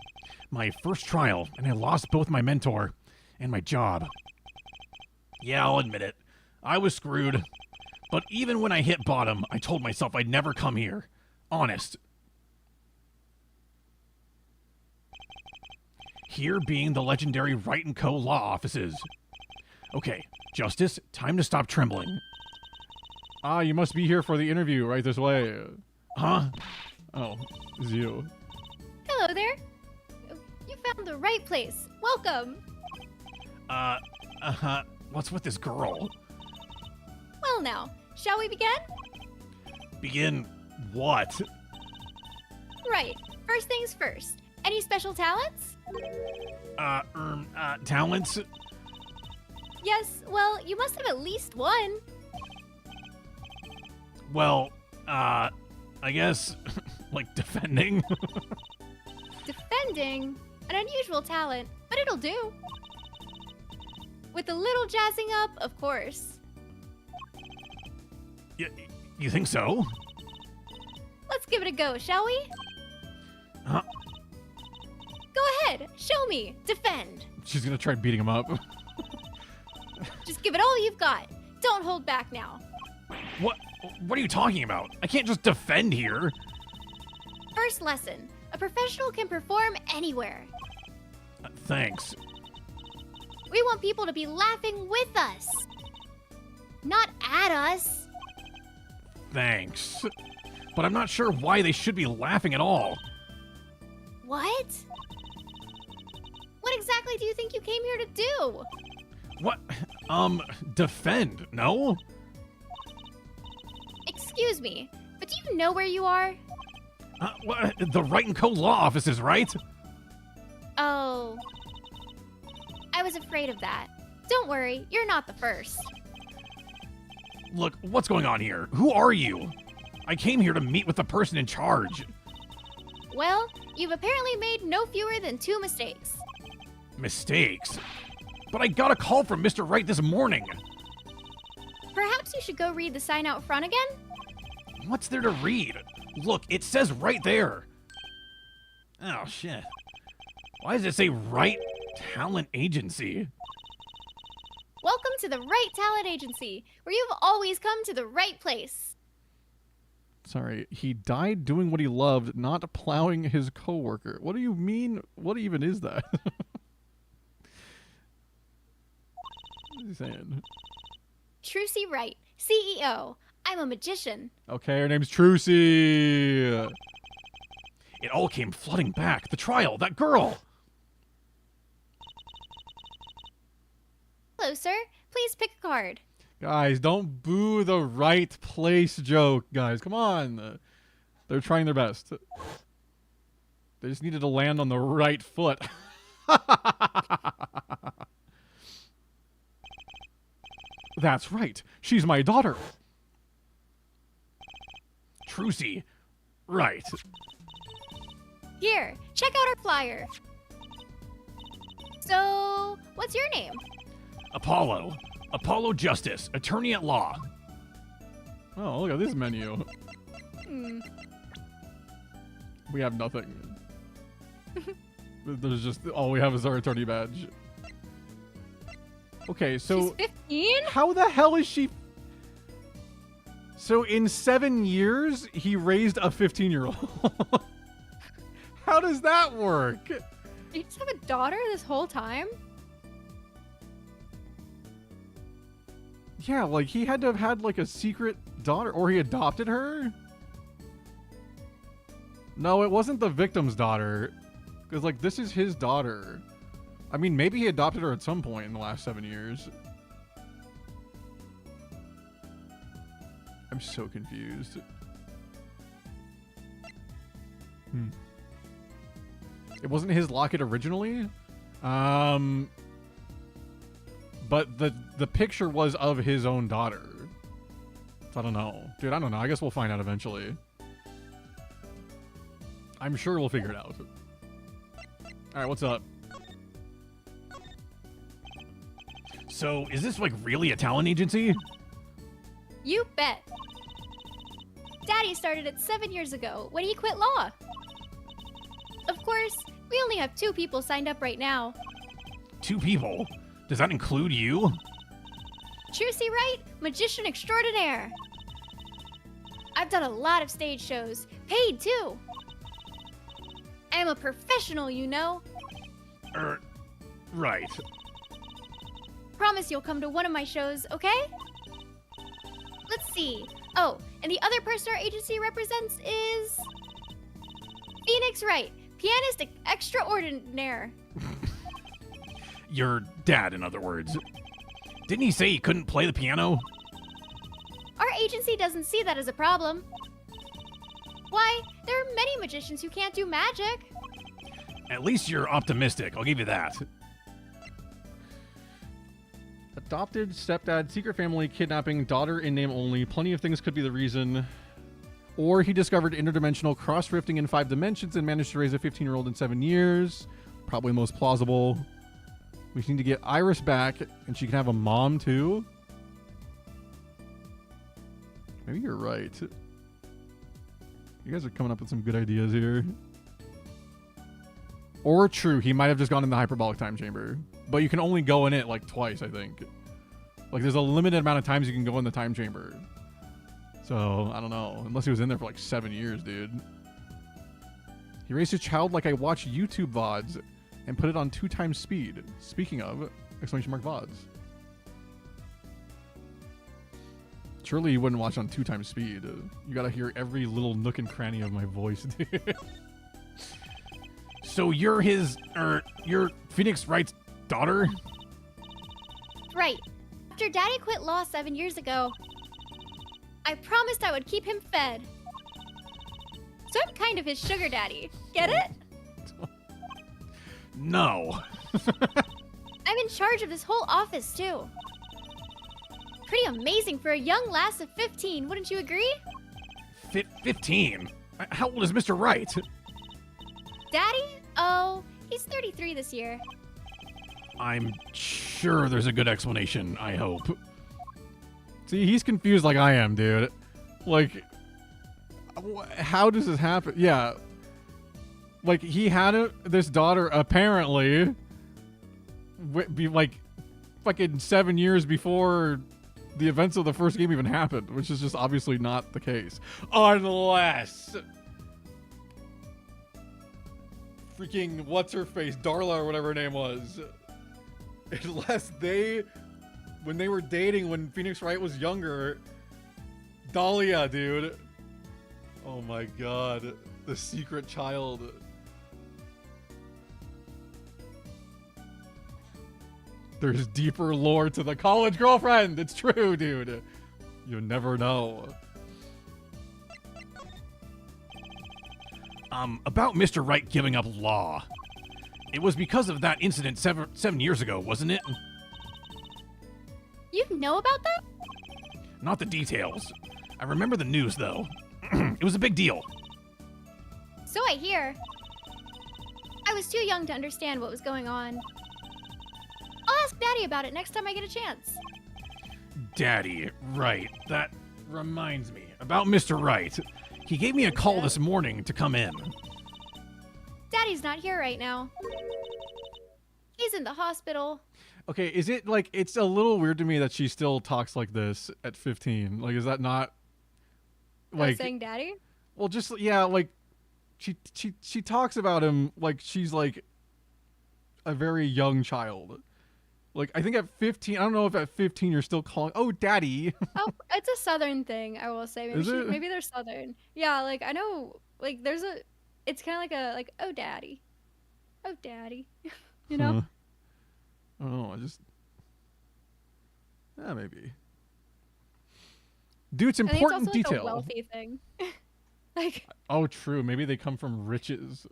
Speaker 5: My first trial, and I lost both my mentor and my job. Yeah, I'll admit it. I was screwed. But even when I hit bottom, I told myself I'd never come here. Honest. Here being the legendary Wright & Co. law offices. Okay, Justice, time to stop trembling.
Speaker 3: Ah, you must be here for the interview right this way.
Speaker 5: Huh?
Speaker 3: Oh, it's you.
Speaker 8: Hello there. You found the right place. Welcome.
Speaker 5: What's with this girl?
Speaker 8: Well now, shall we begin?
Speaker 5: Begin what?
Speaker 8: Right. First things first. Any special talents?
Speaker 5: Talents?
Speaker 8: Yes, well, you must have at least one.
Speaker 5: Well, I guess, like defending.
Speaker 8: Defending? An unusual talent, but it'll do. With a little jazzing up, of course.
Speaker 5: You think so?
Speaker 8: Let's give it a go, shall we?
Speaker 5: Huh?
Speaker 8: Go ahead, show me. Defend.
Speaker 3: She's gonna try beating him up.
Speaker 8: Just give it all you've got. Don't hold back now.
Speaker 5: What are you talking about? I can't just defend here.
Speaker 8: First lesson. A professional can perform anywhere.
Speaker 5: Thanks.
Speaker 8: We want people to be laughing with us. Not at us.
Speaker 5: Thanks. But I'm not sure why they should be laughing at all.
Speaker 8: What? What exactly do you think you came here to do?
Speaker 5: What? Defend, no?
Speaker 8: Excuse me, but do you know where you are?
Speaker 5: What? The Wright & Co. law offices, right?
Speaker 8: Oh. I was afraid of that. Don't worry, you're not the first.
Speaker 5: Look, what's going on here? Who are you? I came here to meet with the person in charge.
Speaker 8: Well, you've apparently made no fewer than 2 mistakes.
Speaker 5: Mistakes? But I got a call from Mr. Wright this morning.
Speaker 8: Perhaps you should go read the sign out front again?
Speaker 5: What's there to read? Look, it says right there. Oh, shit. Why does it say Wright
Speaker 3: Talent agency?
Speaker 8: Welcome to the right talent agency, where you've always come to the right place.
Speaker 3: Sorry, he died doing what he loved, not plowing his coworker. What do you mean? What even is that? What is he saying?
Speaker 8: Trucy Wright, CEO. I'm a magician.
Speaker 3: Okay, her name's Trucy. It all came flooding back. The trial, that girl.
Speaker 8: Hello, sir. Please pick a card.
Speaker 3: Guys, don't boo the right place joke, guys. Come on. They're trying their best. They just needed to land on the right foot. That's right. She's my daughter. Trucy. Right.
Speaker 8: Here, check out our flyer. So, what's your name?
Speaker 3: Apollo. Apollo Justice, attorney at law. Oh, look at this menu. We have nothing. There's just, all we have is our attorney badge. Okay, so...
Speaker 1: She's 15?
Speaker 3: How the hell is she... So in 7 years, he raised a 15-year-old. How does that work?
Speaker 1: Did you just have a daughter this whole time?
Speaker 3: Yeah, like he had to have had like a secret daughter, or he adopted her? No, it wasn't the victim's daughter. Because like this is his daughter. I mean, maybe he adopted her at some point in the last 7 years. I'm so confused. It wasn't his locket originally. But the picture was of his own daughter. So I don't know. Dude, I don't know. I guess we'll find out eventually. I'm sure we'll figure it out. Alright, what's up? So, is this like really a talent agency?
Speaker 8: You bet. Daddy started it 7 years ago when he quit law. Of course, we only have 2 people signed up right now.
Speaker 3: 2 people? Does that include you?
Speaker 8: Trucy Wright, magician extraordinaire. I've done a lot of stage shows, paid too. I am a professional, you know.
Speaker 3: Right.
Speaker 8: Promise you'll come to one of my shows, okay? Let's see. Oh, and the other person our agency represents is... Phoenix Wright, pianist extraordinaire.
Speaker 3: Your dad, in other words. Didn't he say he couldn't play the piano?
Speaker 8: Our agency doesn't see that as a problem. Why, there are many magicians who can't do magic.
Speaker 3: At least you're optimistic, I'll give you that. Adopted, stepdad, secret family, kidnapping, daughter in name only. Plenty of things could be the reason. Or he discovered interdimensional cross-rifting in 5 dimensions and managed to raise a 15-year-old in 7 years. Probably most plausible. We just need to get Iris back, and she can have a mom, too. Maybe you're right. You guys are coming up with some good ideas here. Or true, he might have just gone in the hyperbolic time chamber. But you can only go in it, like, twice, I think. Like, there's a limited amount of times you can go in the time chamber. So, I don't know. Unless he was in there for, like, 7 years, dude. He raised his child like I watch YouTube VODs and put it on 2 times speed. Speaking of, exclamation mark VODs. Surely you wouldn't watch on 2 times speed. You gotta hear every little nook and cranny of my voice, dude. So you're you're Phoenix Wright's daughter?
Speaker 8: Right. After Daddy quit law 7 years ago, I promised I would keep him fed. So I'm kind of his sugar daddy. Get it?
Speaker 3: No.
Speaker 8: I'm in charge of this whole office, too. Pretty amazing for a young lass of 15, wouldn't you agree?
Speaker 3: 15? How old is Mr. Wright?
Speaker 8: Daddy? Oh, he's 33 this year.
Speaker 3: I'm sure there's a good explanation, I hope. See, he's confused like I am, dude. Like, how does this happen? Yeah. Like, he had this daughter, apparently, be like fucking 7 years before the events of the first game even happened, which is just obviously not the case. Unless freaking what's her face, Darla or whatever her name was. Unless when they were dating when Phoenix Wright was younger, Dahlia, dude. Oh my god, the secret child. There's deeper lore to the college girlfriend. It's true, dude. You never know. About Mr. Wright giving up law. It was because of that incident 7 years ago, wasn't it?
Speaker 8: You know about that?
Speaker 3: Not the details. I remember the news, though. It was a big deal.
Speaker 8: So I hear. I was too young to understand what was going on. I'll ask Daddy about it next time I get a chance.
Speaker 3: Daddy, right. That reminds me. About Mr. Wright. He gave me a call this morning to come in.
Speaker 8: Daddy's not here right now. He's in the hospital.
Speaker 3: Okay, is it like, it's a little weird to me that she still talks like this at 15. Like, is that not like
Speaker 1: saying daddy?
Speaker 3: Well, just yeah, like she talks about him like she's like a very young child. Like, I think at 15, I don't know if at 15 you're still calling, oh, daddy.
Speaker 1: Oh, it's a southern thing, I will say. Maybe
Speaker 3: Is it?
Speaker 1: maybe they're southern. Yeah, like I know, like it's kind of like a oh daddy, oh daddy, you know.
Speaker 3: I don't know. Maybe. Dude, it's
Speaker 1: I think it's
Speaker 3: important
Speaker 1: also
Speaker 3: detail.
Speaker 1: like a wealthy thing. Like,
Speaker 3: Oh, true. Maybe they come from riches.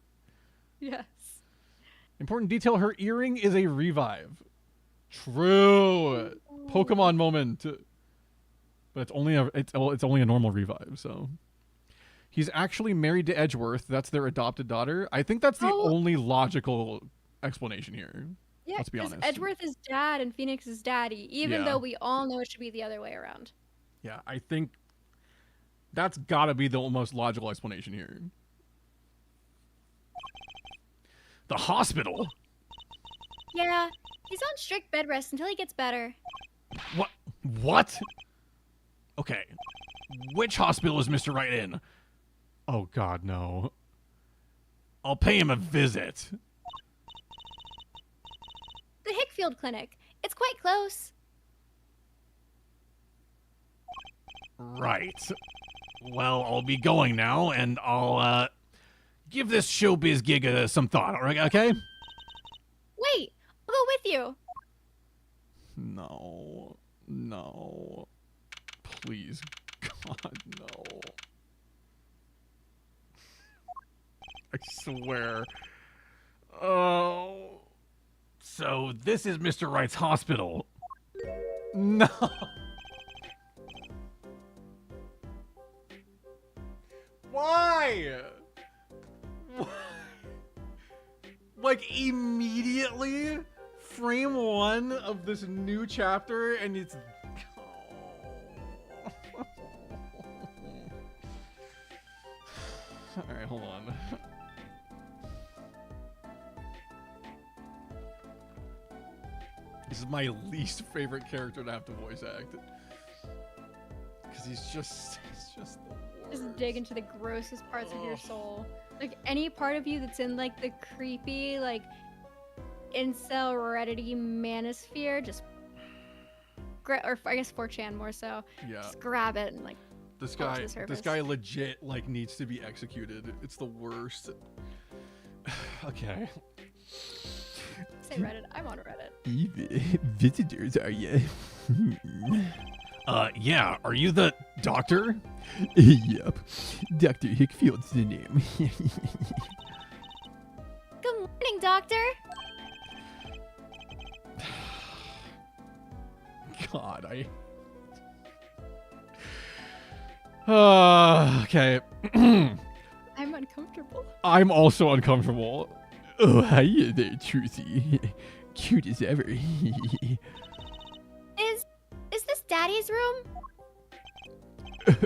Speaker 1: yes.
Speaker 3: Important detail, her earring is a revive. True. Pokemon moment. But it's only a normal revive, so. He's actually married to Edgeworth. That's their adopted daughter. I think that's the only logical explanation here.
Speaker 1: Yeah,
Speaker 3: Let's be
Speaker 1: 'cause
Speaker 3: honest.
Speaker 1: Edgeworth is dad and Phoenix is daddy, even
Speaker 3: Yeah.
Speaker 1: though we all know it should be the other way around.
Speaker 3: Yeah, I think that's got to be the most logical explanation here. The hospital?
Speaker 8: Yeah, he's on strict bed rest until he gets better.
Speaker 3: What? Okay. Which hospital is Mr. Wright in? Oh, God, no. I'll pay him a visit.
Speaker 8: The Hickfield Clinic. It's quite close.
Speaker 3: Right. Well, I'll be going now, and I'll, give this showbiz gig some thought, all right, okay?
Speaker 8: Wait, I'll go with you.
Speaker 3: No. Please, God, no. I swear. Oh. So, this is Mr. Wright's hospital. No. Why? Like, immediately, frame 1 of this new chapter, and it's... Alright, hold on. This is my least favorite character to have to voice act. Because he's just the worst.
Speaker 1: Just dig into the grossest parts of your soul. Like, any part of you that's in, like, the creepy, like, incel heredity manosphere, just... or I guess 4chan more so.
Speaker 3: Yeah.
Speaker 1: Just grab it and, like,
Speaker 3: This
Speaker 1: pull it to
Speaker 3: guy,
Speaker 1: the surface.
Speaker 3: this guy legit, like, needs to be executed. It's the worst. Okay.
Speaker 1: Say Reddit. I'm on Reddit.
Speaker 9: Visitors, are you?
Speaker 3: Yeah, are you the doctor?
Speaker 9: Yup. Dr. Hickfield's the name.
Speaker 8: Good morning, Doctor.
Speaker 3: God, okay.
Speaker 1: I'm uncomfortable.
Speaker 3: I'm also uncomfortable.
Speaker 9: Oh, hiya there, Truthy. Cute as ever.
Speaker 8: Is this Daddy's room?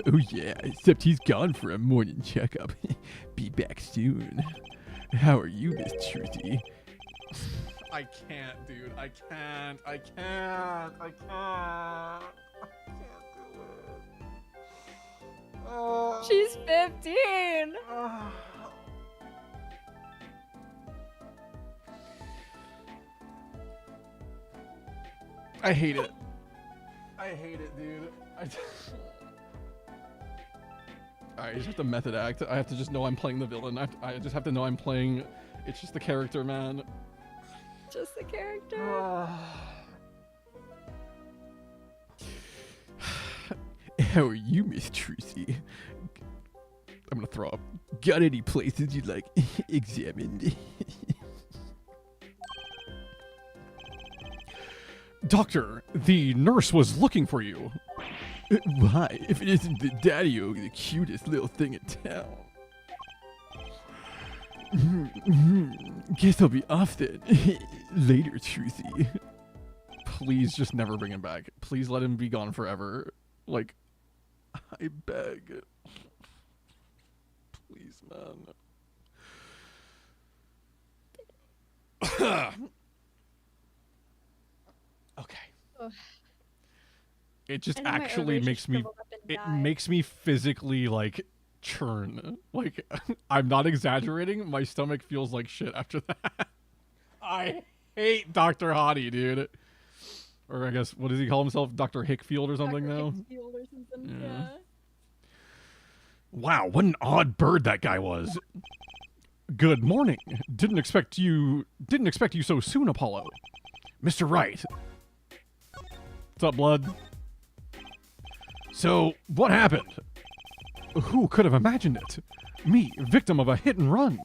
Speaker 9: Oh yeah, except he's gone for a morning checkup. Be back soon. How are you, Miss Truthy?
Speaker 3: I can't, dude. I can't. I can't. I can't. I can't do it. Oh.
Speaker 1: She's 15.
Speaker 3: I hate it. I hate it, dude. Alright, it's just a method act. I have to just know I'm playing the villain. I just have to know I'm playing... It's just the character, man.
Speaker 1: Just the character.
Speaker 9: How are you, Miss Trucy? I'm gonna throw up. Got any places you'd like examined?
Speaker 3: Doctor, the nurse was looking for you.
Speaker 9: Why? If it isn't the daddy-o, the cutest little thing in town. Guess I'll be off then. Later, Truthy.
Speaker 3: Please just never bring him back. Please let him be gone forever. Like, I beg. Please, man. Okay.
Speaker 1: Ugh.
Speaker 3: It just
Speaker 1: I think my
Speaker 3: actually
Speaker 1: ovaries
Speaker 3: makes
Speaker 1: just
Speaker 3: me...
Speaker 1: shriveled up and
Speaker 3: It
Speaker 1: died.
Speaker 3: makes me physically, like, churn. Like, I'm not exaggerating. My stomach feels like shit after that. I hate Dr. Hottie, dude. Or I guess, what does he call himself? Dr. Hickfield or something
Speaker 1: Dr.
Speaker 3: now?
Speaker 1: Hickfield or something.
Speaker 3: Yeah.
Speaker 1: Yeah.
Speaker 3: Wow, what an odd bird that guy was. Good morning. Didn't expect you so soon, Apollo. Mr. Wright. What's up, blood? So, what happened? Who could have imagined it? Me, victim of a hit and run.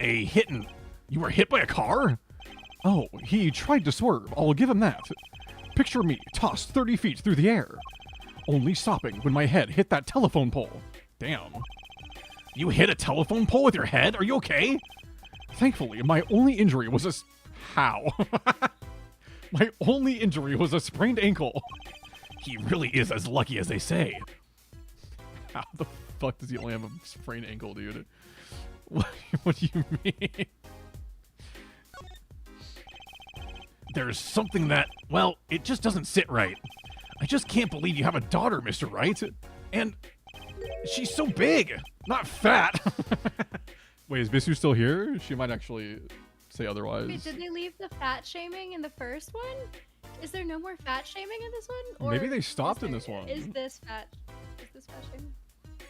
Speaker 3: A hit and... You were hit by a car? Oh, he tried to swerve. I'll give him that. Picture me tossed 30 feet through the air. Only stopping when my head hit that telephone pole. Damn. You hit a telephone pole with your head? Are you okay? Thankfully, my only injury was a... How? My only injury was a sprained ankle. He really is as lucky as they say. How the fuck does he only have a sprained ankle, dude? What do you mean? There's something that, well, it just doesn't sit right. I just can't believe you have a daughter, Mr. Wright. And she's so big, not fat. Wait, is Bissu still here? She might actually say otherwise.
Speaker 1: Wait, did they leave the fat shaming in the first one? Is there no more fat shaming in this one? Or
Speaker 3: Maybe they stopped in this one.
Speaker 1: Is this fat shaming?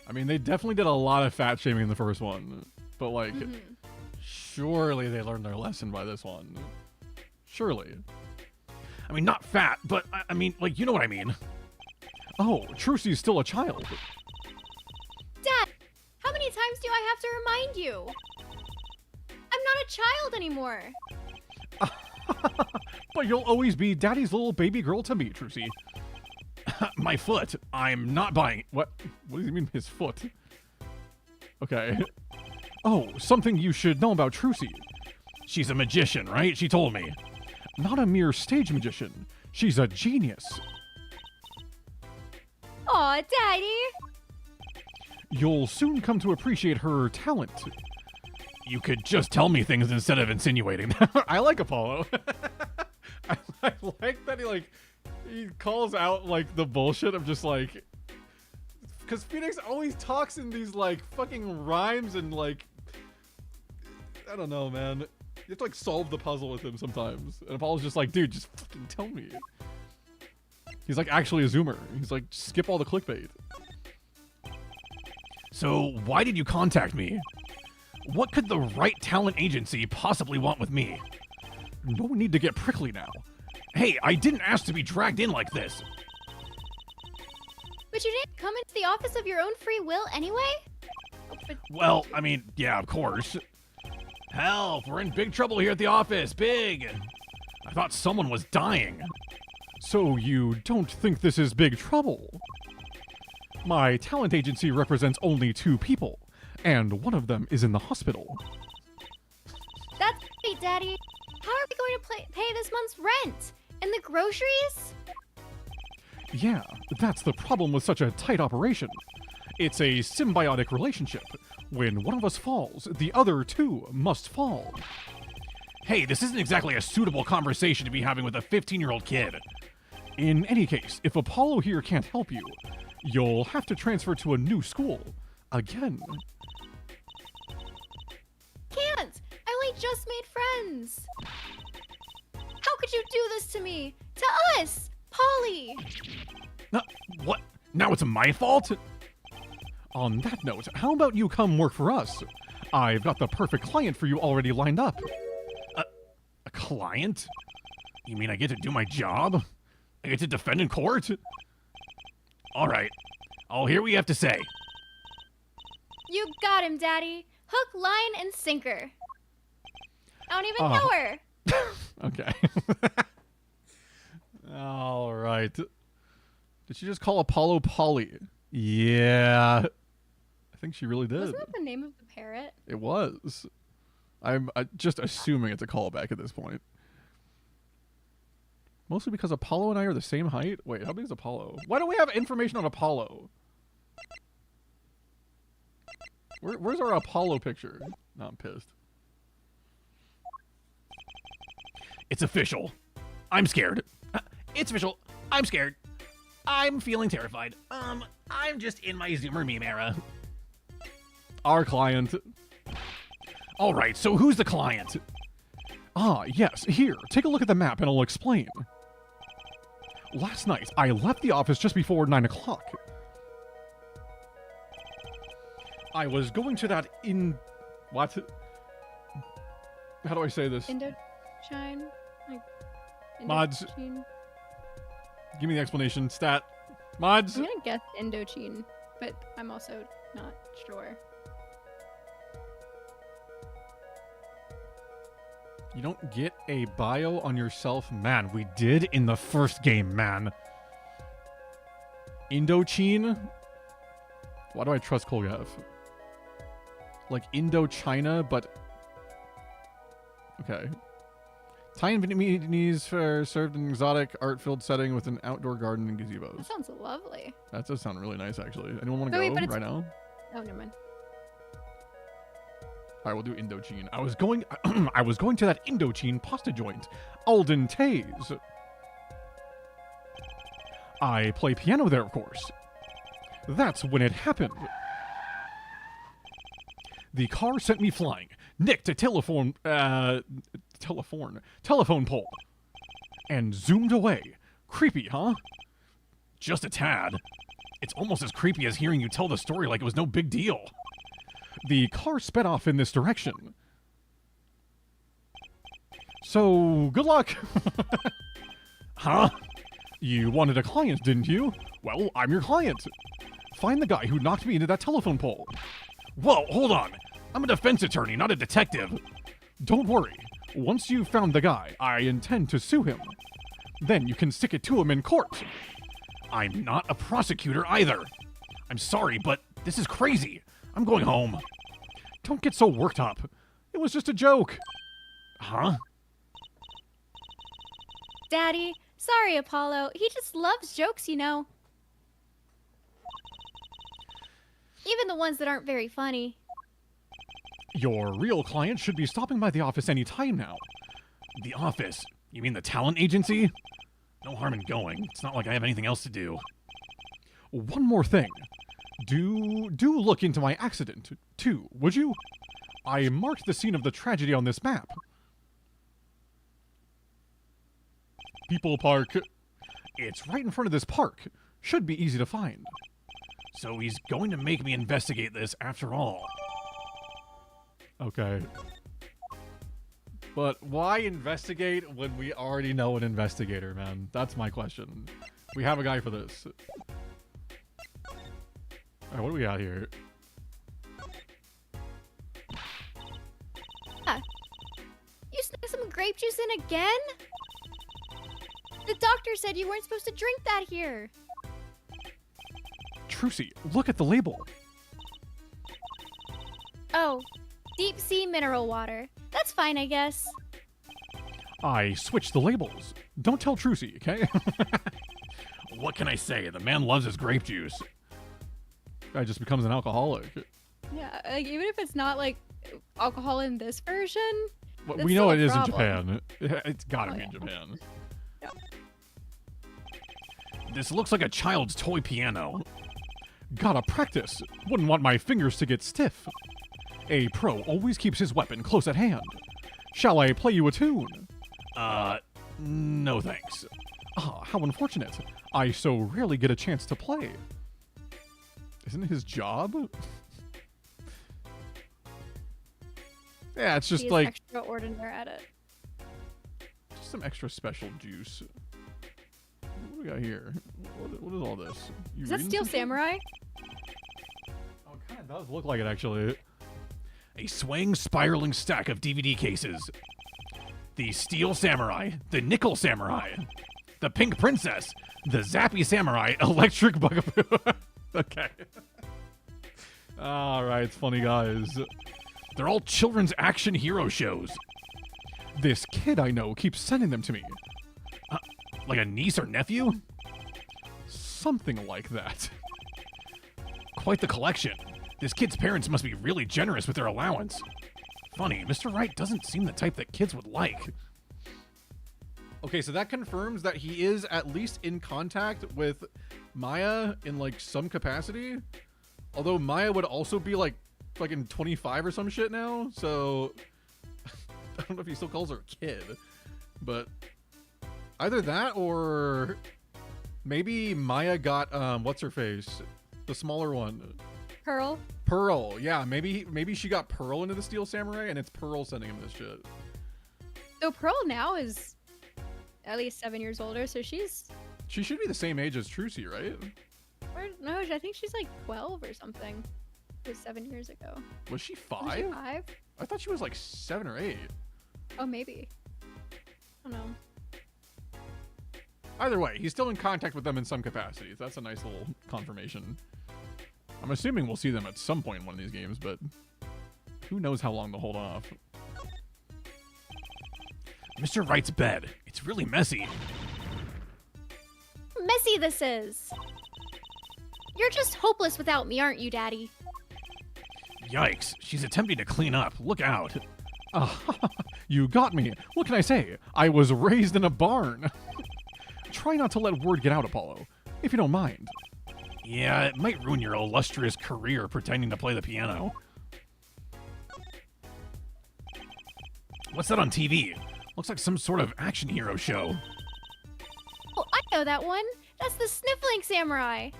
Speaker 3: I mean, they definitely did a lot of fat shaming in the first one. But, like, surely they learned their lesson by this one. Surely. I mean, not fat, but, I mean, like, you know what I mean. Oh, Trucy's still a child.
Speaker 8: Dad, how many times do I have to remind you? I'm not a child anymore.
Speaker 3: But you'll always be Daddy's little baby girl to me, Trucy. My foot. I'm not buying... What? What does he mean, his foot? Okay. Oh, something you should know about Trucy. She's a magician, right? She told me. Not a mere stage magician. She's a genius.
Speaker 8: Aw, Daddy.
Speaker 3: You'll soon come to appreciate her talent. You could just tell me things instead of insinuating. I like Apollo. I like that he calls out, like, the bullshit of just, like... Because Phoenix always talks in these, like, fucking rhymes and, like... I don't know, man. You have to, like, solve the puzzle with him sometimes. And Apollo's just like, dude, just fucking tell me. He's, like, actually a zoomer. He's like, skip all the clickbait. So, why did you contact me? What could the right talent agency possibly want with me? No need to get prickly now. Hey, I didn't ask to be dragged in like this.
Speaker 8: But you didn't come into the office of your own free will anyway?
Speaker 1: Oh, but
Speaker 3: Well, I mean, yeah, of course. Help, we're in big trouble here at the office, big. I thought someone was dying. So you don't think this is big trouble? My talent agency represents only 2 people, and one of them is in the hospital.
Speaker 8: That's great, Daddy. How are we going to pay this month's rent? And the groceries?
Speaker 3: Yeah, that's the problem with such a tight operation. It's a symbiotic relationship. When one of us falls, the other 2 must fall. Hey, this isn't exactly a suitable conversation to be having with a 15-year-old kid. In any case, if Apollo here can't help you, you'll have to transfer to a new school. Again.
Speaker 8: Can't! I only just made friends! How could you do this to me? To us! Polly!
Speaker 3: What? Now it's my fault? On that note, how about you come work for us? I've got the perfect client for you already lined up. A client? You mean I get to do my job? I get to defend in court? All right. I'll hear what you have to say.
Speaker 8: You got him, Daddy. Hook, line, and sinker. I don't even know her.
Speaker 3: Okay. All right. Did she just call Apollo Polly? Yeah. I think she really did.
Speaker 1: Wasn't that the name of the parrot?
Speaker 3: It was. I'm just assuming it's a callback at this point. Mostly because Apollo and I are the same height. Wait, how big is Apollo? Why don't we have information on Apollo? Where's our Apollo picture? No, I'm pissed. It's official. I'm scared. It's official. I'm scared. I'm feeling terrified. I'm just in my Zoomer meme era. Our client. All right, so who's the client? Ah, yes, here, take a look at the map and I'll explain. Last night, I left the office just before 9 o'clock. I was going to that What? How do I say this?
Speaker 1: Indochine? Like,
Speaker 3: Mods.
Speaker 1: Indochine?
Speaker 3: Give me the explanation. Stat. Mods.
Speaker 1: I'm gonna guess Indochine, but I'm also not sure.
Speaker 3: You don't get a bio on yourself? Man, we did in the first game, man. Indochine? Why do I trust Kolgav? Like Indochina, but... Okay. Thai and Vietnamese fare served in an exotic, art-filled setting with an outdoor garden and gazebos.
Speaker 1: That sounds lovely.
Speaker 3: That does sound really nice, actually. Anyone want to
Speaker 1: Wait,
Speaker 3: go
Speaker 1: but it's-
Speaker 3: right now?
Speaker 1: Oh, never mind.
Speaker 3: All right, we'll do Indochine. I was going to that Indochine pasta joint, Alden Tay's. I play piano there, of course. That's when it happened. The car sent me flying, nicked a telephone pole, and zoomed away. Creepy, huh? Just a tad. It's almost as creepy as hearing you tell the story like it was no big deal. The car sped off in this direction. So, good luck. Huh? You wanted a client, didn't you? Well, I'm your client. Find the guy who knocked me into that telephone pole. Whoa, hold on. I'm a defense attorney, not a detective. Don't worry. Once you've found the guy, I intend to sue him. Then you can stick it to him in court. I'm not a prosecutor either. I'm sorry, but this is crazy. I'm going home. Don't get so worked up. It was just a joke. Huh?
Speaker 8: Daddy, sorry, Apollo. He just loves jokes, you know. Even the ones that aren't very funny.
Speaker 3: Your real client should be stopping by the office any time now. The office? You mean the talent agency? No harm in going. It's not like I have anything else to do. One more thing. Do look into my accident, too, would you? I marked the scene of the tragedy on this map. People Park. It's right in front of this park. Should be easy to find. So he's going to make me investigate this after all. Okay. But why investigate when we already know an investigator, man? That's my question. We have a guy for this. Alright, what do we got here?
Speaker 8: You snuck some grape juice in again? The doctor said you weren't supposed to drink that here.
Speaker 3: Trucy, look at the label.
Speaker 8: Oh, deep sea mineral water. That's fine, I guess.
Speaker 3: I switched the labels. Don't tell Trucy, okay? What can I say? The man loves his grape juice. Guy just becomes an alcoholic.
Speaker 1: Yeah, like even if it's not like alcohol in this version,
Speaker 3: Well,
Speaker 1: That's
Speaker 3: we know
Speaker 1: still a
Speaker 3: it is in
Speaker 1: problem.
Speaker 3: Japan. It's gotta
Speaker 1: Oh,
Speaker 3: be
Speaker 1: yeah.
Speaker 3: in Japan.
Speaker 1: Yeah.
Speaker 3: This looks like a child's toy piano. Gotta practice. Wouldn't want my fingers to get stiff. A pro always keeps his weapon close at hand. Shall I play you a tune? No thanks. Ah, how unfortunate. I so rarely get a chance to play. Isn't it his job? Yeah, it's just
Speaker 1: He's
Speaker 3: like
Speaker 1: extraordinary at it.
Speaker 3: just some extra special juice. What do we got here? What is all this? You
Speaker 1: Is that
Speaker 3: reading
Speaker 1: Steel
Speaker 3: some shit?
Speaker 1: Samurai?
Speaker 3: Oh, it kind of does look like it, actually. A swaying, spiraling stack of DVD cases. The Steel Samurai, the Nickel Samurai, the Pink Princess, the Zappy Samurai, Electric Bugaboo. Okay. Alright, it's funny, guys. They're all children's action hero shows. This kid I know keeps sending them to me. Like a niece or nephew? Something like that. Quite the collection. This kid's parents must be really generous with their allowance. Funny, Mr. Wright doesn't seem the type that kids would like. Okay, so that confirms that he is at least in contact with Maya in, like, some capacity. Although Maya would also be, like, fucking 25 or some shit now, so... I don't know if he still calls her a kid. But either that or... maybe Maya got, what's-her-face? The smaller one.
Speaker 1: Pearl?
Speaker 3: Pearl, yeah, maybe she got Pearl into the Steel Samurai, and it's Pearl sending him this shit.
Speaker 1: So Pearl now is at least 7 years older, so she's...
Speaker 3: She should be the same age as Trucy, right?
Speaker 1: No, I think she's like 12 or something. It was 7 years ago.
Speaker 3: Was she
Speaker 1: Was she
Speaker 3: 5?
Speaker 1: 5?
Speaker 3: I thought she was like 7 or 8.
Speaker 1: Oh, maybe. I don't know.
Speaker 3: Either way, he's still in contact with them in some capacity. That's a nice little confirmation. I'm assuming we'll see them at some point in one of these games, but who knows how long they'll hold off. Mr. Wright's bed. It's really messy.
Speaker 8: Messy this is. You're just hopeless without me, aren't you, Daddy?
Speaker 3: Yikes, she's attempting to clean up. Look out. You got me. What can I say? I was raised in a barn. Try not to let word get out, Apollo, if you don't mind. Yeah, it might ruin your illustrious career pretending to play the piano. What's that on TV? Looks like some sort of action hero show.
Speaker 8: Oh, I know that one. That's the Sniffling Samurai.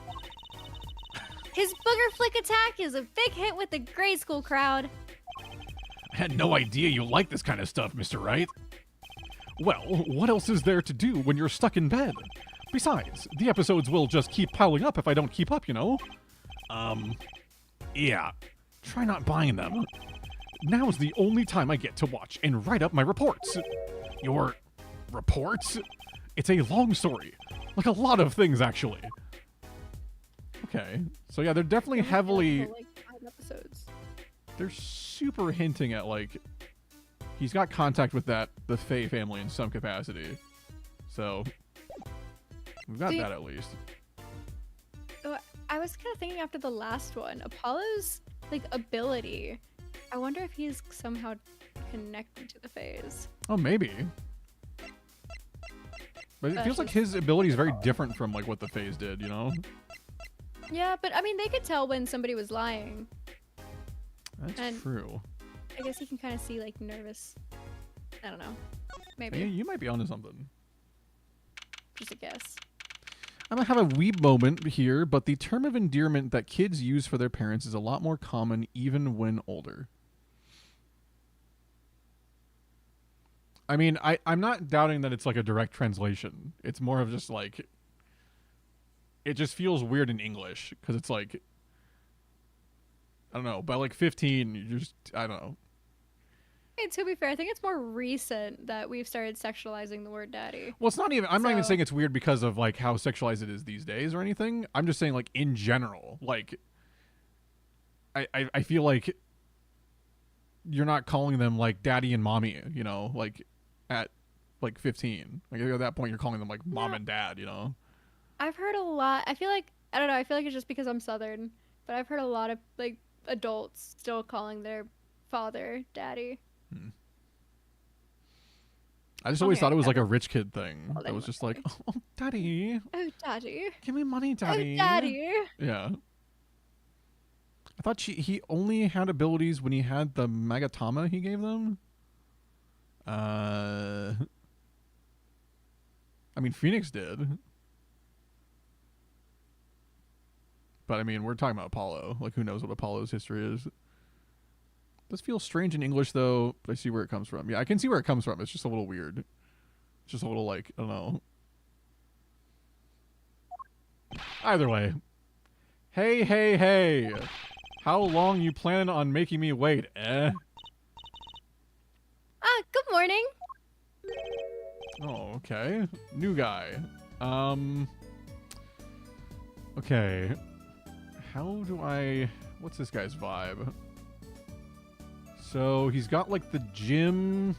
Speaker 8: His booger flick attack is a big hit with the grade school crowd.
Speaker 3: I had no idea you like this kind of stuff, Mr. Wright. Well, what else is there to do when you're stuck in bed? Besides, the episodes will just keep piling up if I don't keep up, you know? Yeah. Try not buying them. Now's the only time I get to watch and write up my reports. Your reports? It's a long story. Like a lot of things, actually. Okay. So yeah, they're definitely heavily...
Speaker 1: Like 5 episodes.
Speaker 3: They're super hinting at, like... He's got contact with the Faye family in some capacity. So... We've got that at least.
Speaker 1: Oh, I was kind of thinking after the last one, Apollo's like ability. I wonder if he's somehow connected to the phase.
Speaker 3: Oh, maybe. But it feels like his ability is very different from like what the phase did, you know?
Speaker 1: Yeah, but I mean, they could tell when somebody was lying.
Speaker 3: That's true.
Speaker 1: I guess he can kind of see like nervous. I don't know. Maybe.
Speaker 3: Yeah, you might be onto something.
Speaker 1: Just a guess.
Speaker 3: I'm gonna have a weeb moment here, but the term of endearment that kids use for their parents is a lot more common even when older. I mean, I'm not doubting that it's like a direct translation. It's more of just like... It just feels weird in English, because it's like... I don't know, by like 15, you just... I don't know.
Speaker 1: Hey, to be fair, I think it's more recent that we've started sexualizing the word daddy.
Speaker 3: Well, it's not even... I'm not even saying it's weird because of like how sexualized it is these days or anything. I'm just saying like in general. Like... I feel like... You're not calling them like daddy and mommy, you know? Like... At like 15, like at that point you're calling them like mom and dad, you know.
Speaker 1: I've heard a lot. I feel like I don't know. I feel like it's just because I'm Southern, but I've heard a lot of like adults still calling their father daddy.
Speaker 3: I just
Speaker 1: Come
Speaker 3: always
Speaker 1: here,
Speaker 3: thought it was like a
Speaker 1: Kevin.
Speaker 3: rich kid thing.
Speaker 1: Hold
Speaker 3: It
Speaker 1: on
Speaker 3: was
Speaker 1: one
Speaker 3: just like,
Speaker 1: second.
Speaker 3: oh, daddy,
Speaker 1: Oh, daddy.
Speaker 3: give me money, daddy.
Speaker 1: Oh, daddy.
Speaker 3: Yeah. I thought he only had abilities when he had the Magatama he gave them. I mean, Phoenix did. But I mean, we're talking about Apollo. Like, who knows what Apollo's history is? Does feel strange in English, though, but I see where it comes from. Yeah, I can see where it comes from. It's just a little weird. It's just a little, like, I don't know. Either way. Hey, hey, hey. How long you planning on making me wait, eh?
Speaker 8: Good morning.
Speaker 3: Oh, okay. New guy. Okay. How do I... What's this guy's vibe? So, he's got, like, the gym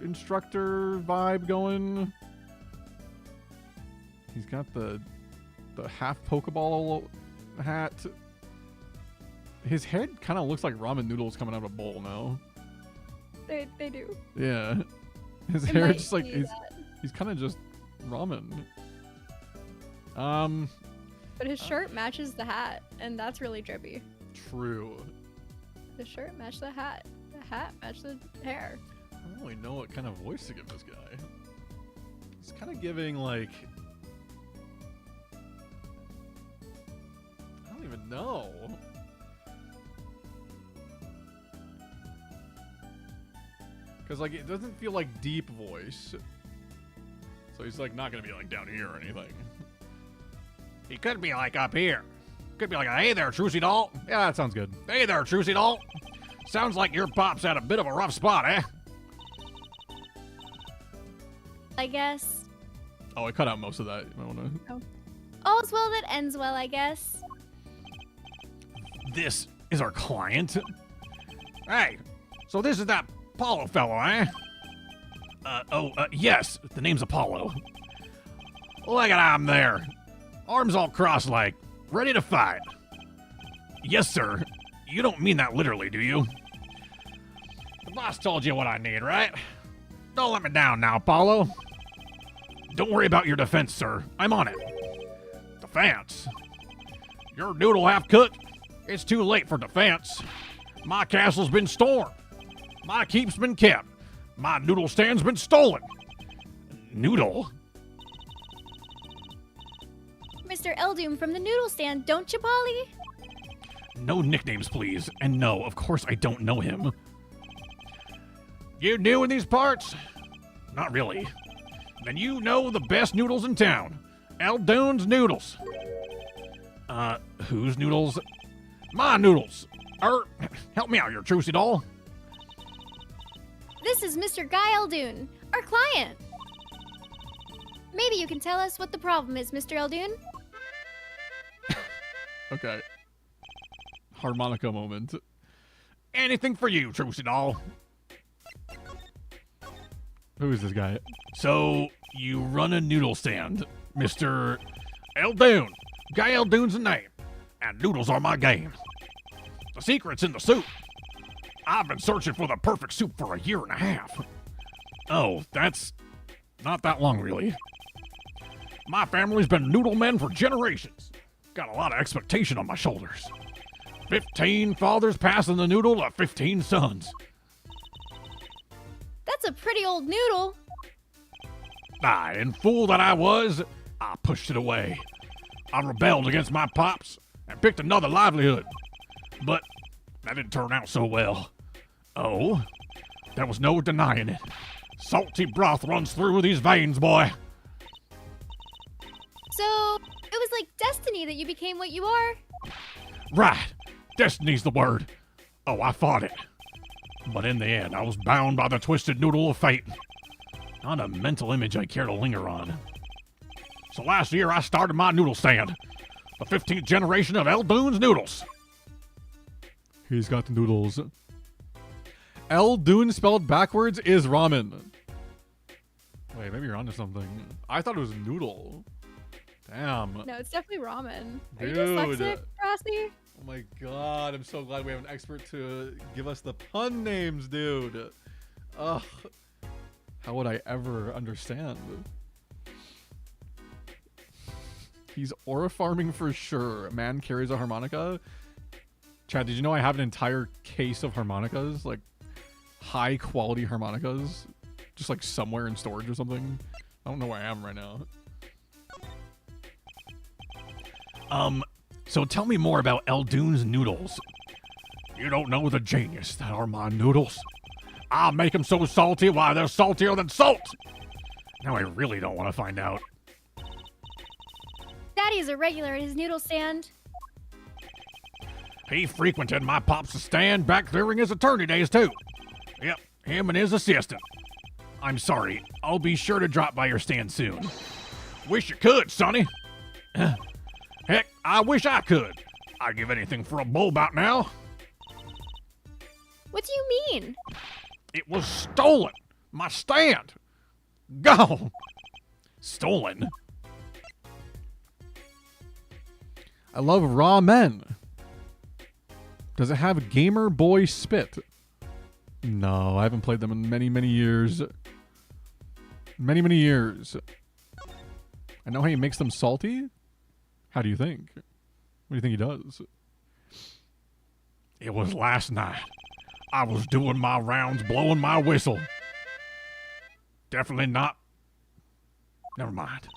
Speaker 3: instructor vibe going. He's got the half Pokeball hat. His head kind of looks like ramen noodles coming out of a bowl now.
Speaker 1: They do.
Speaker 3: Yeah. His
Speaker 1: It
Speaker 3: hair
Speaker 1: might
Speaker 3: just like
Speaker 1: be that.
Speaker 3: he's kind of just ramen.
Speaker 1: But his shirt matches the hat, and that's really drippy.
Speaker 3: True.
Speaker 1: The shirt matched the hat. The hat matched the hair.
Speaker 3: I don't really know what kind of voice to give this guy. He's kind of giving like I don't even know. Cause like it doesn't feel like deep voice. So he's like not gonna be like down here or anything.
Speaker 5: He could be like up here. Could be like, hey there, Trucy Doll.
Speaker 3: Yeah, that sounds good.
Speaker 5: Hey there, Trucy Doll. Sounds like your pop's had a bit of a rough spot, eh?
Speaker 8: I guess.
Speaker 3: Oh, I cut out most of that. You might wanna...
Speaker 8: All's well that ends well, I guess.
Speaker 5: This is our client. Hey, so this is that Apollo fellow, eh? Yes, the name's Apollo. Look at him there. Arms all crossed like, ready to fight. Yes, sir. You don't mean that literally, do you? The boss told you what I need, right? Don't let me down now, Apollo. Don't worry about your defense, sir. I'm on it. Defense? Your noodle half cooked? It's too late for defense. My castle's been stormed. My keep's been kept. My noodle stand's been stolen. Noodle?
Speaker 8: Mr. Eldoom from the noodle stand, don't you, Polly?
Speaker 5: No nicknames, please. And no, of course I don't know him. You new in these parts? Not really. Then you know the best noodles in town. Eldoon's Noodles. Whose noodles? My noodles. Help me out here, Trucy Doll.
Speaker 8: This is Mr. Guy Eldoon, our client. Maybe you can tell us what the problem is, Mr. Eldoon?
Speaker 3: Okay. Harmonica moment.
Speaker 5: Anything for you, Trucy Doll.
Speaker 3: Who is this guy?
Speaker 5: So, you run a noodle stand, Mr. Eldoon. Guy Eldoon's the name, and noodles are my game. The secret's in the soup. I've been searching for the perfect soup for a year and a half. Oh, that's not that long, really. My family's been noodle men for generations. Got a lot of expectation on my shoulders. 15 fathers passing the noodle to 15 sons.
Speaker 8: That's a pretty old noodle.
Speaker 5: Aye, and fool that I was, I pushed it away. I rebelled against my pops and picked another livelihood. But that didn't turn out so well. Oh, there was no denying it. Salty broth runs through these veins, boy.
Speaker 8: So, it was like destiny that you became what you are?
Speaker 5: Right, destiny's the word. Oh, I fought it. But in the end, I was bound by the twisted noodle of fate. Not a mental image I care to linger on. So last year, I started my noodle stand. The 15th generation of Eldoon's Noodles.
Speaker 3: He's got the noodles. Eldoon spelled backwards is ramen. Wait, maybe you're onto something. I thought it was noodle. Damn.
Speaker 1: No, it's definitely ramen. Are you
Speaker 3: Dude.
Speaker 1: dyslexic, Brassy?
Speaker 3: Oh my god, I'm so glad we have an expert to give us the pun names, dude. Ugh. How would I ever understand? He's aura farming for sure. A man carries a harmonica. Chad, did you know I have an entire case of harmonicas? Like, high quality harmonicas? Just like somewhere in storage or something? I don't know where I am right now.
Speaker 4: So tell me more about Eldoon's noodles. You don't know the genius that are my noodles. I'll make them so salty, why they're saltier than salt. Now I really don't want to find out.
Speaker 8: Daddy's a regular at his noodle stand.
Speaker 4: He frequented my pop's stand back during his attorney days, too. Yep, him and his assistant. I'm sorry, I'll be sure to drop by your stand soon. Wish you could, Sonny. Heck, I wish I could. I'd give anything for a bowl about now.
Speaker 8: What do you mean?
Speaker 4: It was stolen. My stand. Gone. Stolen?
Speaker 3: I love raw men. Does it have Gamer Boy Spit? No, I haven't played them in many, many years. Many, many years. I know how he makes them salty. How do you think? What do you think he does?
Speaker 4: It was last night. I was doing my rounds, blowing my whistle. Definitely not. Never mind.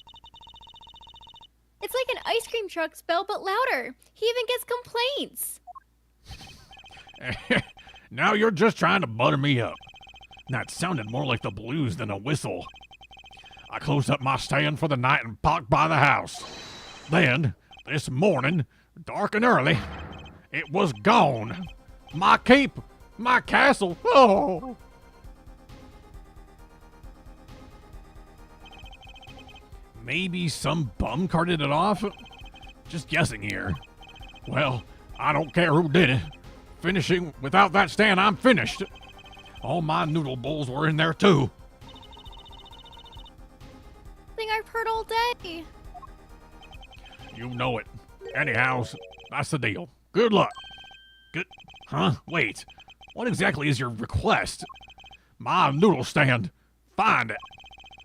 Speaker 8: It's like an ice cream truck spell, but louder. He even gets complaints.
Speaker 4: Now you're just trying to butter me up. That sounded more like the blues than a whistle. I closed up my stand for the night and parked by the house. Then, this morning, dark and early, it was gone. My cape, my castle, oh! Maybe some bum carted it off? Just guessing here. Well, I don't care who did it. Finishing without that stand, I'm finished. All my noodle bowls were in there too.
Speaker 8: Thing I've heard all day.
Speaker 4: You know it. Anyhow, that's the deal. Good luck. Good. Huh? Wait. What exactly is your request? My noodle stand. Find it.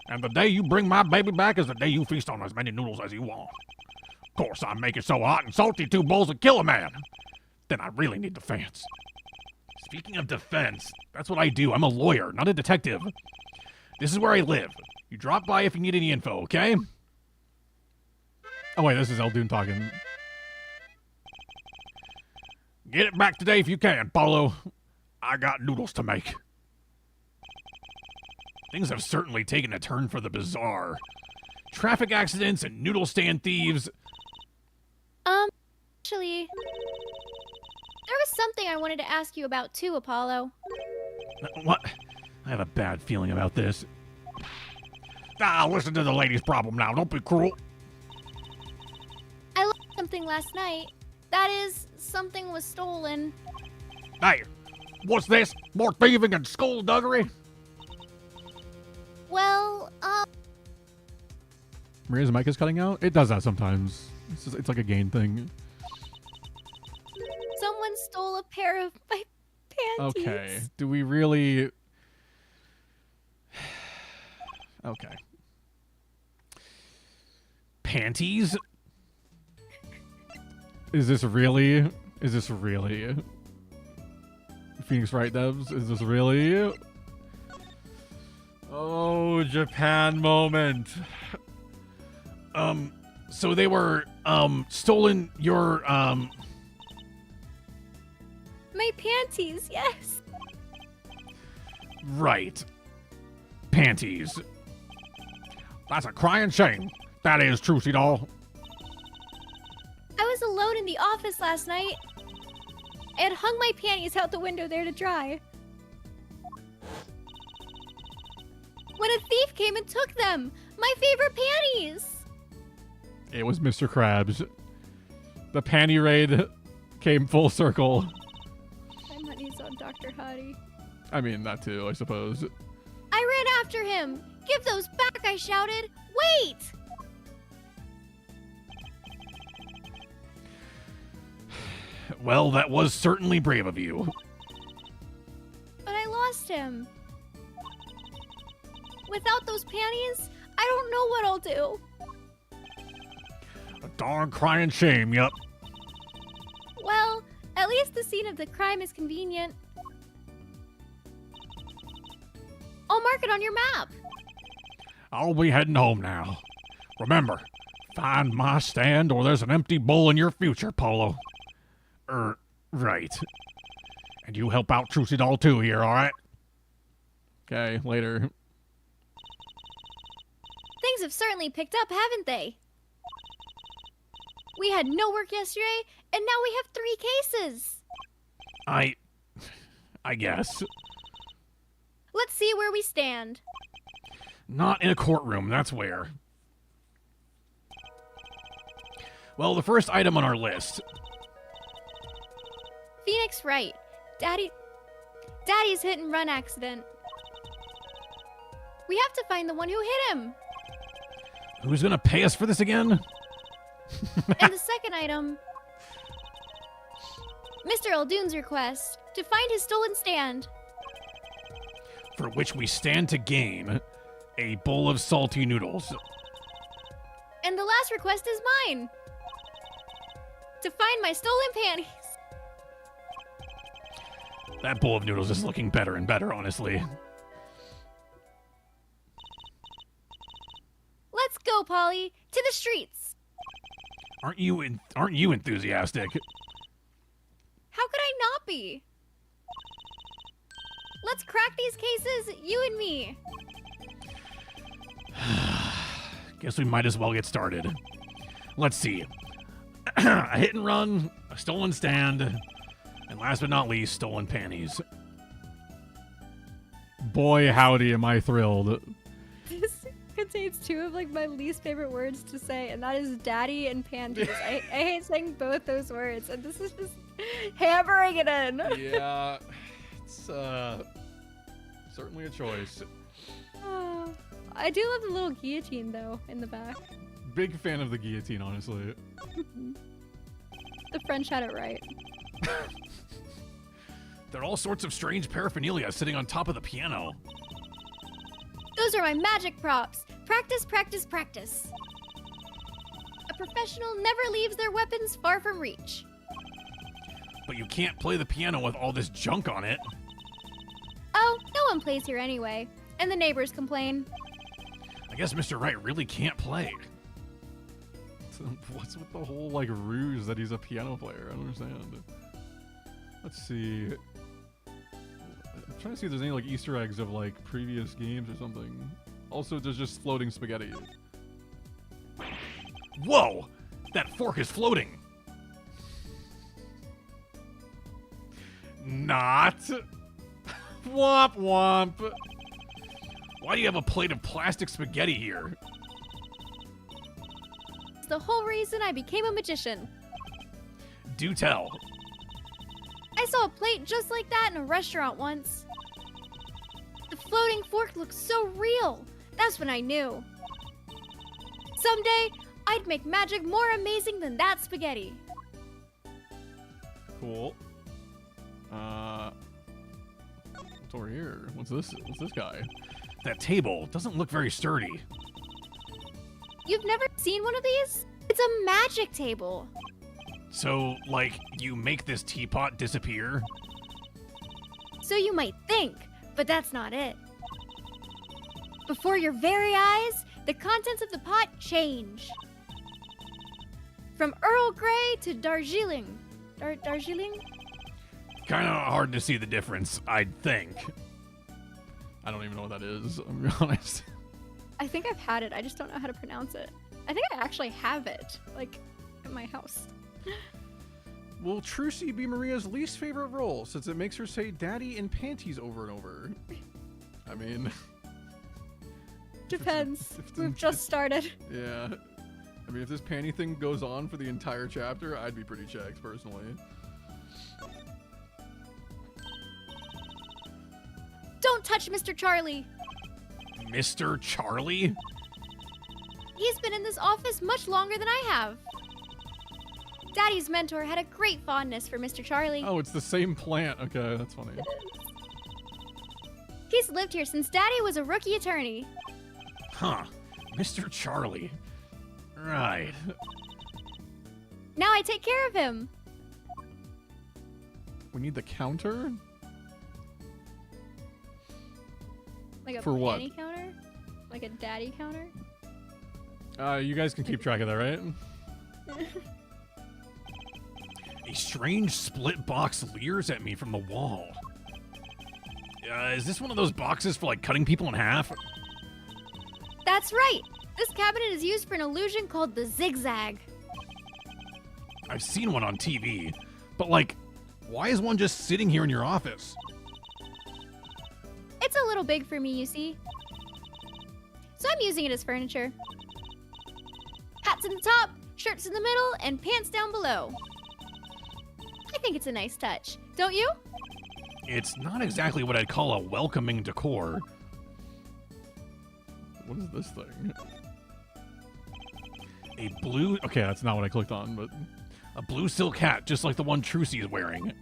Speaker 4: And the day you bring my baby back is the day you feast on as many noodles as you want. Of course, I make it so hot and salty 2 bowls would kill a man. Then I really need defense. Speaking of defense, that's what I do. I'm a lawyer, not a detective. This is where I live. You drop by if you need any info, okay?
Speaker 3: Oh wait, this is Eldoon talking.
Speaker 4: Get it back today if you can, Paulo. I got noodles to make. Things have certainly taken a turn for the bizarre. Traffic accidents and noodle stand thieves.
Speaker 8: Actually, there was something I wanted to ask you about too, Apollo.
Speaker 4: What? I have a bad feeling about this. Listen to the lady's problem now. Don't be cruel.
Speaker 8: I learned something last night. That is, something was stolen.
Speaker 4: Hey, what's this? More thieving and skullduggery?
Speaker 8: Well,
Speaker 3: Maria's mic is cutting out? It does that sometimes. It's like a gain thing.
Speaker 8: someone stole a pair of my panties.
Speaker 3: Okay. Do we really... Okay.
Speaker 4: Panties?
Speaker 3: Is this really? Phoenix Wright devs? Is this really? Oh, Japan moment.
Speaker 4: So they were, stolen your,
Speaker 8: My panties, yes.
Speaker 4: Right. Panties. That's a crying shame. That is, Trucy doll.
Speaker 8: I was alone in the office last night. I had hung my panties out the window there to dry. When a thief came and took them! My favorite panties!
Speaker 3: It was Mr. Krabs. The panty raid came full circle.
Speaker 1: My money's on Dr. Hottie.
Speaker 3: I mean, that too, I suppose.
Speaker 8: I ran after him. Give those back, I shouted. Wait!
Speaker 4: Well, that was certainly brave of you.
Speaker 8: But I lost him. Without those panties, I don't know what I'll do.
Speaker 4: A darn crying shame, yup.
Speaker 8: Well, at least the scene of the crime is convenient. I'll mark it on your map.
Speaker 4: I'll be heading home now. Remember, find my stand or there's an empty bowl in your future, Polo. Right. And you help out Trucy Doll too here, alright?
Speaker 3: Okay, later.
Speaker 8: Things have certainly picked up, haven't they? We had no work yesterday, and now we have 3 cases.
Speaker 4: I guess.
Speaker 8: Let's see where we stand.
Speaker 4: Not in a courtroom, that's where. Well, the first item on our list.
Speaker 8: Phoenix Wright. Daddy's hit and run accident. We have to find the one who hit him.
Speaker 4: Who's gonna pay us for this again?
Speaker 8: And the second item, Mr. Eldoon's request to find his stolen stand.
Speaker 4: For which we stand to gain a bowl of salty noodles.
Speaker 8: And the last request is mine. To find my stolen panties.
Speaker 4: That bowl of noodles is looking better and better, honestly.
Speaker 8: Let's go, Polly, to the streets.
Speaker 4: Aren't you enthusiastic?
Speaker 8: How could I not be? Let's crack these cases, you and me.
Speaker 4: Guess we might as well get started. Let's see. A hit and run, a stolen stand, and last but not least, stolen panties.
Speaker 3: Boy, howdy, am I thrilled.
Speaker 1: This contains 2 of like my least favorite words to say, and that is daddy and panties. I hate saying both those words, and this is just hammering it in.
Speaker 3: Yeah, it's certainly a choice.
Speaker 1: I do love the little guillotine though in the back.
Speaker 3: Big fan of the guillotine, honestly.
Speaker 1: The French had it right.
Speaker 4: There are all sorts of strange paraphernalia sitting on top of the piano.
Speaker 8: Those are my magic props. Practice, practice, practice. A professional never leaves their weapons far from reach.
Speaker 4: But you can't play the piano with all this junk on it.
Speaker 8: Oh, no one plays here anyway. And the neighbors complain.
Speaker 4: I guess Mr. Wright really can't play.
Speaker 3: What's with the whole like ruse that he's a piano player? I don't understand. Let's see. I'm trying to see if there's any like Easter eggs of like previous games or something. Also, there's just floating spaghetti.
Speaker 4: Whoa! That fork is floating! Not! Womp womp! Why do you have a plate of plastic spaghetti here?
Speaker 8: It's the whole reason I became a magician.
Speaker 4: Do tell.
Speaker 8: I saw a plate just like that in a restaurant once. The floating fork looked so real. That's when I knew. Someday, I'd make magic more amazing than that spaghetti.
Speaker 3: Cool. What's over here? What's this? What's this guy?
Speaker 4: That table doesn't look very sturdy.
Speaker 8: You've never seen one of these? It's a magic table.
Speaker 4: So, like, you make this teapot disappear?
Speaker 8: So you might think, but that's not it. Before your very eyes, the contents of the pot change. From Earl Grey to Darjeeling. Darjeeling?
Speaker 4: Kinda hard to see the difference, I'd think.
Speaker 3: I don't even know what that is, I'm gonna be honest.
Speaker 1: I think I've had it. I just don't know how to pronounce it. I think I actually have it, like, at my house.
Speaker 3: Will Trucy be Maria's least favorite role, since it makes her say daddy in panties over and over? I mean...
Speaker 1: Depends. We've just started.
Speaker 3: Yeah. I mean, if this panty thing goes on for the entire chapter, I'd be pretty checked, personally.
Speaker 8: Don't touch Mr. Charlie.
Speaker 4: Mr. Charlie?
Speaker 8: He's been in this office much longer than I have. Daddy's mentor had a great fondness for Mr. Charlie.
Speaker 3: Oh, it's the same plant. Okay, that's funny.
Speaker 8: He's lived here since Daddy was a rookie attorney.
Speaker 3: Huh. Mr. Charlie. Right.
Speaker 8: Now I take care of him.
Speaker 3: We need the counter?
Speaker 1: Like a
Speaker 3: For what?
Speaker 1: panty counter? Like a daddy counter?
Speaker 3: You guys can keep track of that, right? A strange split box leers at me from the wall. Is this one of those boxes for, like, cutting people in half?
Speaker 8: That's right. This cabinet is used for an illusion called the zigzag.
Speaker 3: I've seen one on TV, but, like, why is one just sitting here in your office?
Speaker 8: It's a little big for me, you see. So I'm using it as furniture. Hats in the top, shirts in the middle, and pants down below. I think it's a nice touch. Don't you?
Speaker 3: It's not exactly what I'd call a welcoming decor. What is this thing? A blue... Okay, that's not what I clicked on, but... A blue silk hat, just like the one Trucy is wearing.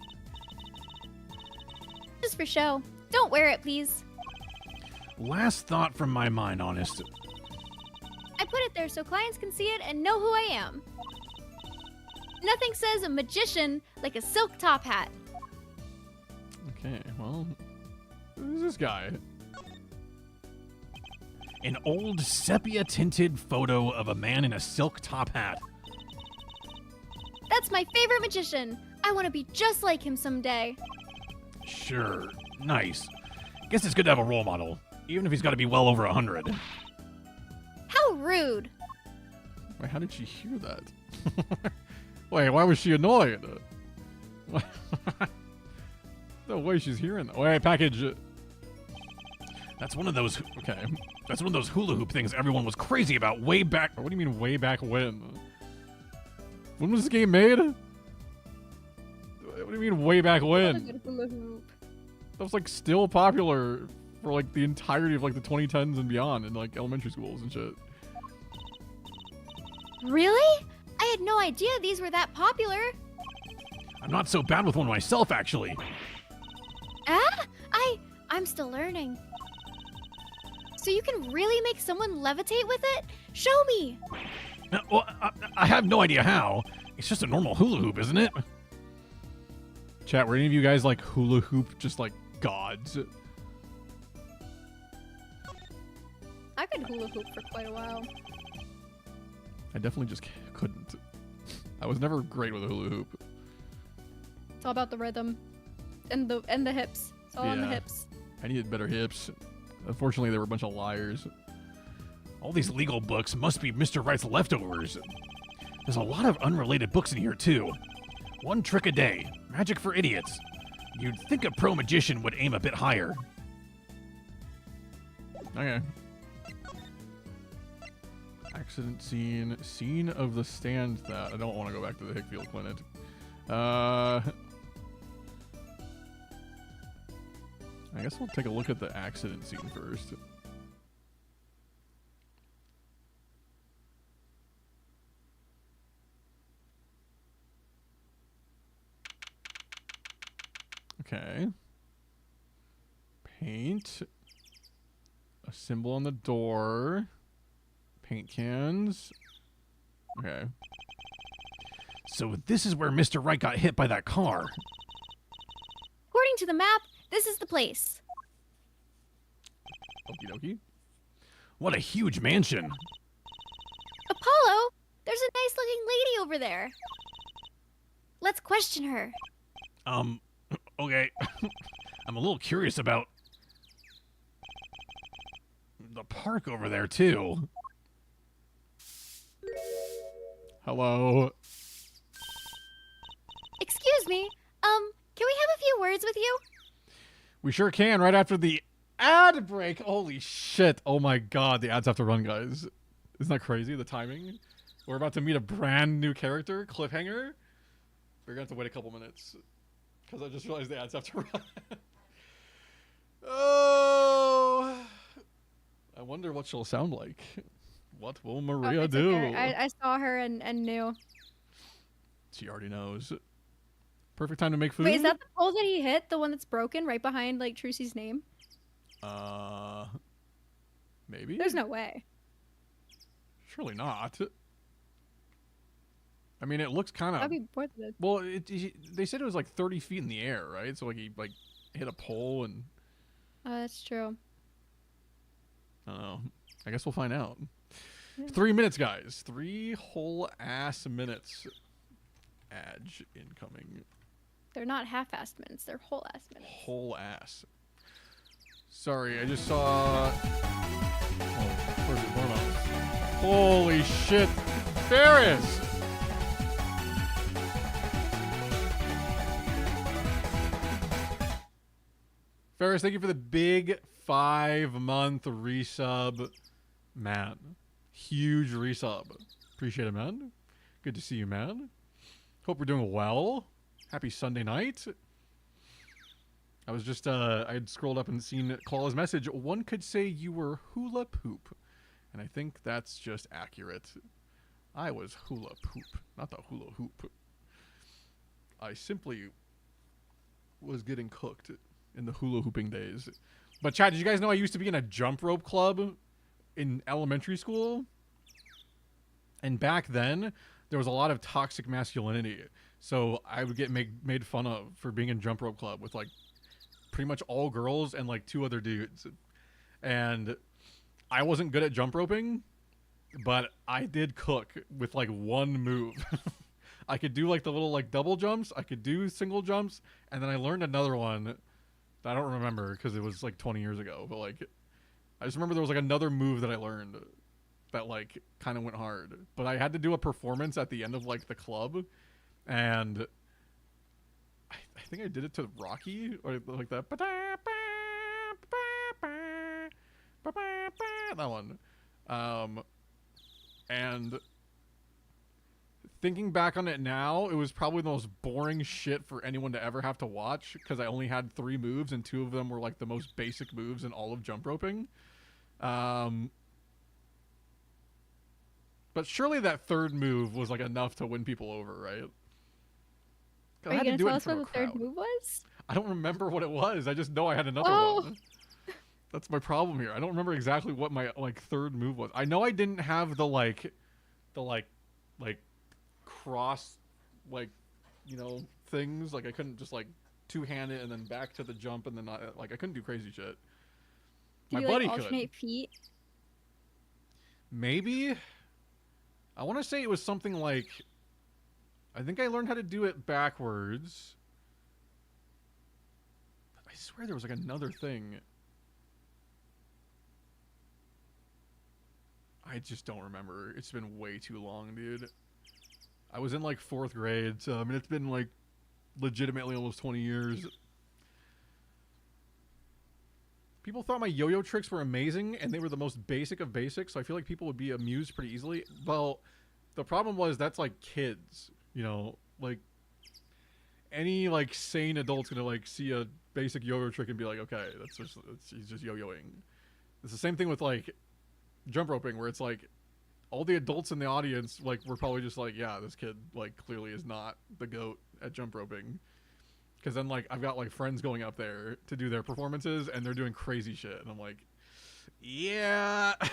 Speaker 8: Just for show. Don't wear it, please.
Speaker 3: Last thought from my mind, honest.
Speaker 8: I put it there so clients can see it and know who I am. Nothing says a magician like a silk top hat.
Speaker 3: Okay, well... Who's this guy? An old sepia-tinted photo of a man in a silk top hat.
Speaker 8: That's my favorite magician. I want to be just like him someday.
Speaker 3: Sure, nice. Guess it's good to have a role model, even if he's got to be well over 100.
Speaker 8: How rude.
Speaker 3: Wait, how did she hear that? Wait, why was she annoyed? No way she's hearing that. Wait, package. That's one of those. Okay, that's one of those hula hoop things everyone was crazy about way back. What do you mean way back when? When was this game made? What do you mean way back when? That was like still popular for like the entirety of like the 2010s and beyond in like elementary schools and shit.
Speaker 8: Really? I had no idea these were that popular.
Speaker 3: I'm not so bad with one myself, actually.
Speaker 8: Ah? I'm still learning. So you can really make someone levitate with it? Show me!
Speaker 3: Well, I have no idea how. It's just a normal hula hoop, isn't it? Chat, were any of you guys like hula hoop just like gods?
Speaker 1: I could hula hoop for quite a while.
Speaker 3: I definitely just couldn't. I was never great with a hula hoop.
Speaker 1: It's all about the rhythm and the hips. It's all on the
Speaker 3: Yeah.
Speaker 1: hips.
Speaker 3: I needed better hips. Unfortunately, they were a bunch of liars. All these legal books must be Mr. Wright's leftovers. There's a lot of unrelated books in here, too. One trick a day. Magic for idiots. You'd think a pro magician would aim a bit higher. Okay. Accident scene. Scene of the stand that... I don't want to go back to the Hickfield Clinic. I guess we'll take a look at the accident scene first. Okay. Paint. A symbol on the door. Paint cans. Okay. So this is where Mr. Wright got hit by that car.
Speaker 8: According to the map, this is the place.
Speaker 3: Okie dokie. What a huge mansion.
Speaker 8: Apollo, there's a nice looking lady over there. Let's question her.
Speaker 3: Okay. I'm a little curious about the park over there, too. Hello.
Speaker 8: Excuse me, can we have a few words with you?
Speaker 3: We sure can, right after the ad break. Holy shit. Oh my god, the ads have to run, guys. Isn't that crazy, the timing? We're about to meet a brand new character, Cliffhanger. We're gonna have to wait a couple minutes. Because I just realized the ads have to run. Oh. I wonder what she'll sound like. What will Maria
Speaker 1: It's
Speaker 3: do?
Speaker 1: okay. I saw her and knew.
Speaker 3: She already knows. Perfect time to make food.
Speaker 1: Wait, is that the pole that he hit? The one that's broken right behind like Trucy's name?
Speaker 3: Maybe?
Speaker 1: There's no way.
Speaker 3: Surely not. I mean, it looks kind of...
Speaker 1: That'd be more than
Speaker 3: Well, they said it was like 30 feet in the air, right? So like he like hit a pole and...
Speaker 1: that's true.
Speaker 3: I don't know. I guess we'll find out.
Speaker 1: Yeah.
Speaker 3: 3 minutes, guys. 3 whole ass minutes. Edge incoming.
Speaker 1: They're not half-assed minutes. They're whole-ass minutes.
Speaker 3: Whole ass. Sorry, I just saw... Oh, where's it? Hold on. Holy shit. Ferris! Ferris, thank you for the big 5-month resub. Man. Huge resub. Appreciate it, man. Good to see you, man. Hope we're doing well. Happy Sunday night. I was just, I had scrolled up and seen Claw's message. One could say you were hula poop. And I think that's just accurate. I was hula poop, not the hula hoop. I simply was getting cooked in the hula hooping days. But Chad, did you guys know I used to be in a jump rope club in elementary school? And back then, there was a lot of toxic masculinity. So I would get made fun of for being in jump rope club with like pretty much all girls and like 2 other dudes. And I wasn't good at jump roping, but I did cook with like 1 move. I could do like the little like double jumps. I could do single jumps. And then I learned another one that I don't remember because it was like 20 years ago. But like, I just remember there was like another move that I learned that like kind of went hard. But I had to do a performance at the end of like the club. And I think I did it to Rocky or like that. That one. And thinking back on it now, it was probably the most boring shit for anyone to ever have to watch because I only had 3 moves and 2 of them were like the most basic moves in all of jump roping. But surely that 3rd move was like enough to win people over, right?
Speaker 1: Are you going to tell us what the 3rd move was?
Speaker 3: I don't remember what it was. I just know I had another one. That's my problem here. I don't remember exactly what my like 3rd move was. I know I didn't have the cross, like, you know, things. Like I couldn't just like 2-hand it and then back to the jump and then not, like I couldn't do crazy shit.
Speaker 1: My buddy could. Alternate feet?
Speaker 3: Maybe. I want to say it was something like, I think I learned how to do it backwards. I swear there was like another thing. I just don't remember. It's been way too long, dude. I was in like 4th grade, so I mean it's been like legitimately almost 20 years. People thought my yo-yo tricks were amazing and they were the most basic of basics, so I feel like people would be amused pretty easily. Well, the problem was that's like kids, you know, like any like sane adult's gonna like see a basic yo-yo trick and be like, okay, he's just yo-yoing. It's the same thing with like jump roping where it's like all the adults in the audience like were probably just like, yeah, this kid like clearly is not the GOAT at jump roping. Because then like I've got like friends going up there to do their performances and they're doing crazy shit and I'm like, yeah, I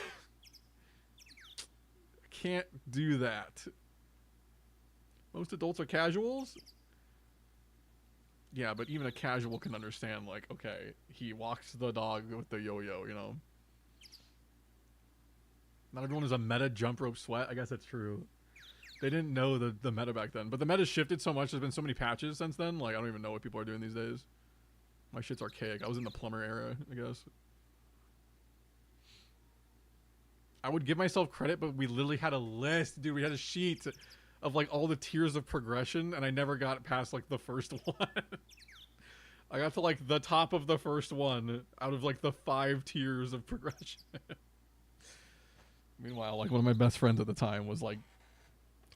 Speaker 3: can't do that. Most adults are casuals. Yeah, but even a casual can understand like, okay, he walks the dog with the yo-yo, you know. Not everyone is a meta jump rope sweat. I guess that's true. They didn't know the meta back then. But the meta's shifted so much. There's been so many patches since then. Like, I don't even know what people are doing these days. My shit's archaic. I was in the plumber era, I guess. I would give myself credit, but we literally had a list. Dude, we had a sheet of, like, all the tiers of progression, and I never got past, like, the first one. I got to, like, the top of the first one out of, like, the 5 tiers of progression. Meanwhile, like, one of my best friends at the time was, like,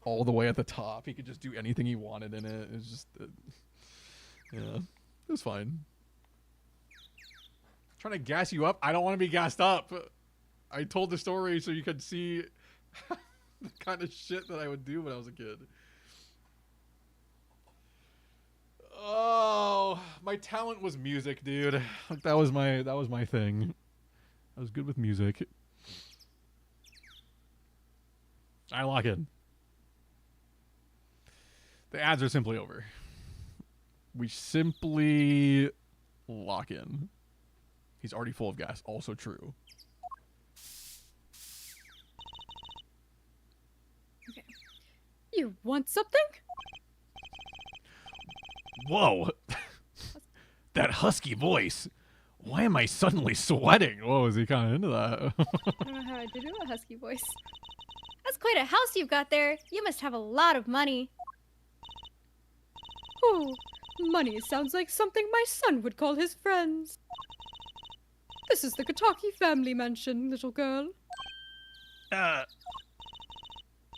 Speaker 3: all the way at the top. He could just do anything he wanted in it. It's just, yeah, it was fine. Trying to gas you up? I don't want to be gassed up. I told the story so you could see the kind of shit that I would do when I was a kid. Oh, my talent was music, dude. Like that was my thing. I was good with music. I lock in. The ads are simply over. We simply lock in. He's already full of gas. Also true.
Speaker 1: Okay. You want something?
Speaker 3: Whoa. That husky voice. Why am I suddenly sweating? Whoa, is he kind of into that?
Speaker 1: I don't know how I did a husky voice.
Speaker 8: That's quite a house you've got there. You must have a lot of money.
Speaker 1: Oh, money sounds like something my son would call his friends. This is the Kataki family mansion, little girl.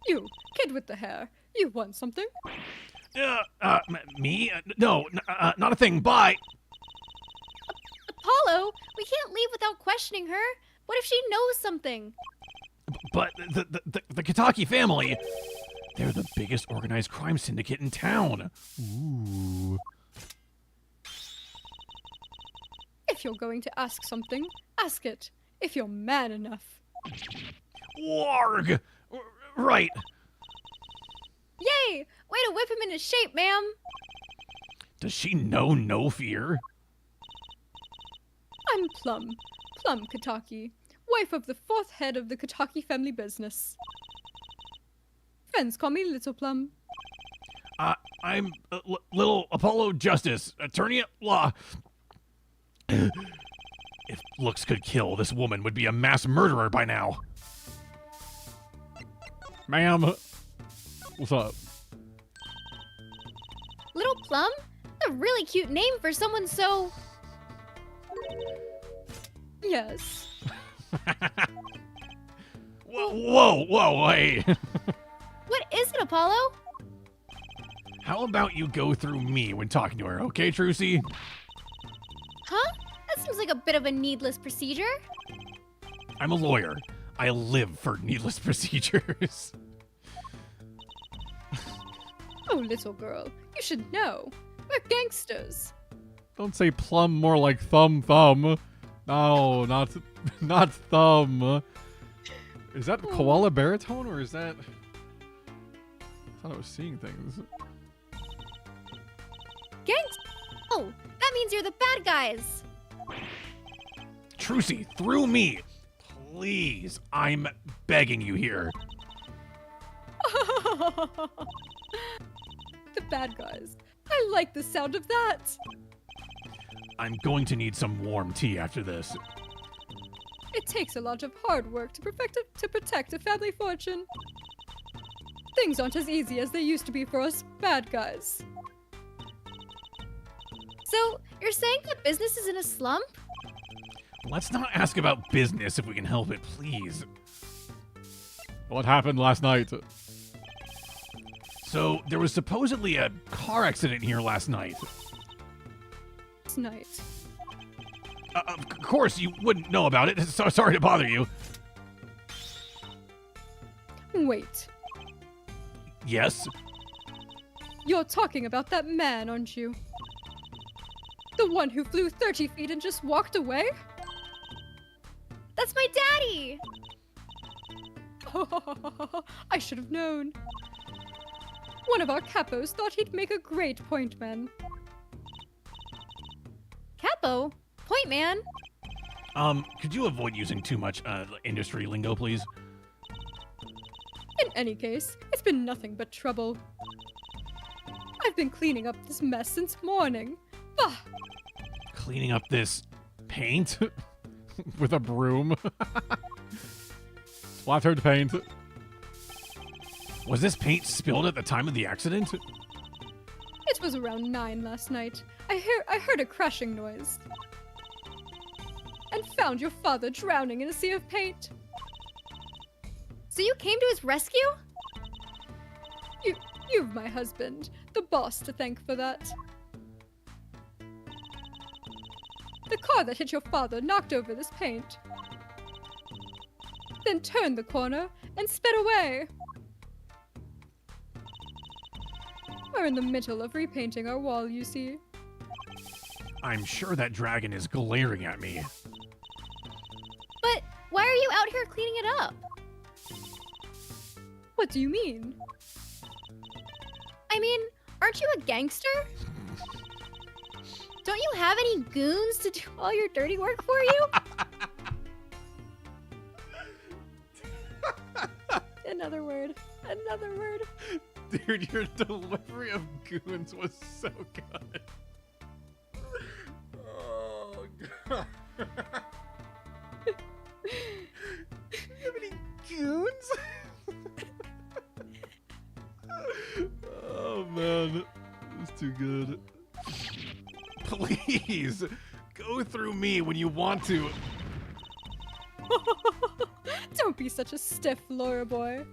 Speaker 1: You, kid with the hair, you want something?
Speaker 3: Me? No, not a thing. Bye.
Speaker 8: Apollo, we can't leave without questioning her. What if she knows something?
Speaker 3: But the Kataki family, they're the biggest organized crime syndicate in town. Ooh.
Speaker 1: If you're going to ask something, ask it. If you're man enough.
Speaker 3: Warg! Right.
Speaker 8: Yay! Way to whip him into shape, ma'am.
Speaker 3: Does she know no fear?
Speaker 1: I'm Plum. Plum Kataki. Wife of the 4th head of the Kataki family business. Friends call me Little Plum.
Speaker 3: I'm little Apollo Justice, attorney at law. If looks could kill, this woman would be a mass murderer by now. Ma'am. What's up?
Speaker 8: Little Plum? A really cute name for someone so...
Speaker 1: Yes.
Speaker 3: Whoa, hey.
Speaker 8: What is it, Apollo?
Speaker 3: How about you go through me when talking to her, okay, Trucy?
Speaker 8: Huh? That seems like a bit of a needless procedure.
Speaker 3: I'm a lawyer. I live for needless procedures.
Speaker 1: Oh, little girl, you should know. We're gangsters.
Speaker 3: Don't say plum, more like thumb. No, not thumb. Is that koala baritone or is that... I thought I was seeing things.
Speaker 8: Gangs? Oh, that means you're the bad guys.
Speaker 3: Trucy, through me. Please, I'm begging you here.
Speaker 1: The bad guys. I like the sound of that.
Speaker 3: I'm going to need some warm tea after this.
Speaker 1: It takes a lot of hard work to protect a family fortune. Things aren't as easy as they used to be for us bad guys.
Speaker 8: So, you're saying that business is in a slump?
Speaker 3: Let's not ask about business if we can help it, please. What happened last night? So, there was supposedly a car accident here last night.
Speaker 1: This night.
Speaker 3: Of course, you wouldn't know about it. So sorry to bother you.
Speaker 1: Wait.
Speaker 3: Yes?
Speaker 1: You're talking about that man, aren't you? The one who flew 30 feet and just walked away?
Speaker 8: That's my daddy!
Speaker 1: I should have known. One of our capos thought he'd make a great point man.
Speaker 8: Capo? Point man?
Speaker 3: Could you avoid using too much, industry lingo, please?
Speaker 1: In any case, it's been nothing but trouble. I've been cleaning up this mess since morning. Bah!
Speaker 3: Cleaning up this paint? With a broom? Splattered paint. Was this paint spilled at the time of the accident?
Speaker 1: It was around 9 last night. I heard a crashing noise. And found your father drowning in a sea of paint.
Speaker 8: So you came to his rescue?
Speaker 1: You've my husband, the boss, to thank for that. The car that hit your father knocked over this paint. Then turned the corner and sped away. We're in the middle of repainting our wall, you see.
Speaker 3: I'm sure that dragon is glaring at me.
Speaker 8: But why are you out here cleaning it up?
Speaker 1: What do you mean?
Speaker 8: I mean, aren't you a gangster? Don't you have any goons to do all your dirty work for you?
Speaker 1: Another word. Another word.
Speaker 3: Dude, your delivery of goons was so good. Oh, God. You have any goons? Oh, man. That's too good. Please, go through me when you want to.
Speaker 1: Don't be such a stiff, lawyer boy.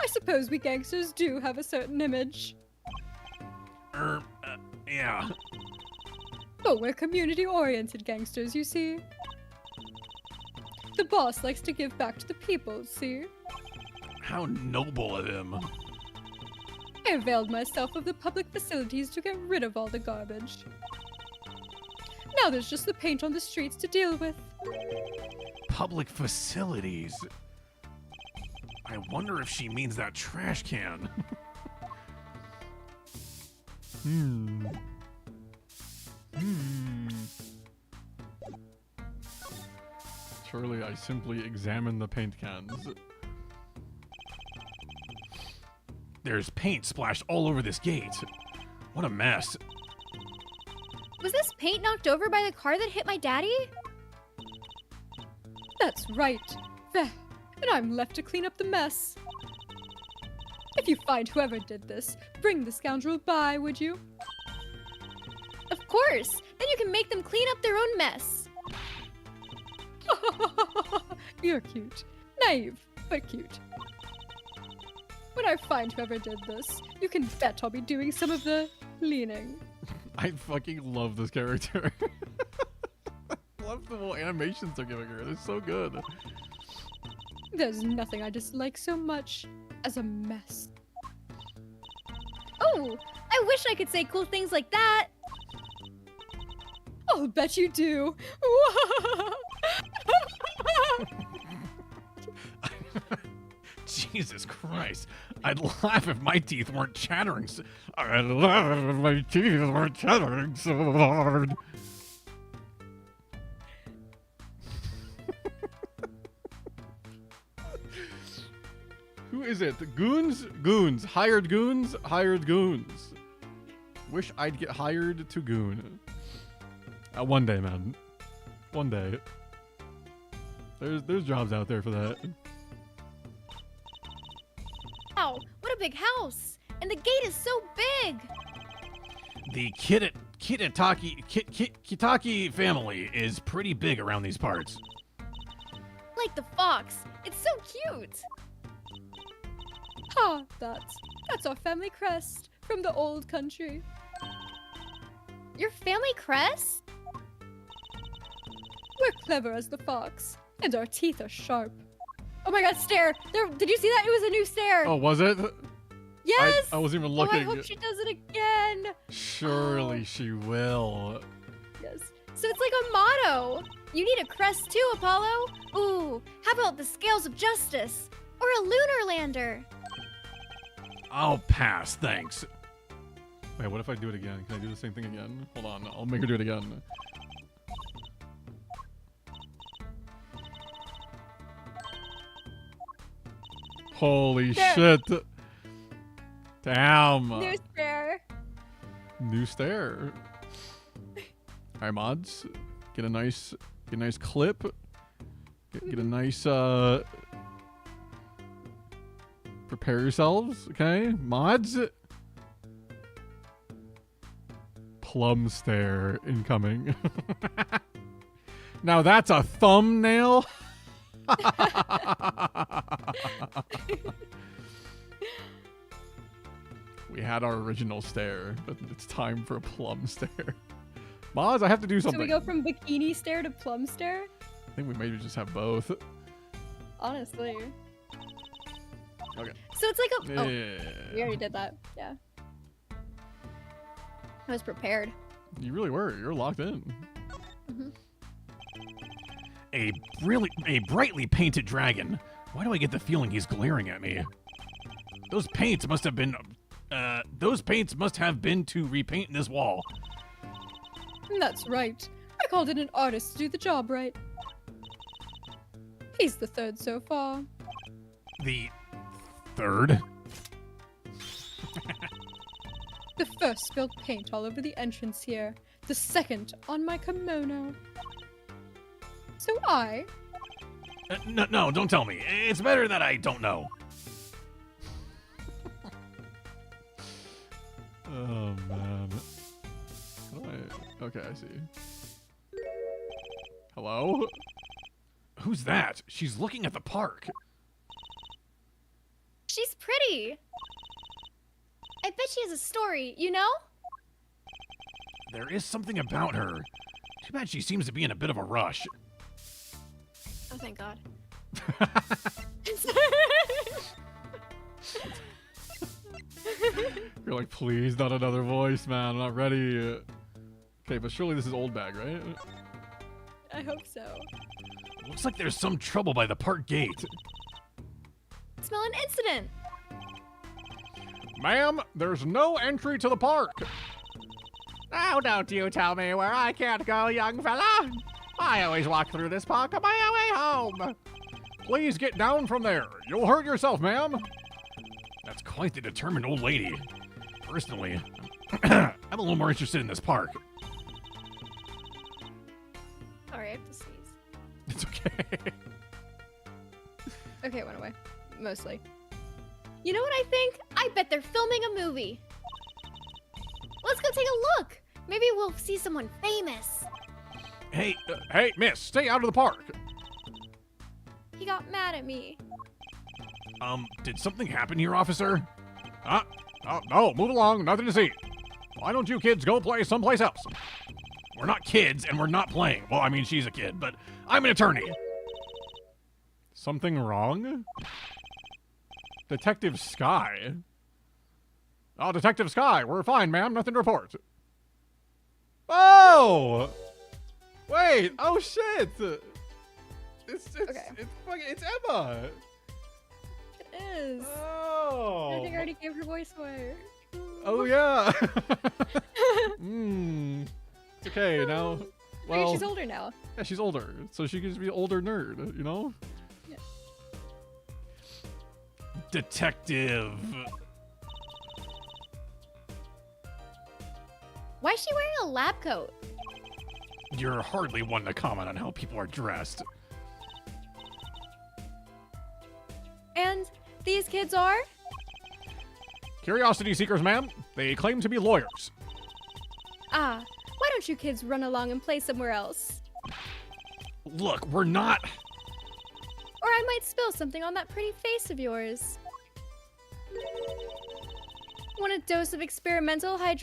Speaker 1: I suppose we gangsters do have a certain image.
Speaker 3: Yeah.
Speaker 1: But we're community-oriented gangsters, you see. The boss likes to give back to the people, see?
Speaker 3: How noble of him.
Speaker 1: I availed myself of the public facilities to get rid of all the garbage. Now there's just the paint on the streets to deal with.
Speaker 3: Public facilities. I wonder if she means that trash can. Surely I simply examine the paint cans. There's paint splashed all over this gate. What a mess.
Speaker 8: Was this paint knocked over by the car that hit my daddy?
Speaker 1: That's right. There. And I'm left to clean up the mess. If you find whoever did this, bring the scoundrel by, would you?
Speaker 8: Of course! Then you can make them clean up their own mess.
Speaker 1: You're cute. Naive, but cute. When I find whoever did this, you can bet I'll be doing some of the leaning.
Speaker 3: I fucking love this character. I love the little animations they're giving her. They're so good.
Speaker 1: There's nothing I dislike so much as a mess.
Speaker 8: Oh, I wish I could say cool things like that.
Speaker 1: I'll bet you do.
Speaker 3: Jesus Christ. I'd laugh if my teeth weren't chattering so... I'd laugh if my teeth weren't chattering so hard. Who is it? Goons? Goons. Hired goons? Hired goons. Wish I'd get hired to goon. One day, man. One day. There's jobs out there for that.
Speaker 8: Wow, what a big house! And the gate is so big!
Speaker 3: The Kitaki family is pretty big around these parts.
Speaker 8: Like the fox. It's so cute!
Speaker 1: Ha! That's our family crest from the old country.
Speaker 8: Your family crest?
Speaker 1: We're clever as the fox, and our teeth are sharp. Oh my god, stair! There, did you see that? It was a new stair!
Speaker 3: Oh, was it?
Speaker 1: Yes!
Speaker 3: I wasn't even
Speaker 1: Oh,
Speaker 3: looking.
Speaker 1: I hope she does it again!
Speaker 3: Surely she will.
Speaker 1: Yes.
Speaker 8: So it's like a motto. You need a crest too, Apollo. Ooh, how about the scales of justice? Or a lunar lander?
Speaker 3: I'll pass, thanks. Wait, what if I do it again? Can I do the same thing again? Hold on, I'll make her do it again. Holy shit. Damn.
Speaker 1: New stair.
Speaker 3: New stair. Alright, mods. Get a nice clip. Get a nice prepare yourselves, okay? Mods. Plum stare incoming. Now that's a thumbnail. We had our original stare, but it's time for a plum stare. Moz, I have to do something.
Speaker 1: So we go from bikini stare to plum stare?
Speaker 3: I think we maybe just have both.
Speaker 1: Honestly.
Speaker 3: Okay.
Speaker 8: So it's like a.
Speaker 3: Yeah,
Speaker 8: Oh,
Speaker 3: yeah, yeah,
Speaker 1: We
Speaker 3: yeah.
Speaker 1: already did that. Yeah.
Speaker 8: I was prepared.
Speaker 3: You really were. You're locked in.
Speaker 8: Mhm.
Speaker 4: A brightly painted dragon. Why do I get the feeling he's glaring at me? Those paints must have been to repaint this wall.
Speaker 1: That's right. I called in an artist to do the job right. He's the third so far.
Speaker 4: The third?
Speaker 1: The first spilled paint all over the entrance here. The second on my kimono. So
Speaker 4: No, don't tell me. It's better that I don't know.
Speaker 3: Oh man. How do I? Okay, I see. Hello?
Speaker 4: Who's that? She's looking at the park.
Speaker 8: She's pretty. I bet she has a story, you know?
Speaker 4: There is something about her. Too bad she seems to be in a bit of a rush.
Speaker 8: Oh, thank God.
Speaker 3: You're like, please, not another voice, man. I'm not ready. Okay, but surely this is old bag, right?
Speaker 1: I hope so.
Speaker 4: Looks like there's some trouble by the park gate.
Speaker 8: Smell an incident.
Speaker 3: Ma'am, there's no entry to the park.
Speaker 5: Oh, don't you tell me where I can't go, young fella. I always walk through this park on my way home.
Speaker 3: Please get down from there. You'll hurt yourself, ma'am.
Speaker 4: That's quite the determined old lady. Personally, I'm a little more interested in this park.
Speaker 8: Sorry, I have to sneeze.
Speaker 3: It's okay.
Speaker 1: Okay, it went away. Mostly.
Speaker 8: You know what I think? I bet they're filming a movie. Let's go take a look. Maybe we'll see someone famous.
Speaker 4: Hey,
Speaker 3: Hey, miss, stay out of the park.
Speaker 1: He got mad at me.
Speaker 4: did something happen here, officer?
Speaker 3: Oh, no, move along. Nothing to see. Why don't you kids go play someplace else?
Speaker 4: We're not kids, and we're not playing. Well, I mean, she's a kid, but I'm an attorney.
Speaker 3: Something wrong? Detective Sky? Oh, Detective Sky, we're fine, ma'am. Nothing to report. Oh! Wait, oh shit!
Speaker 1: Okay.
Speaker 3: It's Emma!
Speaker 1: It is. I
Speaker 3: Oh!
Speaker 1: think I already gave her voice away.
Speaker 3: Oh yeah! It's okay, now.
Speaker 1: I mean,
Speaker 3: Well,
Speaker 1: she's older now.
Speaker 3: yeah, she's older, so she can just be an older nerd, you know?
Speaker 4: Detective.
Speaker 8: Why is she wearing a lab coat?
Speaker 4: You're hardly one to comment on how people are dressed.
Speaker 1: And these kids are?
Speaker 3: Curiosity seekers, ma'am. They claim to be lawyers.
Speaker 1: Ah, why don't you kids run along and play somewhere else?
Speaker 4: Look, we're not.
Speaker 1: Or I might spill something on that pretty face of yours. Want a dose of experimental wait,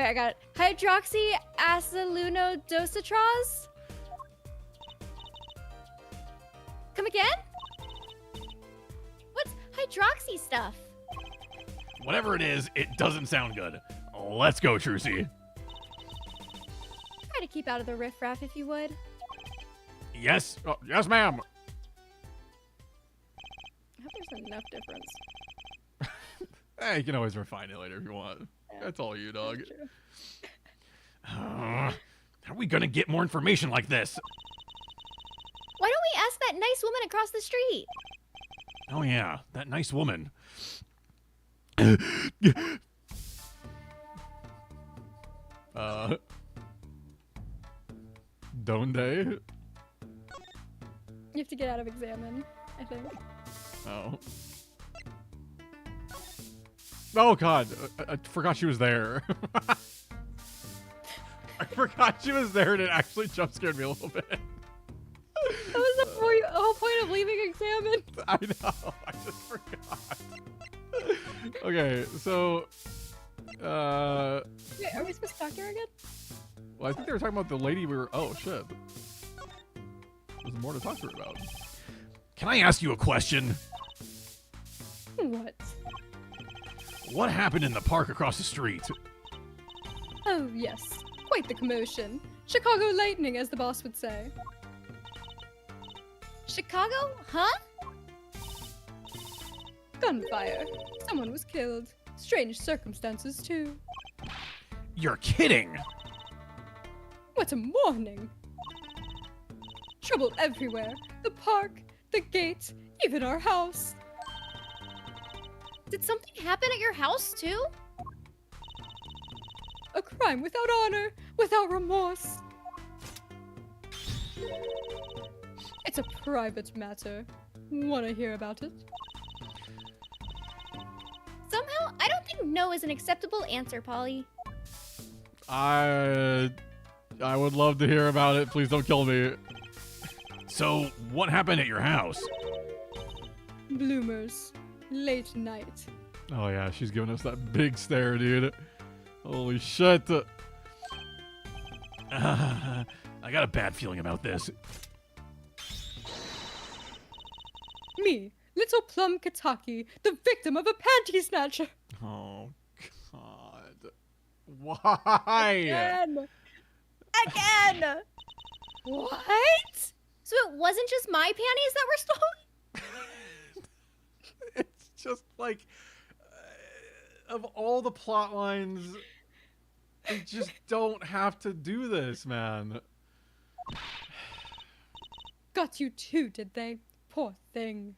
Speaker 1: I got it. Hydroxyacetalunodosatraz? Come again?
Speaker 8: What's hydroxy stuff?
Speaker 4: Whatever it is, it doesn't sound good. Let's go, Trucy.
Speaker 1: Try to keep out of the riffraff if you would.
Speaker 4: Yes?
Speaker 3: Oh, yes, ma'am.
Speaker 1: I hope there's enough difference.
Speaker 3: Hey, you can always refine it later if you want.
Speaker 1: Yeah.
Speaker 3: That's all you, dog.
Speaker 1: That's true.
Speaker 4: How are we gonna get more information like this?
Speaker 8: Why don't we ask that nice woman across the street?
Speaker 4: Oh yeah, that nice woman.
Speaker 3: Don't they?
Speaker 1: You have to get out of examine, I think.
Speaker 3: Oh. Oh god, I forgot she was there. I forgot she was there and it actually jump scared me a little bit.
Speaker 1: That was the whole point of leaving examine.
Speaker 3: I know, I just forgot. Okay, so
Speaker 1: Wait, are we supposed to talk to her again?
Speaker 3: well, I think they were talking about the lady we were oh shit. There's more to talk to her about.
Speaker 4: Can I ask you a question?
Speaker 1: What?
Speaker 3: What happened in the park across the street?
Speaker 1: Oh, yes. Quite the commotion. Chicago lightning, as the boss would say.
Speaker 8: Chicago? Huh?
Speaker 1: Gunfire. Someone was killed. Strange circumstances, too.
Speaker 3: You're kidding!
Speaker 1: What a morning! Trouble everywhere. The park, the gate, even our house.
Speaker 8: Did something happen at your house too?
Speaker 1: A crime without honor, without remorse. It's a private matter. Wanna hear about it?
Speaker 8: Somehow, I don't think no is an acceptable answer, Polly.
Speaker 3: I would love to hear about it. Please don't kill me. So, what happened at your house?
Speaker 1: Bloomers. Late night.
Speaker 3: Oh yeah, she's giving us that big stare, dude. Holy shit. I got a bad feeling about this.
Speaker 1: Me, little Plum Kataki, the victim of a panty snatcher.
Speaker 3: Oh, God. Why?
Speaker 1: Again.
Speaker 8: What? So it wasn't just my panties that were stolen?
Speaker 3: It's just like, of all the plot lines, they just don't have to do this, man.
Speaker 1: Got you too, did they? Poor thing.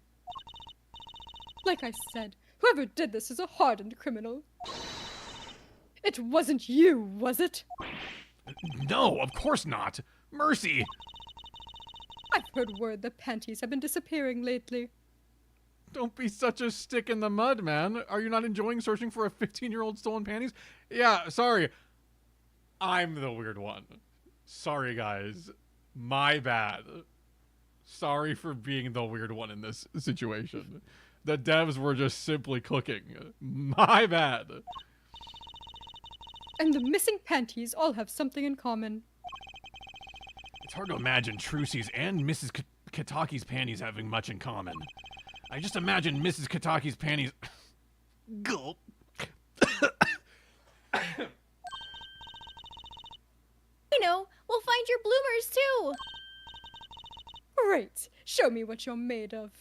Speaker 1: Like I said, whoever did this is a hardened criminal. It wasn't you, was it?
Speaker 3: No, of course not. Mercy.
Speaker 1: I've heard word the panties have been disappearing lately.
Speaker 3: Don't be such a stick in the mud, man. Are you not enjoying searching for a 15-year-old stolen panties? Yeah, sorry. I'm the weird one. Sorry, guys. My bad. Sorry for being the weird one in this situation. The devs were just simply cooking. My bad.
Speaker 1: And the missing panties all have something in common.
Speaker 3: It's hard to imagine Trucy's and Mrs. Kataki's panties having much in common. I just imagine Mrs. Kataki's panties... Gulp.
Speaker 8: I know. We'll find your bloomers too.
Speaker 1: Great. Show me what you're made of.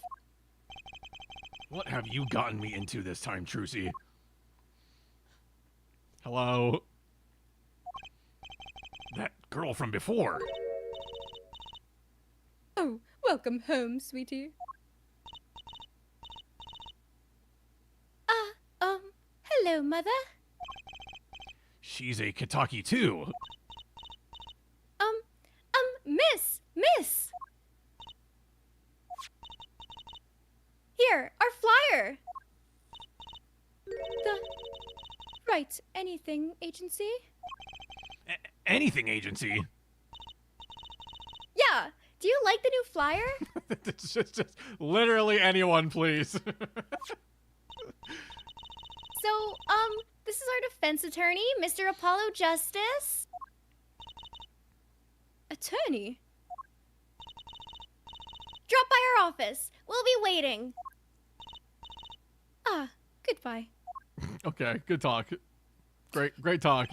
Speaker 3: What have you gotten me into this time, Trucy? Hello? That girl from before.
Speaker 1: Oh, welcome home, sweetie.
Speaker 8: Hello, Mother.
Speaker 3: She's a Kataki too.
Speaker 8: Miss! Here, our flyer!
Speaker 1: The right anything agency?
Speaker 3: Anything agency?
Speaker 8: Yeah, do you like the new flyer?
Speaker 3: It's just literally anyone, please.
Speaker 8: So, this is our defense attorney, Mr. Apollo Justice.
Speaker 1: Attorney?
Speaker 8: Drop by our office. We'll be waiting.
Speaker 1: Goodbye.
Speaker 3: Okay, good talk. Great talk.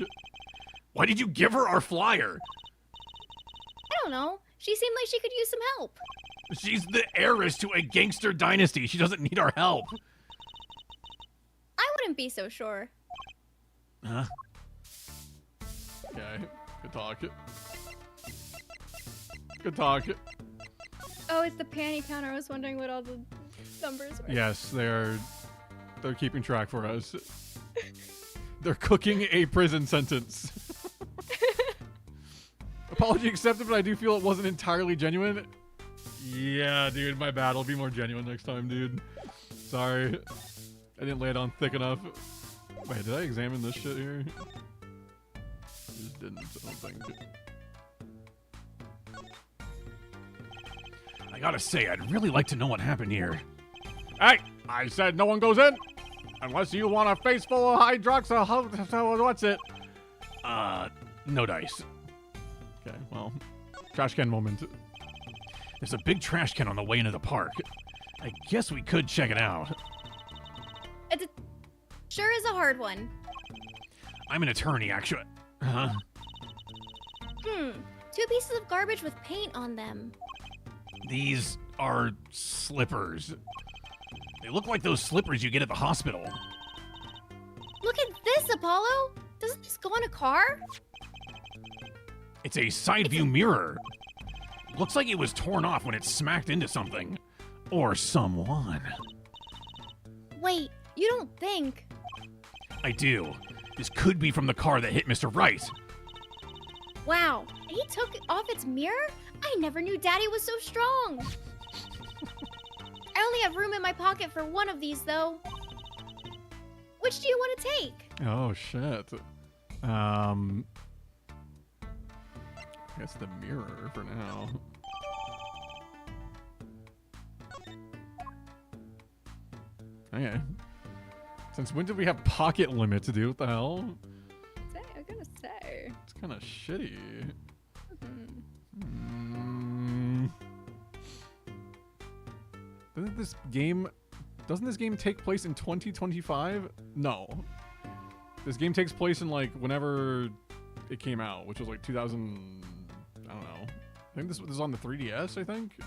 Speaker 3: Why did you give her our flyer?
Speaker 8: I don't know. She seemed like she could use some help.
Speaker 3: She's the heiress to a gangster dynasty. She doesn't need our help.
Speaker 8: I wouldn't be so sure.
Speaker 3: Huh? Okay, good talk. Good talk.
Speaker 1: Oh, it's the panty counter. I was wondering what all the numbers were.
Speaker 3: Yes, they're keeping track for us. They're cooking a prison sentence. Apology accepted, but I do feel it wasn't entirely genuine. Yeah, dude, my bad. I'll be more genuine next time, dude. Sorry. I didn't lay it on thick enough. Wait, did I examine this shit here? I just didn't, I don't think. I gotta say, I'd really like to know what happened here. Hey! I said no one goes in! Unless you want a face full of hydroxy... What's it? No dice. Okay, well, trash can moment. There's a big trash can on the way into the park. I guess we could check it out.
Speaker 8: It sure is a hard one.
Speaker 3: I'm an attorney, actually. Huh?
Speaker 8: Two pieces of garbage with paint on them.
Speaker 3: These are slippers. They look like those slippers you get at the hospital.
Speaker 8: Look at this, Apollo. Doesn't this go on a car?
Speaker 3: It's a side view mirror. Looks like it was torn off when it smacked into something. Or someone.
Speaker 8: Wait, you don't think...
Speaker 3: I do. This could be from the car that hit Mr. Wright.
Speaker 8: Wow, he took off its mirror? I never knew Daddy was so strong. I only have room in my pocket for one of these, though. Which do you want to take?
Speaker 3: Oh, shit. I guess the mirror for now. Okay. Since when did we have pocket limits, dude? What the hell?
Speaker 1: I'm gonna say.
Speaker 3: It's kind of shitty. Doesn't this game take place in 2025? No. This game takes place in like whenever it came out, which was like 2000. I don't know. I think this was on the 3DS. I think.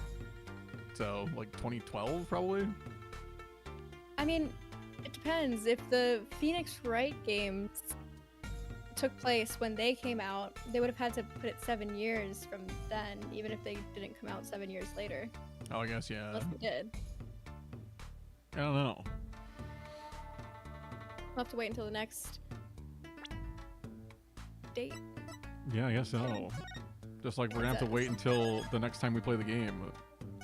Speaker 3: So like 2012 probably.
Speaker 1: I mean, it depends. If the Phoenix Wright games took place when they came out, they would have had to put it 7 years from then, even if they didn't come out 7 years later.
Speaker 3: Oh, I guess yeah.
Speaker 1: Unless they did.
Speaker 3: I don't know.
Speaker 1: We'll have to wait until the next date.
Speaker 3: Yeah, I guess so. Just like we're gonna have to wait until the next time we play the game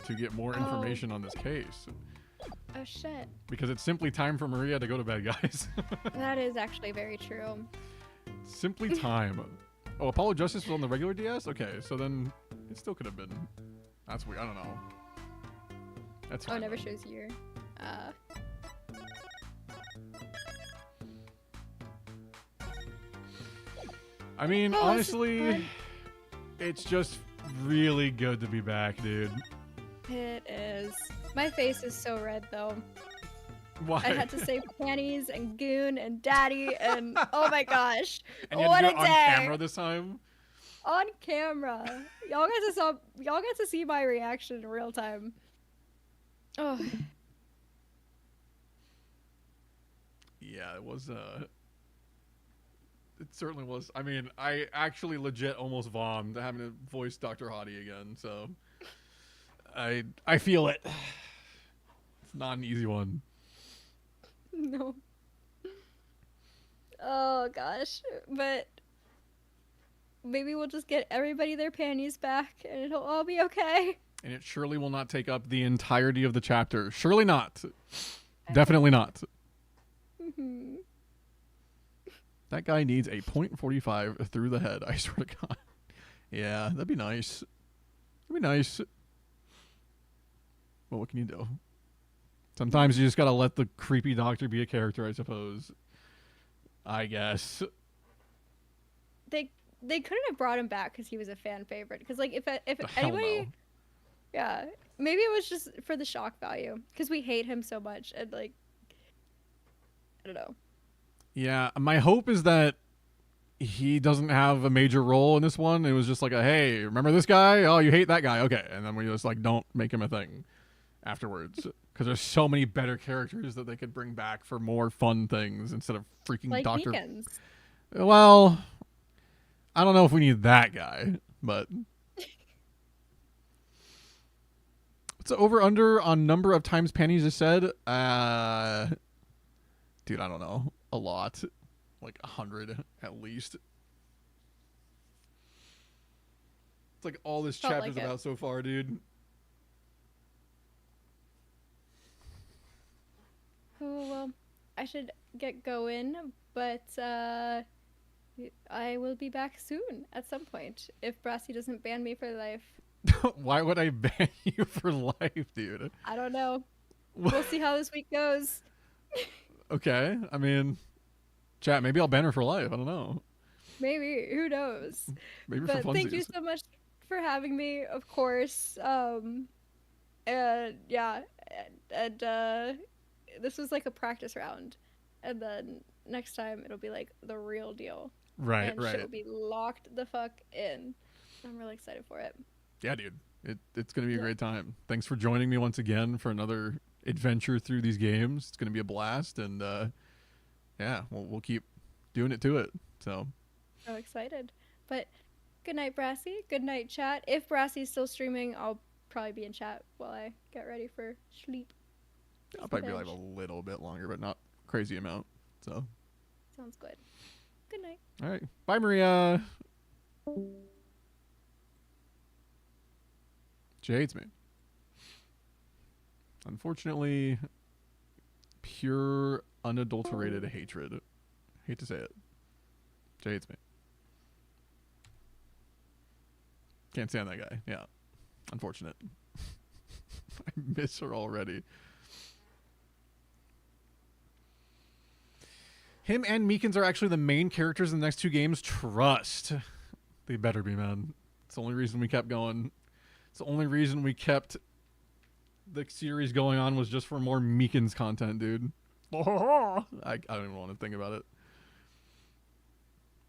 Speaker 3: to get more information on this case.
Speaker 1: Oh shit.
Speaker 3: Because it's simply time for Maria to go to bed, guys.
Speaker 1: That is actually very true.
Speaker 3: Simply time. Oh, Apollo Justice was on the regular DS? Okay, so then it still could have been. That's weird. I don't know. That's fine.
Speaker 1: Oh, it never shows year.
Speaker 3: I mean,
Speaker 1: Oh,
Speaker 3: honestly, it's just really good to be back, dude.
Speaker 1: It is. My face is so red though.
Speaker 3: Why?
Speaker 1: I had to say panties and goon and daddy and oh my gosh.
Speaker 3: And you
Speaker 1: What
Speaker 3: had to
Speaker 1: a
Speaker 3: do it
Speaker 1: day.
Speaker 3: on camera this time?
Speaker 1: On camera. Y'all got to see my reaction in real time. Oh.
Speaker 3: Yeah, it was it certainly was. I mean, I actually legit almost vommed having to voice Dr. Hottie again, so I feel it. It's not an easy one.
Speaker 1: No. Oh gosh. But maybe we'll just get everybody their panties back and it'll all be okay.
Speaker 3: And it surely will not take up the entirety of the chapter. Surely not. Definitely not.
Speaker 1: Mhm.
Speaker 3: That guy needs a .45 through the head, I swear to God. Yeah, that'd be nice. That'd be nice. Well, what can you do? Sometimes you just gotta let the creepy doctor be a character, I suppose. I guess.
Speaker 1: They couldn't have brought him back because he was a fan favorite. Because like if
Speaker 3: The hell
Speaker 1: anybody,
Speaker 3: no.
Speaker 1: yeah, maybe it was just for the shock value because we hate him so much and like I don't know.
Speaker 3: Yeah, my hope is that he doesn't have a major role in this one. It was just like a, hey, remember this guy? Oh, you hate that guy. Okay. And then we just like don't make him a thing afterwards. Because there's so many better characters that they could bring back for more fun things instead of freaking
Speaker 1: Like
Speaker 3: Dr.
Speaker 1: Meekins.
Speaker 3: Well, I don't know if we need that guy, but what's the over under on number of times panties is said? Dude, I don't know. A lot. Like 100 at least. It's like all this
Speaker 1: Felt
Speaker 3: chapter's
Speaker 1: like it.
Speaker 3: about so far, dude.
Speaker 1: Oh well, I should get going, but I will be back soon at some point if Brassy doesn't ban me for life.
Speaker 3: Why would I ban you for life, dude?
Speaker 1: I don't know. We'll see how this week goes.
Speaker 3: Okay, I mean, chat, maybe I'll ban her for life. I don't know.
Speaker 1: Maybe, who knows?
Speaker 3: Maybe
Speaker 1: But
Speaker 3: for funsies.
Speaker 1: thank you so much for having me, of course. And yeah, and this was like a practice round, and then next time it'll be like the real deal.
Speaker 3: Right,
Speaker 1: And shit
Speaker 3: right.
Speaker 1: will be locked the fuck in. I'm really excited for it.
Speaker 3: Yeah, dude. It's going to be a
Speaker 1: Yeah.
Speaker 3: great time. Thanks for joining me once again for another adventure through these games. It's going to be a blast, and yeah, we'll keep doing it to it. So,
Speaker 1: So excited. But good night, Brassy. Good night, chat. If Brassy's still streaming, I'll probably be in chat while I get ready for sleep.
Speaker 3: I'll probably be like a little bit longer, but not crazy amount. So,
Speaker 1: Sounds good. Good night.
Speaker 3: all right. Bye, Maria. She hates me. Unfortunately, pure, unadulterated hatred. Hate to say it. She hates me. Can't stand that guy. Yeah. Unfortunate. I miss her already. Him and Meekins are actually the main characters in the next two games. Trust. They better be, man. It's the only reason we kept going. It's the only reason we kept the series going on was just for more Meekins content, dude. I don't even want to think about it.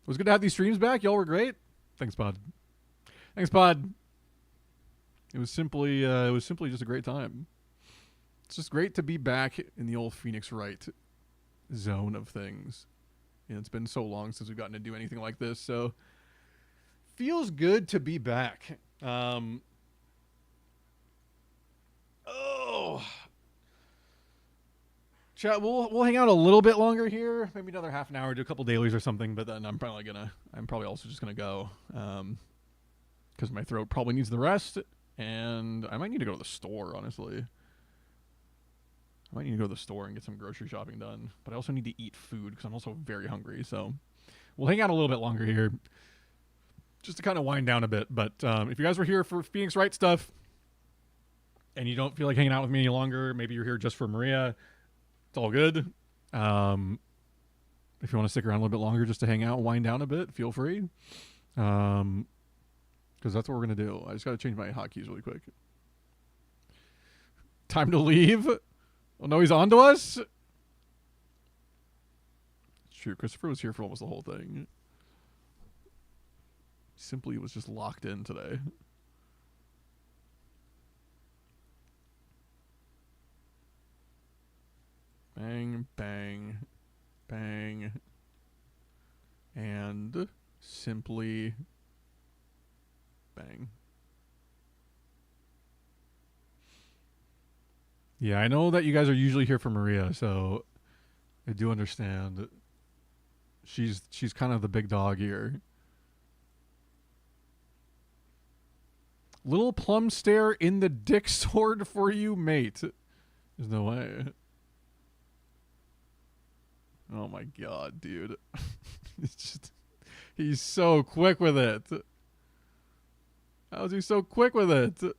Speaker 3: It was good to have these streams back. Y'all were great. Thanks, Pod. Thanks, Pod. It was simply just a great time. It's just great to be back in the old Phoenix Wright zone of things. You know, it's been so long since we've gotten to do anything like this, so feels good to be back. Oh, chat. We'll hang out a little bit longer here, maybe another half an hour, do a couple dailies or something. But then I'm probably also just gonna go, because my throat probably needs the rest, and I might need to go to the store. Honestly, I might need to go to the store and get some grocery shopping done. But I also need to eat food because I'm also very hungry. So we'll hang out a little bit longer here, just to kind of wind down a bit. But if you guys were here for Phoenix Wright stuff, and you don't feel like hanging out with me any longer, maybe you're here just for Maria, it's all good. If you want to stick around a little bit longer just to hang out and wind down a bit, feel free. Because that's what we're going to do. I just got to change my hotkeys really quick. Time to leave. Oh, no, he's on to us? It's true. Christopher was here for almost the whole thing. Simply was just locked in today. Bang, bang, bang, and simply bang. Yeah, I know that you guys are usually here for Maria, so I do understand. She's kind of the big dog here. Little plum stare in the dick sword for you, mate. There's no way. Oh my god, dude. It's just, he's so quick with it. How is he so quick with it?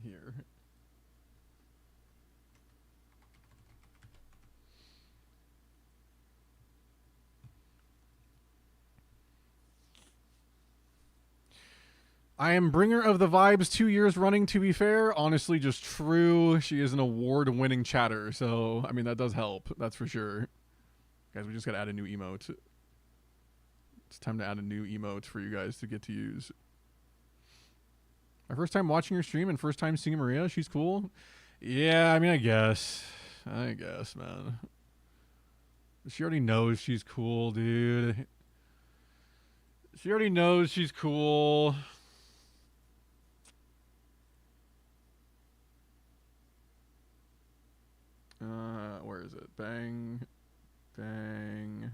Speaker 3: Here. I am bringer of the vibes 2 years running, to be fair. Honestly, just true. She is an award-winning chatter, so, I mean, that does help. That's for sure. Guys, we just gotta add a new emote. It's time to add a new emote for you guys to get to use. My first time watching your stream and first time seeing Maria. She's cool. Yeah, I mean, I guess, man. She already knows she's cool, dude. She already knows she's cool. Where is it? Bang, bang,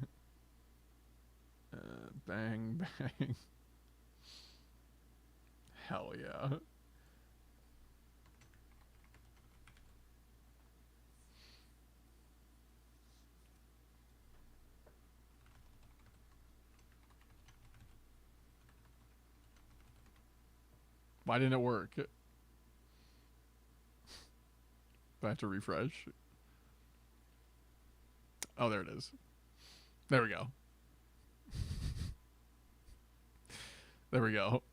Speaker 3: bang, bang. Hell yeah. Why didn't it work? Do I have to refresh? Oh, there it is. There we go. There we go.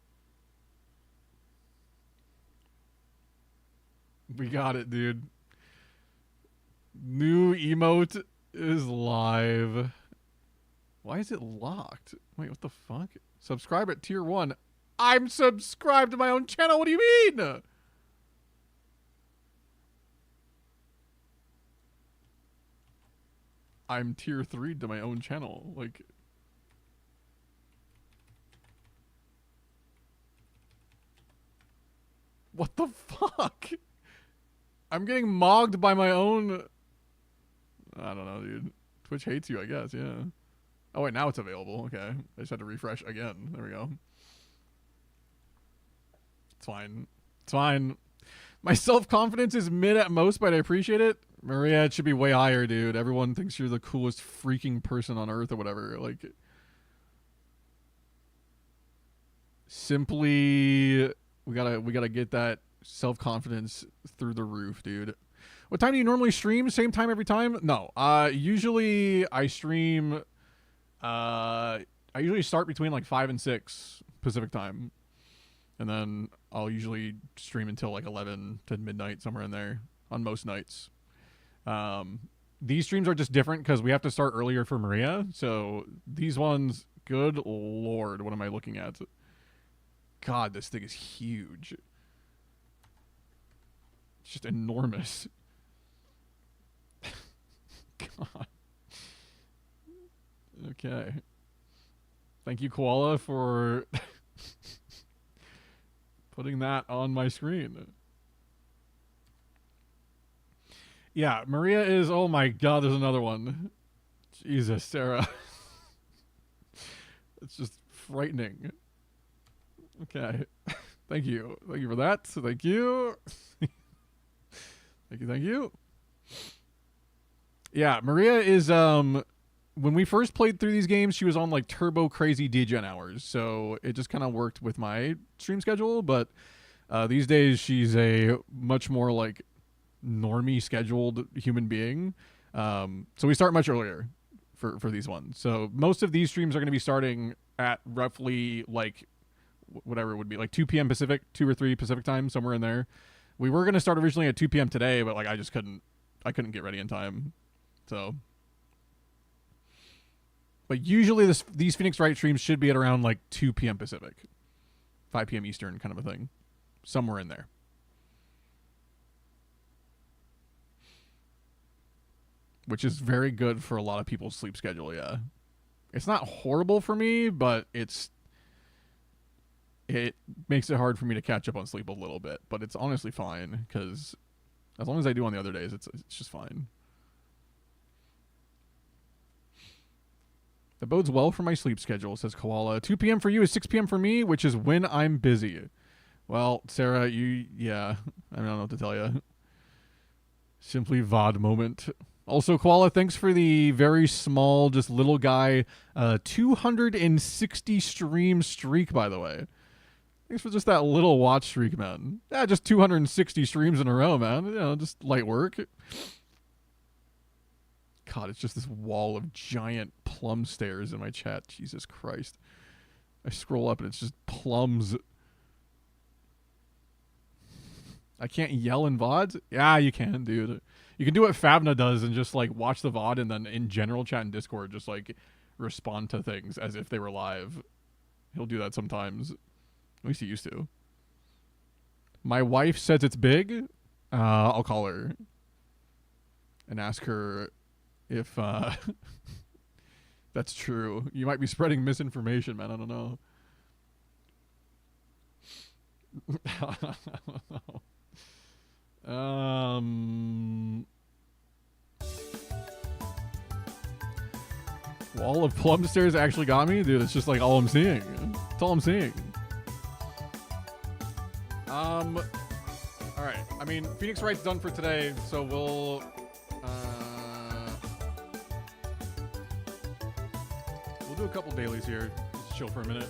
Speaker 3: We got it, dude. New emote is live. Why is it locked? Wait, what the fuck? Subscribe at tier 1. I'm subscribed to my own channel. What do you mean? I'm tier 3 to my own channel. Like, what the fuck? I'm getting mogged by my own. I don't know, dude. Twitch hates you, I guess. Yeah. Oh wait, now it's available. Okay, I just had to refresh again. There we go. It's fine. It's fine. My self-confidence is mid at most, but I appreciate it. Maria, it should be way higher, dude. Everyone thinks you're the coolest freaking person on earth or whatever. Like, simply, we gotta get that self-confidence through the roof, dude. What time do you normally stream? Same time every time? No. Usually I stream. I usually start between like 5 and 6 Pacific time, and then I'll usually stream until like 11 to midnight, somewhere in there on most nights. These streams are just different because we have to start earlier for Maria. So these ones, good lord, what am I looking at? God, this thing is huge. It's just enormous. God. Okay. Thank you, Koala, for putting that on my screen. Yeah, Maria is... Oh my god, there's another one. Jesus, Sarah. It's just frightening. Okay. Thank you. Thank you for that. Thank you. Thank you, thank you. Yeah, Maria is... When we first played through these games, she was on like turbo crazy degen hours, so it just kind of worked with my stream schedule. But these days, she's a much more like normie scheduled human being. So we start much earlier for these ones. So most of these streams are going to be starting at roughly like whatever it would be, like 2 p.m. Pacific, 2 or 3 Pacific time, somewhere in there. We were going to start originally at 2 p.m. today, but like I couldn't get ready in time. So. But usually these Phoenix Wright streams should be at around like 2 p.m. Pacific, 5 p.m. Eastern kind of a thing. Somewhere in there. Which is very good for a lot of people's sleep schedule, yeah. It's not horrible for me, but it makes it hard for me to catch up on sleep a little bit. But it's honestly fine, because as long as I do on the other days, it's just fine. That bodes well for my sleep schedule, says Koala. 2 p.m. for you is 6 p.m. for me, which is when I'm busy. Well, Sarah, yeah, I don't know what to tell you. Simply VOD moment. Also, Koala, thanks for the very small, just little guy, 260 stream streak, by the way. Thanks for just that little watch streak, man. Yeah, just 260 streams in a row, man. You know, just light work. God, it's just this wall of giant plum stairs in my chat. Jesus Christ. I scroll up and it's just plums. I can't yell in VODs? Yeah, you can, dude. You can do what Favna does and just, like, watch the VOD and then in general chat and Discord just, like, respond to things as if they were live. He'll do that sometimes. At least he used to. My wife says it's big. I'll call her and ask her if that's true. You might be spreading misinformation, man. I don't know. I don't know. Wall of plum stairs actually got me? Dude, it's just like all I'm seeing. That's all I'm seeing. Alright. I mean, Phoenix Wright's done for today, so we'll do a couple dailies here. Just chill for a minute.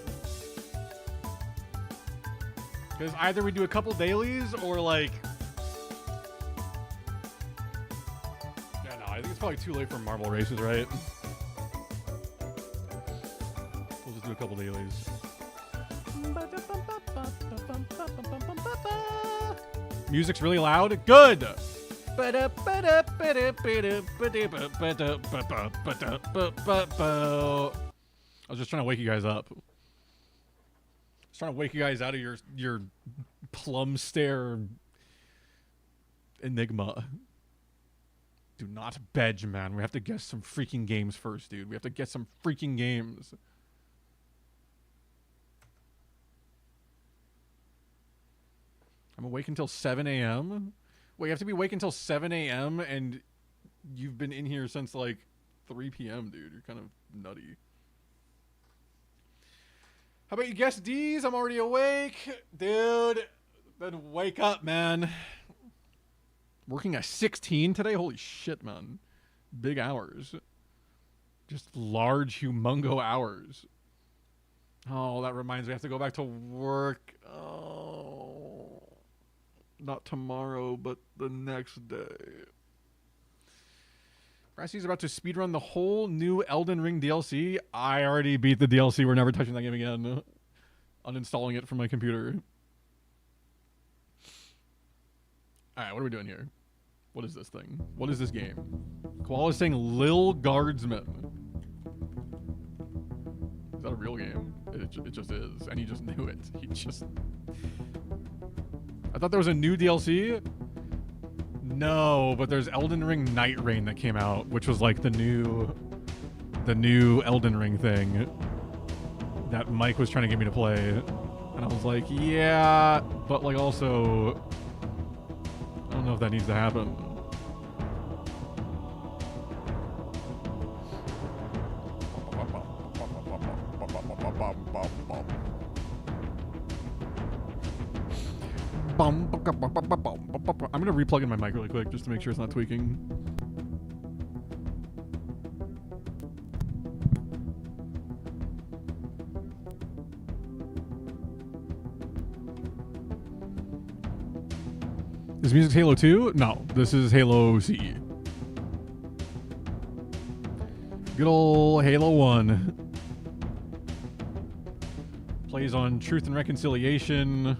Speaker 3: Because either we do a couple dailies or like I think it's probably too late for marble races, right? We'll just do a couple dailies. Music's really loud. Good. I was just trying to wake you guys up. I was trying to wake you guys out of your plum stare enigma. Do not bedge, man. We have to guess some freaking games first, dude. We have to get some freaking games. I'm awake until 7 a.m.? Wait, you have to be awake until 7 a.m. and you've been in here since like 3 p.m., dude. You're kind of nutty. How about you guess D's? I'm already awake. Dude, then wake up, man. Working at 16 today? Holy shit, man. Big hours. Just large, humongo hours. Oh, that reminds me. I have to go back to work. Oh. Not tomorrow, but the next day. Brassy's about to speedrun the whole new Elden Ring DLC. I already beat the DLC. We're never touching that game again. Uninstalling it from my computer. Alright, what are we doing here? What is this thing? What is this game? Koala is saying Lil Guardsman. Is that a real game? It just is. And he just knew it. He just... I thought there was a new DLC. No, but there's Elden Ring Night Rain that came out, which was like the new Elden Ring thing that Mike was trying to get me to play. And I was like, yeah, but like also, I don't know if that needs to happen. I'm gonna replug in my mic really quick just to make sure it's not tweaking. This music's Halo 2? No, this is Halo CE. Good old Halo 1. Plays on Truth and Reconciliation.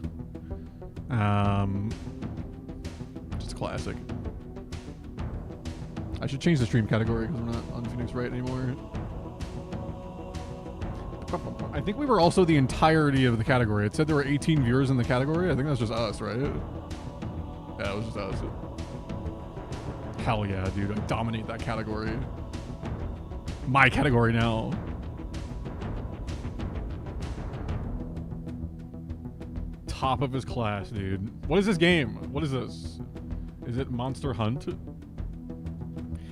Speaker 3: Just classic. I should change the stream category because we're not on Phoenix Wright anymore. I think we were also the entirety of the category. It said there were 18 viewers in the category. I think that's just us, right? Yeah, it was just us. Hell yeah, dude. I dominate that category. My category now. Top of his class, dude. What is this game? What is this? Is it Monster Hunt?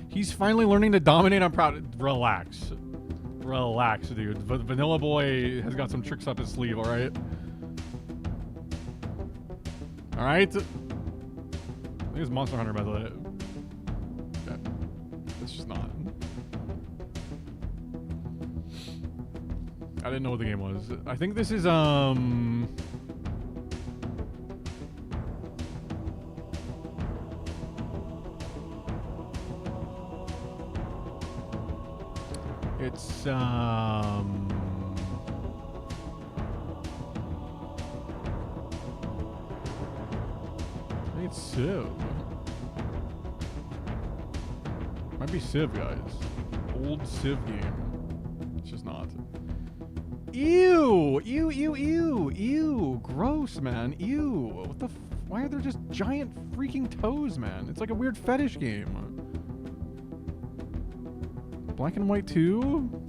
Speaker 3: He's finally learning to dominate. I'm proud. Relax. Relax, dude. But Vanilla Boy has got some tricks up his sleeve, alright? Alright? I think it's Monster Hunter, by the way. Okay. It's just not. I didn't know what the game was. I think this is, it's, I think it's Civ. Might be Civ, guys. Old Civ game. It's just not. Ew! Ew, ew, ew! Ew! Gross, man. Ew! What the f- Why are there just giant freaking toes, man? It's like a weird fetish game. Black and White 2?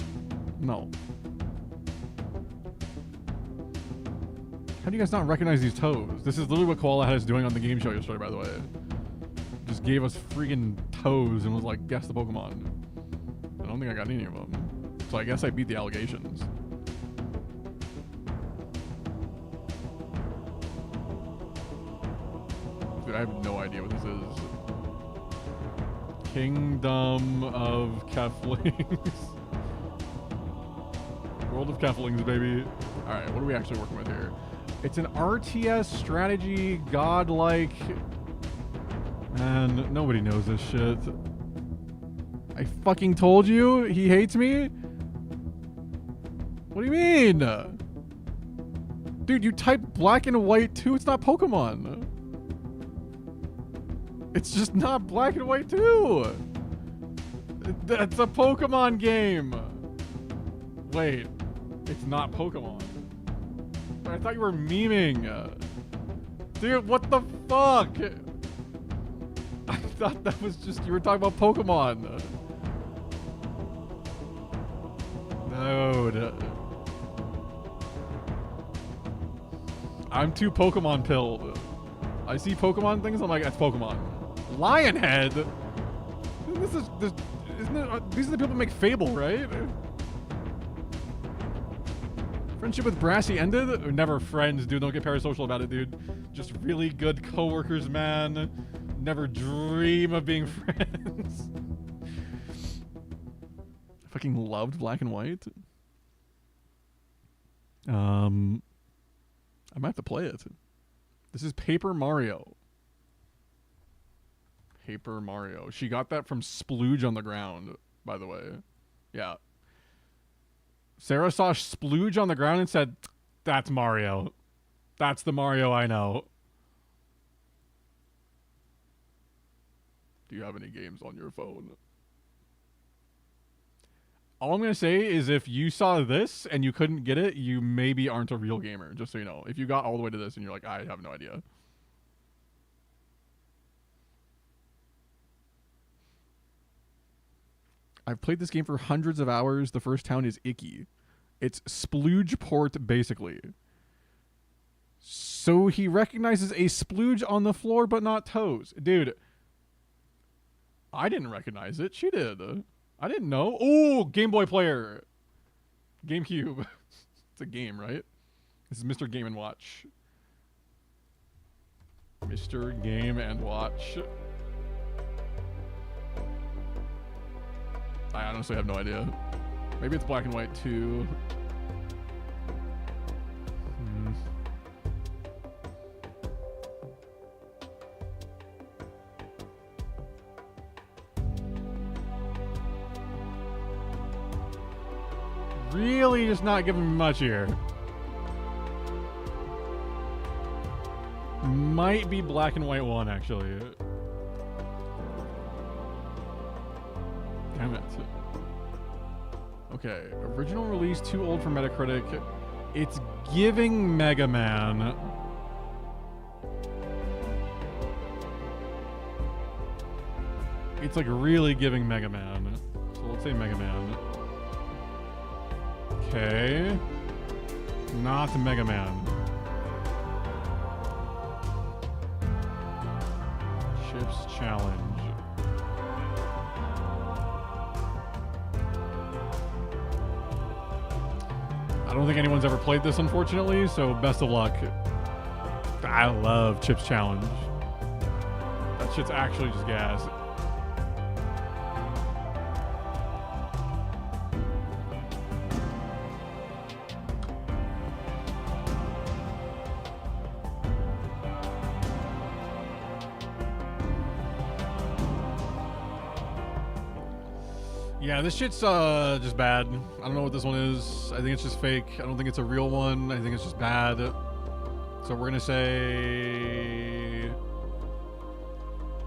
Speaker 3: No. How do you guys not recognize these toes? This is literally what Koala had us doing on the game show yesterday, by the way. Just gave us freaking toes and was like, guess the Pokemon. I don't think I got any of them. So I guess I beat the allegations. Dude, I have no idea what this is. Kingdom of Keflings. World of Keflings, baby. Alright, what are we actually working with here? It's an RTS strategy, godlike. And nobody knows this shit. I fucking told you he hates me? What do you mean? Dude, you type black and white too. It's not Pokemon. It's just not black and white too. That's a Pokemon game. Wait, it's not Pokemon. I thought you were memeing. Dude, what the fuck? I thought that was just, you were talking about Pokemon. No. I'm too Pokemon pilled. I see Pokemon things, I'm like, that's Pokemon. Lionhead? These are the people who make Fable, right? Friendship with Brassy ended? We're never friends, dude. Don't get parasocial about it, dude. Just really good coworkers, man. Never dream of being friends. I fucking loved Black and White. I might have to play it. This is Paper Mario. Paper Mario. She got that from Splooge on the Ground, by the way. Yeah. Sarah saw Splooge on the ground and said, that's Mario. That's the Mario I know. Do you have any games on your phone? All I'm going to say is if you saw this and you couldn't get it, you maybe aren't a real gamer, just so you know. If you got all the way to this and you're like, I have no idea. I've played this game for hundreds of hours. The first town is Icky. It's Sploogeport, basically. So he recognizes a splooge on the floor, but not toes. Dude, I didn't recognize it. She did. I didn't know. Oh, Game Boy player. GameCube. It's a game, right? This is Mr. Game & Watch. Mr. Game & Watch. I honestly have no idea. Maybe it's black and white too. Really just not giving me much here. Might be black and white one, actually. Damn it. Okay, original release, too old for Metacritic. It's giving Mega Man. It's like really giving Mega Man. So let's say Mega Man. Okay. Not Mega Man. Chips Challenge. I don't think anyone's ever played this, unfortunately, so best of luck. I love Chips Challenge. That shit's actually just gas. Yeah, this shit's just bad. I don't know what this one is. I think it's just fake. I don't think it's a real one. I think it's just bad. So we're gonna say...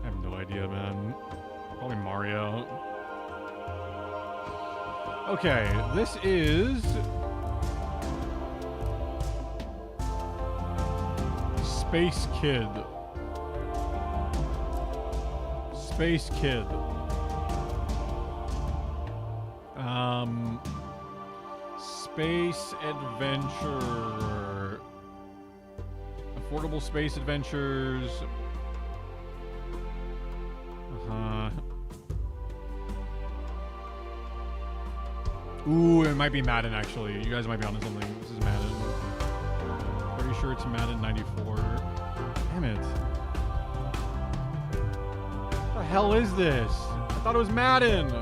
Speaker 3: I have no idea, man. Probably Mario. Okay, this is... Space Kid. Space Kid. Space Adventure. Affordable Space Adventures. Ooh, it might be Madden, actually. You guys might be onto something. This is Madden. Pretty sure it's Madden 94. Damn it. What the hell is this? I thought it was Madden.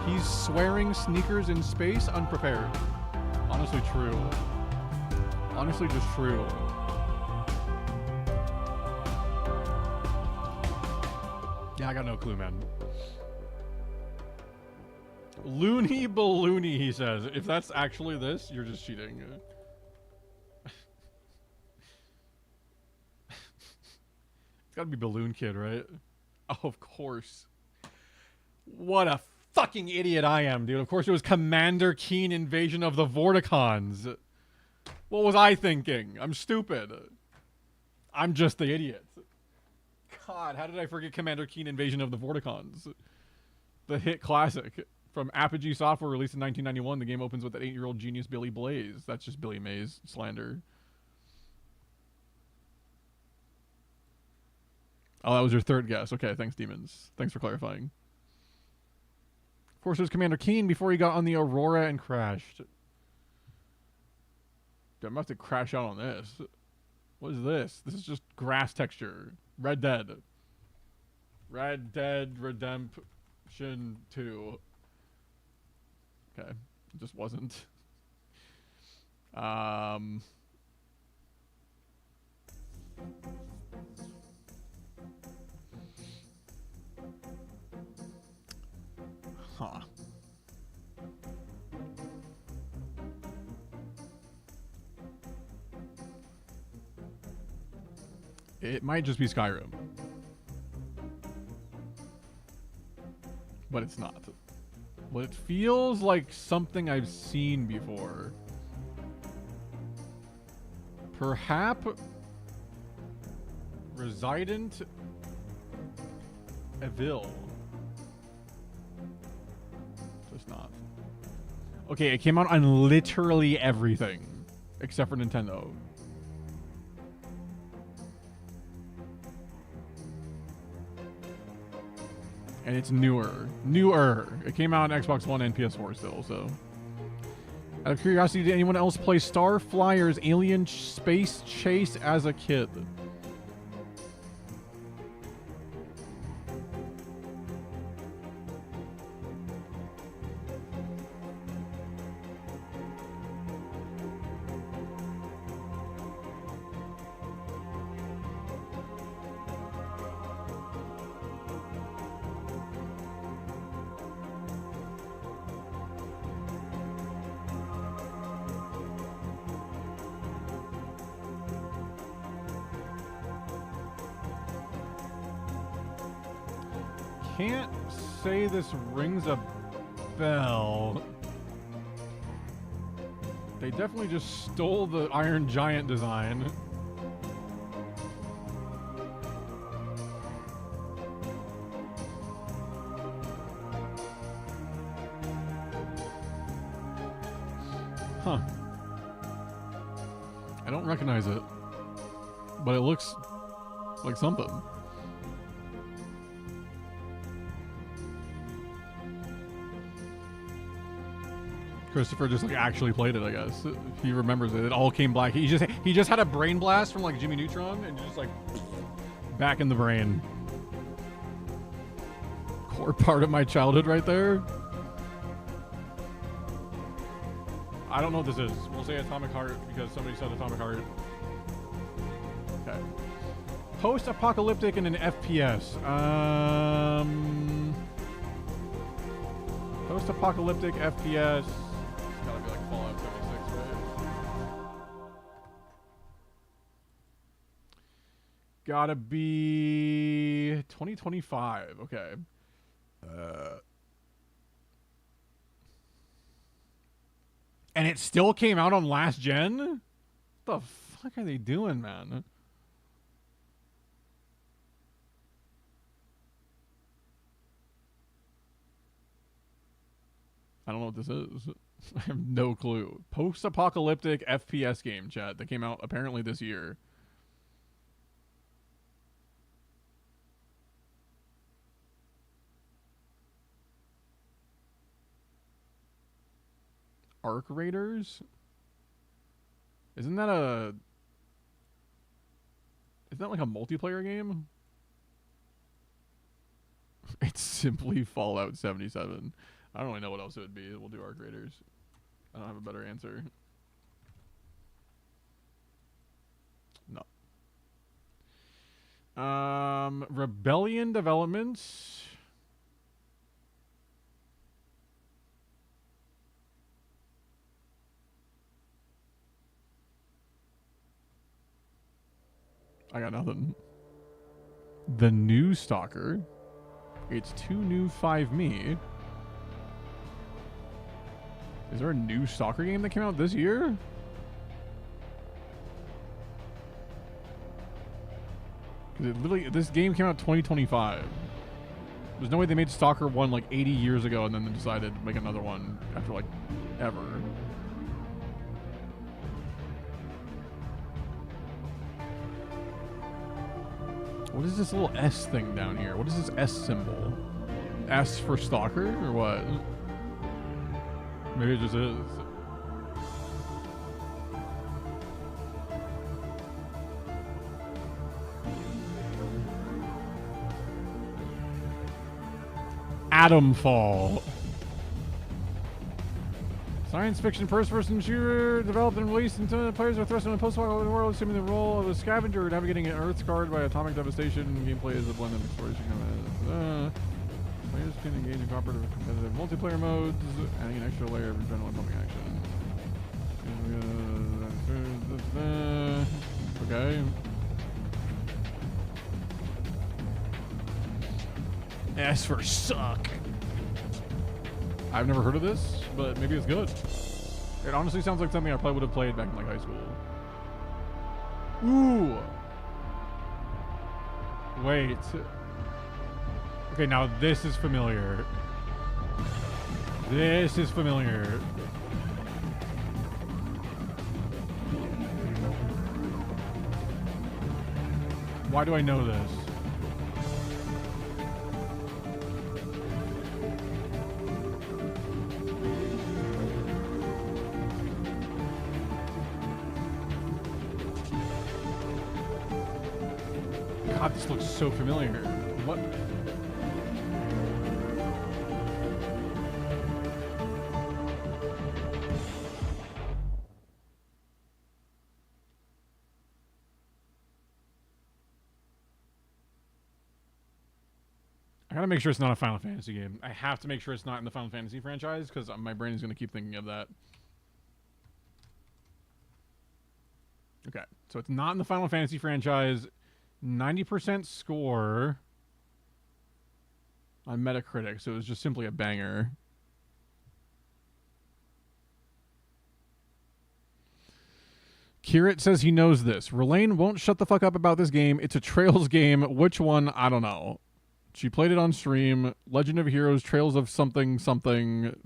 Speaker 3: He's swearing sneakers in space, unprepared. Honestly true. Honestly just true. I got no clue, man. Loony balloony, he says. If that's actually this, you're just cheating. It's gotta be Balloon Kid, right? Oh, of course. What a fucking idiot I am, dude. Of course it was Commander Keen Invasion of the Vorticons. What was I thinking? I'm stupid. I'm just the idiot. God, how did I forget Commander Keen Invasion of the Vorticons? The hit classic from Apogee Software, released in 1991. The game opens with that 8-year-old genius Billy Blaze. That's just Billy Mays slander. Oh, that was your third guess. Okay, thanks, Demons. Thanks for clarifying. Of course, it was Commander Keen before he got on the Aurora and crashed. Dude, I'm about to crash out on this. What is this? This is just grass texture. Red Dead. Red Dead Redemption 2. Okay. It just wasn't. Huh. It might just be Skyrim. But it's not. But it feels like something I've seen before. Perhaps Resident Evil. Just not. Okay, it came out on literally everything except for Nintendo. And it's newer. It came out on Xbox One and PS4 still, so. Out of curiosity, did anyone else play Star Flyer's Alien Space Chase as a kid? Can't say this rings a bell. They definitely just stole the Iron Giant design. Huh. I don't recognize it, but it looks like something. Christopher just like actually played it, I guess. He remembers it. It all came black. He just had a brain blast from like Jimmy Neutron and just like back in the brain. Core part of my childhood right there. I don't know what this is. We'll say Atomic Heart because somebody said Atomic Heart. Okay. Post-apocalyptic in an FPS. Post-apocalyptic FPS. It's gotta be like Fallout 76, right? Gotta be 2025. Okay. And it still came out on last gen? What the fuck are they doing, man? I don't know what this is. I have no clue. Post-apocalyptic FPS game, chat, that came out apparently this year. Arc Raiders? Isn't that like a multiplayer game? It's simply Fallout 77. I don't really know what else it would be. We'll do Arc Raiders. I don't have a better answer. No. Rebellion Developments. I got nothing. The New Stalker. It's 2 new 5 me. Is there a new Stalker game that came out this year? Because it literally, this game came out 2025. There's no way they made Stalker 1 like 80 years ago and then they decided to make another one after like ever. What is this little S thing down here? What is this S symbol? S for Stalker or what? Maybe it just is. Atomfall. Science fiction first-person shooter developed and released until players are thrust into a post-apocalyptic world, assuming the role of a scavenger, navigating an Earth scarred by atomic devastation. Gameplay is a blend of exploration. Players can engage in cooperative and competitive multiplayer modes, adding an extra layer of general pumping action. Okay. S for suck. I've never heard of this, but maybe it's good. It honestly sounds like something I probably would have played back in like high school. Ooh. Wait. Okay, now this is familiar. This is familiar. Why do I know this? God, this looks so familiar. What? I gotta make sure it's not a Final Fantasy game. I have to make sure it's not in the Final Fantasy franchise because my brain is gonna keep thinking of that. Okay, so it's not in the Final Fantasy franchise. 90% score on Metacritic, so it was just simply a banger. Kirit says he knows this. Relaine won't shut the fuck up about this game. It's a Trails game. Which one? I don't know. She played it on stream. Legend of Heroes, Trails of something, something.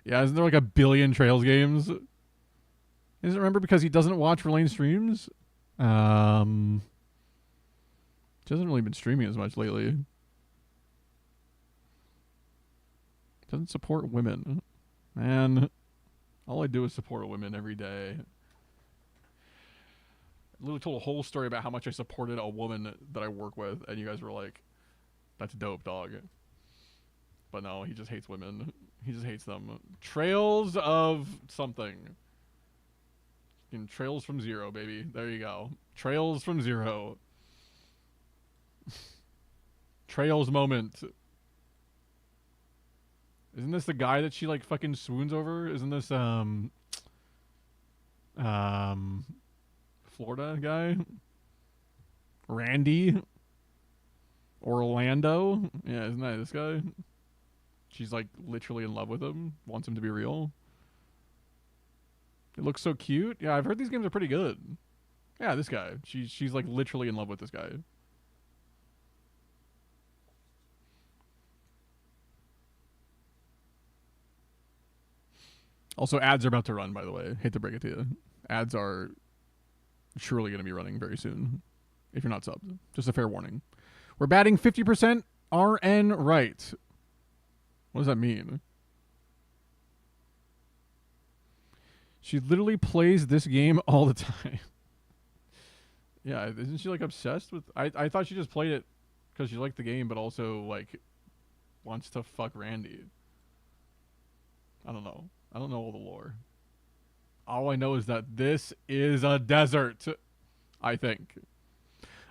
Speaker 3: Yeah, isn't there like a billion Trails games? Isn't it, remember, because he doesn't watch Relaine streams? She hasn't really been streaming as much lately. Doesn't support women. Man, all I do is support women every day. I literally told a whole story about how much I supported a woman that I work with, and you guys were like, that's dope, dog. But no, he just hates women. He just hates them. Trails of something. In Trails from Zero, baby. There you go. Trails from Zero. Trails moment. Isn't this the guy that she like fucking swoons over? Isn't this Florida guy? Randy? Orlando? Yeah, isn't that this guy? She's like literally in love with him. Wants him to be real. It looks so cute. Yeah, I've heard these games are pretty good. Yeah, this guy. She's like literally in love with this guy. Also, ads are about to run, by the way. Hate to break it to you. Ads are surely going to be running very soon. If you're not subbed. Just a fair warning. We're batting 50% RN right. What does that mean? She literally plays this game all the time. Yeah, isn't she like obsessed with... I thought she just played it because she liked the game, but also like wants to fuck Randy. I don't know. I don't know all the lore. All I know is that this is a desert, I think.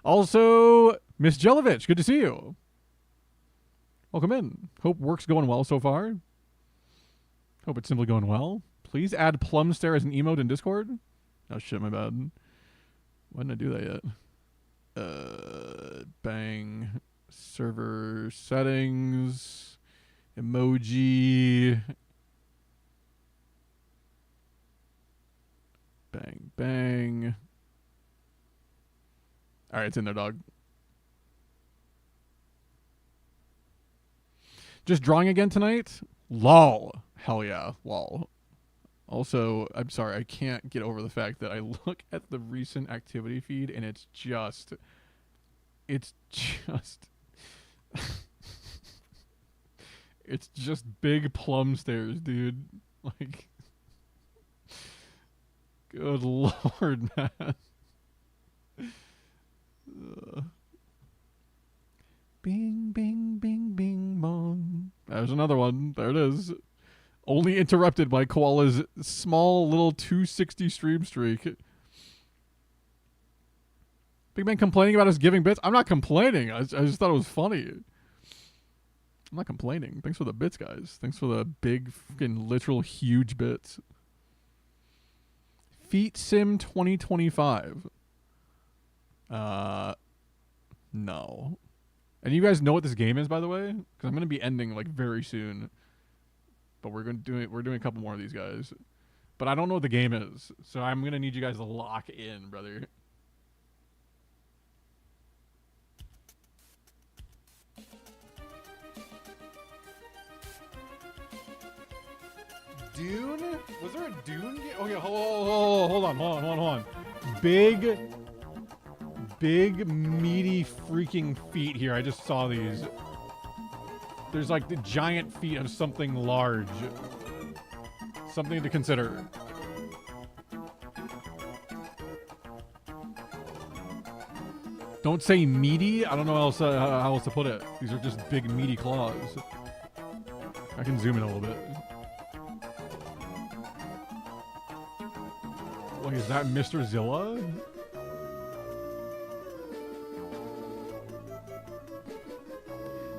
Speaker 3: Also, Miss Jelovich, good to see you. Welcome in. Hope work's going well so far. Hope it's simply going well. Please add Plumstare as an emote in Discord. Oh shit, my bad. Why didn't I do that yet? Bang. Server settings. Emoji. Bang, bang. All right, it's in there, dog. Just drawing again tonight? Lol. Hell yeah, lol. Also, I'm sorry, I can't get over the fact that I look at the recent activity feed and it's just it's big plum stairs, dude. Like, good lord, man. Bing, bing, bing, bing, bong. There's another one. There it is. Only interrupted by Koala's small little 260 stream streak. Big Man complaining about us giving bits? I'm not complaining. I just thought it was funny. I'm not complaining. Thanks for the bits, guys. Thanks for the big, fucking, literal, huge bits. Feet Sim 2025. No. And you guys know what this game is, by the way? Because I'm going to be ending, like, very soon. But we're doing a couple more of these guys. But I don't know what the game is. So I'm going to need you guys to lock in, brother. Dune? Was there a Dune game? Okay, hold on. Big, meaty freaking feet here. I just saw these. There's like the giant feet of something large. Something to consider. Don't say meaty. I don't know how else to put it. These are just big, meaty claws. I can zoom in a little bit. Wait, is that Mr. Zilla?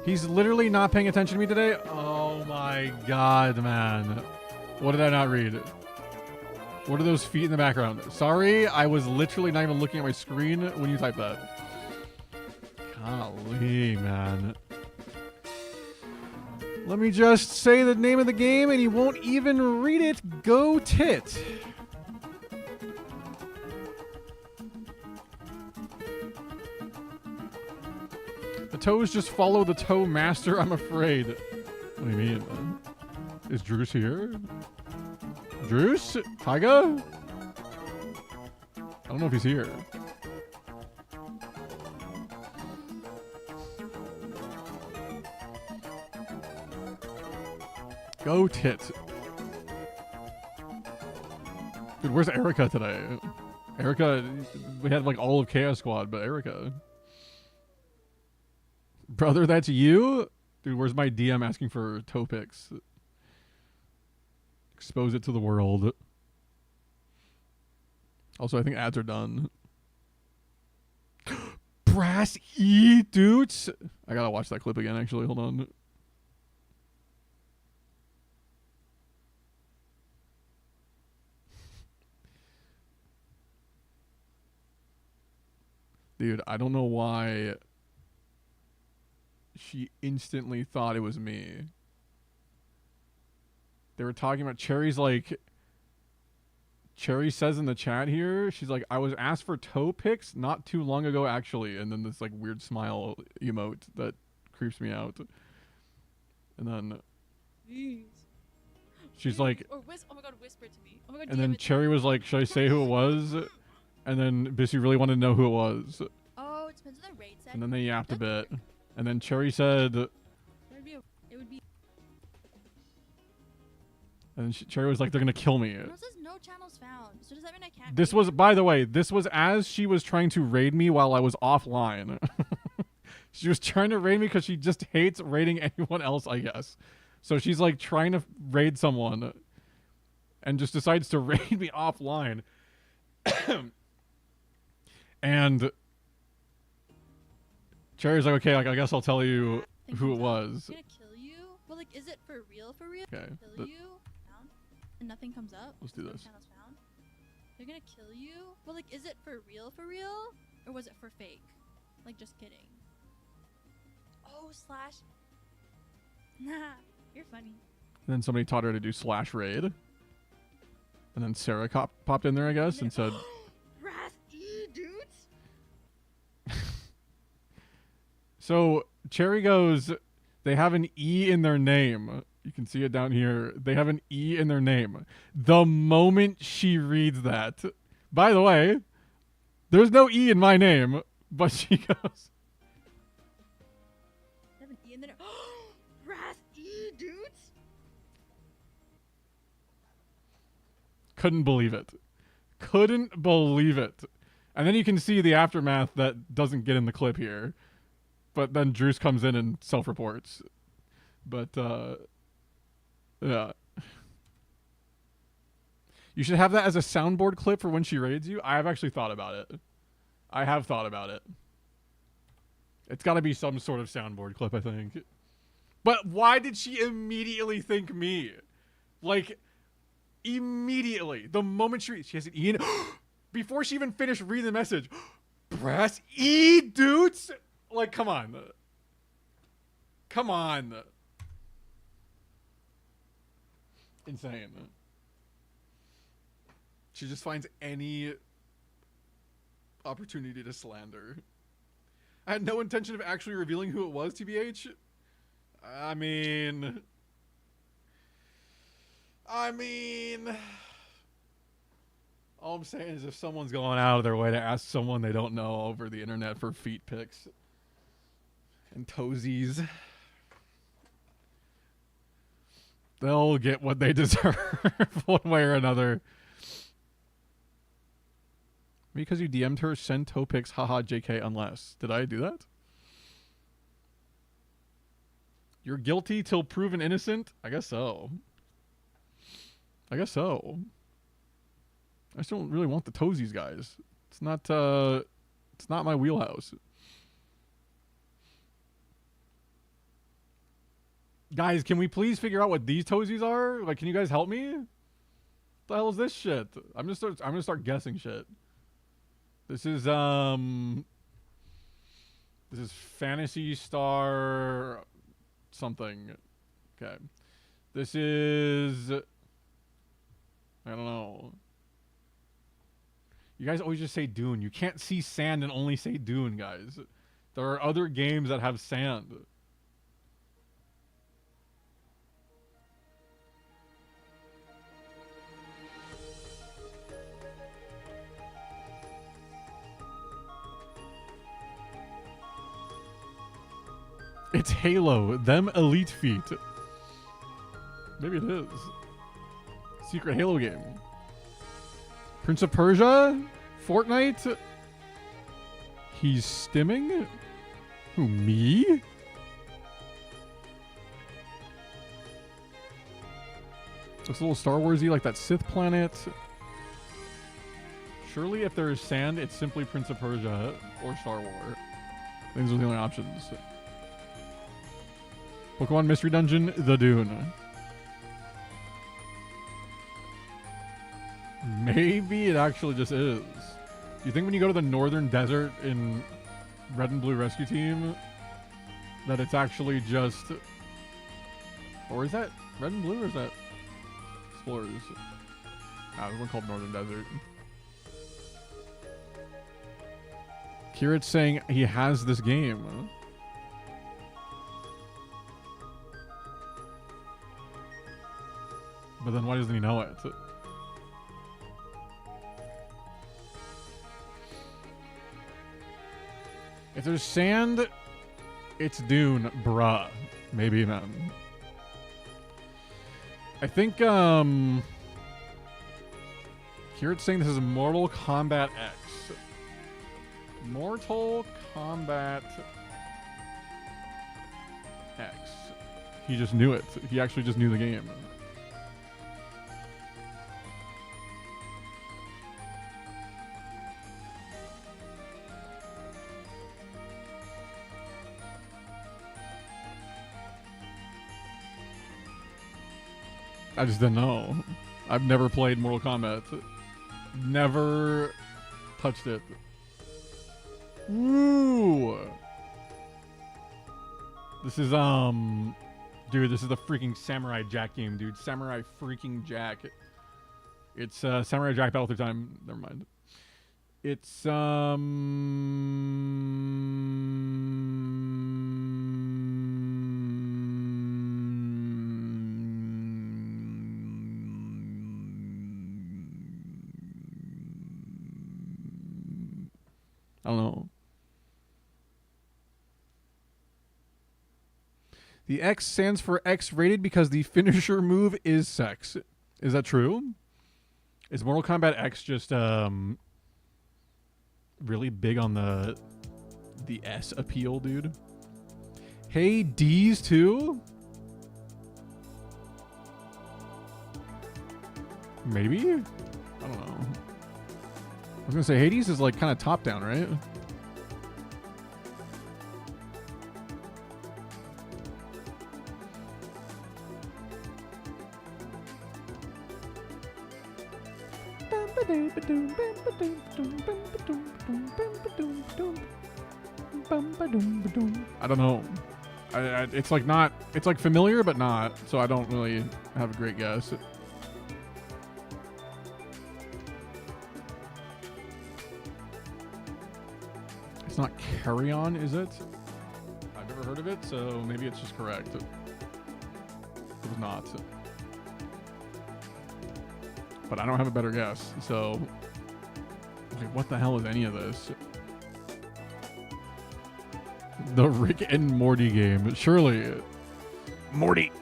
Speaker 3: He's literally not paying attention to me today? Oh my god, man. What did I not read? What are those feet in the background? Sorry, I was literally not even looking at my screen when you typed that. Golly, man. Let me just say the name of the game and you won't even read it. Go tit. The toes just follow the toe master, I'm afraid. What do you mean, man? Is Druce here? Druce? Taiga? I don't know if he's here. Go tit. Dude, where's Erica today? Erica, we had like all of Chaos Squad, but Erica. Brother, that's you? Dude, where's my DM asking for toe pics? Expose it to the world. Also, I think ads are done. Brassydoots? I gotta watch that clip again, actually. Hold on. Dude, I don't know why she instantly thought it was me. They were talking about Cherry's like... Cherry says in the chat here, she's like, I was asked for toe pics not too long ago, actually. And then this like weird smile emote that creeps me out. And then...
Speaker 10: Please.
Speaker 3: She's like...
Speaker 10: Or oh my god, whisper to me. Oh my god,
Speaker 3: and then Cherry was like, should I say who it was? And then Bissy really wanted to know who it was.
Speaker 10: Oh, it depends on the rate set.
Speaker 3: And then they yapped a bit. And then Cherry said...
Speaker 10: It would be...
Speaker 3: And then Cherry was like, they're going to kill me.
Speaker 10: It says no channels found. So does that mean I can't...
Speaker 3: This was, by the way, this was as she was trying to raid me while I was offline. She was trying to raid me because she just hates raiding anyone else, I guess. So she's like trying to raid someone and just decides to raid me offline. And Cherry's like, okay, like I guess I'll tell you
Speaker 10: Thing
Speaker 3: who it
Speaker 10: comes up,
Speaker 3: was.
Speaker 10: They're gonna kill you. But like, is it for real? For real?
Speaker 3: Okay,
Speaker 10: Kill you? Found? And nothing comes up.
Speaker 3: let's do
Speaker 10: No
Speaker 3: this.
Speaker 10: channels found. They're gonna kill you. But like, is it for real? For real? Or was it for fake? Like, just kidding. Oh, slash. Nah, you're funny.
Speaker 3: And then somebody taught her to do slash raid. And then Sarah popped in there, I guess, and said,
Speaker 10: Brassydoots.
Speaker 3: so Cherry goes, they have an E in their name. You can see it down here. They have an E in their name. The moment she reads that, by the way, there's no E in my name, but she goes,
Speaker 10: They have an E in there. Brassydoots.
Speaker 3: couldn't believe it. Couldn't believe it. And then you can see the aftermath that doesn't get in the clip here. But then Druce comes in and self-reports. But, yeah. You should have that as a soundboard clip for when she raids you. I have actually thought about it. I have thought about it. It's got to be some sort of soundboard clip, I think. But why did she immediately think me? Like, immediately. The moment she has an E in it. Before she even finished reading the message. Brassydoots? Like, come on. Come on. Insane. She just finds any opportunity to slander. I had no intention of actually revealing who it was, TBH. I mean, all I'm saying is if someone's going out of their way to ask someone they don't know over the internet for feet pics and toesies, they'll get what they deserve one way or another. Because you DM'd her, send toe pics, haha, JK, unless. Did I do that? You're guilty till proven innocent? I guess so. I guess so. I just don't really want the toesies, guys. It's not my wheelhouse. Guys, can we please figure out what these toesies are? Like, can you guys help me? What the hell is this shit? I'm gonna start guessing shit. This is Fantasy Star something. Okay. This is, I don't know. You guys always just say Dune. You can't see sand and only say Dune, guys. There are other games that have sand. It's Halo. Them elite feet. Maybe it is. Secret Halo game. Prince of Persia? Fortnite? He's stimming? Who, me? Looks a little Star Wars-y, like that Sith planet. Surely if there is sand, it's simply Prince of Persia or Star Wars. Those are the only options. Pokemon Mystery Dungeon, The Dune. Maybe it actually just is. Do you think when you go to the northern desert in Red and Blue Rescue Team that it's actually just... Or is that Red and Blue or is that Explorers? There's one called Northern Desert. Kirit's saying he has this game. But then why doesn't he know it? If there's sand, it's Dune, bruh. Maybe then. I think, Kirit's saying this is Mortal Kombat X. Mortal Kombat X. He just knew it. He actually just knew the game. I just didn't know. I've never played Mortal Kombat. Never touched it. Woo! This is, dude, this is the freaking Samurai Jack game, dude. Samurai freaking Jack. It's, Samurai Jack Battle Through Time. Never mind. It's, I don't know. The X stands for X-rated because the finisher move is sex. Is that true? Is Mortal Kombat X just really big on the S appeal, dude? Hey, D's too? Maybe? I don't know. I was gonna say Hades is like kind of top down, right? I don't know. It's like not. It's like familiar, but not. So I don't really have a great guess. It's not Carry On, is it? I've never heard of it, so maybe it's just correct. It was not. But I don't have a better guess, so... Like, what the hell is any of this? The Rick and Morty game. Surely. Morty!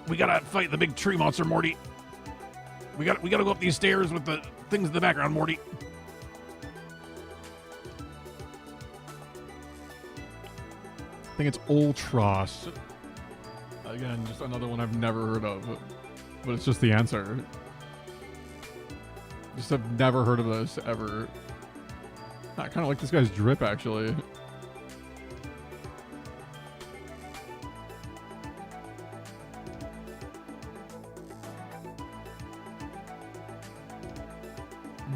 Speaker 3: We gotta fight the big tree monster, Morty. We gotta go up these stairs with the things in the background, Morty. I think it's Ultros. Again, just another one I've never heard of. But it's just the answer. Just have never heard of this ever. I kind of like this guy's drip, actually.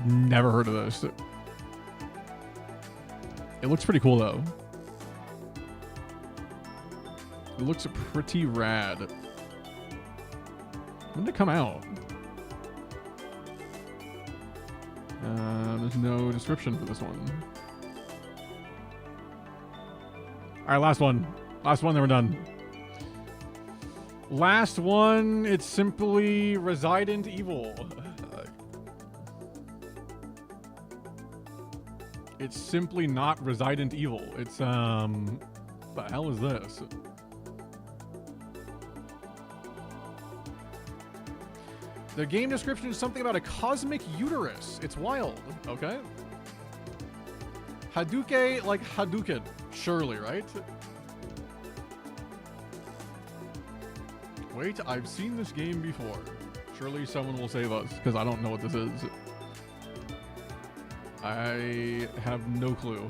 Speaker 3: Never heard of this. It looks pretty cool, though. It looks pretty rad. When did it come out? There's no description for this one. Alright, last one. Last one, then we're done. Last one, it's simply Resident Evil. It's simply not Resident Evil. It's, what the hell is this? The game description is something about a cosmic uterus. It's wild, okay? Hadouken like Hadouken, surely, right? Wait, I've seen this game before. Surely someone will save us, because I don't know what this is. I have no clue.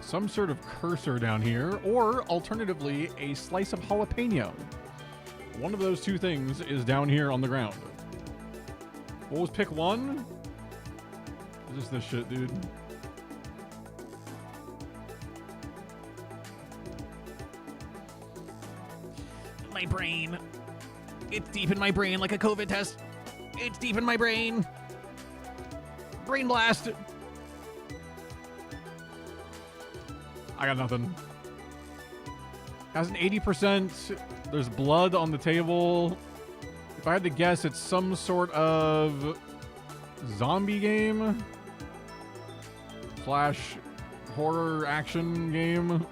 Speaker 3: Some sort of cursor down here, or alternatively, a slice of jalapeno. One of those two things is down here on the ground. What was pick one? It's just this shit, dude.
Speaker 5: My brain. It's deep in my brain like a COVID test. It's deep in my brain. Brain blast.
Speaker 3: I got nothing. Has an 80%. There's blood on the table. If I had to guess, it's some sort of zombie game slash horror action game,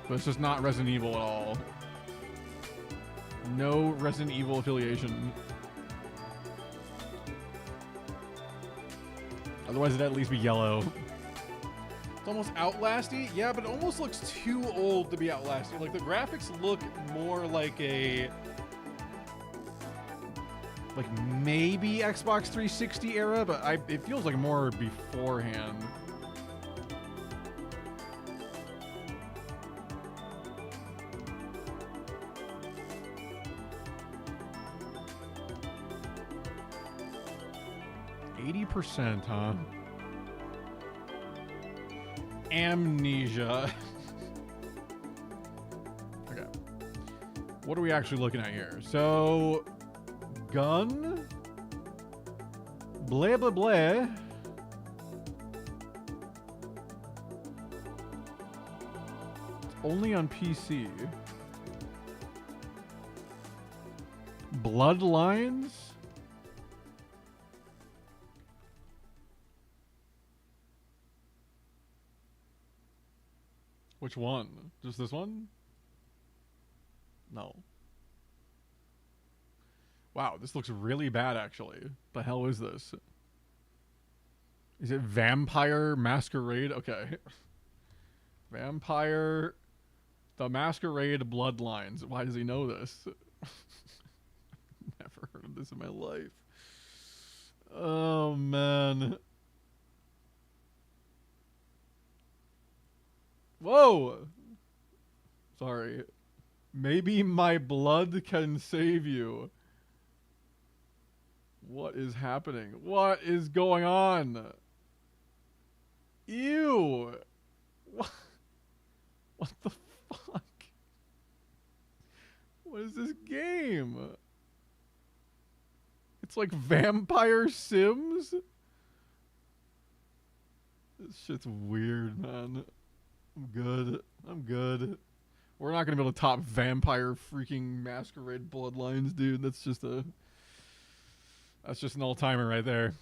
Speaker 3: but it's just not Resident Evil at all. No Resident Evil affiliation. Otherwise, it'd at least be yellow. It's almost Outlasty. Yeah, but it almost looks too old to be Outlasty. Like, the graphics look more like a... like, maybe Xbox 360 era, but it feels like more beforehand. 80%, huh? Amnesia. Okay. What are we actually looking at here? So, gun. Blah, blah, blah. Only on PC. Bloodlines? Which one? Just this one? No. Wow, this looks really bad, actually. The hell is this? Is it Vampire Masquerade? Okay. Vampire... The Masquerade Bloodlines. Why does he know this? Never heard of this in my life. Oh, man. Whoa! Sorry. Maybe my blood can save you. What is happening? What is going on? Ew! What the fuck? What is this game? It's like Vampire Sims? This shit's weird, man. I'm good. I'm good. We're not gonna be able to top Vampire freaking Masquerade Bloodlines, dude. That's just an all-timer right there.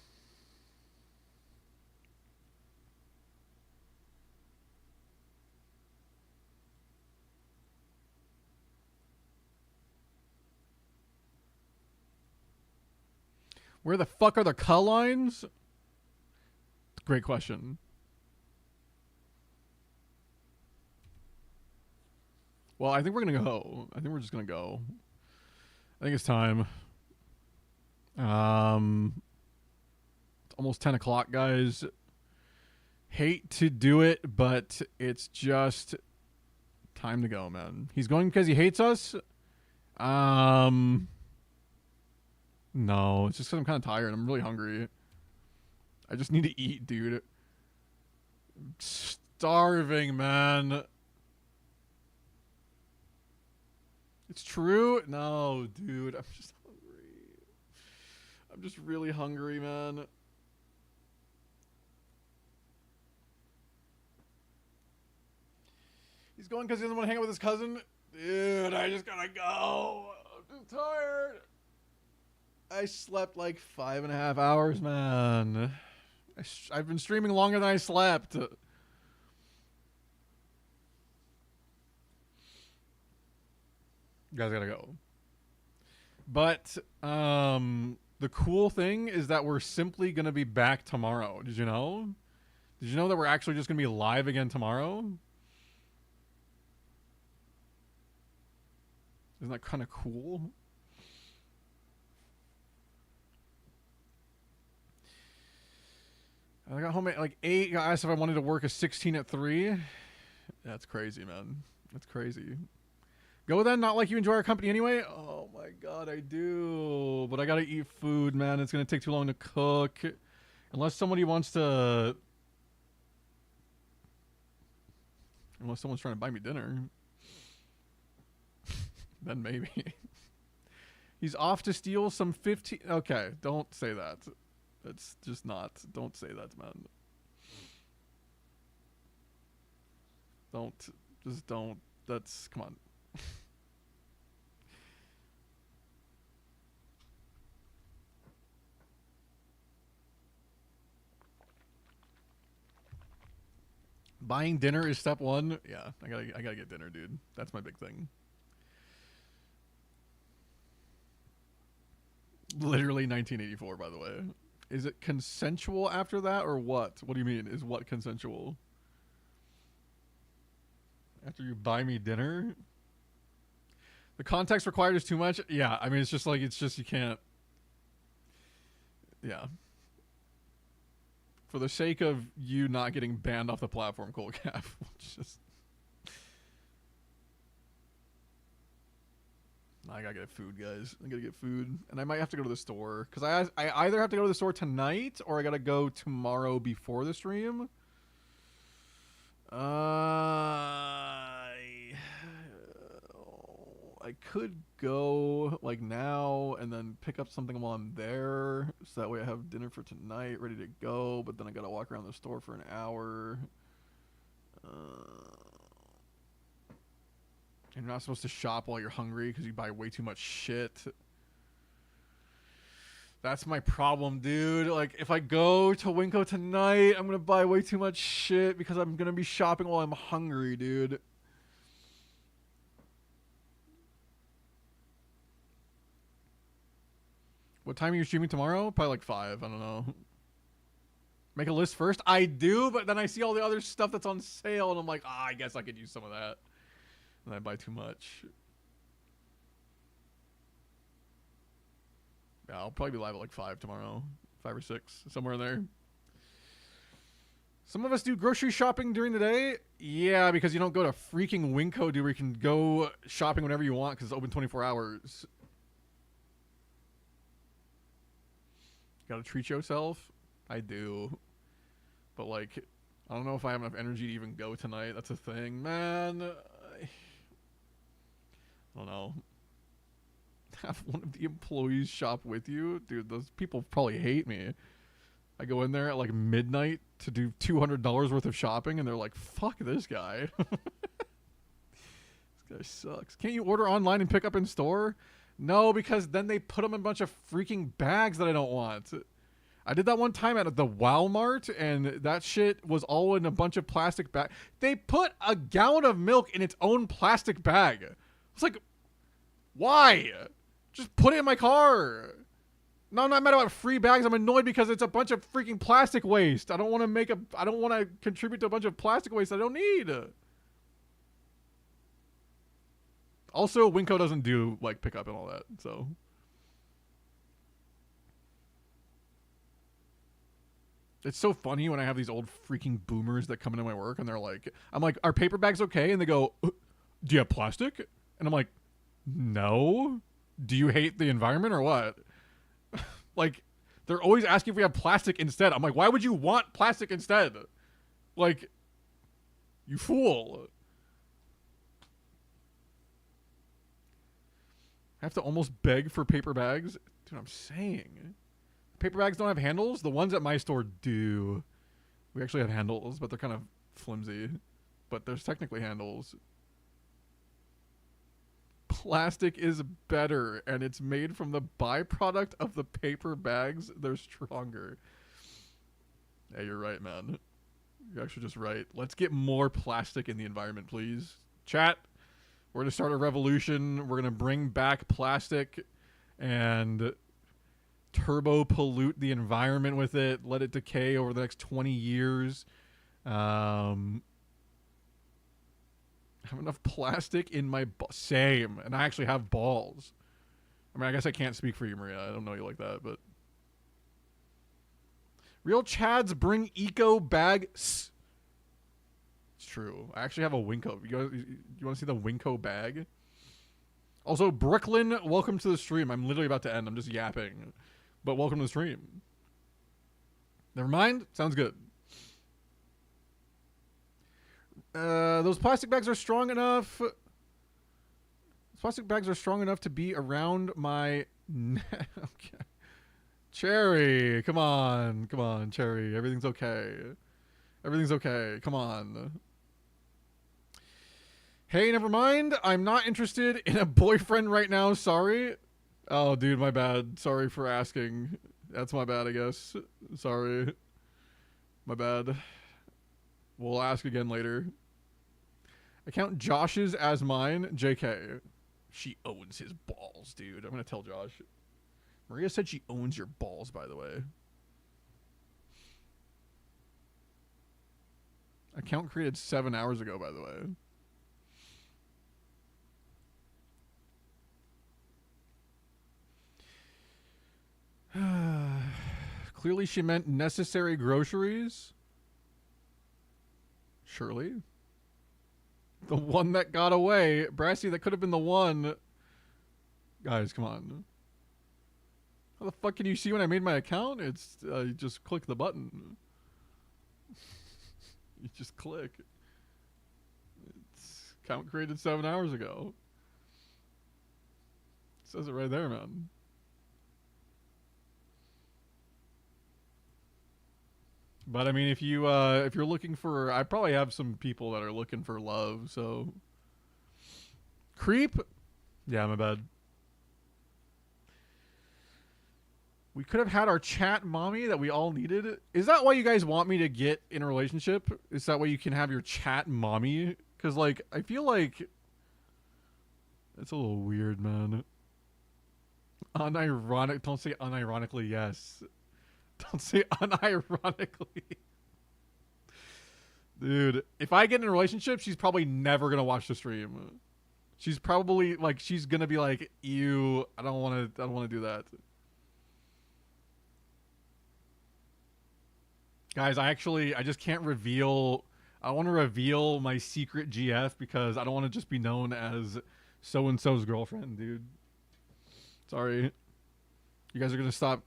Speaker 3: Where the fuck are the cull lines? Great question. Well, I think we're gonna go. I think we're just gonna go. I think it's time. It's almost 10 o'clock, guys. Hate to do it, but it's just time to go, man. He's going because he hates us? No, it's just because I'm kind of tired. I'm really hungry. I just need to eat, dude. I'm starving, man. It's true? No, dude. I'm just hungry. I'm just really hungry, man. He's going because he doesn't want to hang out with his cousin? Dude, I just gotta go. I'm too tired. I slept like 5.5 hours, man. I've been streaming longer than I slept. You guys gotta go. But the cool thing is that we're simply gonna be back tomorrow. Did you know? Did you know that we're actually just gonna be live again tomorrow? Isn't that kind of cool? I got home at like 8. Got asked if I wanted to work a 16 at 3. That's crazy, man. That's crazy. Go then, not like you enjoy our company anyway? Oh my god, I do. But I gotta eat food, man. It's gonna take too long to cook. Unless somebody wants to... Unless someone's trying to buy me dinner. Then maybe. He's off to steal some 15... Okay, don't say that. That's just not... Don't say that, man. Don't. Just don't. That's... Come on. Buying dinner is step 1. Yeah, I gotta get dinner, dude. That's my big thing. Literally 1984, by the way. Is it consensual after that or what? What do you mean? Is what consensual? After you buy me dinner? The context required is too much? Yeah, I mean, it's just like, it's just, you can't. Yeah. For the sake of you not getting banned off the platform, Cold Cap. Just... I gotta get food, guys. I gotta get food, and I might have to go to the store because I either have to go to the store tonight or I gotta go tomorrow before the stream. I could go like now and then pick up something while I'm there, so that way I have dinner for tonight ready to go. But then I gotta walk around the store for an hour. And you're not supposed to shop while you're hungry because you buy way too much shit. That's my problem, dude. Like, if I go to Winco tonight, I'm gonna buy way too much shit because I'm gonna be shopping while I'm hungry, dude. What time are you streaming tomorrow? Probably like 5. I don't know. Make a list first? I do, but then I see all the other stuff that's on sale, and I'm like, I guess I could use some of that. And I buy too much. Yeah, I'll probably be live at like 5 tomorrow. 5 or 6. Somewhere in there. Some of us do grocery shopping during the day. Yeah, because you don't go to freaking Winco, dude, where you can go shopping whenever you want because it's open 24 hours. Gotta treat yourself? I do. But, like, I don't know if I have enough energy to even go tonight. That's a thing. Man, I don't know. Have one of the employees shop with you? Dude, those people probably hate me. I go in there at, like, midnight to do $200 worth of shopping, and they're like, fuck this guy. This guy sucks. Can't you order online and pick up in store? No, because then they put them in a bunch of freaking bags that I don't want. I did that one time at the Walmart, and that shit was all in a bunch of plastic bags. They put a gallon of milk in its own plastic bag. It's like, why? Just put it in my car. No, I'm not mad about free bags. I'm annoyed because it's a bunch of freaking plastic waste. I don't want to contribute to a bunch of plastic waste I don't need. Also, Winco doesn't do, like, pickup and all that, so. It's so funny when I have these old freaking boomers that come into my work and they're like, I'm like, are paper bags okay? And they go, do you have plastic? And I'm like, no. Do you hate the environment or what? Like, they're always asking if we have plastic instead. I'm like, why would you want plastic instead? Like, you fool. I have to almost beg for paper bags. Dude, I'm saying. Paper bags don't have handles? The ones at my store do. We actually have handles, but they're kind of flimsy. But there's technically handles. Plastic is better, and it's made from the byproduct of the paper bags. They're stronger. Yeah, you're right, man. You're actually just right. Let's get more plastic in the environment, please. Chat. We're going to start a revolution. We're going to bring back plastic and turbo pollute the environment with it. Let it decay over the next 20 years. Have enough plastic in my... Same. And I actually have balls. I mean, I guess I can't speak for you, Maria. I don't know you like that, but... Real Chads bring eco bags... It's true. I actually have a Winco. You want to see the Winco bag? Also, Brooklyn, welcome to the stream. I'm literally about to end. I'm just yapping. But welcome to the stream. Never mind? Sounds good. Those plastic bags are strong enough. Those plastic bags are strong enough to be around my neck. Okay. Cherry, come on. Come on, Cherry. Everything's okay. Everything's okay. Come on. Hey, never mind. I'm not interested in a boyfriend right now. Sorry. Oh, dude, my bad. Sorry for asking. That's my bad, I guess. Sorry. My bad. We'll ask again later. I count Josh's as mine. JK. She owns his balls, dude. I'm going to tell Josh. Maria said she owns your balls, by the way. Account created 7 hours ago, by the way. Clearly she meant necessary groceries. Surely. The one that got away. Brassy, that could have been the one. Guys, come on. How the fuck can you see when I made my account? It's you just click the button. You just click. It's account created 7 hours ago. It says it right there, man. But I mean, if you're looking for, I probably have some people that are looking for love. So, creep. Yeah, my bad. We could have had our chat mommy that we all needed. Is that why you guys want me to get in a relationship? Is that why you can have your chat mommy? Because, like, I feel like it's a little weird, man. Unironic. Don't say unironically, yes. Don't say unironically. Dude, if I get in a relationship, she's probably never going to watch the stream. She's probably, like, she's going to be like, ew, I don't want to do that. Guys, I just can't reveal. I want to reveal my secret GF because I don't want to just be known as so-and-so's girlfriend, dude. Sorry. You guys are going to stop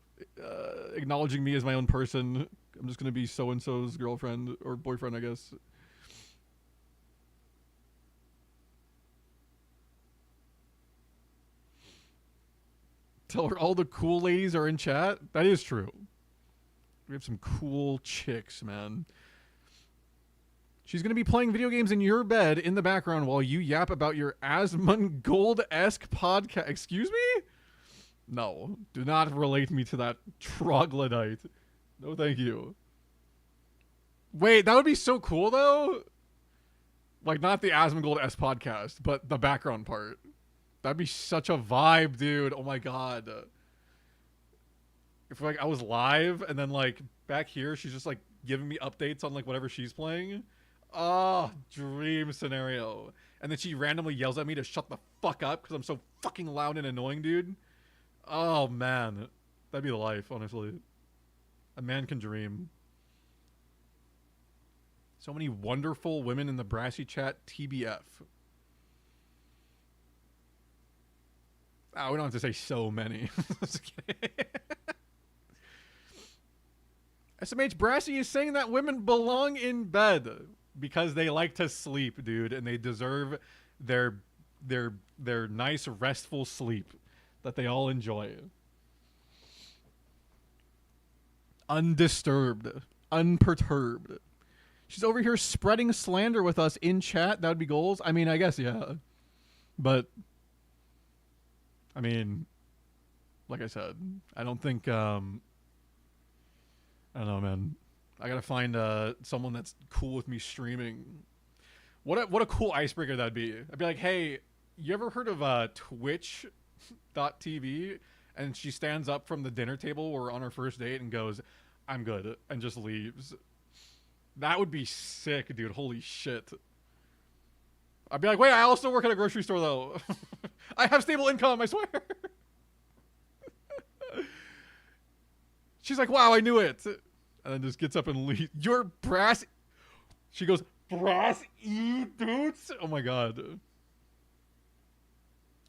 Speaker 3: acknowledging me as my own person. I'm just going to be so-and-so's girlfriend or boyfriend, I guess. Tell her all the cool ladies are in chat. That is true. We have some cool chicks, man. She's going to be playing video games in your bed in the background while you yap about your Asmongold-esque podcast. Excuse me? No. Do not relate me to that troglodyte. No, thank you. Wait, that would be so cool, though. Like, not the Asmongold-esque podcast, but the background part. That'd be such a vibe, dude. Oh, my God. If like I was live and then like back here she's just like giving me updates on like whatever she's playing. Oh, dream scenario. And then she randomly yells at me to shut the fuck up because I'm so fucking loud and annoying, dude. Oh man, that'd be the life, honestly. A man can dream. So many wonderful women in the Brassy chat. TBF. Oh, we don't have to say so many. Just kidding. SMH Brassy is saying that women belong in bed because they like to sleep, dude, and they deserve their nice restful sleep that they all enjoy. Undisturbed, unperturbed. She's over here spreading slander with us in chat. That would be goals. I mean, I guess yeah. But I mean, like I said, I don't think I don't know, man. I gotta find someone that's cool with me streaming. What a cool icebreaker that'd be. I'd be like, hey, you ever heard of Twitch.tv? And she stands up from the dinner table or on her first date and goes, I'm good, and just leaves. That would be sick, dude. Holy shit. I'd be like, wait, I also work at a grocery store, though. I have stable income, I swear. She's like, wow, I knew it. And then just gets up and leaves. You're brass. She goes, Brassydoots? Oh my god.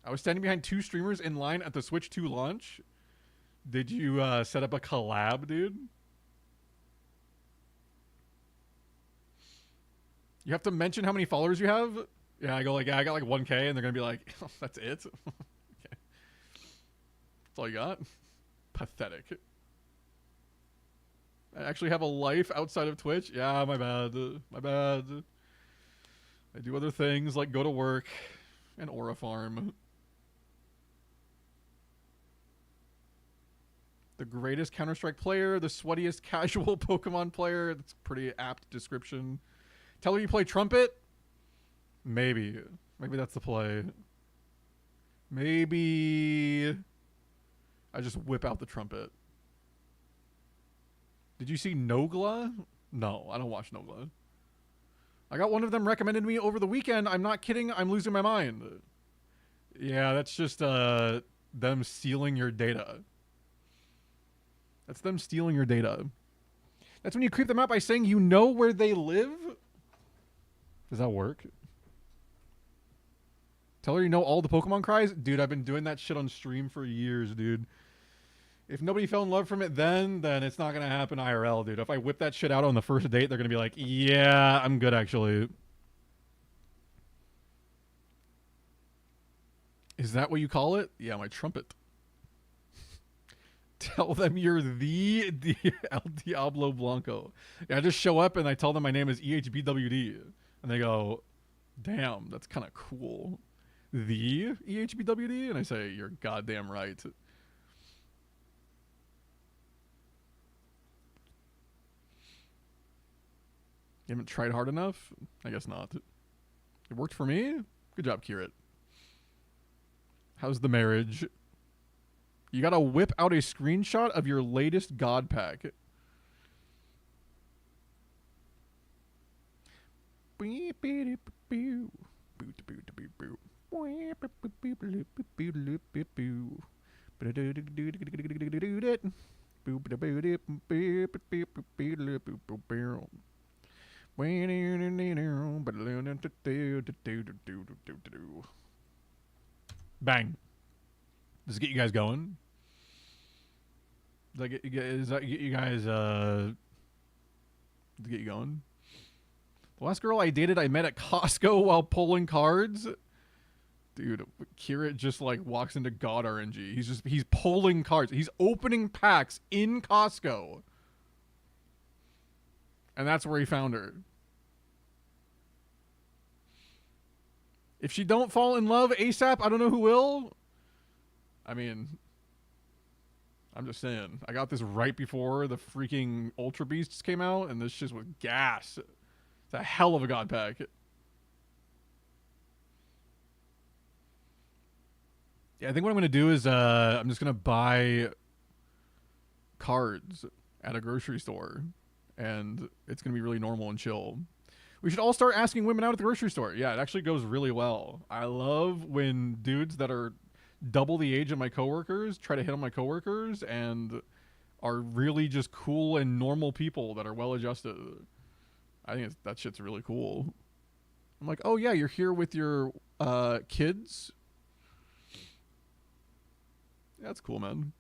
Speaker 3: I was standing behind 2 streamers in line at the Switch 2 launch. Did you set up a collab, dude? You have to mention how many followers you have? Yeah, I go like, yeah, I got like 1K, and they're gonna be like, oh, that's it? Okay. That's all you got? Pathetic. I actually have a life outside of Twitch? Yeah, my bad. My bad. I do other things like go to work and Aura farm. The greatest Counter-Strike player, the sweatiest casual Pokemon player. That's a pretty apt description. Tell her you play trumpet? Maybe. Maybe that's the play. Maybe I just whip out the trumpet. Did you see Nogla? No, I don't watch Nogla. I got one of them recommended to me over the weekend. I'm not kidding. I'm losing my mind. Yeah, that's just them stealing your data. That's them stealing your data. That's when you creep them out by saying you know where they live? Does that work? Tell her you know all the Pokemon cries. Dude, I've been doing that shit on stream for years, dude. If nobody fell in love from it then it's not going to happen IRL, dude. If I whip that shit out on the first date, they're going to be like, yeah, I'm good, actually. Is that what you call it? Yeah, my trumpet. Tell them you're the El Diablo Blanco. Yeah, I just show up and I tell them my name is EHBWD. And they go, damn, that's kind of cool. The EHBWD? And I say, you're goddamn right. You haven't tried hard enough? I guess not. It worked for me? Good job, Kirit. How's the marriage? You gotta whip out a screenshot of your latest God pack. Bang. Does it get you guys going? Does that get you guys, does it get you going? The last girl I dated, I met at Costco while pulling cards. Dude, Kira just like walks into God RNG. He's pulling cards. He's opening packs in Costco. And that's where he found her. If she don't fall in love ASAP, I don't know who will. I mean, I'm just saying. I got this right before the freaking Ultra Beasts came out, and this shit was gas. It's a hell of a God pack. Yeah, I think what I'm going to do is I'm just going to buy cards at a grocery store, and it's going to be really normal and chill. We should all start asking women out at the grocery store. Yeah, it actually goes really well. I love when dudes that are double the age of my coworkers try to hit on my coworkers and are really just cool and normal people that are well adjusted. I think that shit's really cool. I'm like, oh yeah, you're here with your kids? Yeah, that's cool, man.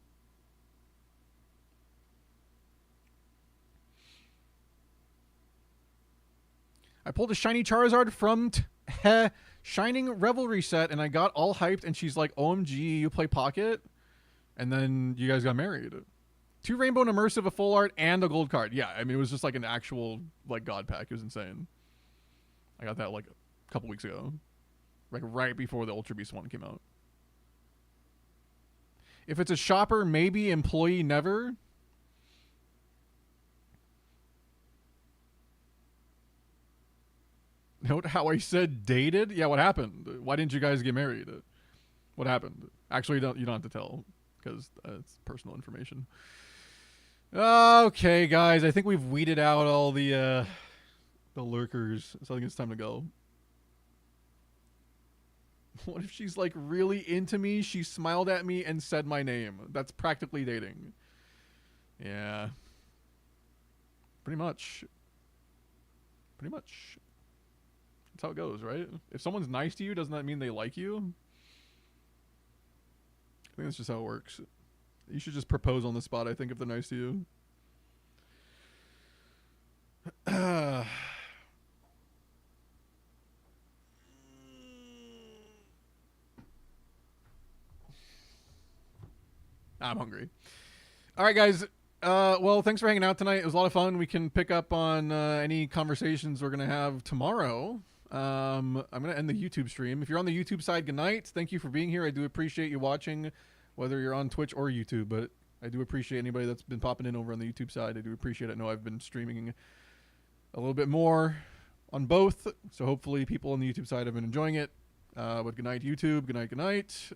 Speaker 3: I pulled a shiny Charizard from Shining Revelry set, and I got all hyped, and she's like, OMG, you play Pocket? And then you guys got married. 2 Rainbow and Immersive, a full art, and a gold card. Yeah, I mean, it was just like an actual like God pack. It was insane. I got that like a couple weeks ago. Like right before the Ultra Beast one came out. If it's a shopper, maybe. Employee, never. Note how I said dated? Yeah, what happened? Why didn't you guys get married? What happened? Actually, you don't have to tell, because it's personal information. Okay, guys, I think we've weeded out all the lurkers, so I think it's time to go. What if she's like really into me? She smiled at me and said my name. That's practically dating. Yeah. Pretty much. Pretty much. That's how it goes, right? If someone's nice to you, doesn't that mean they like you? I think that's just how it works. You should just propose on the spot, I think, if they're nice to you. I'm hungry. All right, guys. Well, thanks for hanging out tonight. It was a lot of fun. We can pick up on any conversations we're going to have tomorrow. I'm going to end the YouTube stream. If you're on the YouTube side, good night. Thank you for being here. I do appreciate you watching, whether you're on Twitch or YouTube, but I do appreciate anybody that's been popping in over on the YouTube side. I do appreciate it. I know I've been streaming a little bit more on both, so hopefully people on the YouTube side have been enjoying it. But good night, YouTube. Good night, good night.